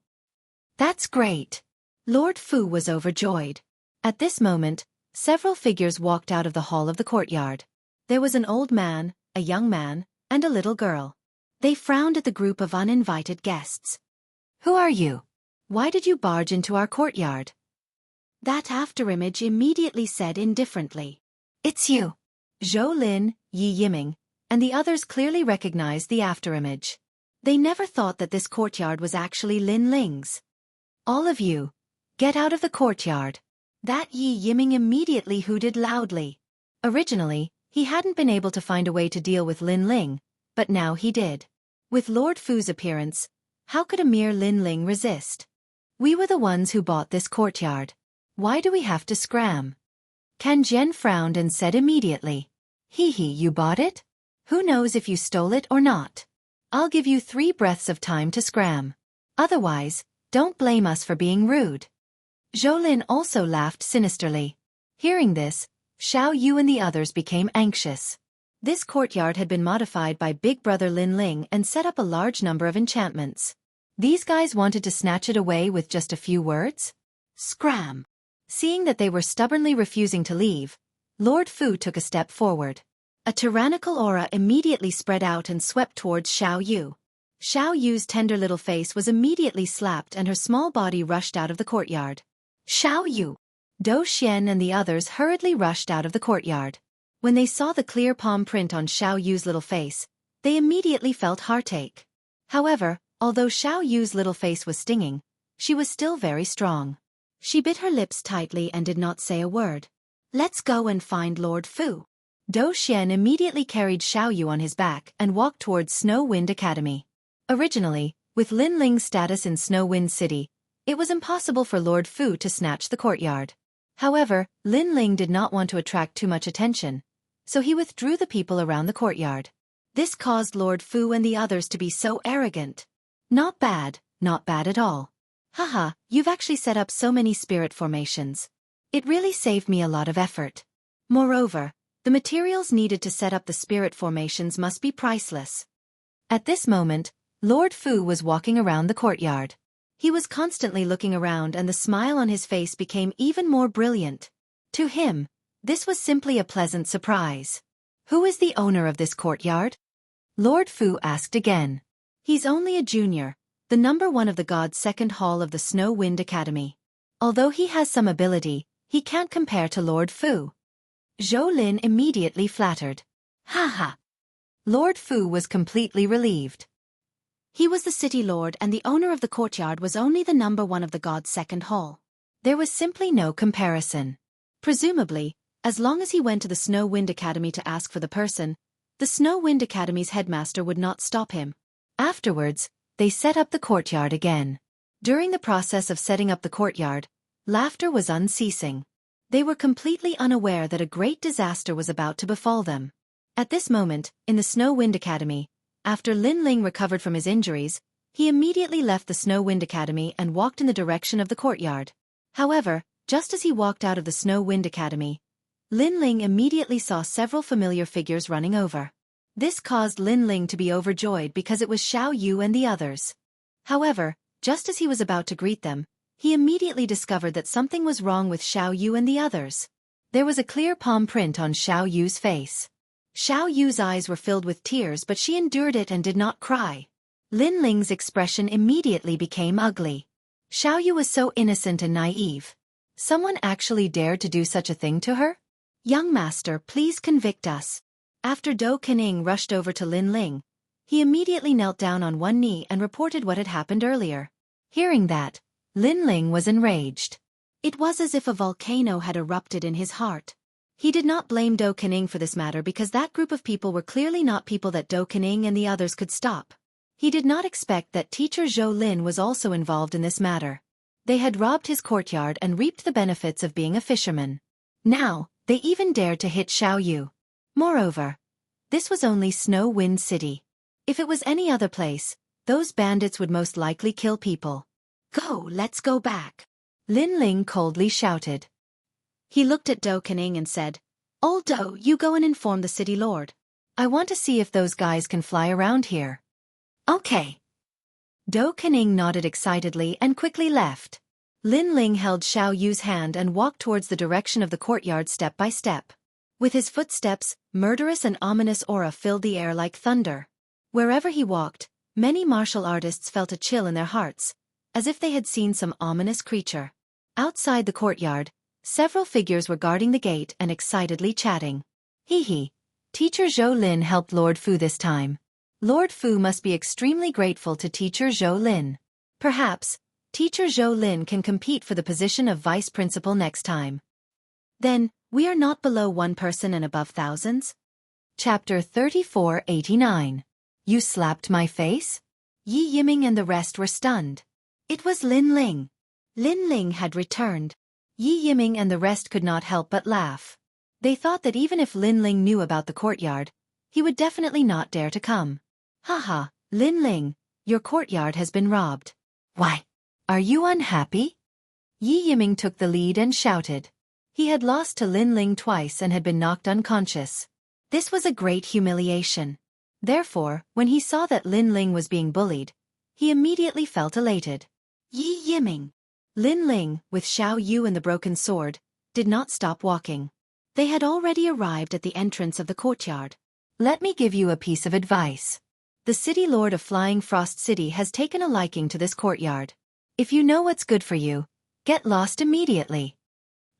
Speaker 1: That's great. Lord Fu was overjoyed. At this moment, several figures walked out of the hall of the courtyard. There was an old man, a young man, and a little girl. They frowned at the group of uninvited guests. Who are you? Why did you barge into our courtyard?
Speaker 2: That afterimage immediately said indifferently.
Speaker 1: It's you. Zhou Lin, Yi Yiming, and the others clearly recognized the afterimage. They never thought that this courtyard was actually Lin Ling's. All of you, get out of the courtyard. That Yi Yiming immediately hooted loudly. Originally, he hadn't been able to find a way to deal with Lin Ling, but now he did. With Lord Fu's appearance, how could a mere Lin Ling resist? We were the ones who bought this courtyard. Why do we have to scram? Can Jian frowned and said immediately. You bought it? Who knows if you stole it or not? I'll give you 3 breaths of time to scram. Otherwise, don't blame us for being rude. Zhou Lin also laughed sinisterly. Hearing this, Xiao Yu and the others became anxious. This courtyard had been modified by Big Brother Lin Ling and set up a large number of enchantments. These guys wanted to snatch it away with just a few words? Scram! Seeing that they were stubbornly refusing to leave, Lord Fu took a step forward. A tyrannical aura immediately spread out and swept towards Xiao Yu. Xiao Yu's tender little face was immediately slapped and her small body rushed out of the courtyard. Xiao Yu! Dou Xian and the others hurriedly rushed out of the courtyard. When they saw the clear palm print on Xiao Yu's little face, they immediately felt heartache. However, although Xiao Yu's little face was stinging, she was still very strong. She bit her lips tightly and did not say a word. Let's go and find Lord Fu. Dou Xian immediately carried Xiao Yu on his back and walked towards Snow Wind Academy. Originally, with Lin Ling's status in Snow Wind City, it was impossible for Lord Fu to snatch the courtyard. However, Lin Ling did not want to attract too much attention, so he withdrew the people around the courtyard. This caused Lord Fu and the others to be so arrogant. Not bad at all. Haha, you've actually set up so many spirit formations. It really saved me a lot of effort. Moreover, the materials needed to set up the spirit formations must be priceless. At this moment, Lord Fu was walking around the courtyard. He was constantly looking around and the smile on his face became even more brilliant. To him, this was simply a pleasant surprise. Who is the owner of this courtyard? Lord Fu asked again. He's only a junior, the number 1 of the God's second hall of the Snow Wind Academy. Although he has some ability, he can't compare to Lord Fu. Zhou Lin immediately flattered. Haha. Lord Fu was completely relieved.
Speaker 2: He was the city lord and the owner of the courtyard was only the number 1 of the God's second hall.
Speaker 1: There was simply no comparison.
Speaker 2: Presumably, as long as he went to the Snow Wind Academy to ask for the person, the Snow Wind Academy's headmaster would not stop him.
Speaker 1: Afterwards, they set up the courtyard again. During the process of setting up the courtyard, laughter was unceasing. They were completely unaware that a great disaster was about to befall them. At this moment, in the Snow Wind Academy, after Lin Ling recovered from his injuries, he immediately left the Snow Wind Academy and walked in the direction of the courtyard. However, just as he walked out of the Snow Wind Academy, Lin Ling immediately saw several familiar figures running over. This caused Lin Ling to be overjoyed because it was Xiao Yu and the others. However, just as he was about to greet them, he immediately discovered that something was wrong with Xiao Yu and the others. There was a clear palm print on Xiao Yu's face. Xiao Yu's eyes were filled with tears but she endured it and did not cry. Lin Ling's expression immediately became ugly. Xiao Yu was so innocent and naive. Someone actually dared to do such a thing to her? Young master, please convict us. After Dou Kening rushed over to Lin Ling, he immediately knelt down on one knee and reported what had happened earlier. Hearing that, Lin Ling was enraged.
Speaker 2: It was as if a volcano had erupted in his heart. He did not blame Dou Kening for this matter because that group of people were clearly not people that Dou Kening and the others could stop. He did not expect that teacher Zhou Lin was also involved in this matter. They had robbed his courtyard and reaped the benefits of being a fisherman. Now, they even dared to hit Xiao Yu. Moreover, this was only Snow Wind City. If it was any other place, those bandits would most likely kill people. Go, let's go back. Lin Ling coldly shouted. He looked at Dou Kening and said, Old Dou, you go and inform the city lord.
Speaker 1: I want to see if those guys can fly around here. Okay. Dou Kening nodded excitedly and quickly left. Lin Ling held Xiao Yu's hand and walked towards the direction of the courtyard step by step. With his footsteps, murderous and ominous aura filled the air like thunder. Wherever he walked, many martial artists felt a chill in their hearts, as if they had seen some ominous creature. Outside the courtyard, several figures were guarding the gate and excitedly chatting. Hee. Teacher Zhou Lin helped Lord Fu this time. Lord Fu must be extremely grateful to Teacher Zhou Lin. Perhaps, Teacher Zhou Lin can compete for the position of vice principal next time. Then, we are not below 1 person and above thousands? Chapter 3489. You slapped my face? Yi Yiming and the rest were stunned. It was Lin Ling. Lin Ling had returned. Yi Yiming and the rest could not help but laugh. They thought that even if Lin Ling knew about the courtyard, he would definitely not dare to come. Haha, Lin Ling, your courtyard has been robbed. Why? Are you unhappy? Yi Yiming took the lead and shouted. He had lost to Lin Ling twice and had been knocked unconscious. This was a great humiliation. Therefore, when he saw that Lin Ling was being bullied, he immediately felt elated.
Speaker 2: Yi Yiming.
Speaker 1: Lin Ling, with Xiao Yu and the broken sword, did not stop walking.
Speaker 2: They had already arrived at the entrance of the courtyard.
Speaker 1: Let me give you a piece of advice. The City Lord of Flying Frost City has taken a liking to this courtyard. If you know what's good for you, get lost immediately.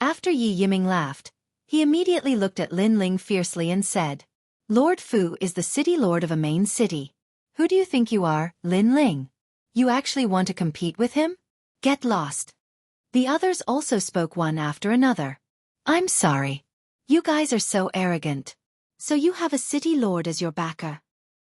Speaker 1: After Yi Yiming laughed, he immediately looked at Lin Ling fiercely and said, Lord Fu is the City Lord of a main city. Who do you think you are, Lin Ling? You actually want to compete with him? Get lost. The others also spoke one after another. I'm sorry. You guys are so arrogant.
Speaker 2: So you have a City Lord as your backer.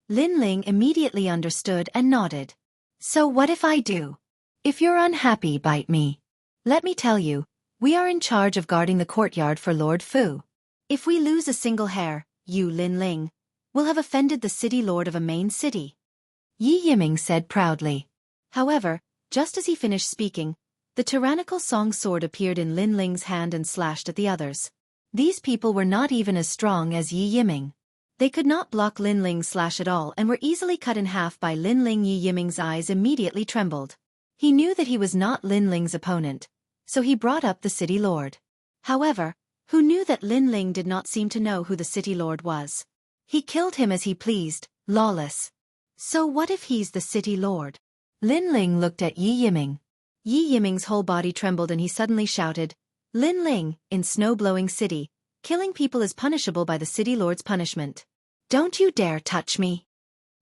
Speaker 1: Lin Ling immediately understood and nodded. So what if I do? If you're unhappy, bite me. Let me tell you, we are in charge of guarding the courtyard for Lord Fu.
Speaker 2: If we lose a single hair, you, Lin Ling, will have offended the City Lord of a main city.
Speaker 1: Yi Yiming said proudly.
Speaker 2: However, just as he finished speaking, the tyrannical song sword appeared in Lin Ling's hand and slashed at the others.
Speaker 1: These people were not even as strong as Yi Yiming.
Speaker 2: They could not block Lin Ling's slash at all and were easily cut in half by Lin Ling. Yi Yiming's eyes immediately trembled. He knew that he was not Lin Ling's opponent, so he brought up the City Lord. However, who knew that Lin Ling did not seem to know who the City Lord was? He killed him as he pleased, lawless. So what if he's the City Lord?
Speaker 1: Lin Ling looked at Yi Yiming.
Speaker 2: Yi Yiming's whole body trembled and he suddenly shouted, Lin Ling, in snow-blowing city, killing people is punishable by the City Lord's punishment. Don't you dare touch me.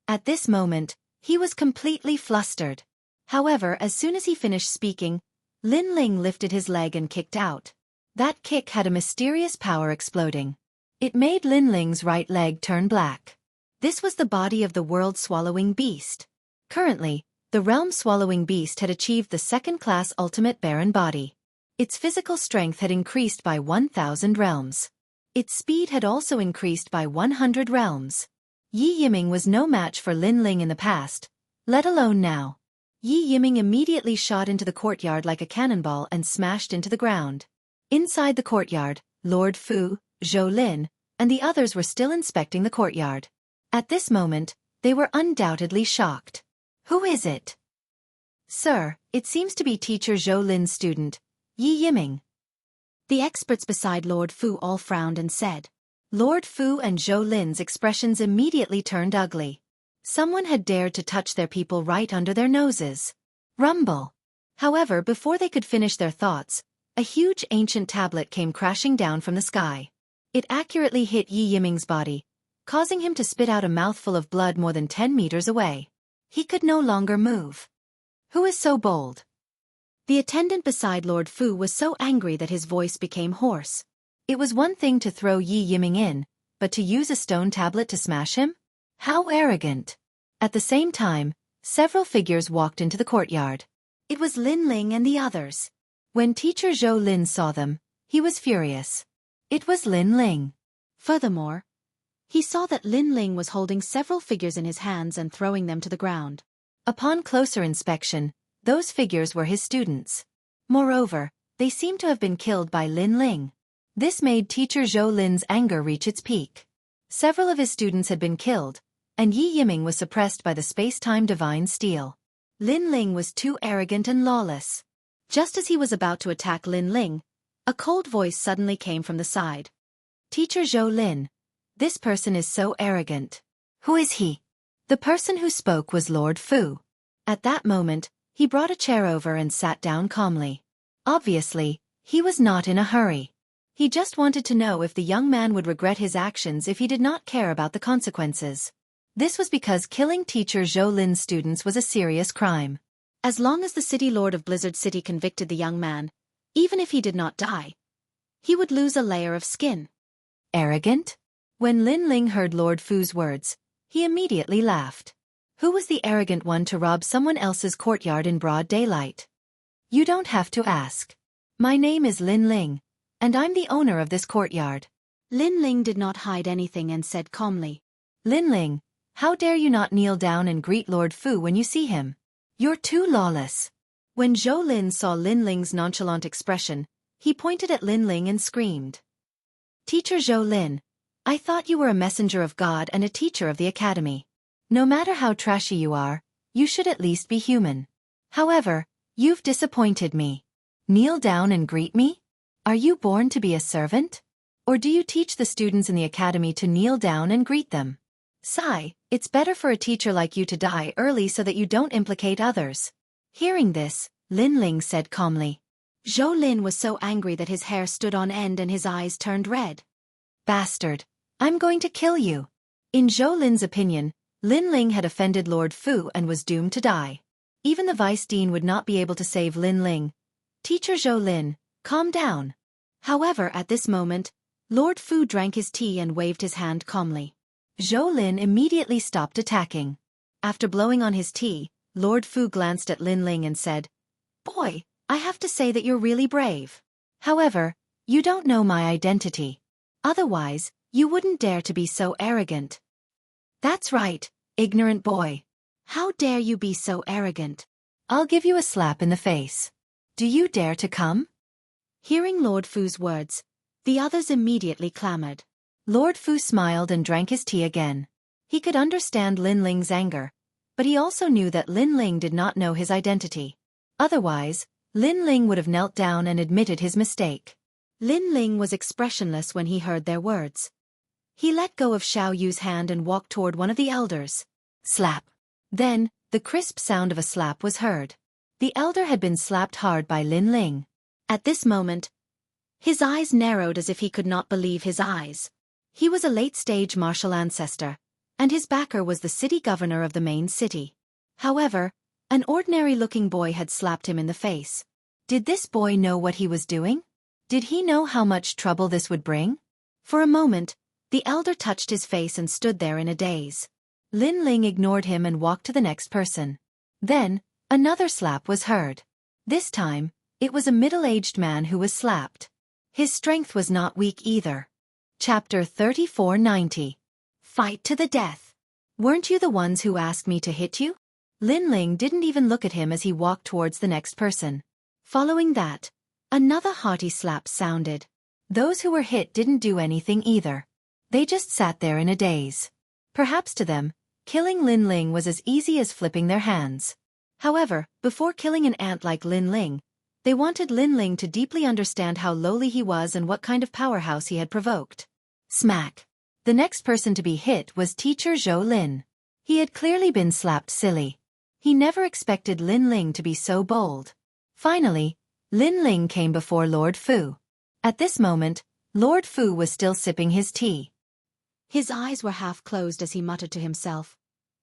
Speaker 2: At this moment, he was completely flustered. However, as soon as he finished speaking, Lin Ling lifted his leg and kicked out. That kick had a mysterious power exploding. It made Lin Ling's right leg turn black. This was the body of the world-swallowing beast. Currently, the realm-swallowing beast had achieved the second-class ultimate Baron body. Its physical strength had increased by 1,000 realms. Its speed had also increased by 100 realms. Yi Yiming was no match for Lin Ling in the past, let alone now. Yi Yiming immediately shot into the courtyard like a cannonball and smashed into the ground. Inside the courtyard, Lord Fu, Zhou Lin, and the others were still inspecting the courtyard. At this moment, they were undoubtedly shocked. Who is it? Sir, it seems to be Teacher Zhou Lin's student, Yi Yiming. The experts beside Lord Fu all frowned and said. Lord Fu and Zhou Lin's expressions immediately turned ugly. Someone had dared to touch their people right under their noses. Rumble. However, before they could finish their thoughts, a huge ancient tablet came crashing down from the sky. It accurately hit Yi Yiming's body, causing him to spit out a mouthful of blood more than 10 meters away. He could no longer move. Who is so bold? The attendant beside Lord Fu was so angry that his voice became hoarse. It was one thing to throw Yi Yiming in, but to use a stone tablet to smash him? How arrogant! At the same time, several figures walked into the courtyard. It was Lin Ling and the others. When Teacher Zhou Lin saw them, he was furious. It was Lin Ling. Furthermore, he saw that Lin Ling was holding several figures in his hands and throwing them to the ground. Upon closer inspection, those figures were his students. Moreover, they seemed to have been killed by Lin Ling. This made Teacher Zhou Lin's anger reach its peak. Several of his students had been killed, and Yi Yiming was suppressed by the space-time divine steel. Lin Ling was too arrogant and lawless. Just as he was about to attack Lin Ling, a cold voice suddenly came from the side. Teacher Zhou Lin, this person is so arrogant. Who is he? The person who spoke was Lord Fu. At that moment, he brought a chair over and sat down calmly. Obviously, he was not in a hurry. He just wanted to know if the young man would regret his actions if he did not care about the consequences. This was because killing Teacher Zhou Lin's students was a serious crime. As long as the City Lord of Blizzard City convicted the young man, even if he did not die, he would lose a layer of skin. Arrogant? When Lin Ling heard Lord Fu's words, he immediately laughed. Who was the arrogant one to rob someone else's courtyard in broad daylight? You don't have to ask. My name is Lin Ling, and I'm the owner of this courtyard. Lin Ling did not hide anything and said calmly. Lin Ling, how dare you not kneel down and greet Lord Fu when you see him? You're too lawless. When Zhou Lin saw Lin Ling's nonchalant expression, he pointed at Lin Ling and screamed. Teacher Zhou Lin,
Speaker 1: I thought you were a messenger of God and a teacher of the academy. No matter how trashy you are, you should at least be human. However, you've disappointed me. Kneel down and greet me? Are you born to be a servant? Or do you teach the students in the academy to kneel down and greet them? Sigh, it's better for a teacher like you to die early so that you don't implicate others. Hearing this, Lin Ling said calmly.
Speaker 2: Zhou Lin was so angry that his hair stood on end and his eyes turned red.
Speaker 1: Bastard! I'm going to kill you. In Zhou Lin's opinion, Lin Ling had offended Lord Fu and was doomed to die. Even the vice dean would not be able to save Lin Ling. Teacher Zhou Lin, calm down.
Speaker 2: However, at this moment, Lord Fu drank his tea and waved his hand calmly.
Speaker 1: Zhou Lin immediately stopped attacking. After blowing on his tea, Lord Fu glanced at Lin Ling and said, "Boy, I have to say that you're really brave. However, you don't know my identity. Otherwise, you wouldn't dare to be so arrogant." "That's right, ignorant boy.
Speaker 2: How dare you be so arrogant?
Speaker 1: I'll give you a slap in the face. Do you dare to come?"
Speaker 2: Hearing Lord Fu's words, the others immediately clamored.
Speaker 1: Lord Fu smiled and drank his tea again. He could understand Lin Ling's anger, but he also knew that Lin Ling did not know his identity. Otherwise, Lin Ling would have knelt down and admitted his mistake.
Speaker 2: Lin Ling was expressionless when he heard their words. He let go of Xiao Yu's hand and walked toward one of the elders.
Speaker 1: Slap. Then, the crisp sound of a slap was heard. The elder had been slapped hard by Lin Ling.
Speaker 2: At this moment, his eyes narrowed as if he could not believe his eyes. He was a late-stage martial ancestor, and his backer was the city governor of the main city. However, an ordinary-looking boy had slapped him in the face.
Speaker 1: Did this boy know what he was doing? Did he know how much trouble this would bring?
Speaker 2: For a moment, the elder touched his face and stood there in a daze.
Speaker 1: Lin Ling ignored him and walked to the next person. Then, another slap was heard. This time, it was a middle-aged man who was slapped. His strength was not weak either. Chapter 3490. Fight to the death. Weren't you the ones who asked me to hit you? Lin Ling didn't even look at him as he walked towards the next person. Following that, another hearty slap sounded. Those who were hit didn't do anything either. They just sat there in a daze. Perhaps to them, killing Lin Ling was as easy as flipping their hands. However, before killing an ant like Lin Ling, they wanted Lin Ling to deeply understand how lowly he was and what kind of powerhouse he had provoked. Smack. The next person to be hit was teacher Zhou Lin. He had clearly been slapped silly. He never expected Lin Ling to be so bold. Finally, Lin Ling came before Lord Fu. At this moment, Lord Fu was still sipping his tea.
Speaker 2: His eyes were half closed as he muttered to himself.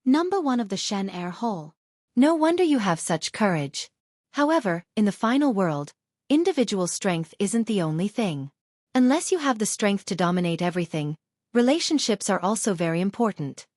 Speaker 2: Number 1 of the Shen Air Hall.
Speaker 1: No wonder you have such courage. However, in the final world, individual strength isn't the only thing. Unless you have the strength to dominate everything, relationships are also very important.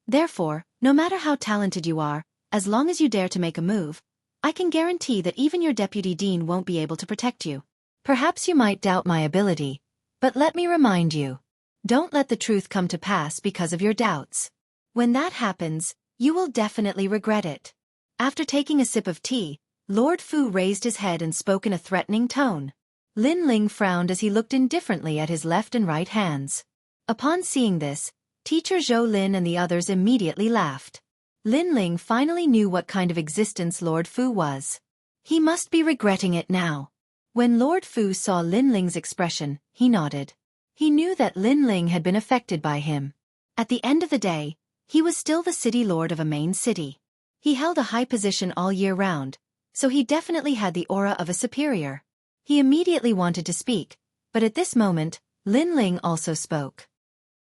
Speaker 1: Therefore, no matter how talented you are, as long as you dare to make a move, I can guarantee that even your deputy dean won't be able to protect you. Perhaps you might doubt my ability, but let me remind you. Don't let the truth come to pass because of your doubts. When that happens, you will definitely regret it. After taking a sip of tea, Lord Fu raised his head and spoke in a threatening tone. Lin Ling frowned as he looked indifferently at his left and right hands. Upon seeing this, teacher Zhou Lin and the others immediately laughed. Lin Ling finally knew what kind of existence Lord Fu was. He must be regretting it now. When Lord Fu saw Lin Ling's expression, he nodded. He knew that Lin Ling had been affected by him. At the end of the day, he was still the city lord of a main city. He held a high position all year round, so he definitely had the aura of a superior. He immediately wanted to speak, but at this moment, Lin Ling also spoke.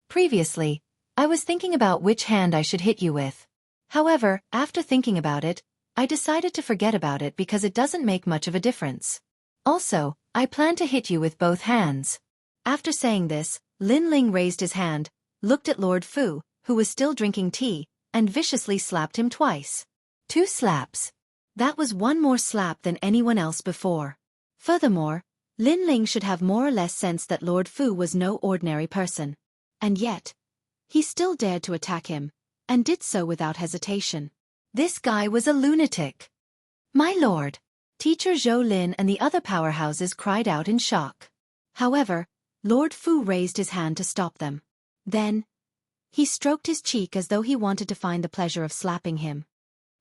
Speaker 1: Previously, I was thinking about which hand I should hit you with. However, after thinking about it, I decided to forget about it because it doesn't make much of a difference. Also, I plan to hit you with both hands. After saying this, Lin Ling raised his hand, looked at Lord Fu, who was still drinking tea, and viciously slapped him twice. 2 slaps. That was one more slap than anyone else before. Furthermore, Lin Ling should have more or less sense that Lord Fu was no ordinary person. And yet, he still dared to attack him, and did so without hesitation. This guy was a lunatic. My lord! Teacher Zhou Lin and the other powerhouses cried out in shock. However, Lord Fu raised his hand to stop them.
Speaker 2: Then, he stroked his cheek as though he wanted to find the pleasure of slapping him.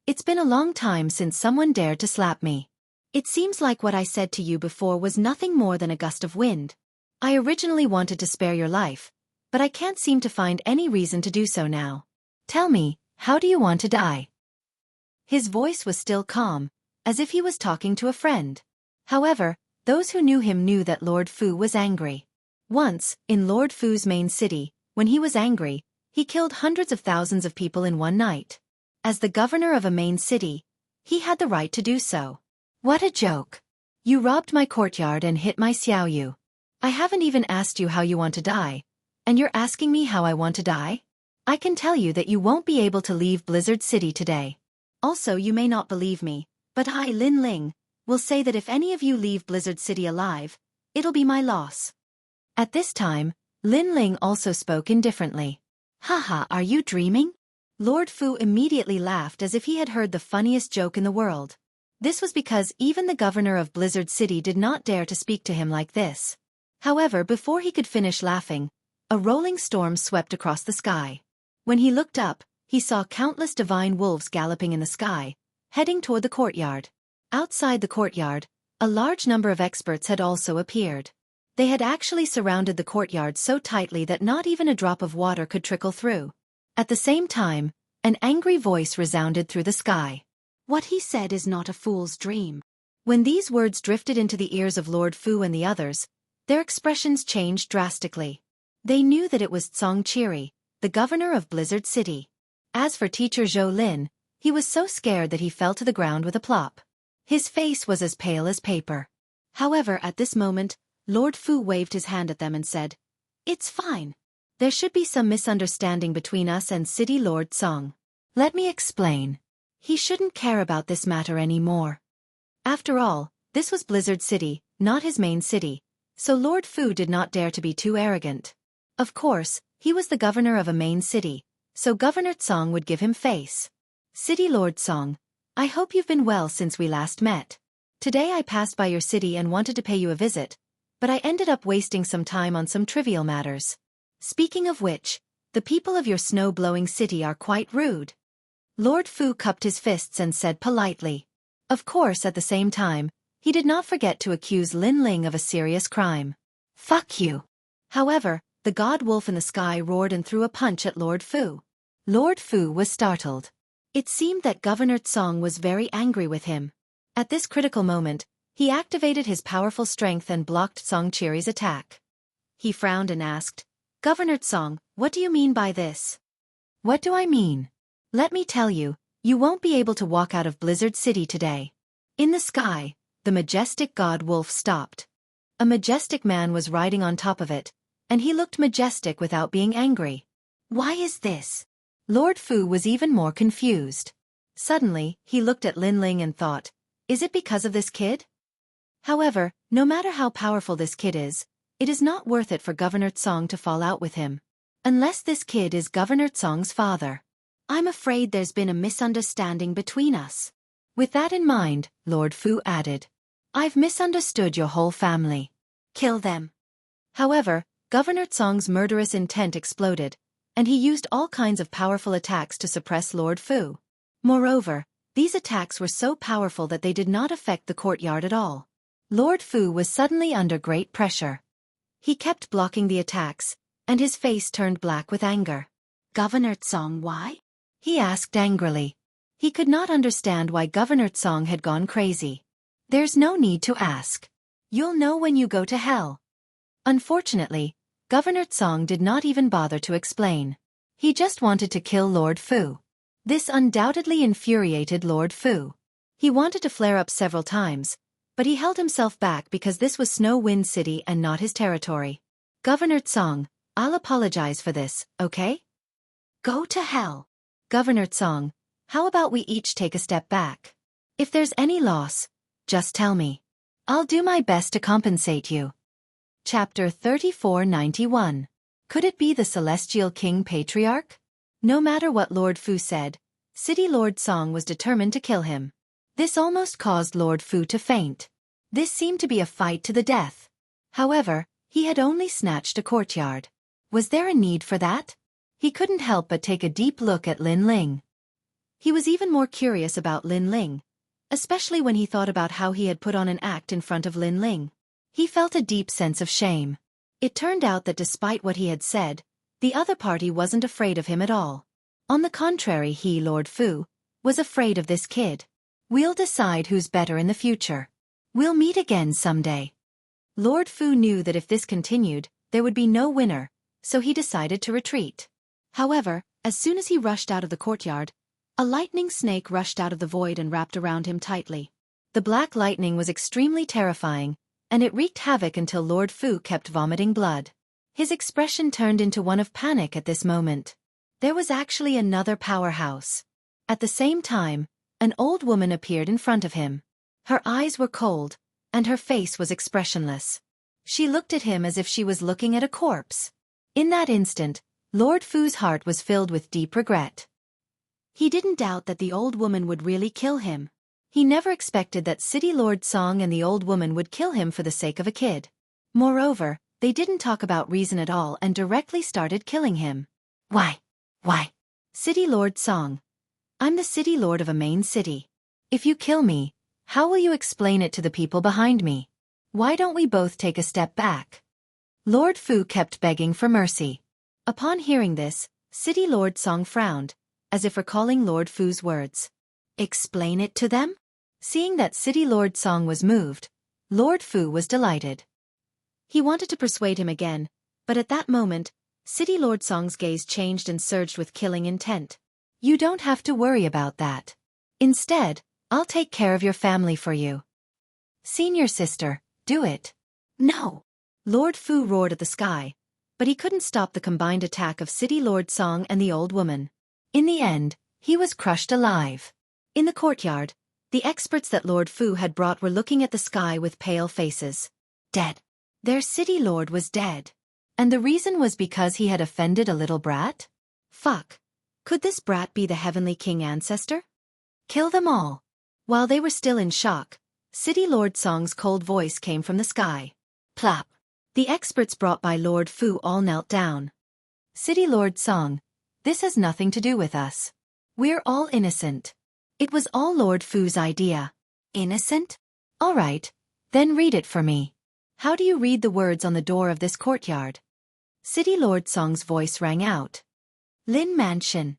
Speaker 1: It's been a long time since someone dared to slap me.
Speaker 2: It seems like what I said to you before was nothing more than a gust of wind.
Speaker 1: I originally wanted to spare your life, but I can't seem to find any reason to do so now. Tell me, how do you want to die? His voice was still calm, as if he was talking to a friend. However, those who knew him knew that Lord Fu was angry. Once, in Lord Fu's main city, when he was angry, he killed hundreds of thousands of people in one night. As the governor of a main city, he had the right to do so. What a joke. You robbed my courtyard and hit my Xiaoyu. I haven't even asked you how you want to die, and you're asking me how I want to die? I can tell you that you won't be able to leave Blizzard City today.
Speaker 2: Also, you may not believe me, but I, Lin Ling, will say that if any of you leave Blizzard City alive, it'll be my loss.
Speaker 1: At this time, Lin Ling also spoke indifferently.
Speaker 2: Haha, are you dreaming? Lord Fu immediately laughed as if he had heard the funniest joke in the world.
Speaker 1: This was because even the governor of Blizzard City did not dare to speak to him like this. However, before he could finish laughing, a rolling storm swept across the sky. When he looked up, he saw countless divine wolves galloping in the sky, heading toward the courtyard. Outside the courtyard, a large number of experts had also appeared. They had actually surrounded the courtyard so tightly that not even a drop of water could trickle through. At the same time, an angry voice resounded through the sky.
Speaker 2: What he said is not a fool's dream.
Speaker 1: When these words drifted into the ears of Lord Fu and the others, their expressions changed drastically. They knew that it was Xianxia, the governor of Blizzard City. As for teacher Zhou Lin, he was so scared that he fell to the ground with a plop. His face was as pale as paper.
Speaker 2: However, at this moment, Lord Fu waved his hand at them and said, "It's fine.
Speaker 1: There should be some misunderstanding between us and City Lord Song. Let me explain. He shouldn't care about this matter anymore. After all, this was Blizzard City, not his main city, so Lord Fu did not dare to be too arrogant. Of course, he was the governor of a main city, so Governor Song would give him face. City Lord Song, I hope you've been well since we last met. Today I passed by your city and wanted to pay you a visit, but I ended up wasting some time on some trivial matters. Speaking of which, the people of your snow-blowing city are quite rude." Lord Fu cupped his fists and said politely. Of course, at the same time, he did not forget to accuse Lin Ling of a serious crime. "Fuck you." However, the god wolf in the sky roared and threw a punch at Lord Fu. Lord Fu was startled. It seemed that Governor Song was very angry with him. At this critical moment, he activated his powerful strength and blocked Xianxia's attack. He frowned and asked, "Governor Song, what do you mean by this?" "What do I mean? Let me tell you, you won't be able to walk out of Blizzard City today." In the sky, the majestic god wolf stopped. A majestic man was riding on top of it, and he looked majestic without being angry. Why is this? Lord Fu was even more confused. Suddenly, he looked at Lin Ling and thought, is it because of this kid? However, no matter how powerful this kid is, it is not worth it for Governor Song to fall out with him. Unless this kid is Governor Song's father. I'm afraid there's been a misunderstanding between us. With that in mind, Lord Fu added, I've misunderstood your whole family. Kill them. However, Governor Song's murderous intent exploded, and he used all kinds of powerful attacks to suppress Lord Fu. Moreover, these attacks were so powerful that they did not affect the courtyard at all. Lord Fu was suddenly under great pressure. He kept blocking the attacks, and his face turned black with anger. Governor Song, why? He asked angrily. He could not understand why Governor Song had gone crazy. There's no need to ask. You'll know when you go to hell. Unfortunately, Governor Song did not even bother to explain. He just wanted to kill Lord Fu. This undoubtedly infuriated Lord Fu. He wanted to flare up several times, but he held himself back because this was Snow Wind City and not his territory. Governor Song, I'll apologize for this, okay? Go to hell. Governor Song, how about we each take a step back? If there's any loss, just tell me. I'll do my best to compensate you. Chapter 3491. Could it be the Celestial King Patriarch? No matter what Lord Fu said, City Lord Song was determined to kill him. This almost caused Lord Fu to faint. This seemed to be a fight to the death. However, he had only snatched a courtyard. Was there a need for that? He couldn't help but take a deep look at Lin Ling. He was even more curious about Lin Ling, especially when he thought about how he had put on an act in front of Lin Ling. He felt a deep sense of shame. It turned out that despite what he had said, the other party wasn't afraid of him at all. On the contrary, he, Lord Fu, was afraid of this kid. We'll decide who's better in the future. We'll meet again someday. Lord Fu knew that if this continued, there would be no winner, so he decided to retreat. However, as soon as he rushed out of the courtyard, a lightning snake rushed out of the void and wrapped around him tightly. The black lightning was extremely terrifying, and it wreaked havoc until Lord Fu kept vomiting blood. His expression turned into one of panic at this moment. There was actually another powerhouse. At the same time, an old woman appeared in front of him. Her eyes were cold, and her face was expressionless. She looked at him as if she was looking at a corpse. In that instant, Lord Fu's heart was filled with deep regret. He didn't doubt that the old woman would really kill him. He never expected that City Lord Song and the old woman would kill him for the sake of a kid. Moreover, they didn't talk about reason at all and directly started killing him. Why? City Lord Song. I'm the city lord of a main city. If you kill me, how will you explain it to the people behind me? Why don't we both take a step back? Lord Fu kept begging for mercy. Upon hearing this, City Lord Song frowned, as if recalling Lord Fu's words. Explain it to them? Seeing that City Lord Song was moved, Lord Fu was delighted. He wanted to persuade him again, but at that moment, City Lord Song's gaze changed and surged with killing intent. You don't have to worry about that. Instead, I'll take care of your family for you. Senior sister, do it. No! Lord Fu roared at the sky, but he couldn't stop the combined attack of City Lord Song and the old woman. In the end, he was crushed alive. In the courtyard, the experts that Lord Fu had brought were looking at the sky with pale faces. Dead. Their city lord was dead. And the reason was because he had offended a little brat? Fuck. Could this brat be the heavenly king ancestor? Kill them all. While they were still in shock, City Lord Song's cold voice came from the sky. Plop. The experts brought by Lord Fu all knelt down. City Lord Song, this has nothing to do with us. We're all innocent. It was all Lord Fu's idea. Innocent? All right, then read it for me. How do you read the words on the door of this courtyard? City Lord Song's voice rang out. Lin Mansion.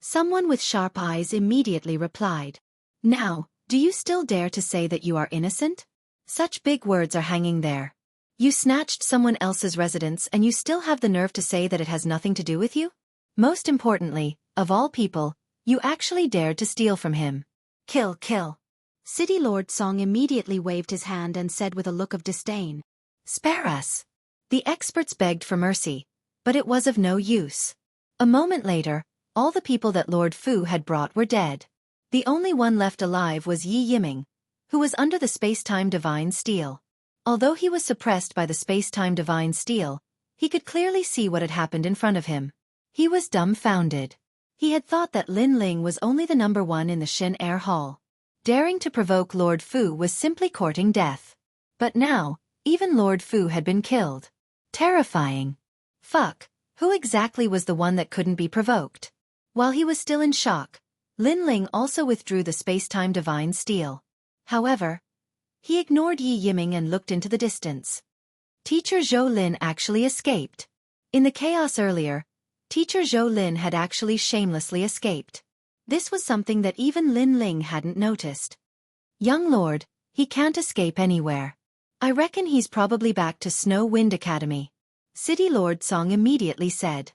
Speaker 1: Someone with sharp eyes immediately replied. Now, do you still dare to say that you are innocent? Such big words are hanging there. You snatched someone else's residence and you still have the nerve to say that it has nothing to do with you? Most importantly, of all people, you actually dared to steal from him. Kill. City Lord Song immediately waved his hand and said with a look of disdain. Spare us. The experts begged for mercy, but it was of no use. A moment later, all the people that Lord Fu had brought were dead. The only one left alive was Yi Yiming, who was under the space-time divine steel. Although he was suppressed by the space-time divine steel, he could clearly see what had happened in front of him. He was dumbfounded. He had thought that Lin Ling was only the number one in the Shin Air Hall. Daring to provoke Lord Fu was simply courting death. But now, even Lord Fu had been killed. Terrifying. Fuck, who exactly was the one that couldn't be provoked? While he was still in shock, Lin Ling also withdrew the space-time divine steel. However, he ignored Yi Yiming and looked into the distance. Teacher Zhou Lin actually escaped. In the chaos earlier, Teacher Zhou Lin had actually shamelessly escaped. This was something that even Lin Ling hadn't noticed. Young lord, he can't escape anywhere. I reckon he's probably back to Snow Wind Academy. City Lord Song immediately said.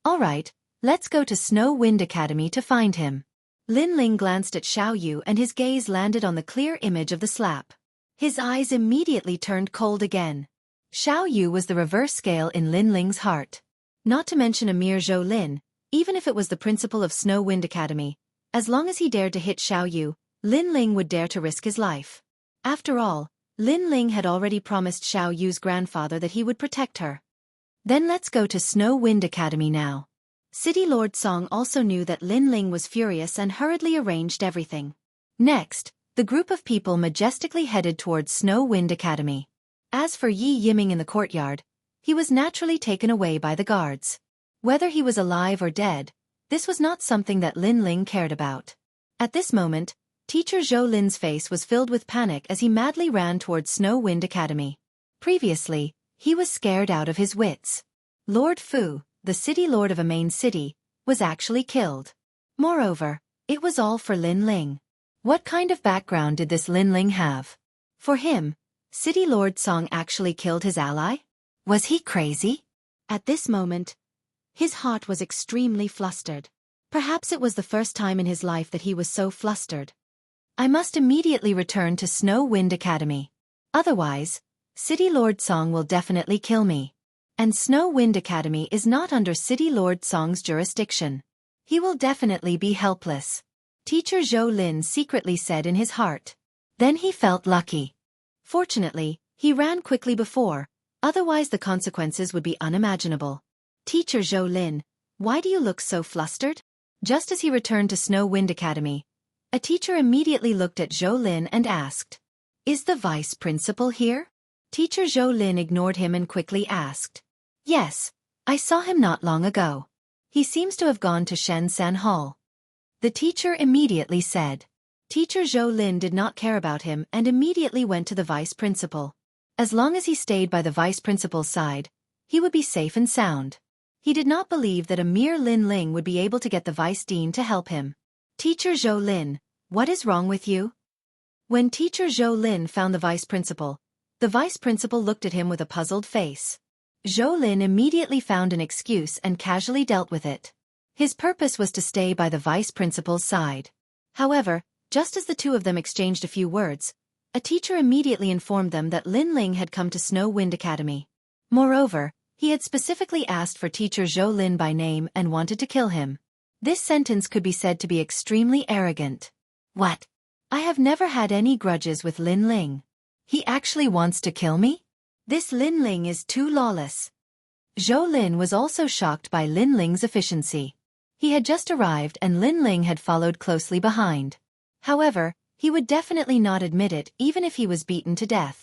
Speaker 1: All right, let's go to Snow Wind Academy to find him. Lin Ling glanced at Xiao Yu and his gaze landed on the clear image of the slap. His eyes immediately turned cold again. Xiao Yu was the reverse scale in Lin Ling's heart. Not to mention a mere Zhou Lin, even if it was the principal of Snow Wind Academy, as long as he dared to hit Xiao Yu, Lin Ling would dare to risk his life. After all, Lin Ling had already promised Xiao Yu's grandfather that he would protect her. Then let's go to Snow Wind Academy now. City Lord Song also knew that Lin Ling was furious and hurriedly arranged everything. Next, the group of people majestically headed towards Snow Wind Academy. As for Yi Yiming in the courtyard, he was naturally taken away by the guards. Whether he was alive or dead, this was not something that Lin Ling cared about. At this moment, Teacher Zhou Lin's face was filled with panic as he madly ran towards Snow Wind Academy. Previously, he was scared out of his wits. Lord Fu, the city lord of a main city, was actually killed. Moreover, it was all for Lin Ling. What kind of background did this Lin Ling have? For him, City Lord Song actually killed his ally? Was he crazy?
Speaker 2: At this moment, his heart was extremely flustered. Perhaps it was the first time in his life that he was so flustered.
Speaker 1: I must immediately return to Snow Wind Academy. Otherwise, City Lord Song will definitely kill me. And Snow Wind Academy is not under City Lord Song's jurisdiction. He will definitely be helpless. Teacher Zhou Lin secretly said in his heart. Then he felt lucky. Fortunately, he ran quickly before, otherwise the consequences would be unimaginable. Teacher Zhou Lin, why do you look so flustered? Just as he returned to Snow Wind Academy, a teacher immediately looked at Zhou Lin and asked, "Is the vice principal here?" Teacher Zhou Lin ignored him and quickly asked, "Yes, I saw him not long ago. He seems to have gone to Shensan Hall." The teacher immediately said. Teacher Zhou Lin did not care about him and immediately went to the vice principal. As long as he stayed by the vice principal's side, he would be safe and sound. He did not believe that a mere Lin Ling would be able to get the vice dean to help him. "Teacher Zhou Lin, what is wrong with you?" When Teacher Zhou Lin found the vice principal looked at him with a puzzled face. Zhou Lin immediately found an excuse and casually dealt with it. His purpose was to stay by the vice principal's side. However, just as the two of them exchanged a few words, a teacher immediately informed them that Lin Ling had come to Snow Wind Academy. Moreover, he had specifically asked for Teacher Zhou Lin by name and wanted to kill him. This sentence could be said to be extremely arrogant. What? I have never had any grudges with Lin Ling. He actually wants to kill me? This Lin Ling is too lawless. Zhou Lin was also shocked by Lin Ling's efficiency. He had just arrived and Lin Ling had followed closely behind. However, he would definitely not admit it even if he was beaten to death.